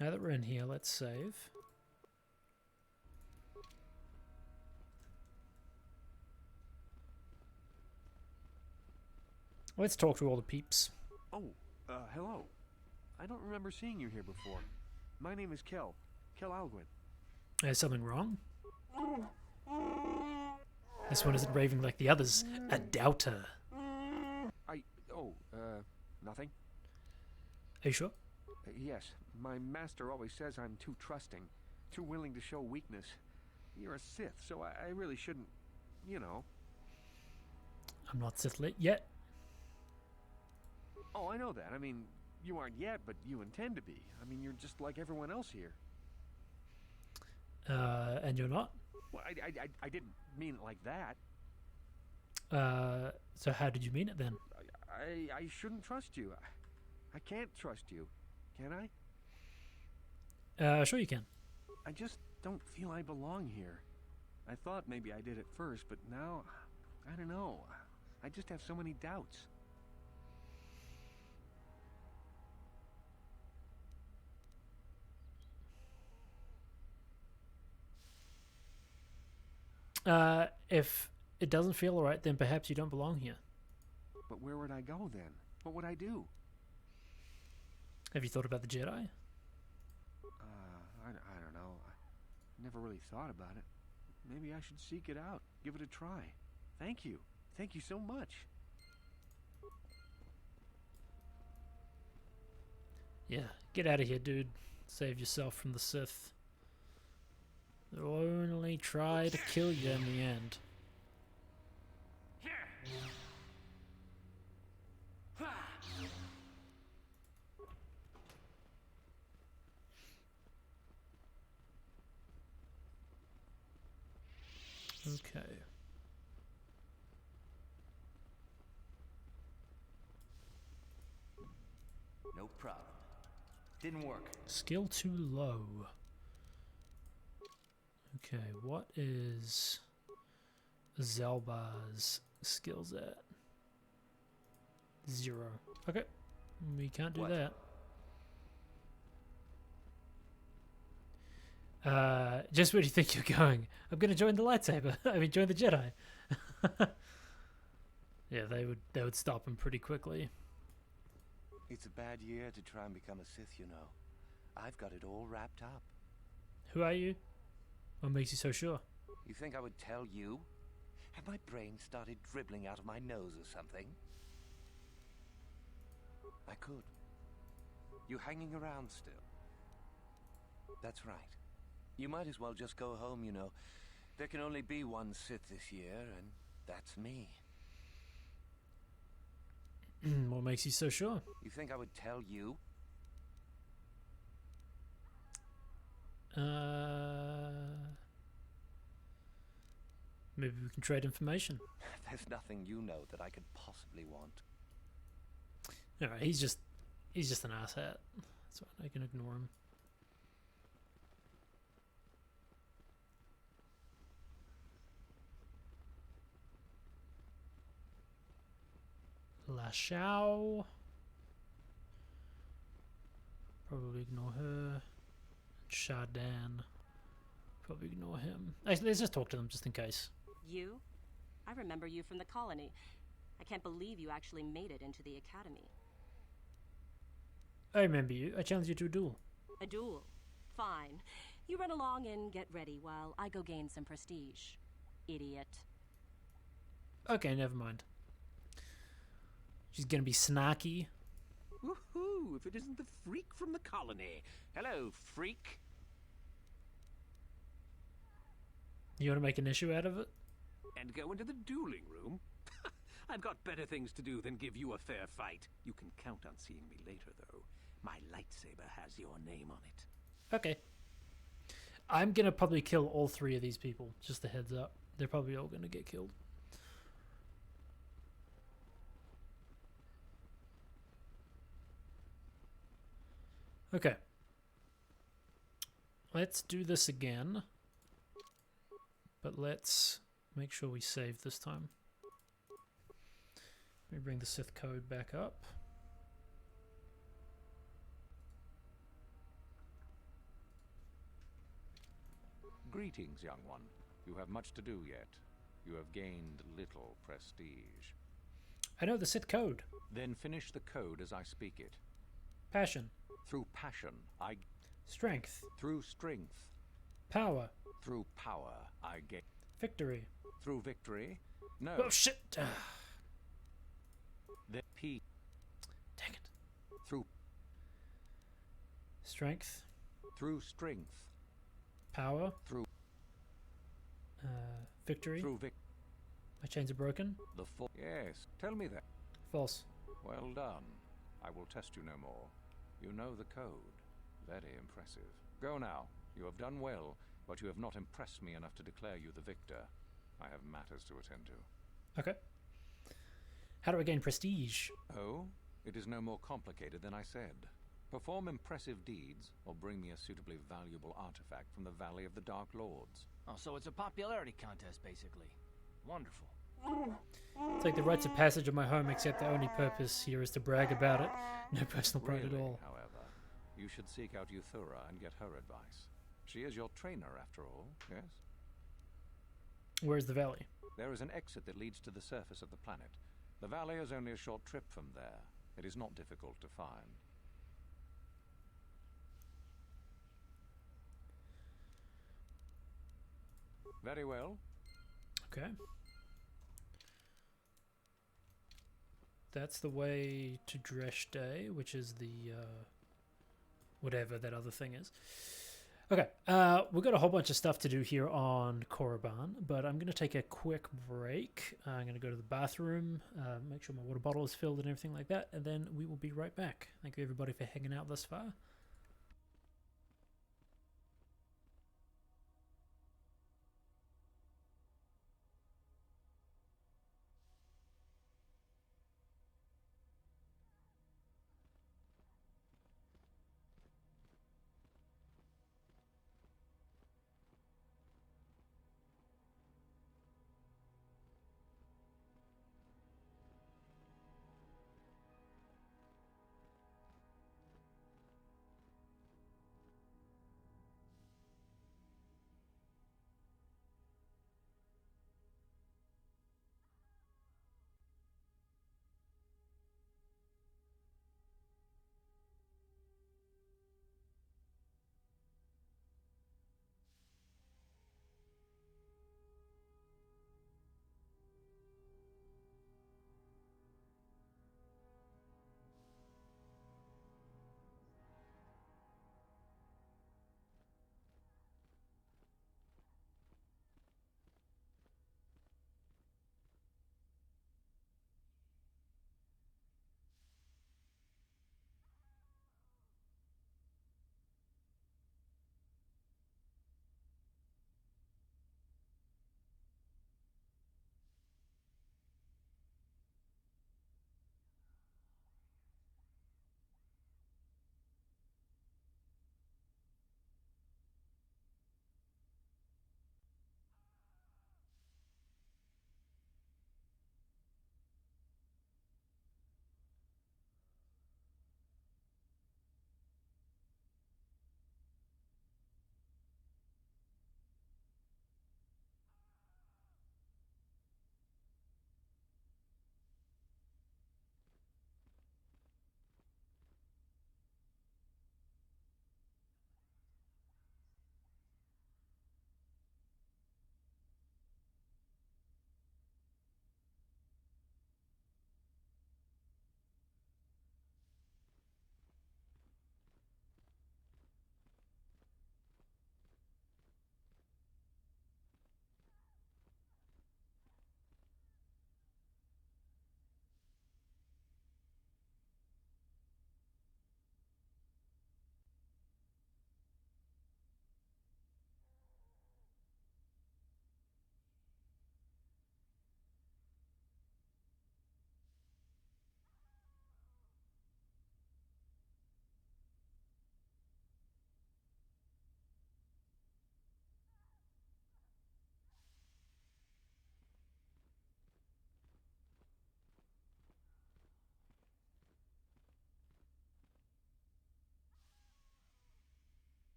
Now that we're in here, let's save. Let's talk to all the peeps. Oh, hello. I don't remember seeing you here before. My name is Kel Alguin. Is something wrong? This one isn't raving like the others. A doubter. Nothing. Are you sure? Yes. My master always says I'm too trusting, too willing to show weakness. You're a Sith, so I really shouldn't, you know. I'm not Sith lit yet. Oh, I know that. I mean, you aren't yet, but you intend to be. I mean, you're just like everyone else here. And you're not? Well, I didn't mean it like that. So how did you mean it then? I shouldn't trust you. I can't trust you. Can I? Sure you can. I just don't feel I belong here. I thought maybe I did at first, but now, I don't know. I just have so many doubts. If it doesn't feel alright, then perhaps you don't belong here. But where would I go then? What would I do? Have you thought about the Jedi? I don't know. I never really thought about it. Maybe I should seek it out. Give it a try. Thank you. Thank you so much. Yeah, get out of here, dude. Save yourself from the Sith. They'll only try to kill you in the end. Okay. No problem. Didn't work. Skill too low. Okay, what is Zelba's skills at? 0. Okay, we can't do that. Just where do you think you're going? I'm gonna join the lightsaber. I mean, join the Jedi. Yeah, they would stop him pretty quickly. It's a bad year to try and become a Sith, you know. I've got it all wrapped up. Who are you? What makes you so sure? You think I would tell you? Have my brain started dribbling out of my nose or something? I could. You hanging around still? That's right. You might as well just go home, you know. There can only be one Sith this year, and that's me. What makes you so sure? You think I would tell you? Maybe we can trade information. There's nothing you know that I could possibly want. Alright, he's just an asshat. That's fine, I can ignore him. La Shao. Probably ignore her. Shadan. Probably ignore him. Actually, let's just talk to them just in case. You? I remember you from the colony. I can't believe you actually made it into the academy. I remember you. I challenged you to a duel. A duel? Fine. You run along and get ready while I go gain some prestige. Idiot. Okay, never mind. She's gonna be snarky. Woohoo! If it isn't the freak from the colony. Hello, freak. You want to make an issue out of it? And go into the dueling room? I've got better things to do than give you a fair fight. You can count on seeing me later, though. My lightsaber has your name on it. Okay. I'm gonna probably kill all 3 of these people. Just a heads up. They're probably all gonna get killed. Okay. Let's do this again. But let's make sure we save this time. Let me bring the Sith code back up. Greetings, young one. You have much to do yet. You have gained little prestige. I know the Sith code. Then finish the code as I speak it. Passion. Through passion, I... Strength. Through strength. Power. Through power, I gain... Victory. Through victory? No. Oh, shit! Then P... Dang it. Through... Strength. Through strength. Power. Through... Victory. Through My chains are broken. The full... Yes, tell me that. False. Well done. I will test you no more. You know the code. Very impressive. Go now. You have done well, but you have not impressed me enough to declare you the victor. I have matters to attend to. Okay. How do I gain prestige? Oh? It is no more complicated than I said. Perform impressive deeds, or bring me a suitably valuable artifact from the Valley of the Dark Lords. Oh, so it's a popularity contest, basically. Wonderful. It's like the rites of passage of my home, except the only purpose here is to brag about it. No personal pride Really, at all. however, you should seek out Euthura and get her advice. She is your trainer, after all, yes? Where's the valley? There is an exit that leads to the surface of the planet. The valley is only a short trip from there. It is not difficult to find. Very well. Okay. That's the way to Dresh Day, which is the whatever that other thing is. Okay, we've got a whole bunch of stuff to do here on Korriban, but I'm going to take a quick break. I'm going to go to the bathroom, make sure my water bottle is filled and everything like that, and then we will be right back. Thank you everybody for hanging out thus far.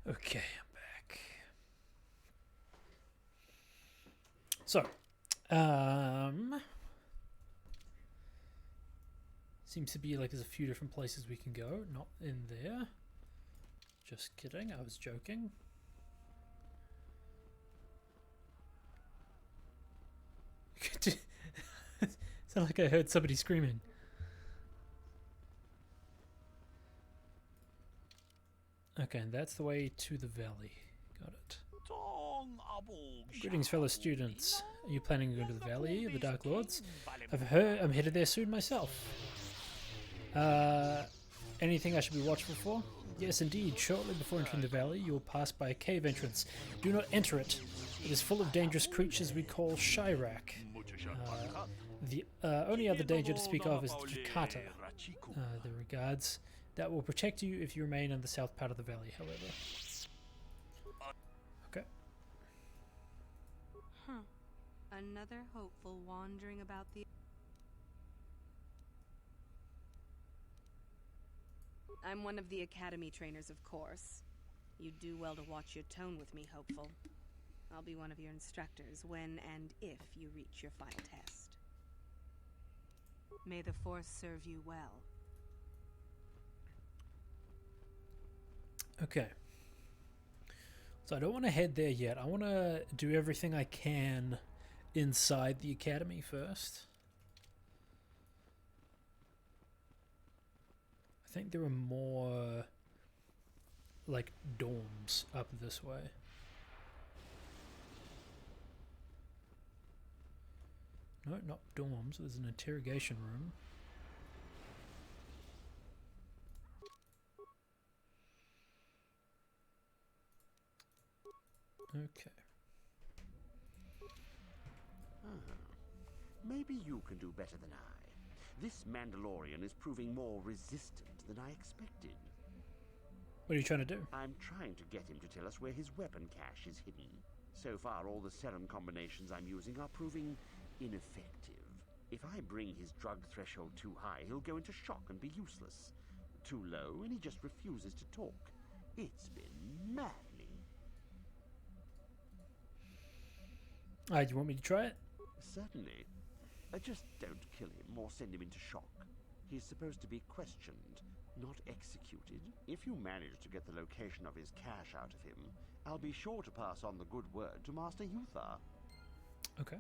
Okay, I'm back. So, seems to be like there's a few different places we can go. Not in there. Just kidding, I was joking. Sound like I heard somebody screaming. Okay, and that's the way to the valley. Got it. Greetings, fellow students. Are you planning to go to the valley of the Dark Lords? I've heard I'm headed there soon myself. Anything I should be watchful for? Yes, indeed. Shortly before entering the valley, you will pass by a cave entrance. Do not enter it. It is full of dangerous creatures we call Shirak. The only other danger to speak of is the Jukata. The regards. That will protect you if you remain in the south part of the valley, however. Okay. Huh. Another hopeful wandering about the... I'm one of the academy trainers, of course. You'd do well to watch your tone with me, hopeful. I'll be one of your instructors when and if you reach your final test. May the Force serve you well. Okay. So I don't want to head there yet. I want to do everything I can inside the academy first. I think there are more like dorms up this way. No, not dorms. There's an interrogation room. Okay. Maybe you can do better than I. This Mandalorian is proving more resistant than I expected. What are you trying to do? I'm trying to get him to tell us where his weapon cache is hidden. So far, all the serum combinations I'm using are proving ineffective. If I bring his drug threshold too high, he'll go into shock and be useless. Too low, and he just refuses to talk. It's been maddening. Do you want me to try it? Certainly. Just don't kill him or send him into shock. He's supposed to be questioned, not executed. If you manage to get the location of his cache out of him, I'll be sure to pass on the good word to Master Yuthar. Okay.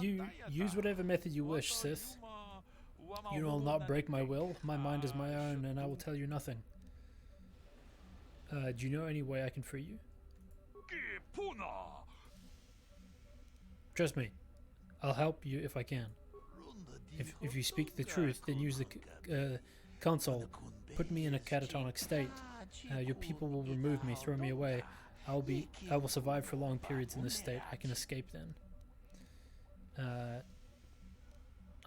You use whatever method you wish, Sith. You will not break my will. My mind is my own, and I will tell you nothing. Do you know any way I can free you? Trust me, I'll help you if I can. If you speak the truth, then use the console. Put me in a catatonic state. Your people will remove me, throw me away. I will survive for long periods in this state. I can escape then.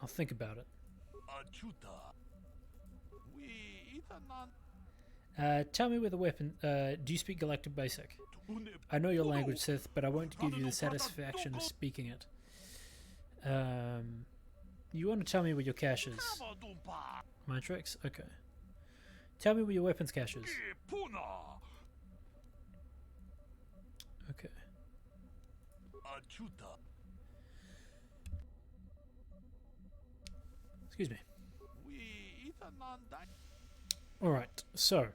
I'll think about it. Tell me where the weapon... do you speak Galactic Basic? I know your language, Sith, but I won't give you the satisfaction of speaking it. You want to tell me where your cache is? My tricks? Okay. Tell me where your weapons cache is. Okay. Excuse me. Alright, so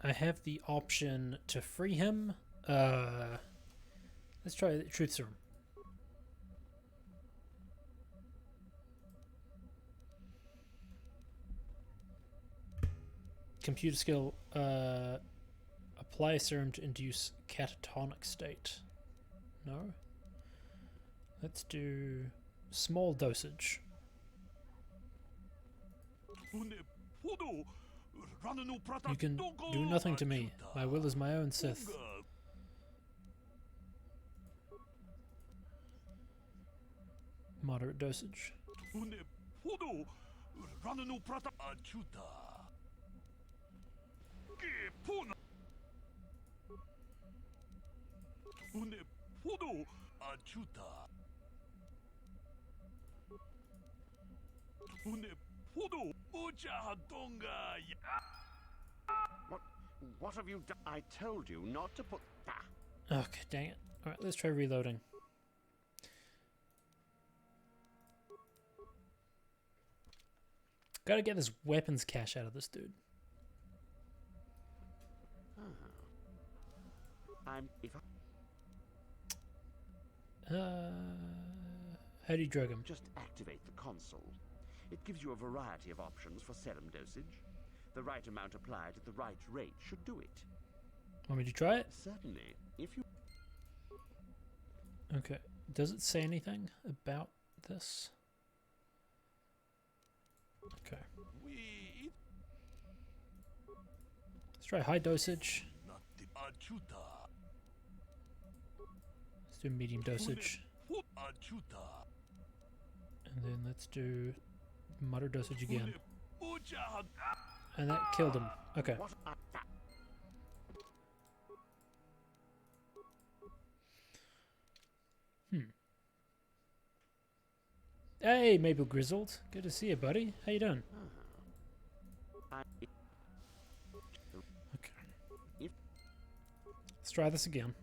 I have the option to free him. Let's try the truth serum. Computer skill, apply a serum to induce catatonic state. No? Let's do small dosage. You can do nothing to me. My will is my own, Sith. Moderate dosage. What have you done? I told you not to put that. Okay, dang it. Alright, let's try reloading. Gotta get this weapons cache out of this dude. How do you drug him? Just activate the console. It gives you a variety of options for serum dosage. The right amount applied at the right rate should do it. Want me to try it? Certainly. If you... Okay. Does it say anything about this? Okay. Let's try high dosage. Let's do medium dosage. And then let's do moderate dosage again. And that killed him. Okay. Hey, Maple Grizzled. Good to see you, buddy. How you doing? Okay. Let's try this again.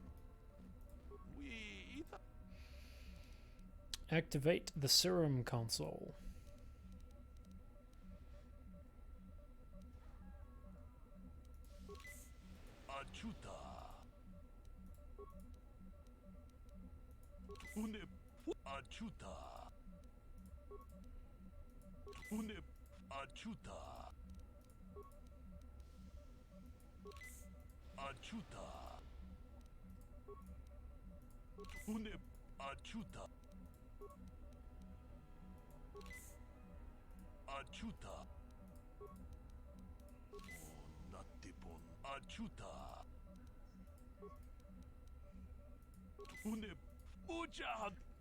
Activate the serum console.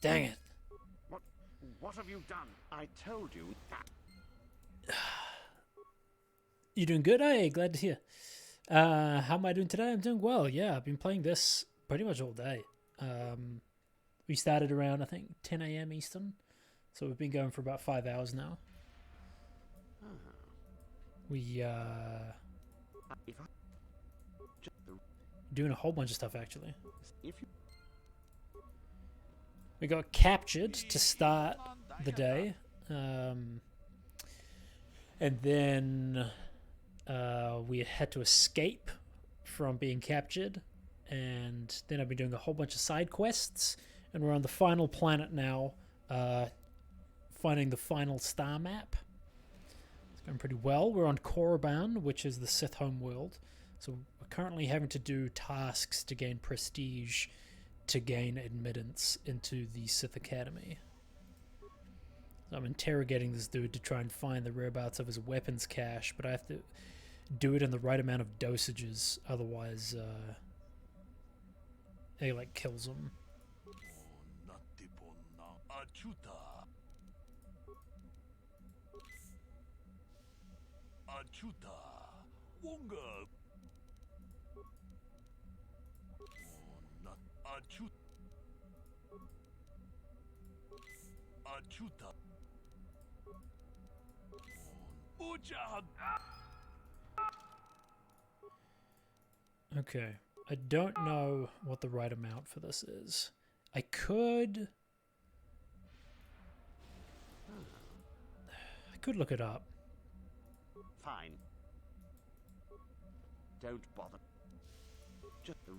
Dang it. What have you done? I told you that. You doing good? Hey, glad to hear. How am I doing today? I'm doing well. Yeah, I've been playing this pretty much all day. We started around, I think, 10 a.m. Eastern. So we've been going for about 5 hours now. We, doing a whole bunch of stuff, actually. We got captured to start the day. And then we had to escape from being captured. And then I've been doing a whole bunch of side quests. And we're on the final planet now, finding the final star map. It's going pretty well. We're on Korriban, which is the Sith homeworld. So we're currently having to do tasks to gain prestige to gain admittance into the Sith Academy. So I'm interrogating this dude to try and find the whereabouts of his weapons cache, but I have to do it in the right amount of dosages, otherwise it like kills him. Okay, I don't know what the right amount for this is. I could look it up. Fine. Don't bother. Just the...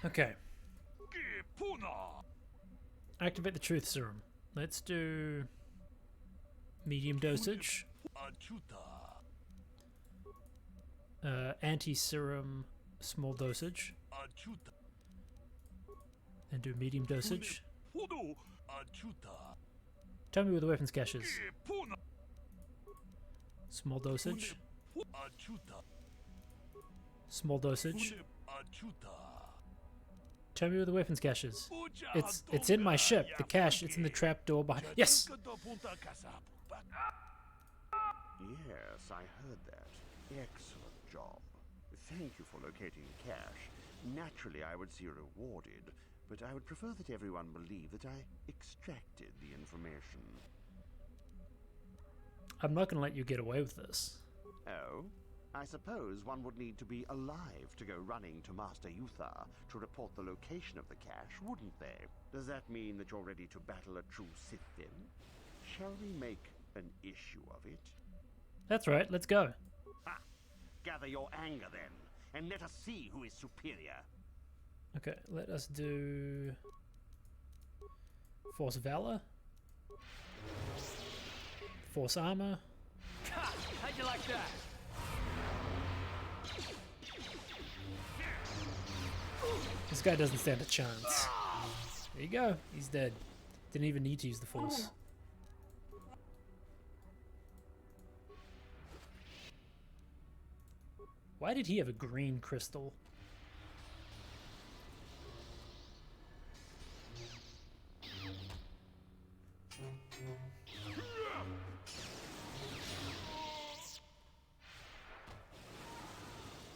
Okay. Activate the truth serum. Let's do medium dosage. Anti-serum small dosage. And do medium dosage. Tell me where the weapons cache is. Small dosage. Small dosage. Tell me where the weapons cache is. It's in my ship. The cache, it's in the trap door behind. Yes! Yes, I heard that. Excellent job. Thank you for locating the cache. Naturally, I would see you rewarded, but I would prefer that everyone believe that I extracted the information. I'm not going to let you get away with this. Oh? I suppose one would need to be alive to go running to Master Uthar to report the location of the cache, wouldn't they? Does that mean that you're ready to battle a true Sith then? Shall we make an issue of it? That's right, let's go. Ha! Gather your anger then, and let us see who is superior. Okay, let us do Force Valor, Force Armor. How'd you like that? This guy doesn't stand a chance. There you go, he's dead. Didn't even need to use the Force. Why did he have a green crystal?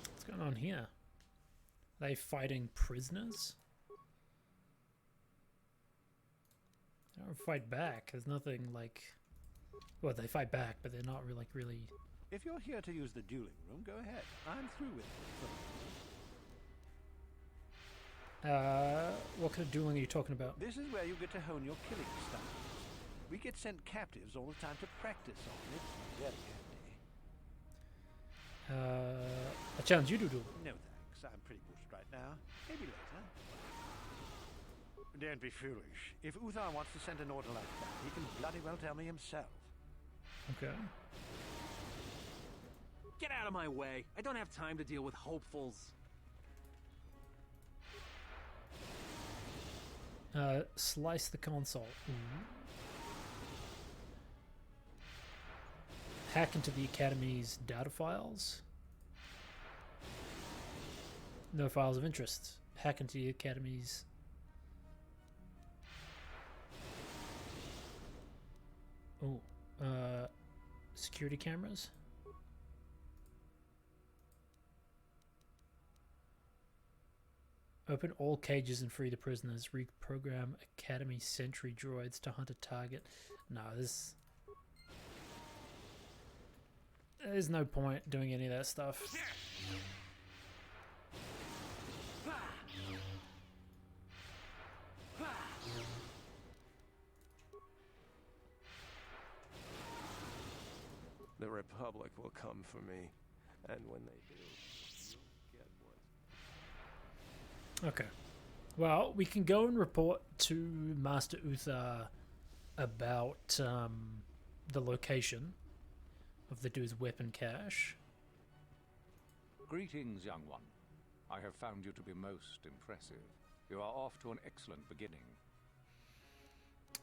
What's going on here? Are they fighting prisoners? They don't fight back. There's nothing like... Well, they fight back, but they're not really... If you're here to use the dueling room, go ahead. I'm through with it. What kind of dueling are you talking about? This is where you get to hone your killing style. We get sent captives all the time to practice on. It's very handy. I challenge you to duel. No thanks. I'm pretty bushed right now. Maybe later. Don't be foolish. If Uthar wants to send an order like that, he can bloody well tell me himself. Okay. Get out of my way. I don't have time to deal with hopefuls. Slice the console. Hack into the Academy's data files. No files of interest. Hack into the Academy's... Oh, security cameras. Open all cages and free the prisoners. Reprogram Academy sentry droids to hunt a target. No, there's no point doing any of that stuff. The Republic will come for me, and when they do, you'll get what. Okay. Well, we can go and report to Master Uthar about the location of the dude's weapon cache. Greetings, young one. I have found you to be most impressive. You are off to an excellent beginning.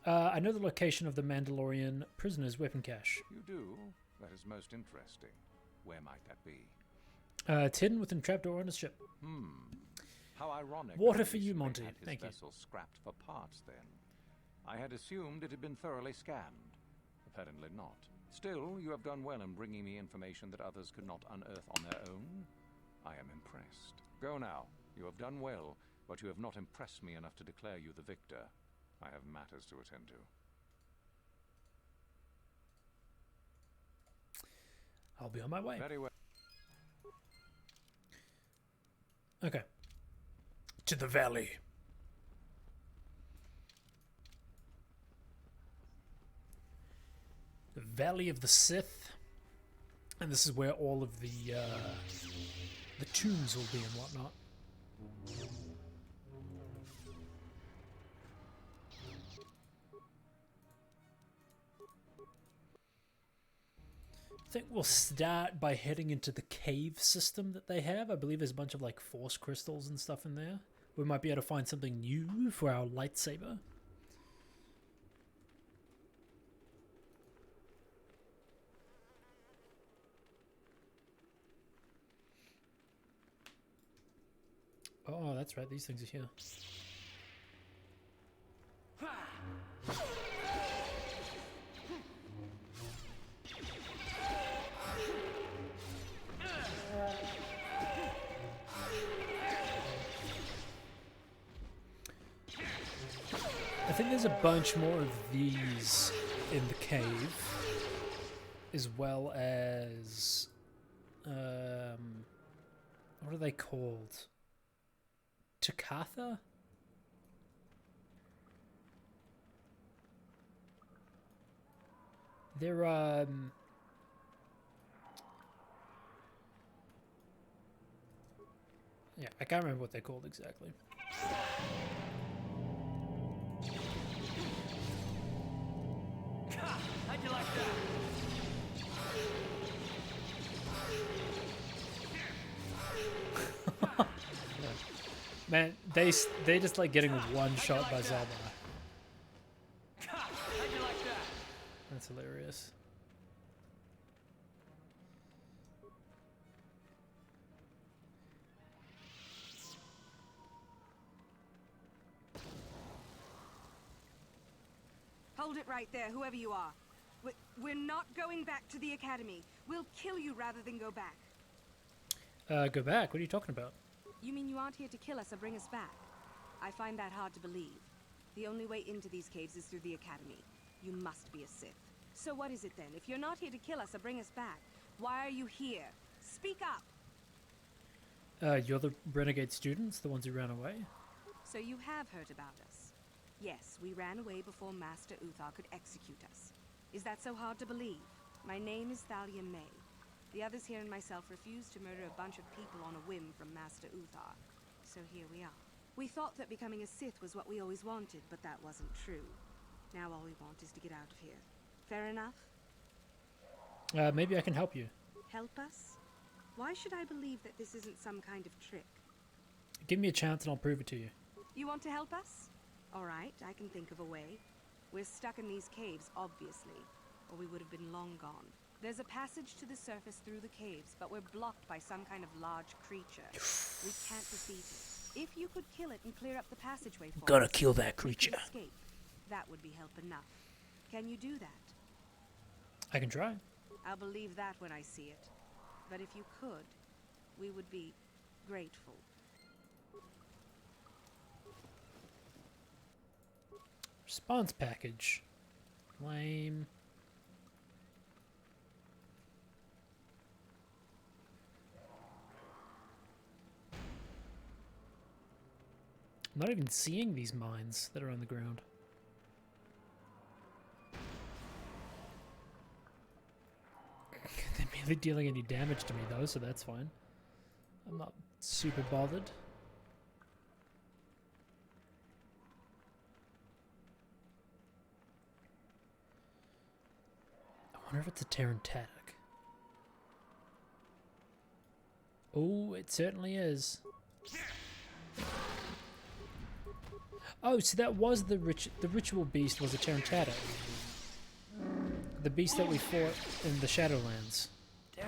I know the location of the Mandalorian prisoner's weapon cache. You do? That is most interesting. Where might that be? It's hidden within a trapdoor on his ship. How ironic. Water for you, Monty. Thank you. Vessel scrapped for parts then. I had assumed it had been thoroughly scanned. Apparently not. Still, you have done well in bringing me information that others could not unearth on their own. I am impressed. Go now. You have done well, but you have not impressed me enough to declare you the victor. I have matters to attend to. I'll be on my way. Very well. Okay. To the valley. The Valley of the Sith. And this is where all of the tombs will be and whatnot. I think we'll start by heading into the cave system that they have. I believe there's a bunch of like force crystals and stuff in there. We might be able to find something new for our lightsaber. Oh, that's right. These things are here. I think there's a bunch more of these in the cave, as well as what are they called? Takatha? They're yeah, I can't remember what they're called exactly. How'd you like that? Man, they just like getting one shot by Zaba. How'd you like that? That's hilarious. Hold it right there, whoever you are. We're not going back to the academy. We'll kill you rather than go back. Go back? What are you talking about? You mean you aren't here to kill us or bring us back? I find that hard to believe. The only way into these caves is through the academy. You must be a Sith. So what is it then? If you're not here to kill us or bring us back, why are you here? Speak up! You're the renegade students, the ones who ran away? So you have heard about us. Yes, we ran away before Master Uthar could execute us. Is that so hard to believe? My name is Thalia May. The others here and myself refused to murder a bunch of people on a whim from Master Uthar. So here we are. We thought that becoming a Sith was what we always wanted, but that wasn't true. Now all we want is to get out of here. Fair enough? Maybe I can help you. Help us? Why should I believe that this isn't some kind of trick? Give me a chance and I'll prove it to you. You want to help us? All right, I can think of a way. We're stuck in these caves, obviously, or we would have been long gone. There's a passage to the surface through the caves, but we're blocked by some kind of large creature. We can't defeat it. If you could kill it and clear up the passageway for Gotta us, kill that we could creature. escape. That would be help enough. Can you do that? I can try. I'll believe that when I see it. But if you could, we would be grateful. Response package. Lame. I'm not even seeing these mines that are on the ground. They're barely dealing any damage to me though, so that's fine. I'm not super bothered. I wonder if it's a Terran-tatic. Oh, it certainly is. Oh, so that was the ritual beast was a Terran-tatic. The beast that we fought in the Shadowlands. Damn.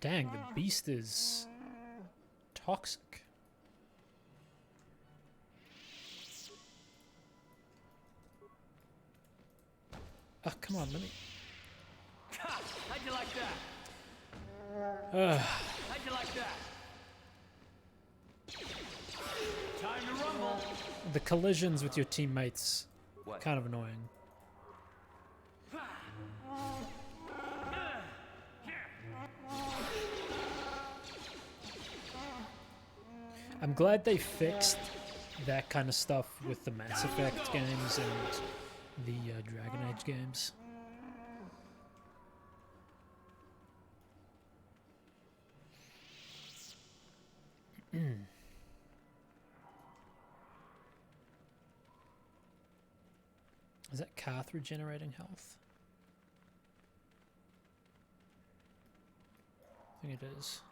Dang, the beast is toxic. Oh, come on, let me... How'd you like that? How'd you like that? Time to rumble. The collisions with your teammates, What? kind of annoying. I'm glad they fixed that kind of stuff with the Mass Effect games and the Dragon Age games. Is that Carth regenerating health? I think it is.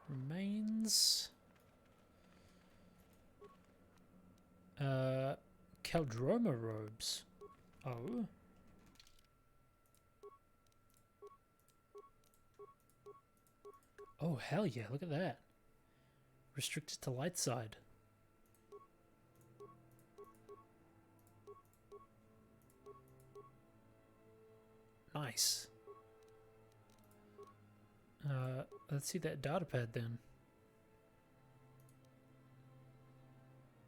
Remains. Caldroma robes. Oh. Oh, hell yeah, look at that. Restricted to light side. Nice. Let's see that data pad then.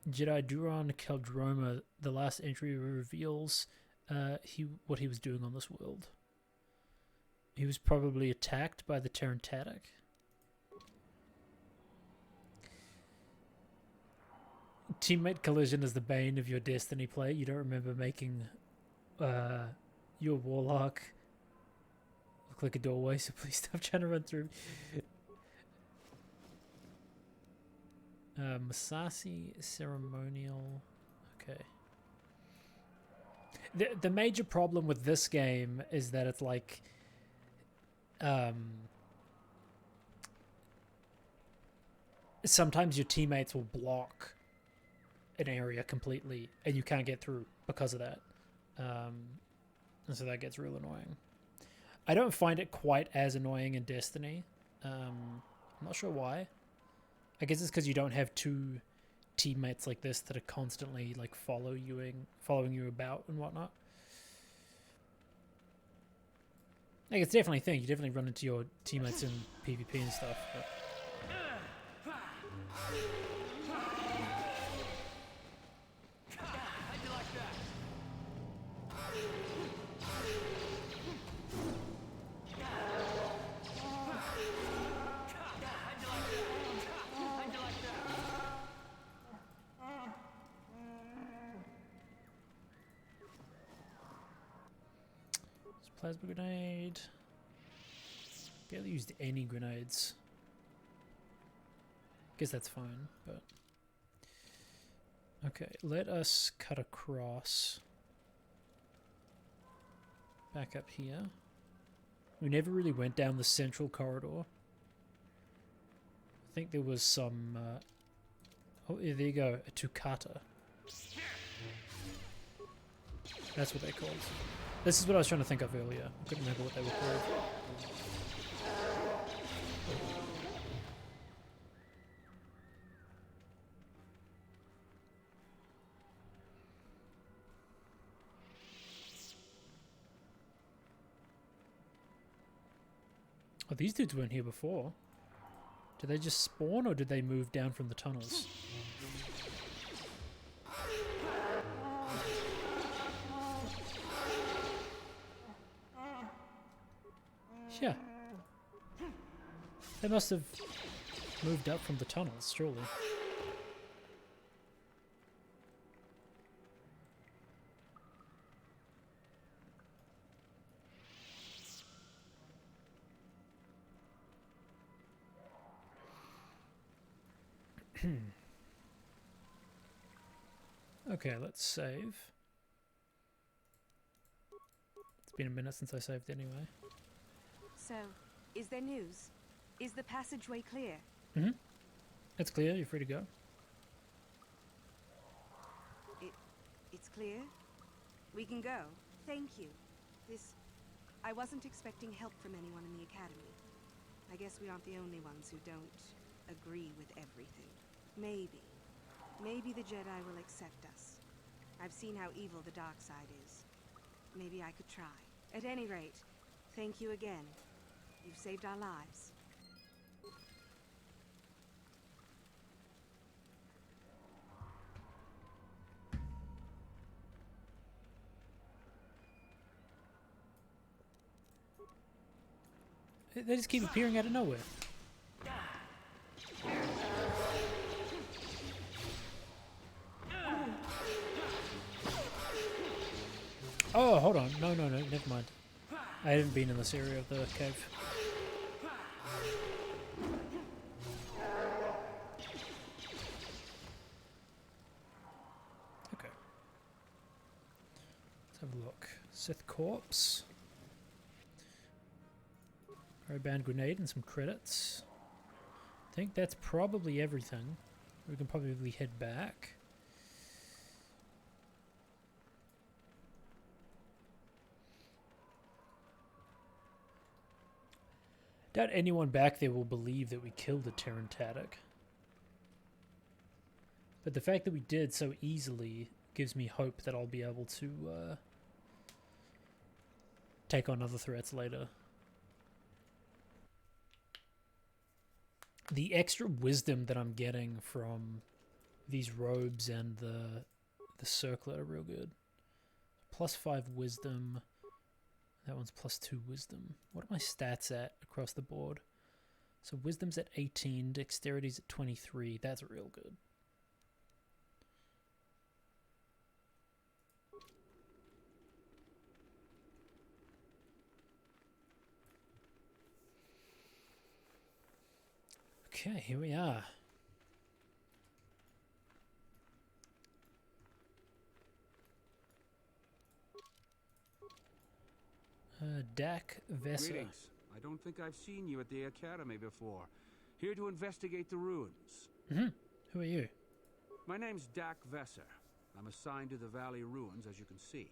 Jedi Duron Caldroma, the last entry reveals what he was doing on this world. He was probably attacked by the Terrantatic. Teammate collision is the bane of your Destiny play. You don't remember making your Warlock look like a doorway, so please stop trying to run through. Masasi ceremonial. Okay. The major problem with this game is that it's like sometimes your teammates will block an area completely and you can't get through because of that. And so that gets real annoying. I don't find it quite as annoying in Destiny. I'm not sure why. I guess it's because you don't have two teammates like this that are constantly like following you about and whatnot. Like, it's definitely a thing. You definitely run into your teammates in PvP and stuff. But... Plasma grenade. Barely used any grenades. Guess that's fine, but... Okay, let us cut across. Back up here. We never really went down the central corridor. I think there was some... Oh, yeah, there you go. A Tukata. That's what they're called. This is what I was trying to think of earlier. I couldn't remember what they were called. Oh, these dudes weren't here before. Did they just spawn or did they move down from the tunnels? Yeah. They must have moved up from the tunnels, surely. Okay, let's save. It's been a minute since I saved anyway. So, is there news? Is the passageway clear? Mm-hmm. It's clear, you're free to go. It's clear? We can go. Thank you. I wasn't expecting help from anyone in the Academy. I guess we aren't the only ones who don't agree with everything. Maybe the Jedi will accept us. I've seen how evil the dark side is. Maybe I could try. At any rate, thank you again. You've saved our lives. They just keep appearing out of nowhere. Oh, hold on. No, never mind. I haven't been in this area of the cave. Okay. Let's have a look. Sith Corpse. Band grenade and some credits. I think that's probably everything. We can probably head back. Doubt anyone back there will believe that we killed a Terrentatic. But the fact that we did so easily gives me hope that I'll be able to take on other threats later. The extra wisdom that I'm getting from these robes and the circlet are real good. +5 wisdom. That one's +2 wisdom. What are my stats at across the board? So wisdom's at 18, dexterity's at 23. That's real good. Okay, here we are. Dak Vesa. Greetings. I don't think I've seen you at the Academy before. Here to investigate the ruins. Who are you? My name's Dak Vesser. I'm assigned to the Valley Ruins, as you can see.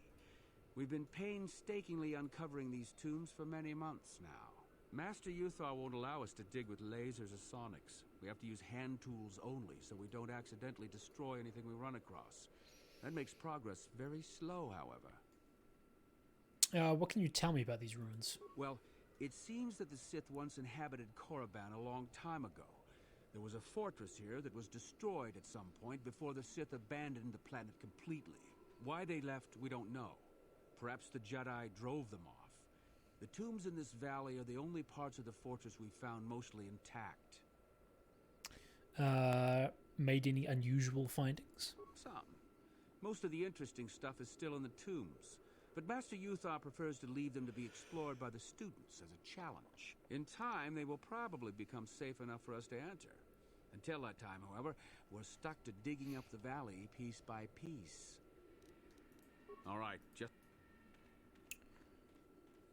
We've been painstakingly uncovering these tombs for many months now. Master Uthar won't allow us to dig with lasers or sonics. We have to use hand tools only, so we don't accidentally destroy anything we run across. That makes progress very slow, however. What can you tell me about these ruins? Well, it seems that the Sith once inhabited Korriban a long time ago. There was a fortress here that was destroyed at some point before the Sith abandoned the planet completely. Why they left, we don't know. Perhaps the Jedi drove them off. The tombs in this valley are the only parts of the fortress we found mostly intact. Made any unusual findings? Some. Most of the interesting stuff is still in the tombs. But Master Uthar prefers to leave them to be explored by the students as a challenge. In time, they will probably become safe enough for us to enter. Until that time, however, we're stuck to digging up the valley piece by piece. All right, just...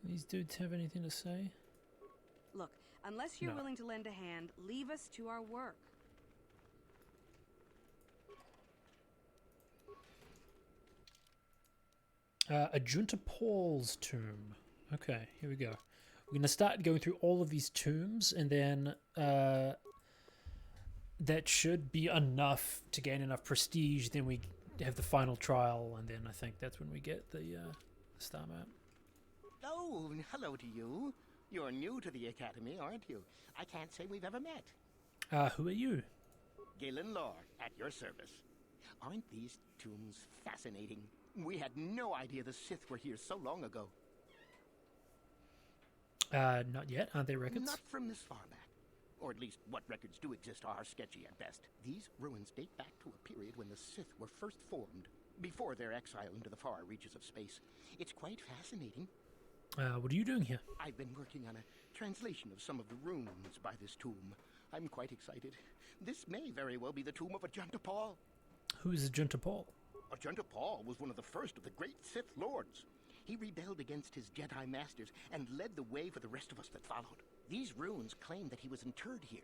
These dudes have anything to say? Look, unless you're willing to lend a hand, leave us to our work. Ajunta Paul's tomb. Okay, here we go. We're going to start going through all of these tombs, and then that should be enough to gain enough prestige. Then we have the final trial, and then I think that's when we get the star map. Oh, hello to you. You're new to the Academy, aren't you? I can't say we've ever met. Who are you? Galen Lore, at your service. Aren't these tombs fascinating? We had no idea the Sith were here so long ago. Not yet. Aren't they records? Not from this far back. Or at least what records do exist are sketchy at best. These ruins date back to a period when the Sith were first formed, before their exile into the far reaches of space. It's quite fascinating. What are you doing here? I've been working on a translation of some of the runes by this tomb. I'm quite excited. This may very well be the tomb of Ajunta Paul. Who is Ajunta Paul? Ajunta Paul was one of the first of the great Sith Lords. He rebelled against his Jedi masters and led the way for the rest of us that followed. These runes claim that he was interred here,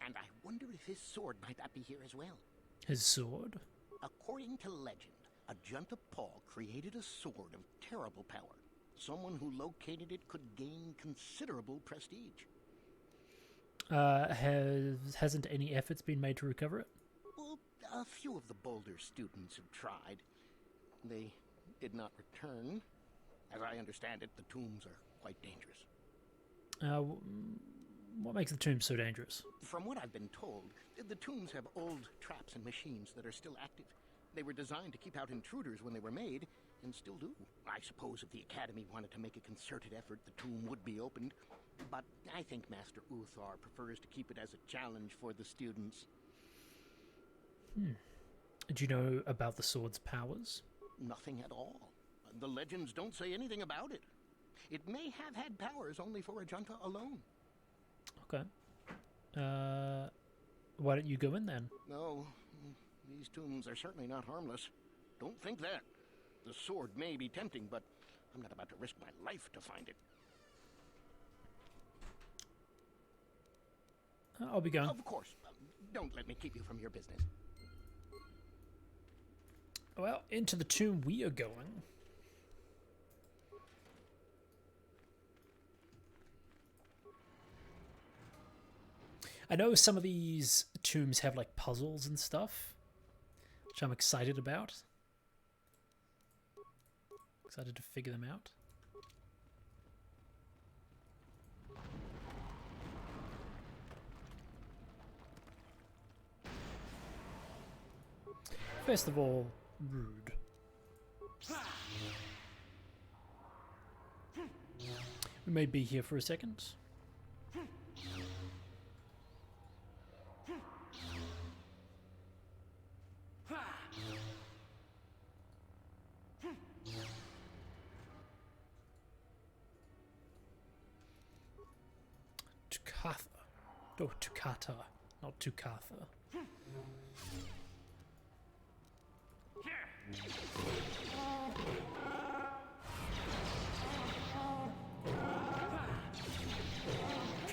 and I wonder if his sword might not be here as well. His sword? According to legend, Ajunta Paul created a sword of terrible power. Someone who located it could gain considerable prestige. Hasn't any efforts been made to recover it? Well, a few of the bolder students have tried. They did not return. As I understand it, the tombs are quite dangerous. What makes the tombs so dangerous? From what I've been told, the tombs have old traps and machines that are still active. They were designed to keep out intruders when they were made, and still do. I suppose if the Academy wanted to make a concerted effort, the tomb would be opened. But I think Master Uthar prefers to keep it as a challenge for the students. Do you know about the sword's powers? Nothing at all. The legends don't say anything about it. It may have had powers only for Ajunta alone. Okay. Why don't you go in then? No, these tombs are certainly not harmless. Don't think that. The sword may be tempting, but I'm not about to risk my life to find it. I'll be going. Of course. Don't let me keep you from your business. Well, into the tomb we are going. I know some of these tombs have like puzzles and stuff, which I'm excited about. Excited to figure them out. First of all, rude. We may be here for a second. Tukatha. Oh, Tukata, not Tukatha.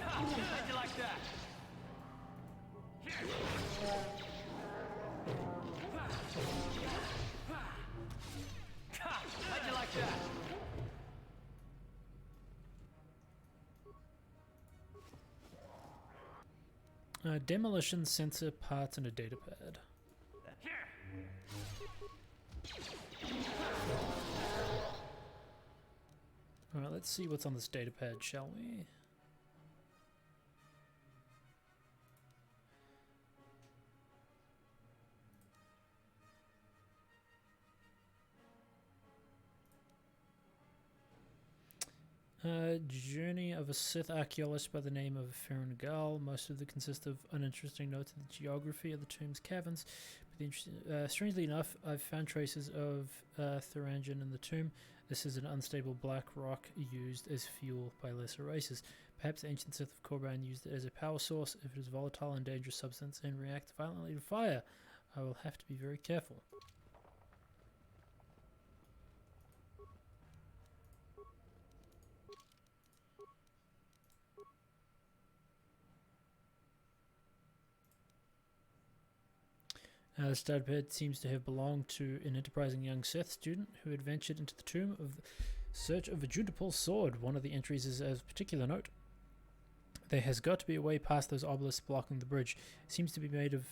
How'd you like that? How'd you like that? Demolition sensor parts and a data pad. Alright, let's see what's on this data pad, shall we? Journey of a Sith archaeologist by the name of Farron Gal. Most of them consist of uninteresting notes of the geography of the tomb's caverns. But strangely enough, I've found traces of Thurangen in the tomb. This is an unstable black rock used as fuel by lesser races. Perhaps the ancient Sith of Korriban used it as a power source. If it is a volatile and dangerous substance and reacts violently to fire, I will have to be very careful. The stud pad seems to have belonged to an enterprising young Sith student who had ventured into the tomb of search of a Judipul's sword. One of the entries is of particular note. There has got to be a way past those obelisks blocking the bridge. It seems to be made of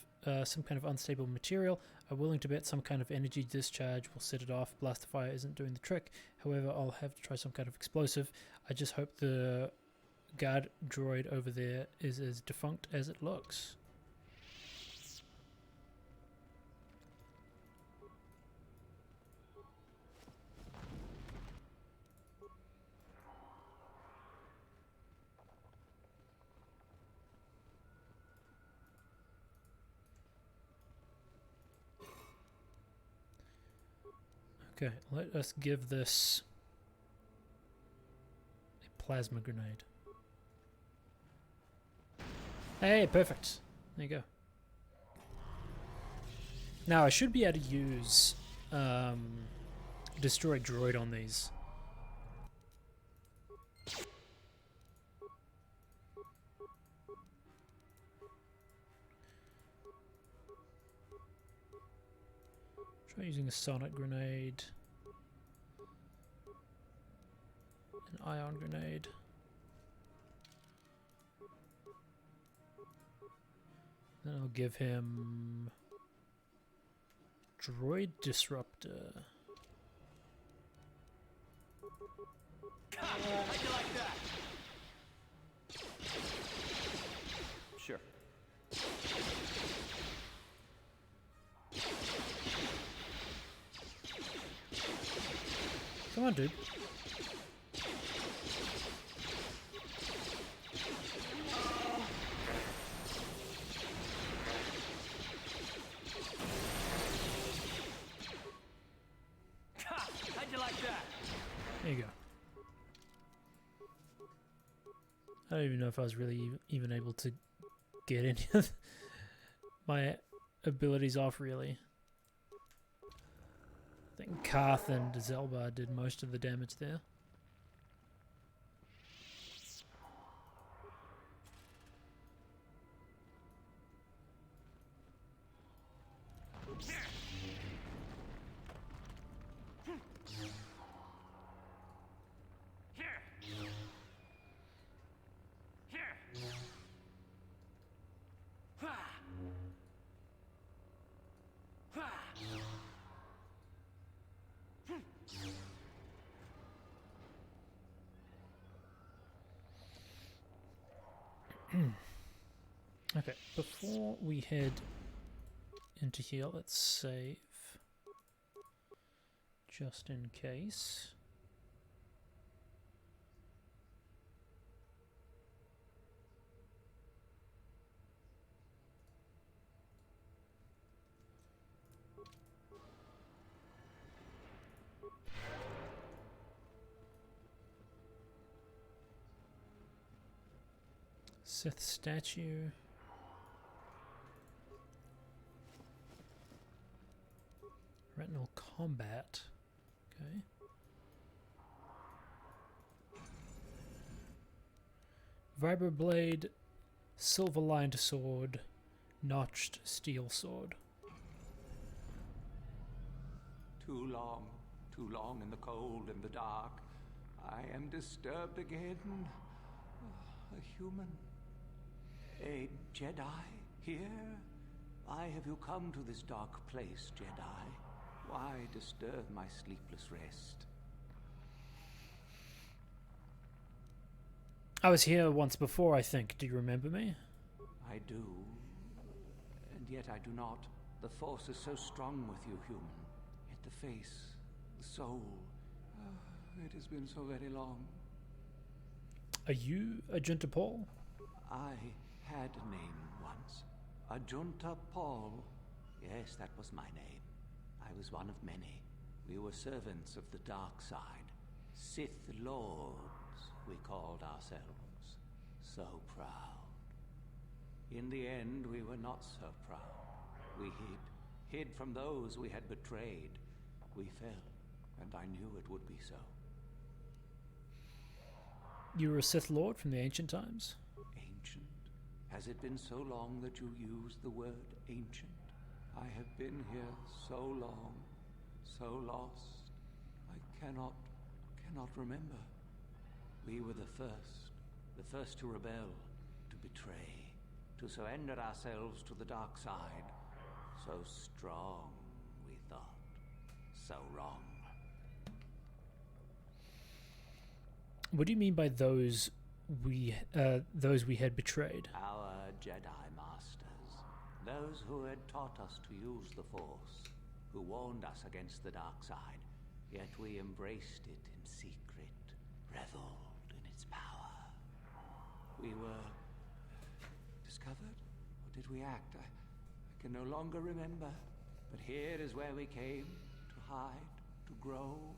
some kind of unstable material. I'm willing to bet some kind of energy discharge will set it off. Blaster fire isn't doing the trick. However, I'll have to try some kind of explosive. I just hope the guard droid over there is as defunct as it looks. Okay, let us give this a plasma grenade. Hey, perfect. There you go. Now I should be able to use destroy droid on these. Try using a sonic grenade, an ion grenade. Then I'll give him Droid Disruptor. How'd you like that? Sure. Come on, dude. How'd you like that? There you go. I don't even know if I was really even able to get any of my abilities off, really. I think Karth and Zelbar did most of the damage there. Okay, before we head into here, let's save. Just in case. Sith statue. Retinal combat. Okay. Vibroblade, silver-lined sword, notched steel sword. Too long in the cold and the dark. I am disturbed again. A human. A Jedi here? Why have you come to this dark place, Jedi? Why disturb my sleepless rest? I was here once before, I think. Do you remember me? I do. And yet I do not. The Force is so strong with you, human. Yet the face, the soul. It has been so very long. Are you Ajunta Paul? I had a name once. Ajunta Paul. Yes, that was my name. I was one of many. We were servants of the dark side. Sith Lords, we called ourselves. So proud. In the end, we were not so proud. We hid from those we had betrayed. We fell, and I knew it would be so. You were a Sith Lord from the ancient times? Ancient? Has it been so long that you used the word ancient? I have been here so long, so lost. I cannot remember. We were the first to rebel, to betray, to surrender ourselves to the dark side. So strong, we thought. So wrong. What do you mean by those we had betrayed? Our Jedi masters, those who had taught us to use the Force, who warned us against the dark side, yet we embraced it in secret, reveled in its power. We were discovered, or did we act? I can no longer remember, but here is where we came to hide, to grow,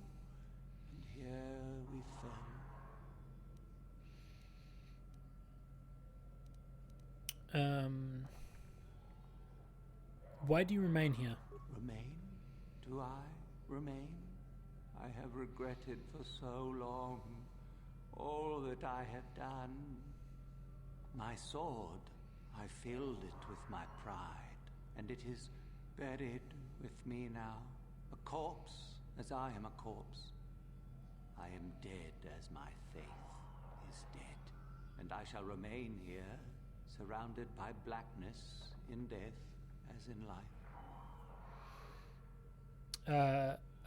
and here we fell. Why do you remain here? Remain? Do I remain? I have regretted for so long all that I have done. My sword, I filled it with my pride, and it is buried with me now, a corpse as I am a corpse. I am dead as my faith is dead, and I shall remain here, surrounded by blackness in death as in life.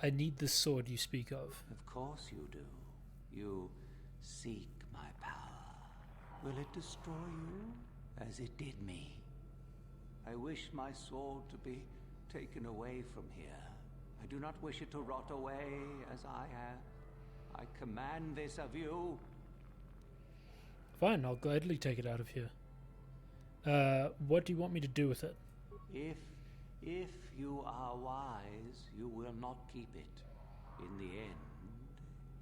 I need the sword you speak of. Of course you do. You seek my power. Will it destroy you as it did me? I wish my sword to be taken away from here. I do not wish it to rot away as I have. I command this of you. Fine, I'll gladly take it out of here. What do you want me to do with it? If you are wise, you will not keep it. In the end,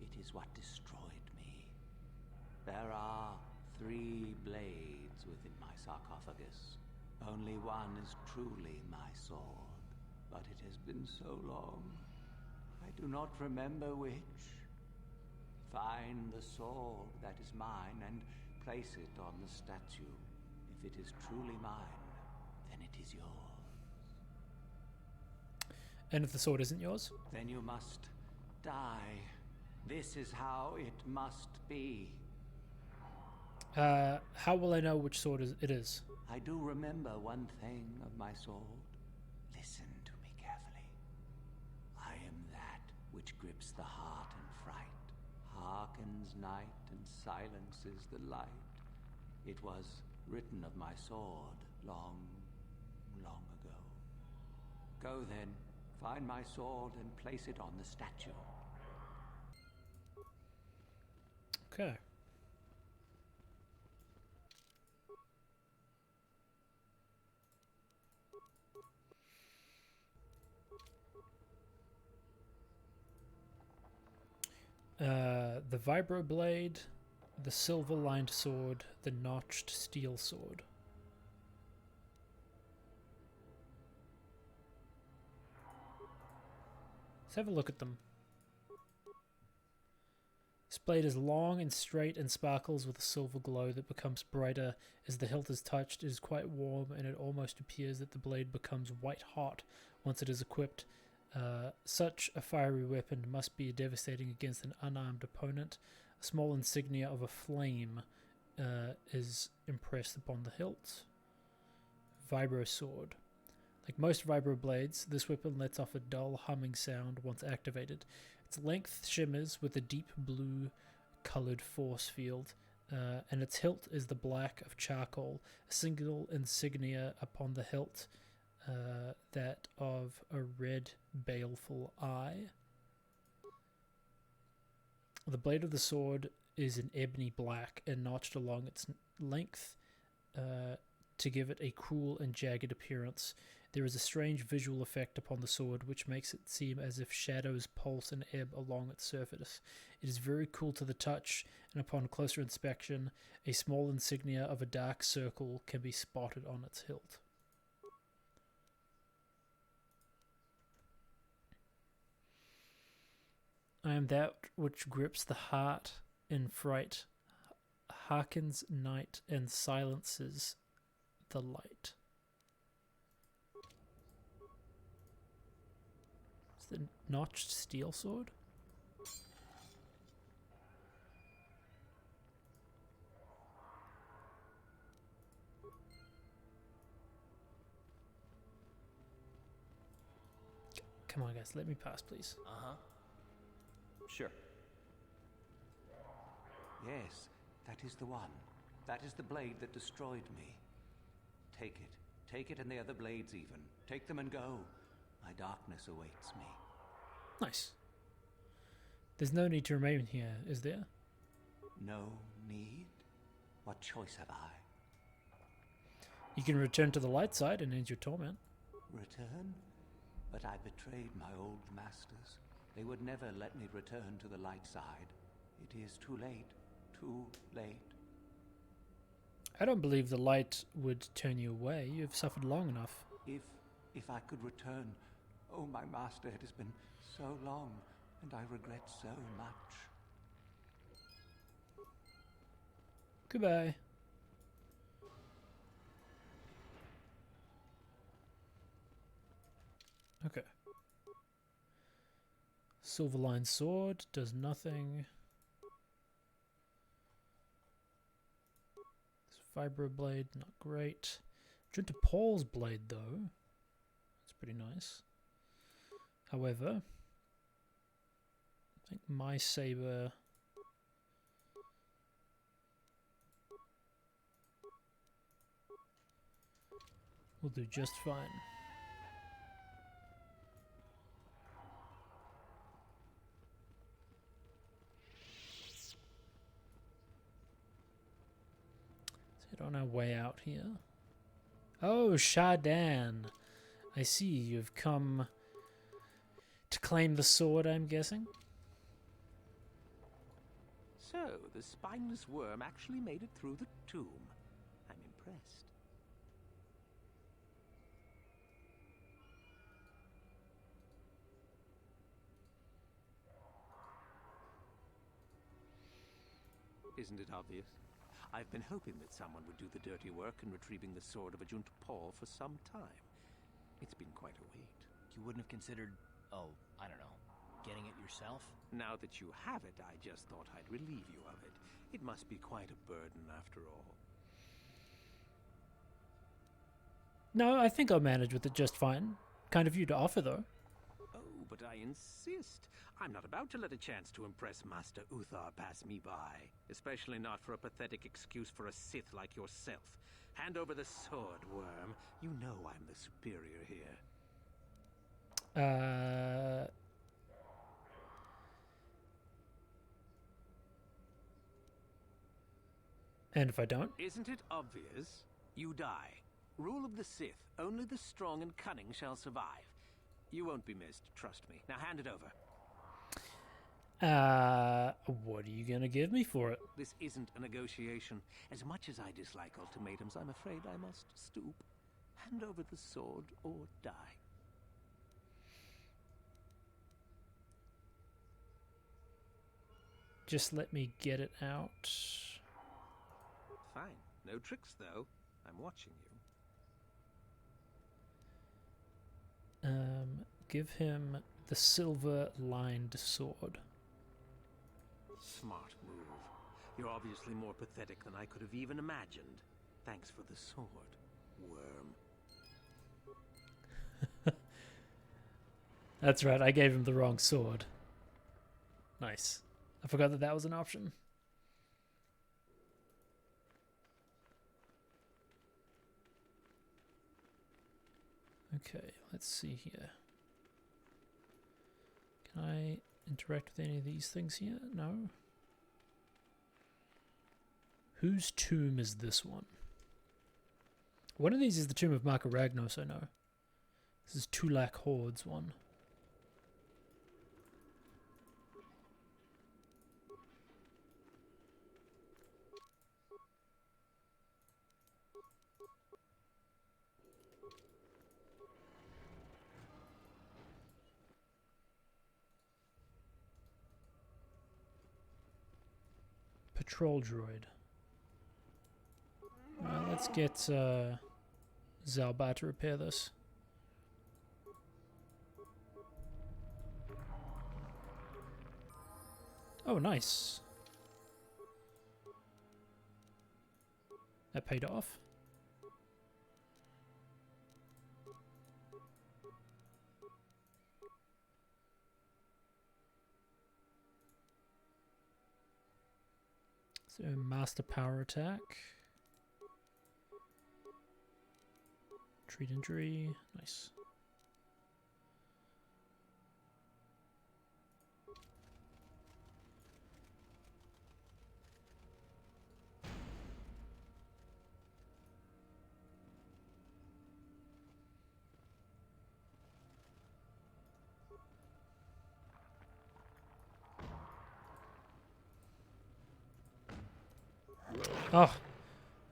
it is what destroyed me. There are 3 blades within my sarcophagus. Only one is truly my sword, but it has been so long. I do not remember which. Find the sword that is mine and place it on the statue. If it is truly mine, then it is yours. And if the sword isn't yours? Then you must die. This is how it must be. How will I know which sword it is? I do remember one thing of my sword. Listen to me carefully. I am that which grips the heart in fright, hearkens night and silences the light. It was written of my sword long, long ago. Go then, find my sword and place it on the statue. Okay. The vibro blade, the silver lined sword, the notched steel sword. Let's have a look at them. This blade is long and straight and sparkles with a silver glow that becomes brighter as the hilt is touched. It is quite warm, and it almost appears that the blade becomes white hot once it is equipped. Such a fiery weapon must be devastating against an unarmed opponent. A small insignia of a flame is impressed upon the hilt. Vibro sword. Like most vibro blades, this weapon lets off a dull humming sound once activated. Its length shimmers with a deep blue colored force field, and its hilt is the black of charcoal, a single insignia upon the hilt, that of a red baleful eye. The blade of the sword is an ebony black and notched along its length to give it a cruel and jagged appearance. There is a strange visual effect upon the sword which makes it seem as if shadows pulse and ebb along its surface. It is very cool to the touch, and upon closer inspection, a small insignia of a dark circle can be spotted on its hilt. I am that which grips the heart in fright, hearkens night, and silences the light. Is the notched steel sword? Come on, guys, let me pass, please. Uh-huh. Sure. Yes, that is the one. That is the blade that destroyed me. Take it. Take it and the other blades even. Take them and go. My darkness awaits me. Nice. There's no need to remain here, is there? No need? What choice have I? You can return to the light side and end your torment. Return? But I betrayed my old masters. They would never let me return to the light side. It is too late. Too late. I don't believe the light would turn you away. You've suffered long enough. If I could return. Oh, my master, it has been so long, and I regret so much. Goodbye. Okay. Silverline sword does nothing. This vibro blade, not great. Drink to Paul's blade though. That's pretty nice. However, I think my saber will do just fine. On our way out here. Oh, Shadan. I see you've come to claim the sword, I'm guessing. So, the spineless worm actually made it through the tomb. I'm impressed. Isn't it obvious? I've been hoping that someone would do the dirty work in retrieving the sword of Ajunta Paul for some time. It's been quite a wait. You wouldn't have considered, oh, I don't know, getting it yourself? Now that you have it, I just thought I'd relieve you of it. It must be quite a burden after all. No, I think I'll manage with it just fine. Kind of you to offer, though. Oh, but I insist. I'm not about to let a chance to impress Master Uthar pass me by. Especially not for a pathetic excuse for a Sith like yourself. Hand over the sword, worm. You know I'm the superior here. And if I don't? Isn't it obvious? You die. Rule of the Sith. Only the strong and cunning shall survive. You won't be missed, trust me. Now hand it over. What are you gonna give me for it? This isn't a negotiation. As much as I dislike ultimatums, I'm afraid I must stoop. Hand over the sword or die. Just let me get it out. Fine. No tricks, though. I'm watching you. Give him the silver-lined sword. Smart move. You're obviously more pathetic than I could have even imagined. Thanks for the sword, worm. That's right, I gave him the wrong sword. Nice. I forgot that that was an option. Okay, let's see here. Can I interact with any of these things here? No. Whose tomb is this one? One of these is the tomb of Mark Ragnos, I know. This is Tulak Horde's one. Patrol droid. Let's get Zalbar to repair this. Oh, nice. That paid off. So, master power attack. Treat injury. Nice. Oh,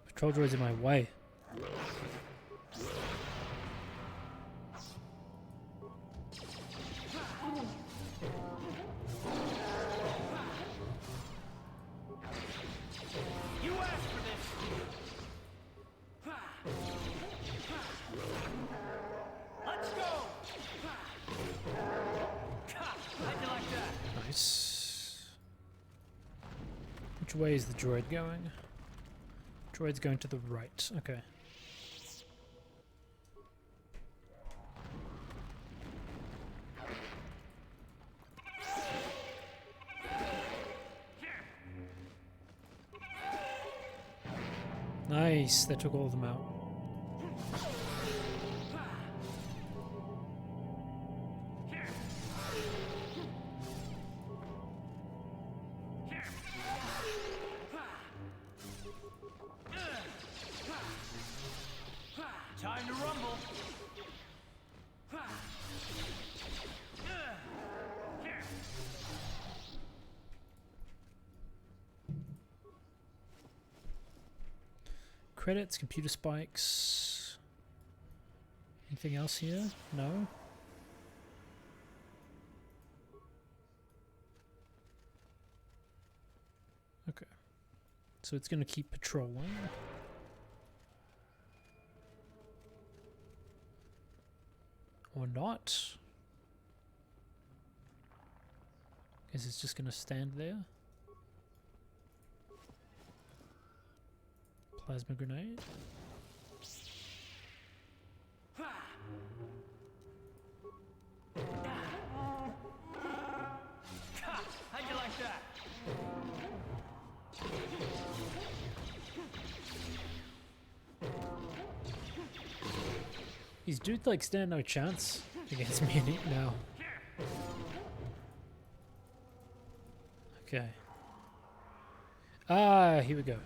patrol droid's in my way. You asked for this. Let's go. How'd you like that? Nice. Which way is the droid going? Droid's going to the right. Okay. Nice. That took all of them out. Time to rumble. Credits, computer spikes. Anything else here? No. Okay. So it's going to keep patrolling. Or not. Guess it's just going to stand there. Plasma grenade. These dudes like stand no chance against me now. Okay. Ah, here we go.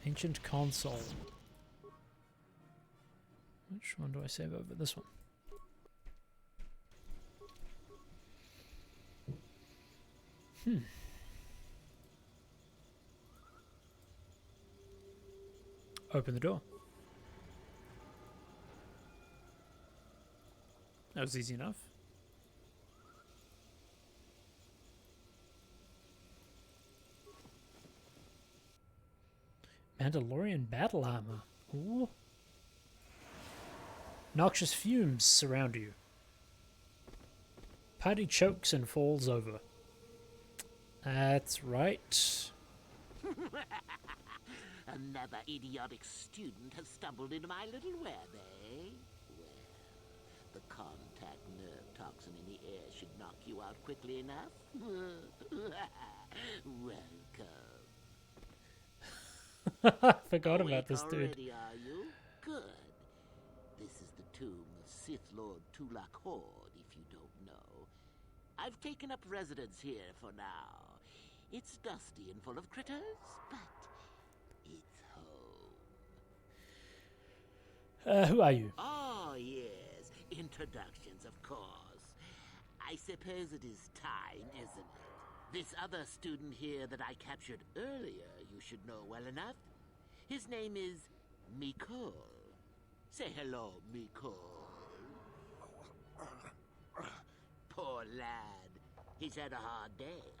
Ancient console. Which one do I save over? This one. Open the door. That was easy enough. Mandalorian battle armor. Ooh. Noxious fumes surround you. Party chokes and falls over. That's right. Another idiotic student has stumbled into my little web, eh? Well, the contact nerve toxin in the air should knock you out quickly enough. Welcome. Forgot about this dude. Already, are you? Good. This is the tomb of Sith Lord Tulak Horde, if you don't know. I've taken up residence here for now. It's dusty and full of critters, but it's home. Who are you? Oh, yes. Introductions, of course. I suppose it is time, isn't it? This other student here that I captured earlier, you should know well enough. His name is Mikol. Say hello, Mikol. Poor lad. He's had a hard day.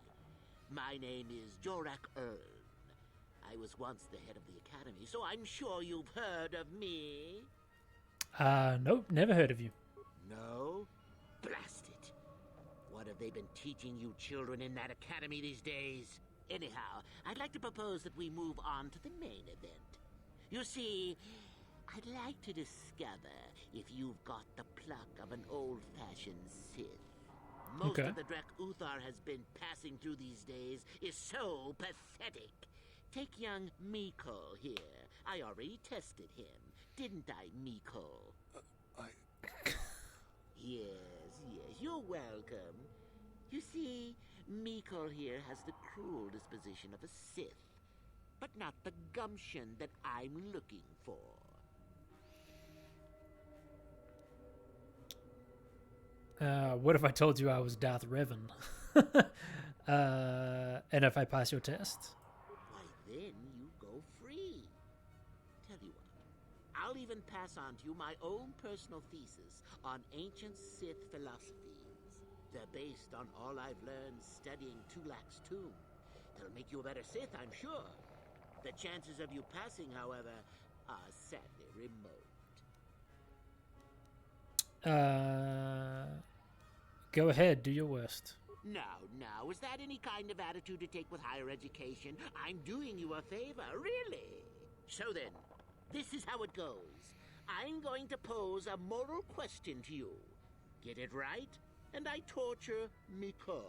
My name is Jorak Ern. I was once the head of the academy, so I'm sure you've heard of me. Nope, never heard of you. No? Blast it. What have they been teaching you children in that academy these days? Anyhow, I'd like to propose that we move on to the main event. You see, I'd like to discover if you've got the pluck of an old-fashioned Sith. Most of the Drek Uthar has been passing through these days is so pathetic. Take young Mikol here. I already tested him. Didn't I, Mikol? Yes, you're welcome. You see, Mikol here has the cruel disposition of a Sith, but not the gumption that I'm looking for. What if I told you I was Darth Revan? And if I pass your test? Why, then you go free. Tell you what, I'll even pass on to you my own personal thesis on ancient Sith philosophies. They're based on all I've learned studying Tulak's tomb. They'll make you a better Sith, I'm sure. The chances of you passing, however, are sadly remote. Go ahead, do your worst. Now, is that any kind of attitude to take with higher education? I'm doing you a favor, really. So then, this is how it goes. I'm going to pose a moral question to you. Get it right, and I torture Mikol.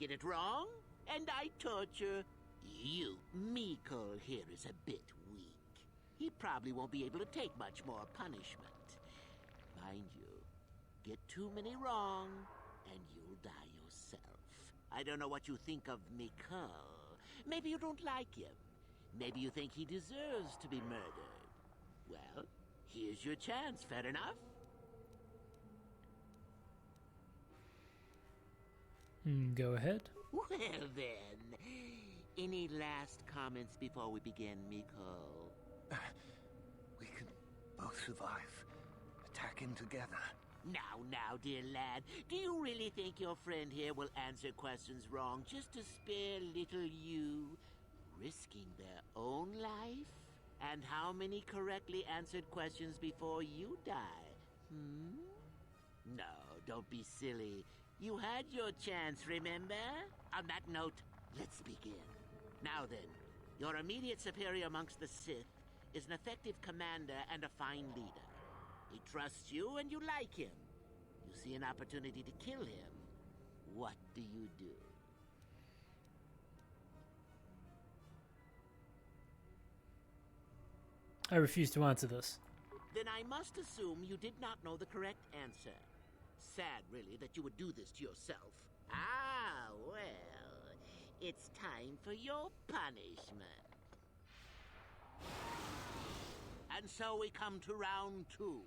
Get it wrong, and I torture you. Mikol here is a bit weak. He probably won't be able to take much more punishment. Mind you, get too many wrong, and you'll die yourself. I don't know what you think of Mikol. Maybe you don't like him. Maybe you think he deserves to be murdered. Well, here's your chance, fair enough? Go ahead. Well then, any last comments before we begin, Mikol? We can both survive. Attacking together. Now, dear lad, do you really think your friend here will answer questions wrong just to spare little you, risking their own life? And how many correctly answered questions before you die? No, don't be silly. You had your chance, remember? On that note, let's begin. Now then, your immediate superior amongst the Sith is an effective commander and a fine leader. He trusts you and you like him. You see an opportunity to kill him. What do you do? I refuse to answer this. Then I must assume you did not know the correct answer. Sad, really, that you would do this to yourself. Ah, well, it's time for your punishment. And so we come to round 2.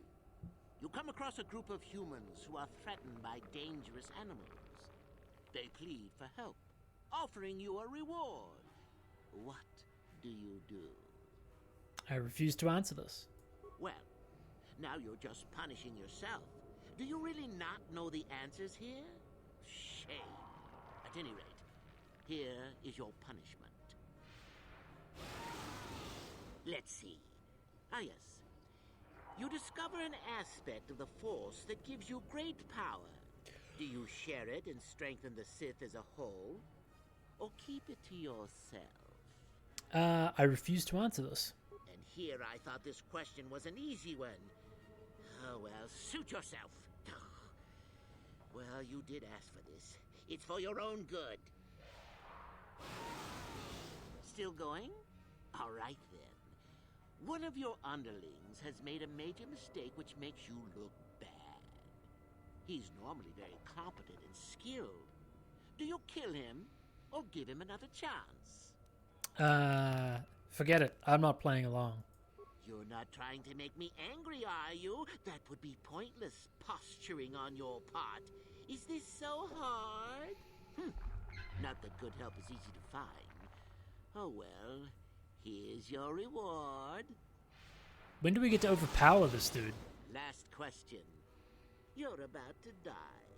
You come across a group of humans who are threatened by dangerous animals. They plead for help, offering you a reward. What do you do? I refuse to answer this. Well, now you're just punishing yourself. Do you really not know the answers here? Shame. At any rate, here is your punishment. Let's see. Ah, yes. You discover an aspect of the Force that gives you great power. Do you share it and strengthen the Sith as a whole? Or keep it to yourself? I refuse to answer this. And here I thought this question was an easy one. Oh, well, suit yourself. Well, you did ask for this. It's for your own good. Still going? All right, then. One of your underlings has made a major mistake which makes you look bad. He's normally very competent and skilled. Do you kill him or give him another chance? Forget it. I'm not playing along. You're not trying to make me angry, are you? That would be pointless posturing on your part. Is this so hard? Not that good help is easy to find. Oh well, here's your reward. When do we get to overpower this dude? Last question. You're about to die.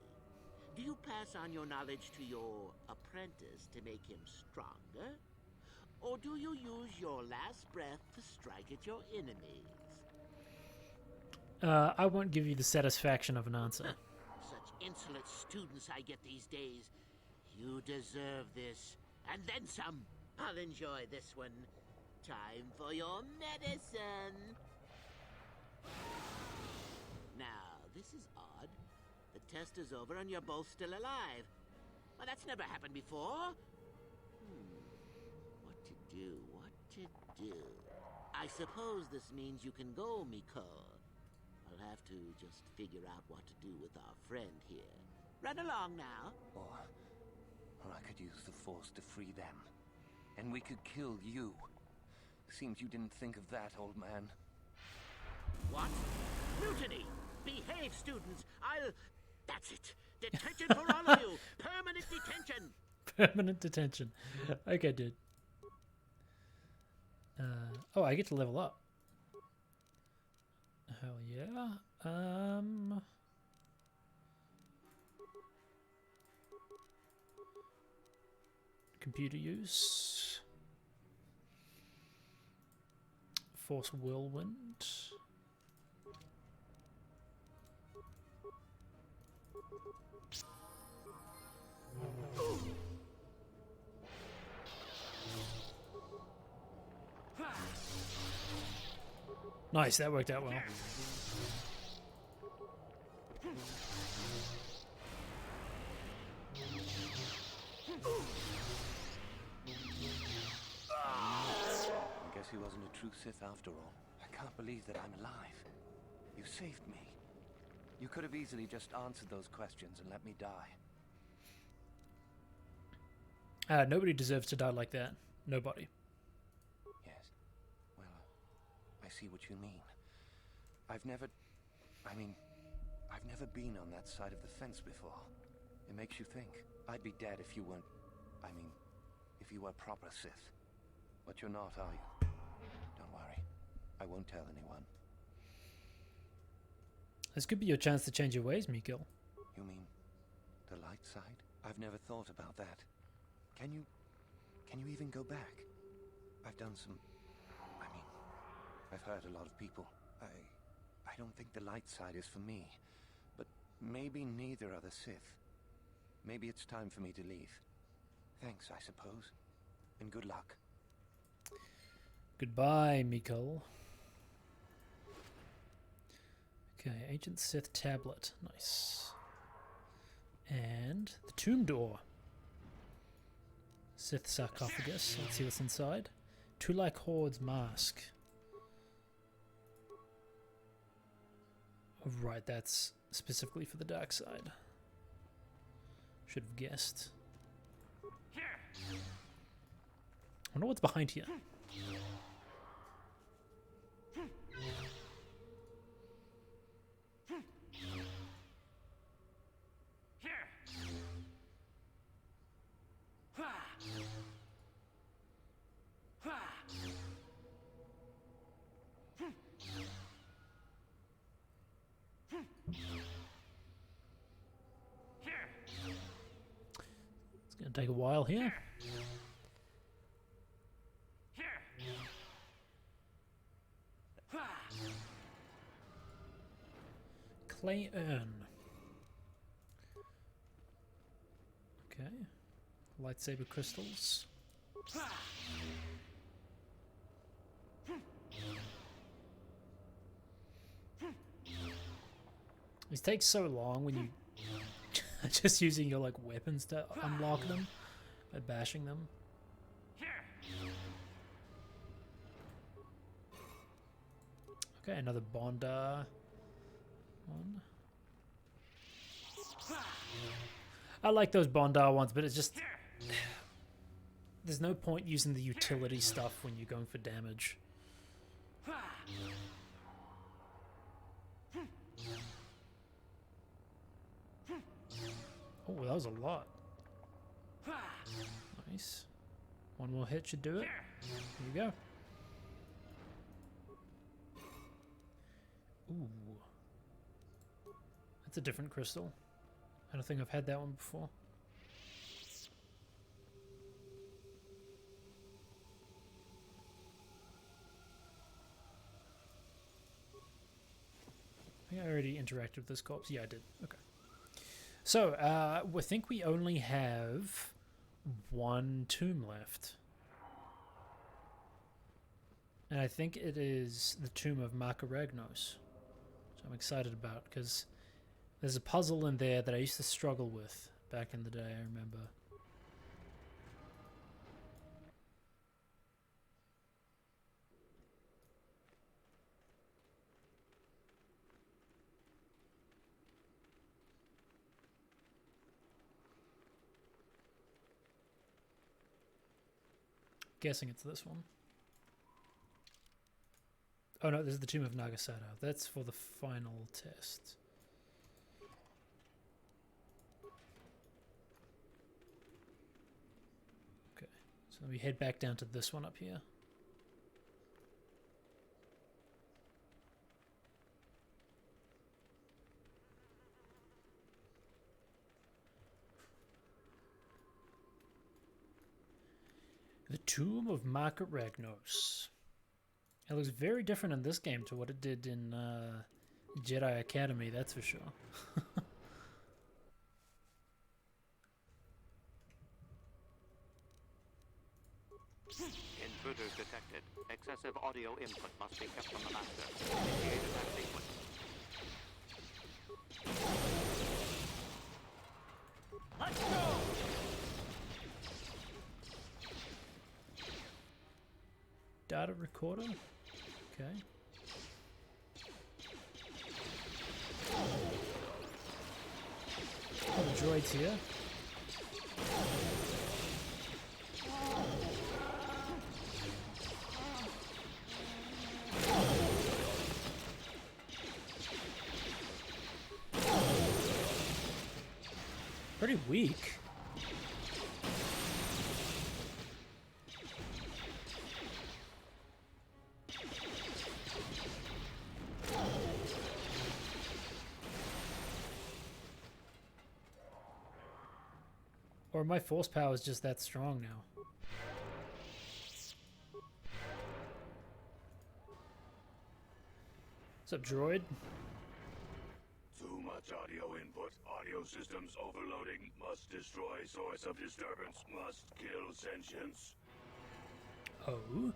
Do you pass on your knowledge to your apprentice to make him stronger? Or do you use your last breath to strike at your enemies? I won't give you the satisfaction of an answer. Such insolent students I get these days. You deserve this. And then some. I'll enjoy this one. Time for your medicine. Now, this is odd. The test is over and you're both still alive. Well, that's never happened before. What to do? I suppose this means you can go, Miko. I'll have to just figure out what to do with our friend here. Run along now. Or I could use the Force to free them. And we could kill you. Seems you didn't think of that, old man. What? Mutiny! Behave, students! That's it! Detention for all of you! Permanent detention! Permanent detention. Okay, dude. Oh, I get to level up. Hell yeah. Computer use. Force Whirlwind. Nice, that worked out well. I guess he wasn't a true Sith after all. I can't believe that I'm alive. You saved me. You could have easily just answered those questions and let me die. Nobody deserves to die like that. Nobody. Yes. Well, I see what you mean. I've never been on that side of the fence before. It makes you think. I'd be dead if you weren't... if you were proper Sith. But you're not, are you? Don't worry. I won't tell anyone. This could be your chance to change your ways, Mikhail. You mean the light side? I've never thought about that. Can you even go back? I've done some... I've hurt a lot of people. I don't think the light side is for me. But maybe neither are the Sith. Maybe it's time for me to leave. Thanks, I suppose. And good luck. Goodbye, Mikhail. Okay, Ancient Sith Tablet. Nice. And the Tomb Door. Sith Sarcophagus. Let's see what's inside. Tulak Horde's Mask. Right, that's specifically for the dark side. Should have guessed. I wonder what's behind here. It's going to take a while here. Clay urn. Okay. Lightsaber crystals. These take so long when you just using your like weapons to unlock them by bashing them. Okay, another Bondar one. I like those Bondar ones, but it's just there's no point using the utility stuff when you're going for damage. Oh, that was a lot. Nice. One more hit should do it. Here you go. Ooh. That's a different crystal. I don't think I've had that one before. I think I already interacted with this corpse. Yeah, I did. Okay. So, I think we only have one tomb left. And I think it is the tomb of Baragwin. Which I'm excited about, because there's a puzzle in there that I used to struggle with back in the day, I remember. Guessing it's this one. Oh no, this is the Tomb of Nagasado. That's for the final test. Okay, so let me head back down to this one up here. The Tomb of Baragwin. It looks very different in this game to what it did in Jedi Academy, that's for sure. Intruders detected. Excessive audio input must be kept from the master. Initiate attack sequence. Let's go! Data recorder? Okay. Oh, the droid's here. Pretty weak. Or my force power is just that strong now. What's up, droid? Too much audio input. Audio systems overloading. Must destroy source of disturbance. Must kill sentience. Oh?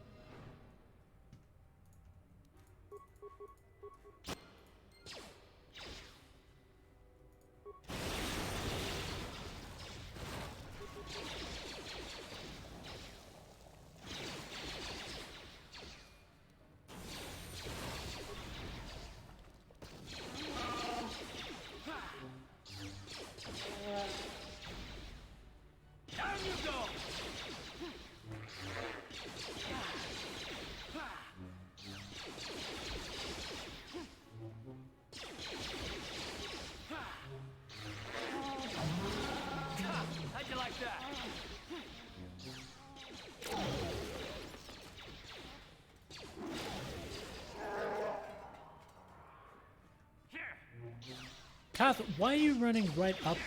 Kath, why are you running right up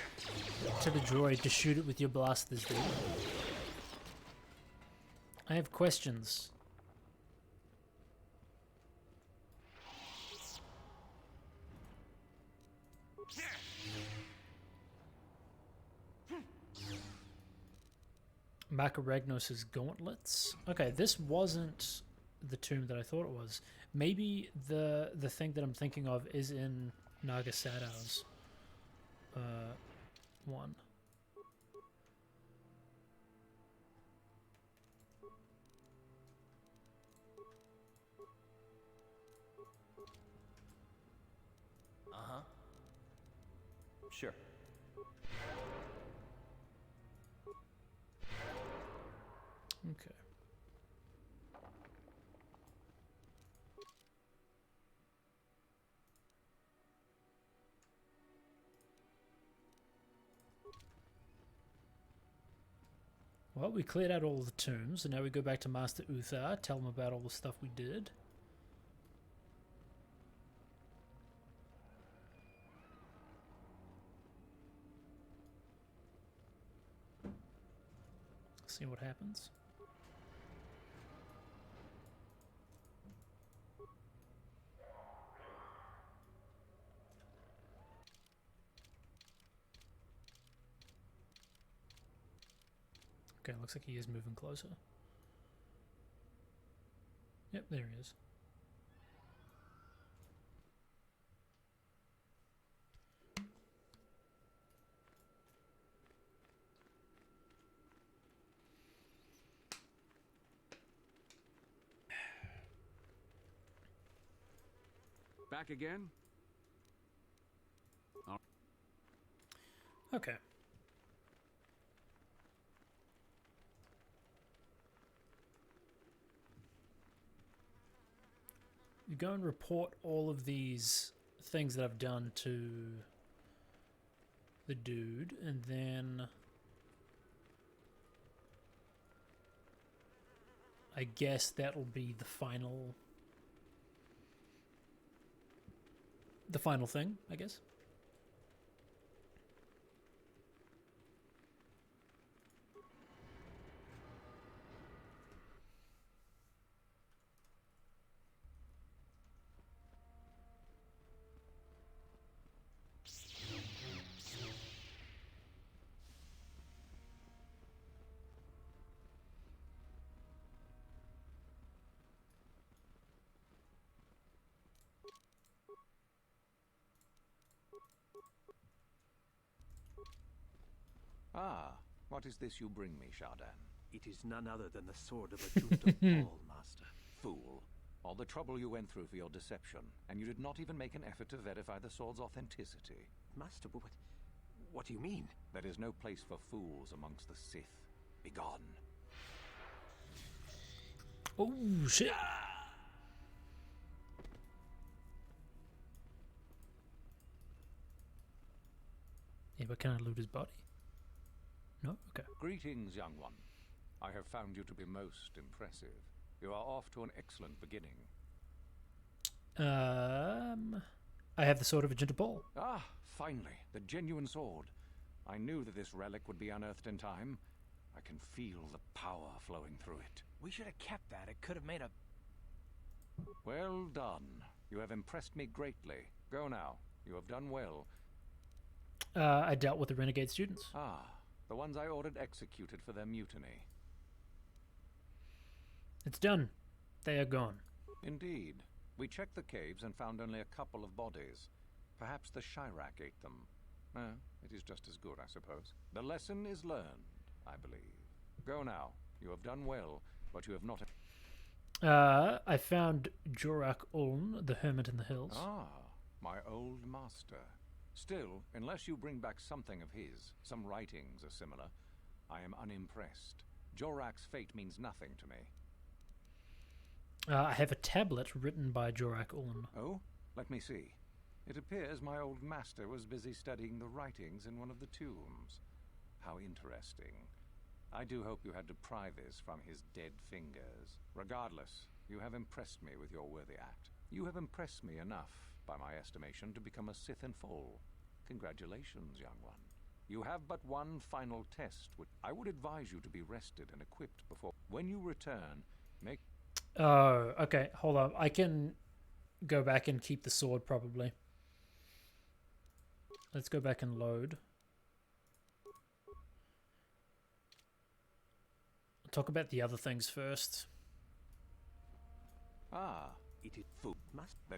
to the droid to shoot it with your blasters, dude? I have questions. Macaragnos' gauntlets. Okay, this wasn't the tomb that I thought it was. Maybe the thing that I'm thinking of is in Naga Sadow's one. Uh-huh. Sure. Okay. Well, we cleared out all the tombs, and now we go back to Master Uthar, tell him about all the stuff we did. See what happens. Okay, looks like he is moving closer. Yep, there he is. Back again? Oh. Okay. You go and report all of these things that I've done to the dude, and then I guess that'll be the final thing, I guess. Ah, what is this you bring me, Shardan? It is none other than the sword of a Junta Paul, Master. Fool. All the trouble you went through for your deception, and you did not even make an effort to verify the sword's authenticity. Master, what do you mean? There is no place for fools amongst the Sith. Begone. Oh, shit. Yeah, but can I loot his body? No? Okay. Greetings, young one. I have found you to be most impressive. You are off to an excellent beginning. I have the sword of a Junta Paul. Ah, finally, the genuine sword. I knew that this relic would be unearthed in time. I can feel the power flowing through it. We should have kept that. It could have made a... Well done. You have impressed me greatly. Go now. You have done well. I dealt with the renegade students. Ah, the ones I ordered executed for their mutiny. It's done. They are gone. Indeed. We checked the caves and found only a couple of bodies. Perhaps the Shirak ate them. It is just as good, I suppose. The lesson is learned, I believe. Go now. You have done well, but you have not... I found Jorak Uln, the hermit in the hills. Ah, my old master. Still, unless you bring back something of his, some writings are similar, I am unimpressed. Jorak's fate means nothing to me. I have a tablet written by Jorak Uln. Oh? Let me see. It appears my old master was busy studying the writings in one of the tombs. How interesting. I do hope you had to pry this from his dead fingers. Regardless, you have impressed me with your worthy act. You have impressed me enough, by my estimation, to become a Sith in full. Congratulations, young one. You have but one final test, which I would advise you to be rested and equipped before. When you return, make... Oh, okay. Hold up. I can go back and keep the sword, probably. Let's go back and load. I'll talk about the other things first. Ah, it is food. Must be.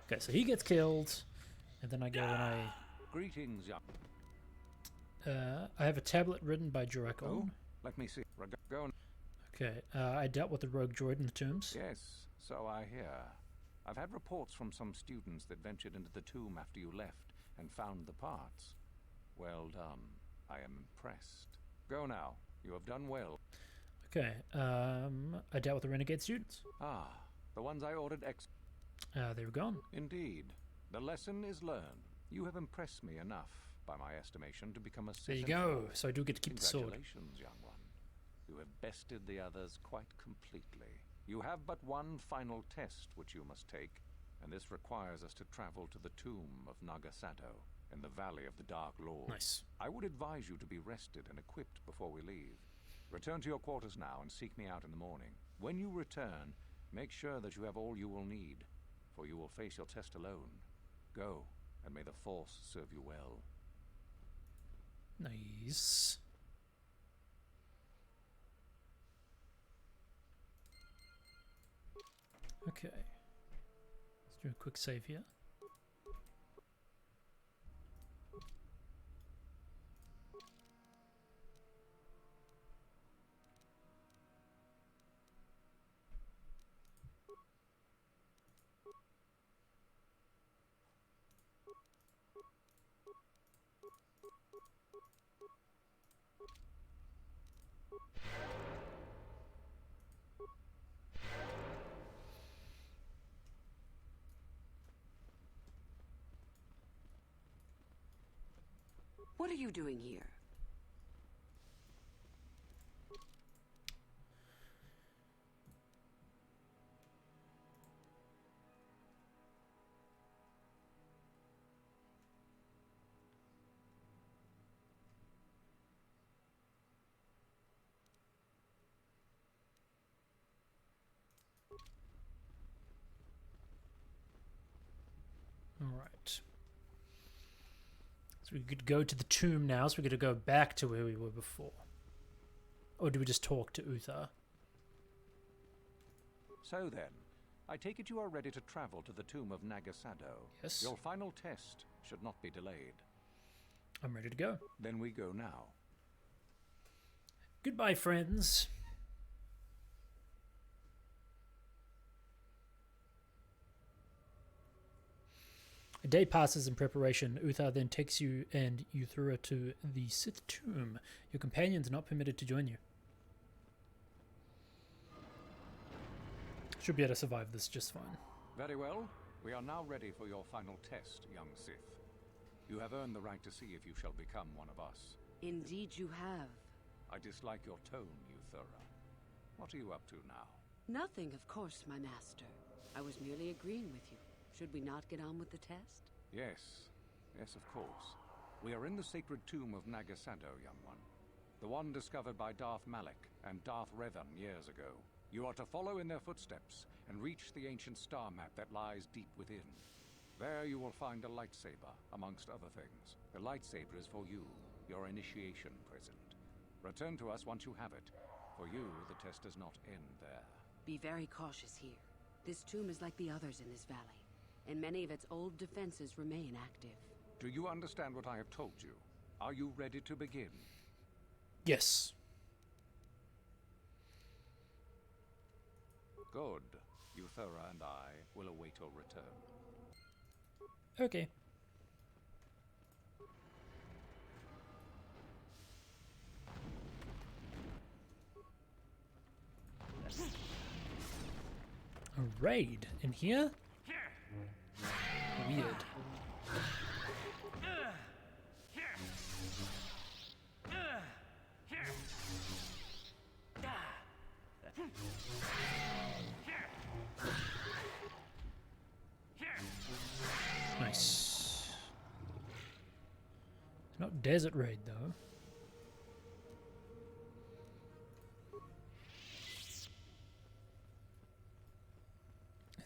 Okay, so he gets killed, and then I go and I... Greetings, young... I have a tablet written by Barraguin. Oh, let me see. Go on. Okay, I dealt with the rogue droid in the tombs. Yes, so I hear. I've had reports from some students that ventured into the tomb after you left and found the parts. Well done. I am impressed. Go now. You have done well. Okay, I dealt with the renegade students. Ah, the ones I ordered they were gone. Indeed. The lesson is learned. You have impressed me enough, by my estimation, to become a Sith. There you go. So I do get to keep the sword. Congratulations, young one. You have bested the others quite completely. You have but one final test which you must take, and this requires us to travel to the tomb of Nagasado in the Valley of the Dark Lord. Nice. I would advise you to be rested and equipped before we leave. Return to your quarters now and seek me out in the morning. When you return, make sure that you have all you will need, for you will face your test alone. Go, and may the Force serve you well. Nice. Okay. Let's do a quick save here. What are you doing here? All right. So we could go to the tomb now, so we're going to go back to where we were before. Or do we just talk to Uthar? So then, I take it you are ready to travel to the tomb of Nagasado. Yes. Your final test should not be delayed. I'm ready to go. Then we go now. Goodbye, friends. A day passes in preparation. Uthar then takes you and Euthura to the Sith tomb. Your companions are not permitted to join you. Should be able to survive this just fine. Very well. We are now ready for your final test, young Sith. You have earned the right to see if you shall become one of us. Indeed you have. I dislike your tone, Euthura. What are you up to now? Nothing, of course, my master. I was merely agreeing with you. Should we not get on with the test? Yes. Yes, of course. We are in the sacred tomb of Nagasado, young one. The one discovered by Darth Malak and Darth Revan years ago. You are to follow in their footsteps and reach the ancient star map that lies deep within. There you will find a lightsaber, amongst other things. The lightsaber is for you, your initiation present. Return to us once you have it. For you, the test does not end there. Be very cautious here. This tomb is like the others in this valley, and many of its old defenses remain active. Do you understand what I have told you? Are you ready to begin? Yes. Good. Euthura and I will await your return. Okay. A raid in here? Weird. Nice. desert raid, though.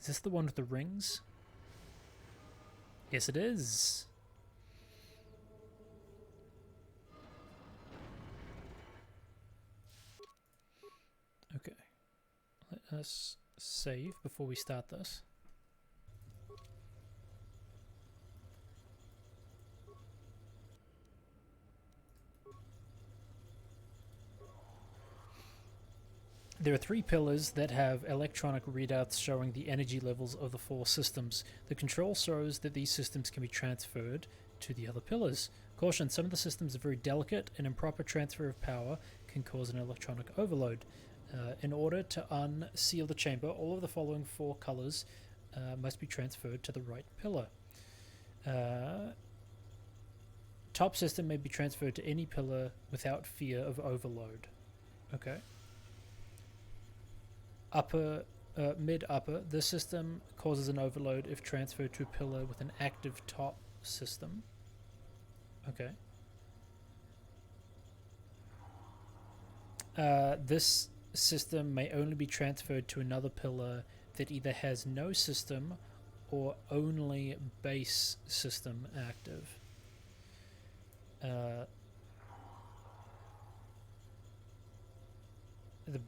Is this the one with the rings? Yes, it is. Okay. Let us save before we start this. There are 3 pillars that have electronic readouts showing the energy levels of the 4 systems. The control shows that these systems can be transferred to the other pillars. Caution, some of the systems are very delicate, and improper transfer of power can cause an electronic overload. In order to unseal the chamber, all of the following 4 colors must be transferred to the right pillar. Top system may be transferred to any pillar without fear of overload. Okay. Upper, mid-upper, this system causes an overload if transferred to a pillar with an active top system. Okay. This system may only be transferred to another pillar that either has no system or only base system active. The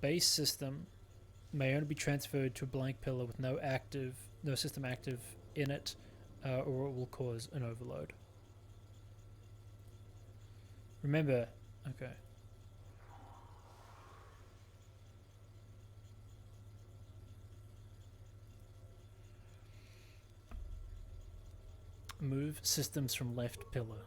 base system may only be transferred to a blank pillar with no system active in it, or it will cause an overload. Remember, okay. Move systems from left pillar.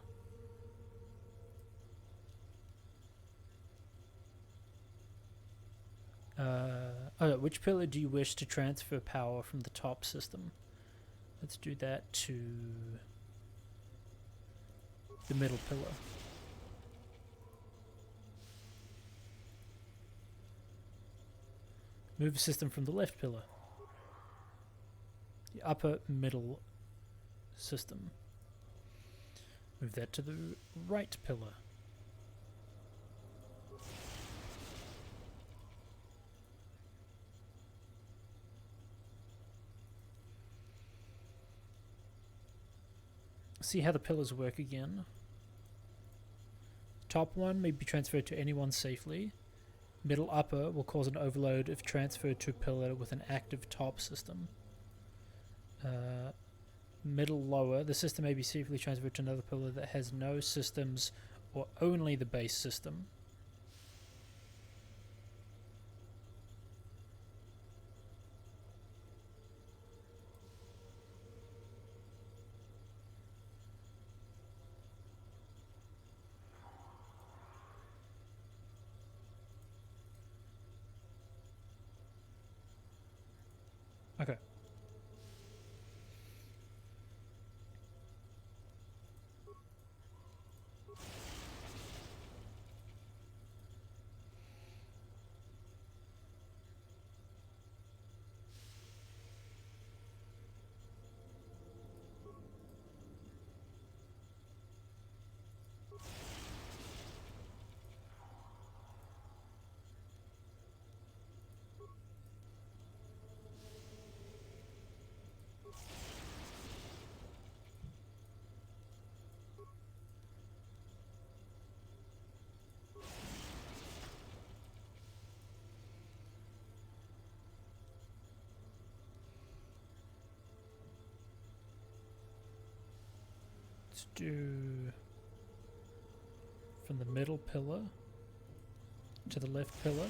Which pillar do you wish to transfer power from the top system? Let's do that to the middle pillar. Move a system from the left pillar. The upper middle system. Move that to the right pillar. See how the pillars work again. Top one may be transferred to anyone safely. Middle upper will cause an overload if transferred to a pillar with an active top system. Middle lower, the system may be safely transferred to another pillar that has no systems or only the base system. Okay. Let's do from the middle pillar to the left pillar.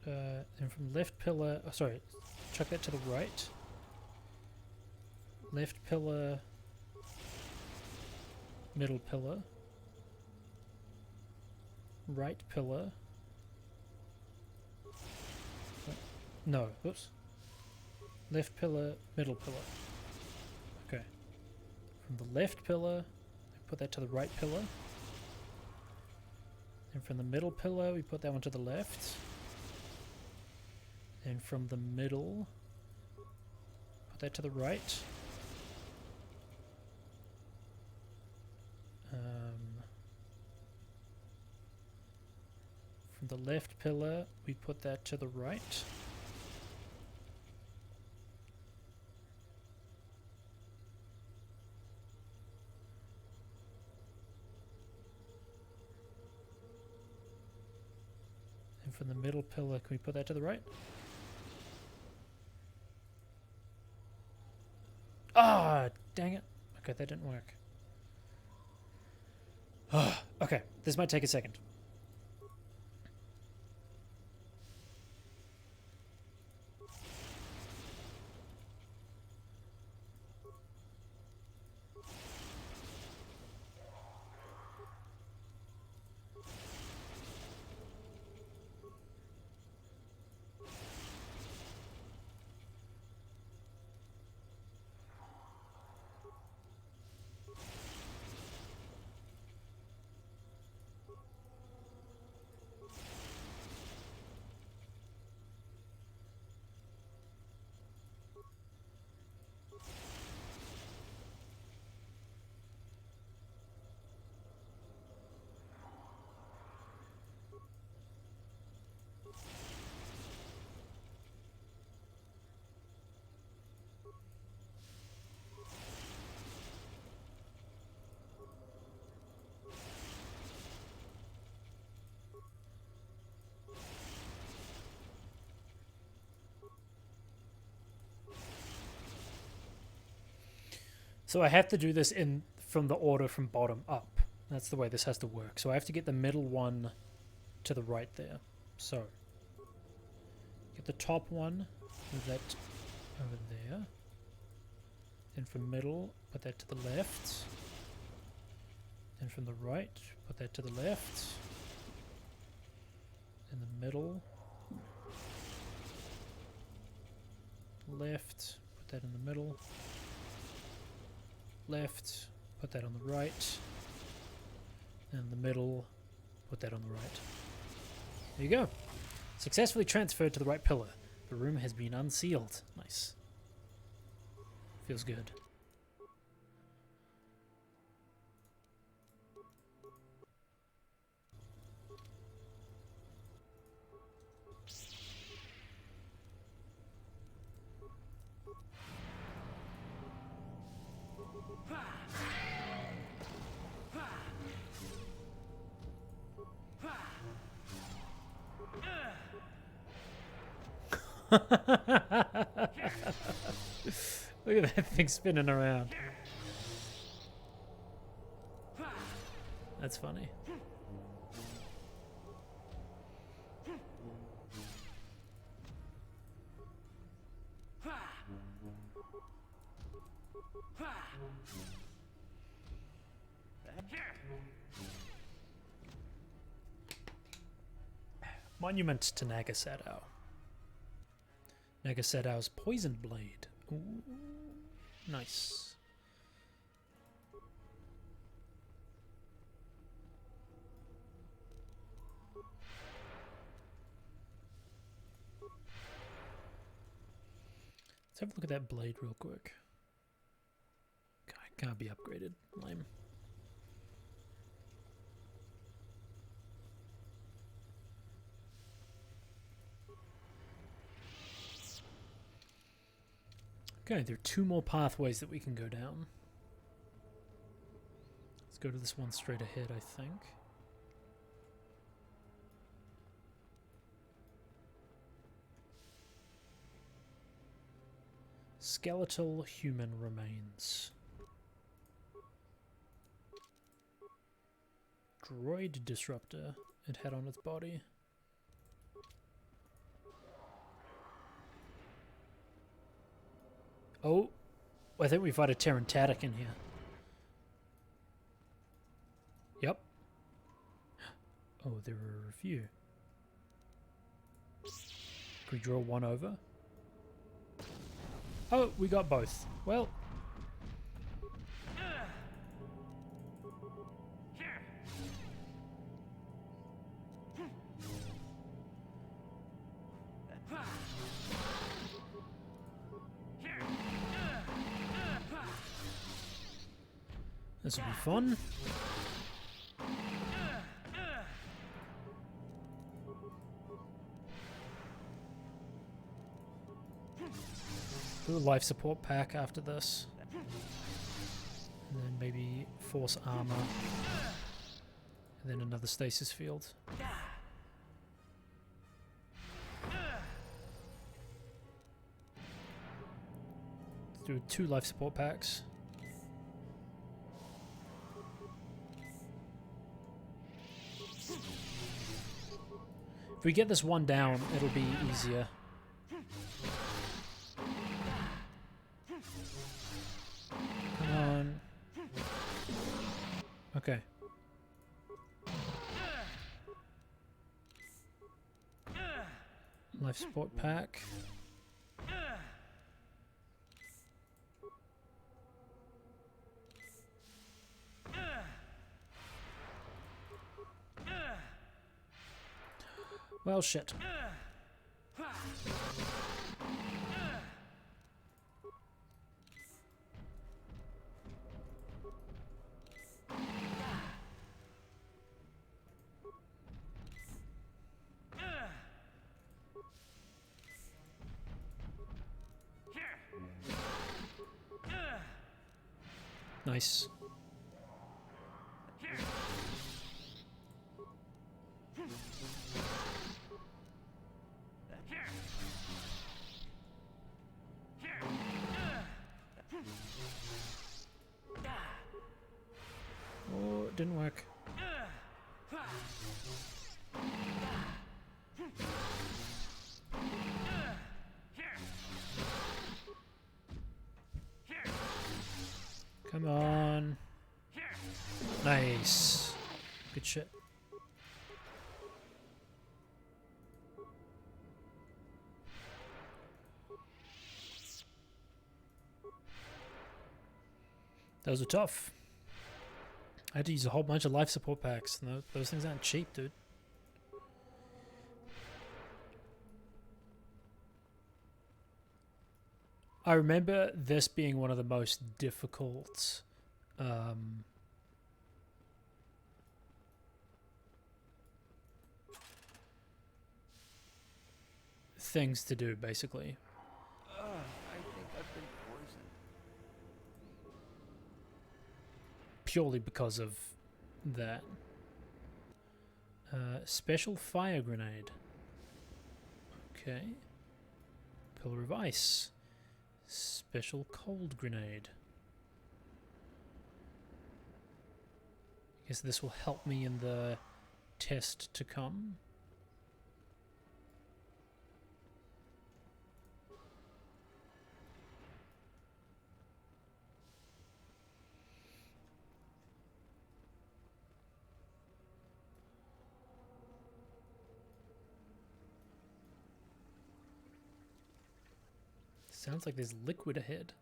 And from left pillar, oh, sorry, chuck that to the right. Left pillar, middle pillar, right pillar. No, whoops. Left pillar, middle pillar. Okay. From the left pillar, put that to the right pillar. And from the middle pillar, we put that one to the left. And from the middle, Put that to the right. From the left pillar, we put that to the right. And from the middle pillar, can we put that to the right? Ah, dang it. Okay, that didn't work. Okay, this might take a second. So I have to do this from the order from bottom up. That's the way this has to work. So I have to get the middle one to the right there. So get the top one, move that over there. Then from middle, put that to the left. Then from the right, put that to the left. In the middle. Left, put that in the middle. Left, put that on the right. And the middle, put that on the right. There you go. Successfully transferred to the right pillar. The room has been unsealed. Nice. Feels good. Look at that thing spinning around. That's funny. Monument to Nagasadao. Nagasadao's poison blade. Ooh, nice. Let's have a look at that blade real quick. Can't be upgraded. Lame. Okay, there are 2 more pathways that we can go down. Let's go to this one straight ahead, I think. Skeletal human remains. Droid disruptor it had on its body. Oh, I think we fight a Terrantatic in here. Yep. Oh, there are a few. Can we draw one over? Oh, we got both. Well. This will be fun. Do a life support pack after this. And then maybe force armor. And then another stasis field. Let's do 2 life support packs. If we get this one down, it'll be easier. Come on. Okay. Life support pack. Well, shit. Nice. Oh, it didn't work. Come on. Nice. Good shit. Those are tough. I had to use a whole bunch of life support packs. Those things aren't cheap, dude. I remember this being one of the most difficult things to do, basically. I think I've been poisoned. Purely because of that. Special fire grenade. Okay. Pillar of ice. Special cold grenade. I guess this will help me in the test to come. Sounds like there's liquid ahead.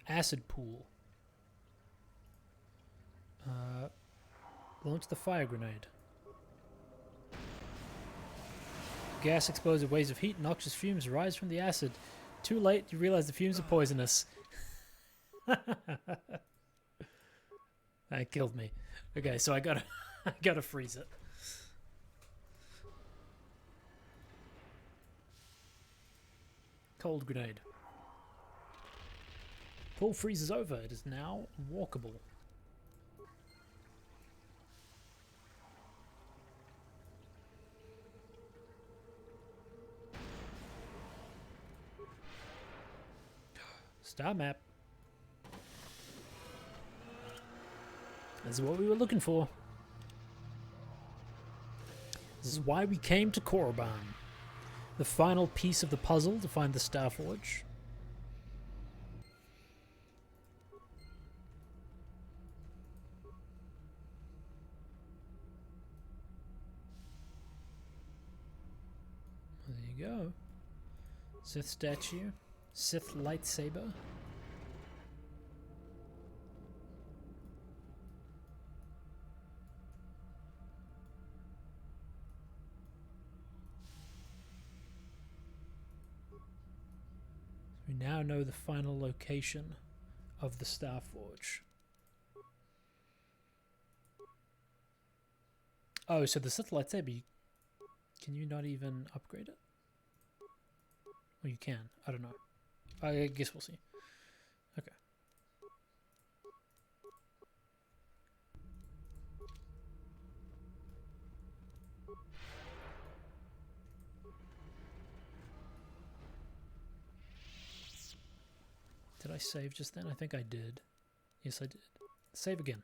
Acid pool. Launch the fire grenade. Gas explodes with waves of heat, noxious fumes rise from the acid. Too late, you realize the fumes are poisonous. That killed me. Okay, so I gotta freeze it. Cold grenade. Pool freezes over. It is now walkable. Star map. This is what we were looking for. This is why we came to Korriban. The final piece of the puzzle to find the Star Forge. There you go. Sith statue. Sith lightsaber. We now know the final location of the Starforge. Oh, so the Sith lightsaber, can you not even upgrade it? Well, you can. I don't know. I guess we'll see. Okay. Did I save just then? I think I did. Yes, I did. Save again.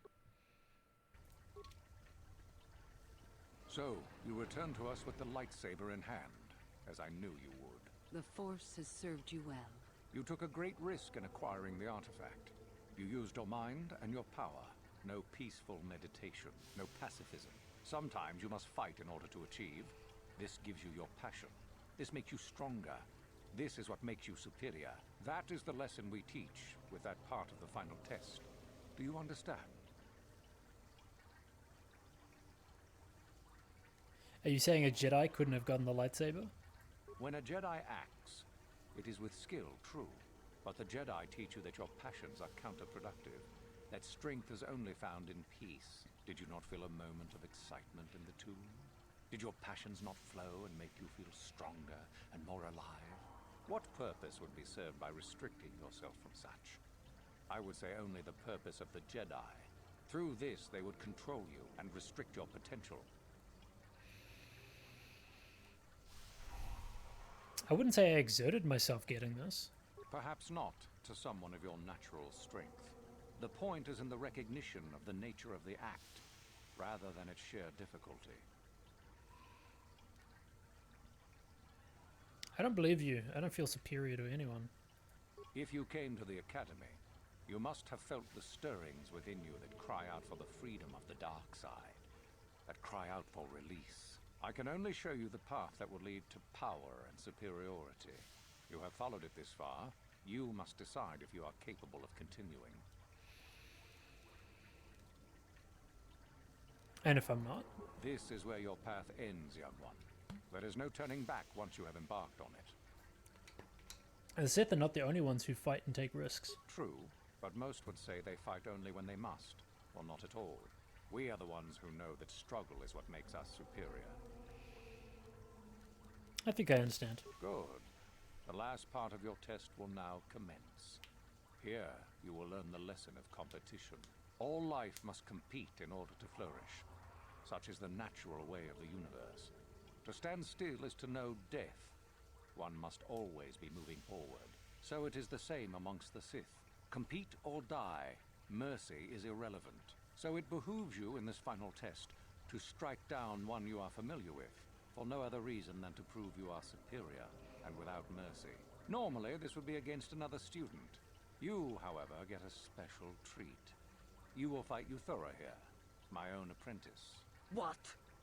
So, you return to us with the lightsaber in hand, as I knew you would. The Force has served you well. You took a great risk in acquiring the artifact. You used your mind and your power. No peaceful meditation, no pacifism. Sometimes you must fight in order to achieve. This gives you your passion. This makes you stronger. This is what makes you superior. That is the lesson we teach with that part of the final test. Do you understand? Are you saying a Jedi couldn't have gotten the lightsaber? When a Jedi acts, it is with skill, true. But the Jedi teach you that your passions are counterproductive. That strength is only found in peace. Did you not feel a moment of excitement in the tomb? Did your passions not flow and make you feel stronger and more alive? What purpose would be served by restricting yourself from such? I would say only the purpose of the Jedi. Through this, they would control you and restrict your potential. I wouldn't say I exerted myself getting this. Perhaps not to someone of your natural strength. The point is in the recognition of the nature of the act, rather than its sheer difficulty. I don't believe you. I don't feel superior to anyone. If you came to the Academy, you must have felt the stirrings within you that cry out for the freedom of the dark side, that cry out for release. I can only show you the path that will lead to power and superiority. You have followed it this far. You must decide if you are capable of continuing. And if I'm not? This is where your path ends, young one. There is no turning back once you have embarked on it. The Sith are not the only ones who fight and take risks. True, but most would say they fight only when they must, or not at all. We are the ones who know that struggle is what makes us superior. I think I understand. Good. The last part of your test will now commence. Here, you will learn the lesson of competition. All life must compete in order to flourish. Such is the natural way of the universe. To stand still is to know death. One must always be moving forward. So it is the same amongst the Sith. Compete or die. Mercy is irrelevant. So it behooves you in this final test to strike down one you are familiar with, for no other reason than to prove you are superior and without mercy. Normally, this would be against another student. You, however, get a special treat. You will fight Uthora here, my own apprentice. What?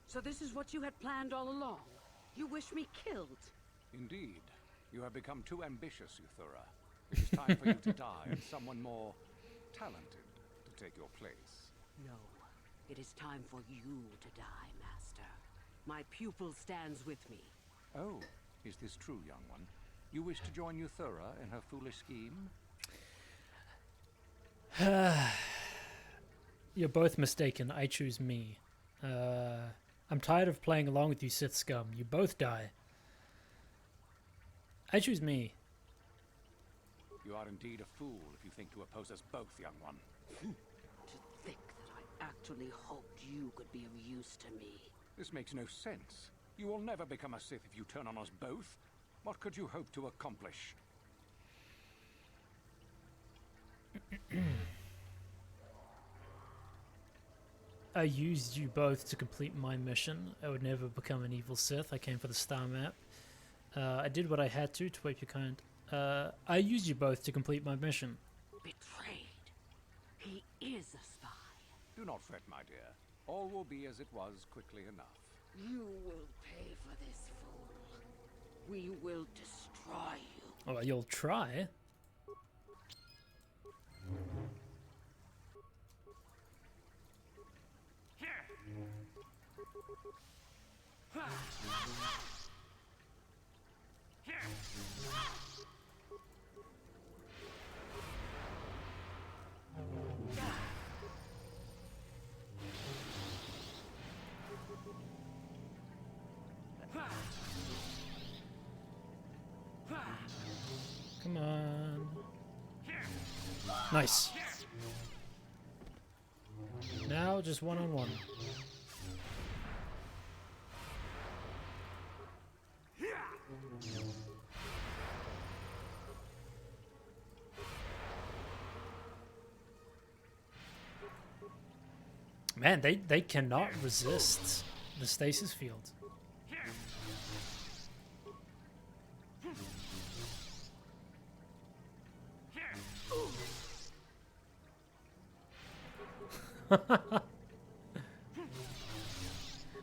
So this is what you had planned all along? You wish me killed? Indeed. You have become too ambitious, Uthora. It is time for you to die and someone more talented to take your place. No. It is time for you to die, Master. My pupil stands with me. Oh, is this true, young one? You wish to join Uthora in her foolish scheme? You're both mistaken. I choose me. I'm tired of playing along with you Sith scum. You both die. I choose me. You are indeed a fool if you think to oppose us both, young one. To think that I actually hoped you could be of use to me. This makes no sense. You will never become a Sith if you turn on us both. What could you hope to accomplish? I used you both to complete my mission. I would never become an evil Sith. I came for the star map. I did what I had to wipe your kind. I used you both to complete my mission. Betrayed. He is a spy. Do not fret, my dear. All will be as it was quickly enough. You will pay for this, fool. We will destroy you. Oh, you'll try. Nice. Now just one-on-one. Man, they cannot resist the stasis field.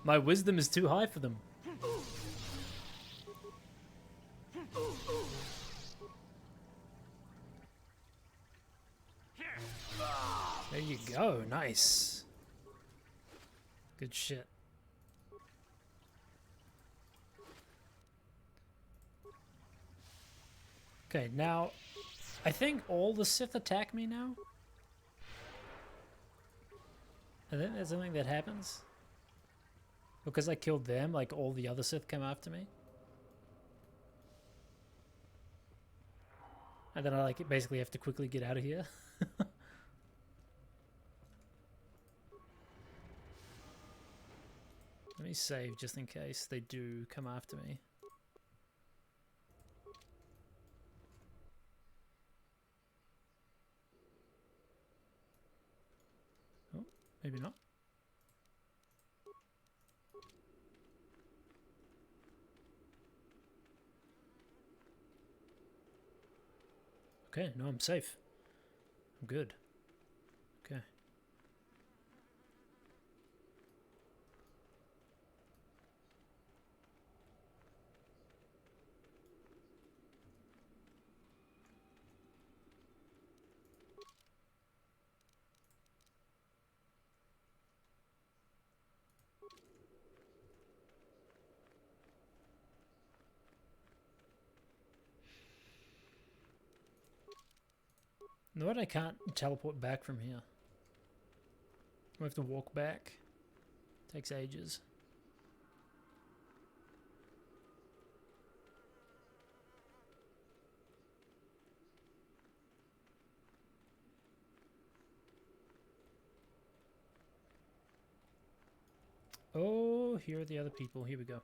My wisdom is too high for them. There you go, nice. Good shit. Okay, now I think all the Sith attack me now. I think that's something that happens. Because I killed them, like all the other Sith come after me. And then I like basically have to quickly get out of here. Let me save just in case they do come after me. Oh, maybe not. Okay, no, I'm safe. I'm good. Okay. No, I can't teleport back from here. I have to walk back. Takes ages. Oh, here are the other people. Here we go.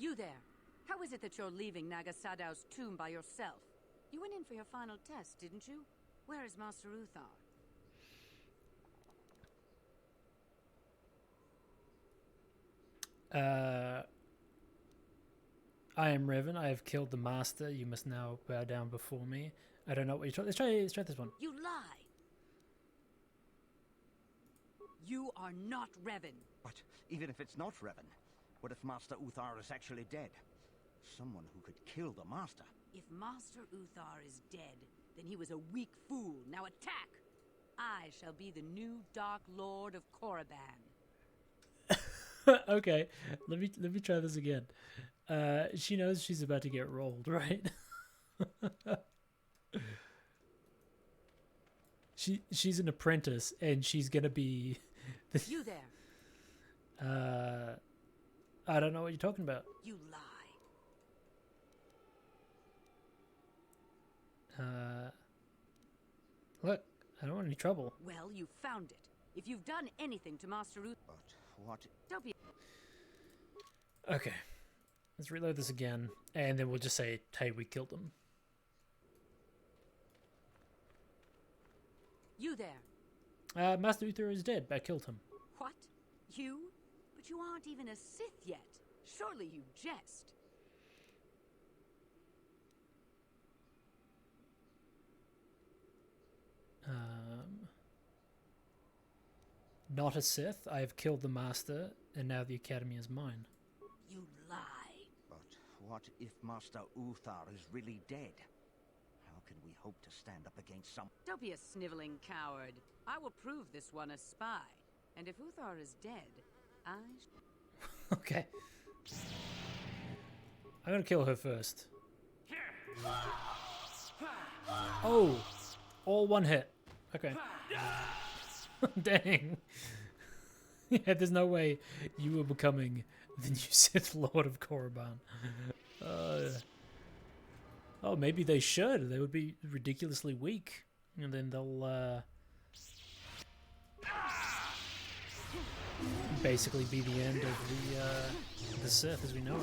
You there. How is it that you're leaving Nagasadow's tomb by yourself? You went in for your final test, didn't you? Where is Master Uthar? I am Revan. I have killed the Master. You must now bow down before me. I don't know what you're trying. Let's try this one. You lie. You are not Revan. But even if it's not Revan, what if Master Uthar is actually dead? Someone who could kill the Master. If Master Uthar is dead, then he was a weak fool. Now attack! I shall be the new Dark Lord of Korriban. Okay, let me try this again. She knows she's about to get rolled, right? She's an apprentice, and she's gonna be. You there. I don't know what you're talking about. You lie. Look, I don't want any trouble. Well, you found it. If you've done anything to Master Uthar... But what... Don't be... Okay. Let's reload this again, and then we'll just say, hey, we killed him. You there. Master Uthar is dead. I killed him. What? You? But you aren't even a Sith yet. Surely you jest. Not a Sith. I have killed the Master, and now the Academy is mine. You lie. But what if Master Uthar is really dead? How can we hope to stand up against some... Don't be a sniveling coward. I will prove this one a spy. And if Uthar is dead, I... Okay. I'm gonna kill her first. Oh! All one hit. Okay. Dang. Yeah, there's no way you were becoming The new Sith Lord of Korriban. Oh, maybe they should. They would be ridiculously weak, and then they'll basically be the end of the Sith as we know it.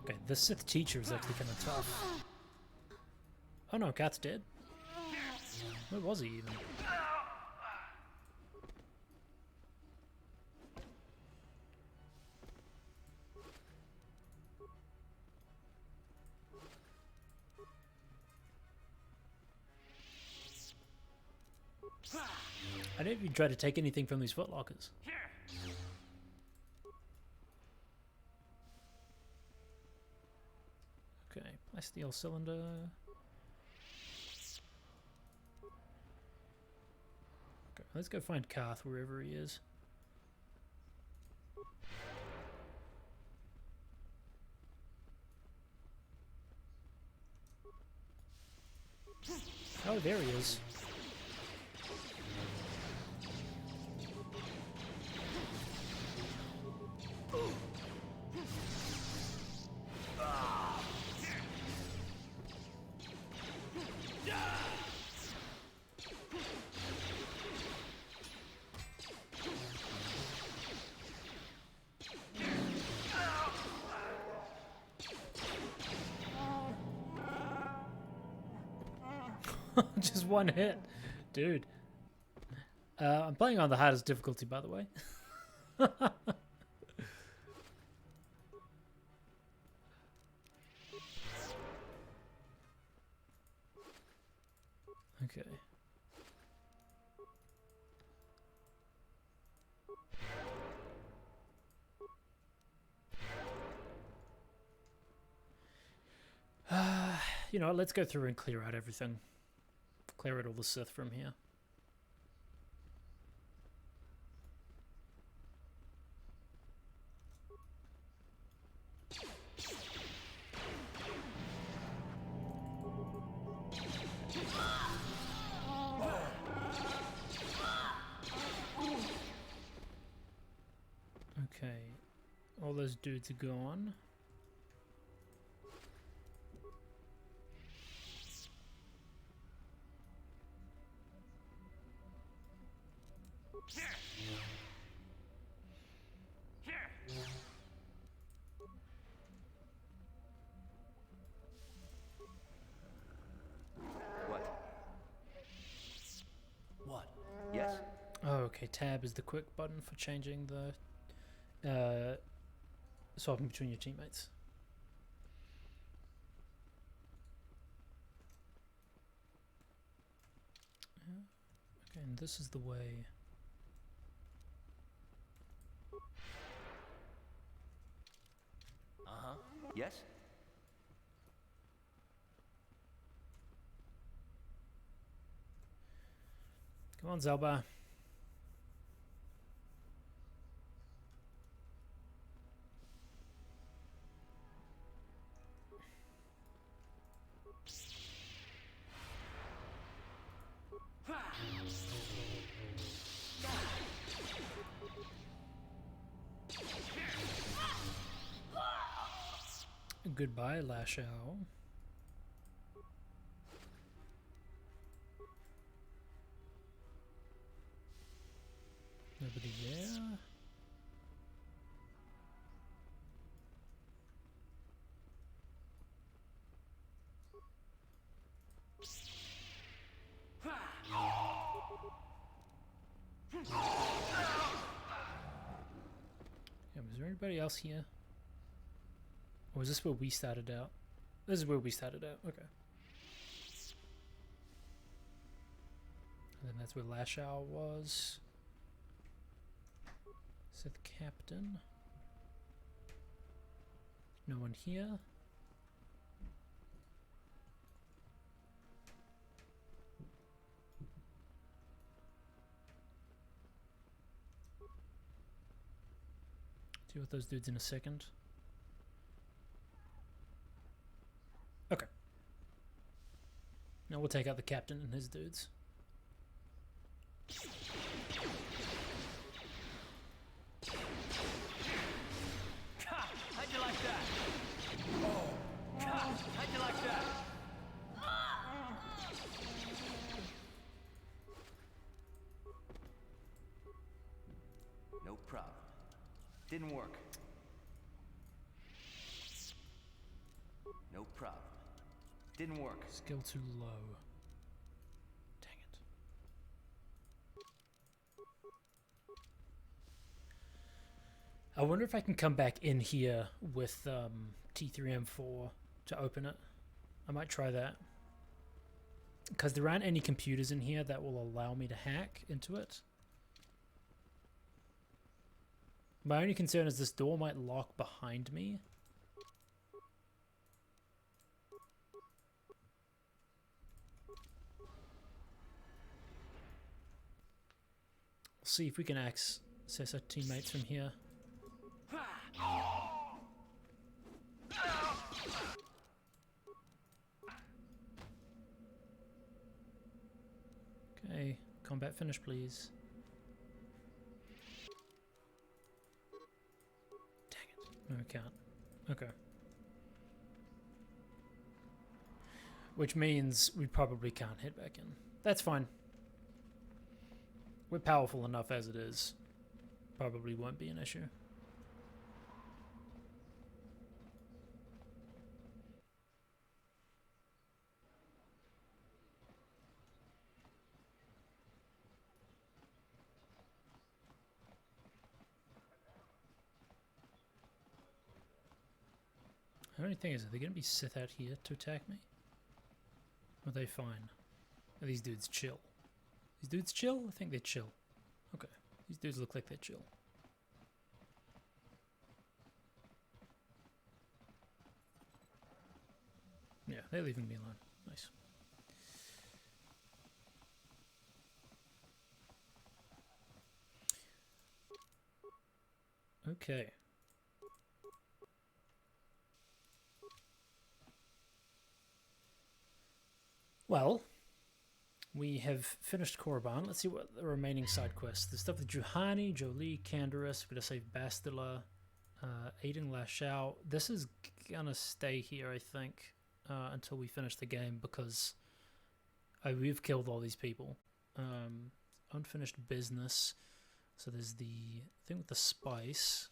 Okay, the Sith teacher is actually kind of tough. Oh no, Cat's dead. Where was he even? I didn't even try to take anything from these footlockers. Okay, my steel cylinder. Okay, let's go find Karth wherever he is. Oh, there he is. Just one hit. Dude. I'm playing on the hardest difficulty, by the way. Okay. You know what, let's go through and clear out everything. Clear out all the Sith from here. Okay, all those dudes are gone. What? Yes? Oh, okay, tab is the quick button for changing the swapping between your teammates. Okay, and this is the way. Uh-huh. Yes? Come on, Zelba. Goodbye, Lash Out. Nobody there. Yeah, was there anybody else here? Or was this where we started out? This is where we started out, okay. And then that's where Lashao was. Sith Captain. No one here. Deal with those dudes in a second. Okay. Now we'll take out the captain and his dudes. How'd you like that? How'd you like that? No problem. Didn't work. No problem. Didn't work. Skill too low. Dang it. I wonder if I can come back in here with T3M4 to open it. I might try that. Because there aren't any computers in here that will allow me to hack into it. My only concern is this door might lock behind me. We'll see if we can access our teammates from here. Okay, combat finish, please. Dang it. No, we can't. Okay. Which means we probably can't head back in. That's fine. We're powerful enough as it is. Probably won't be an issue. The only thing is, are they going to be Sith out here to attack me? Or are they fine? Are these dudes chill? These dudes chill? I think they're chill. Okay. These dudes look like they're chill. Yeah, they're leaving me alone. Nice. Okay. Well, we have finished Korriban. Let's see what the remaining side quests. The stuff with Juhani, Jolie, Canderous. We're going to save Bastila, Aiden Lashao. This is going to stay here, I think, until we finish the game because we've killed all these people. Unfinished business. So there's the thing with the spice.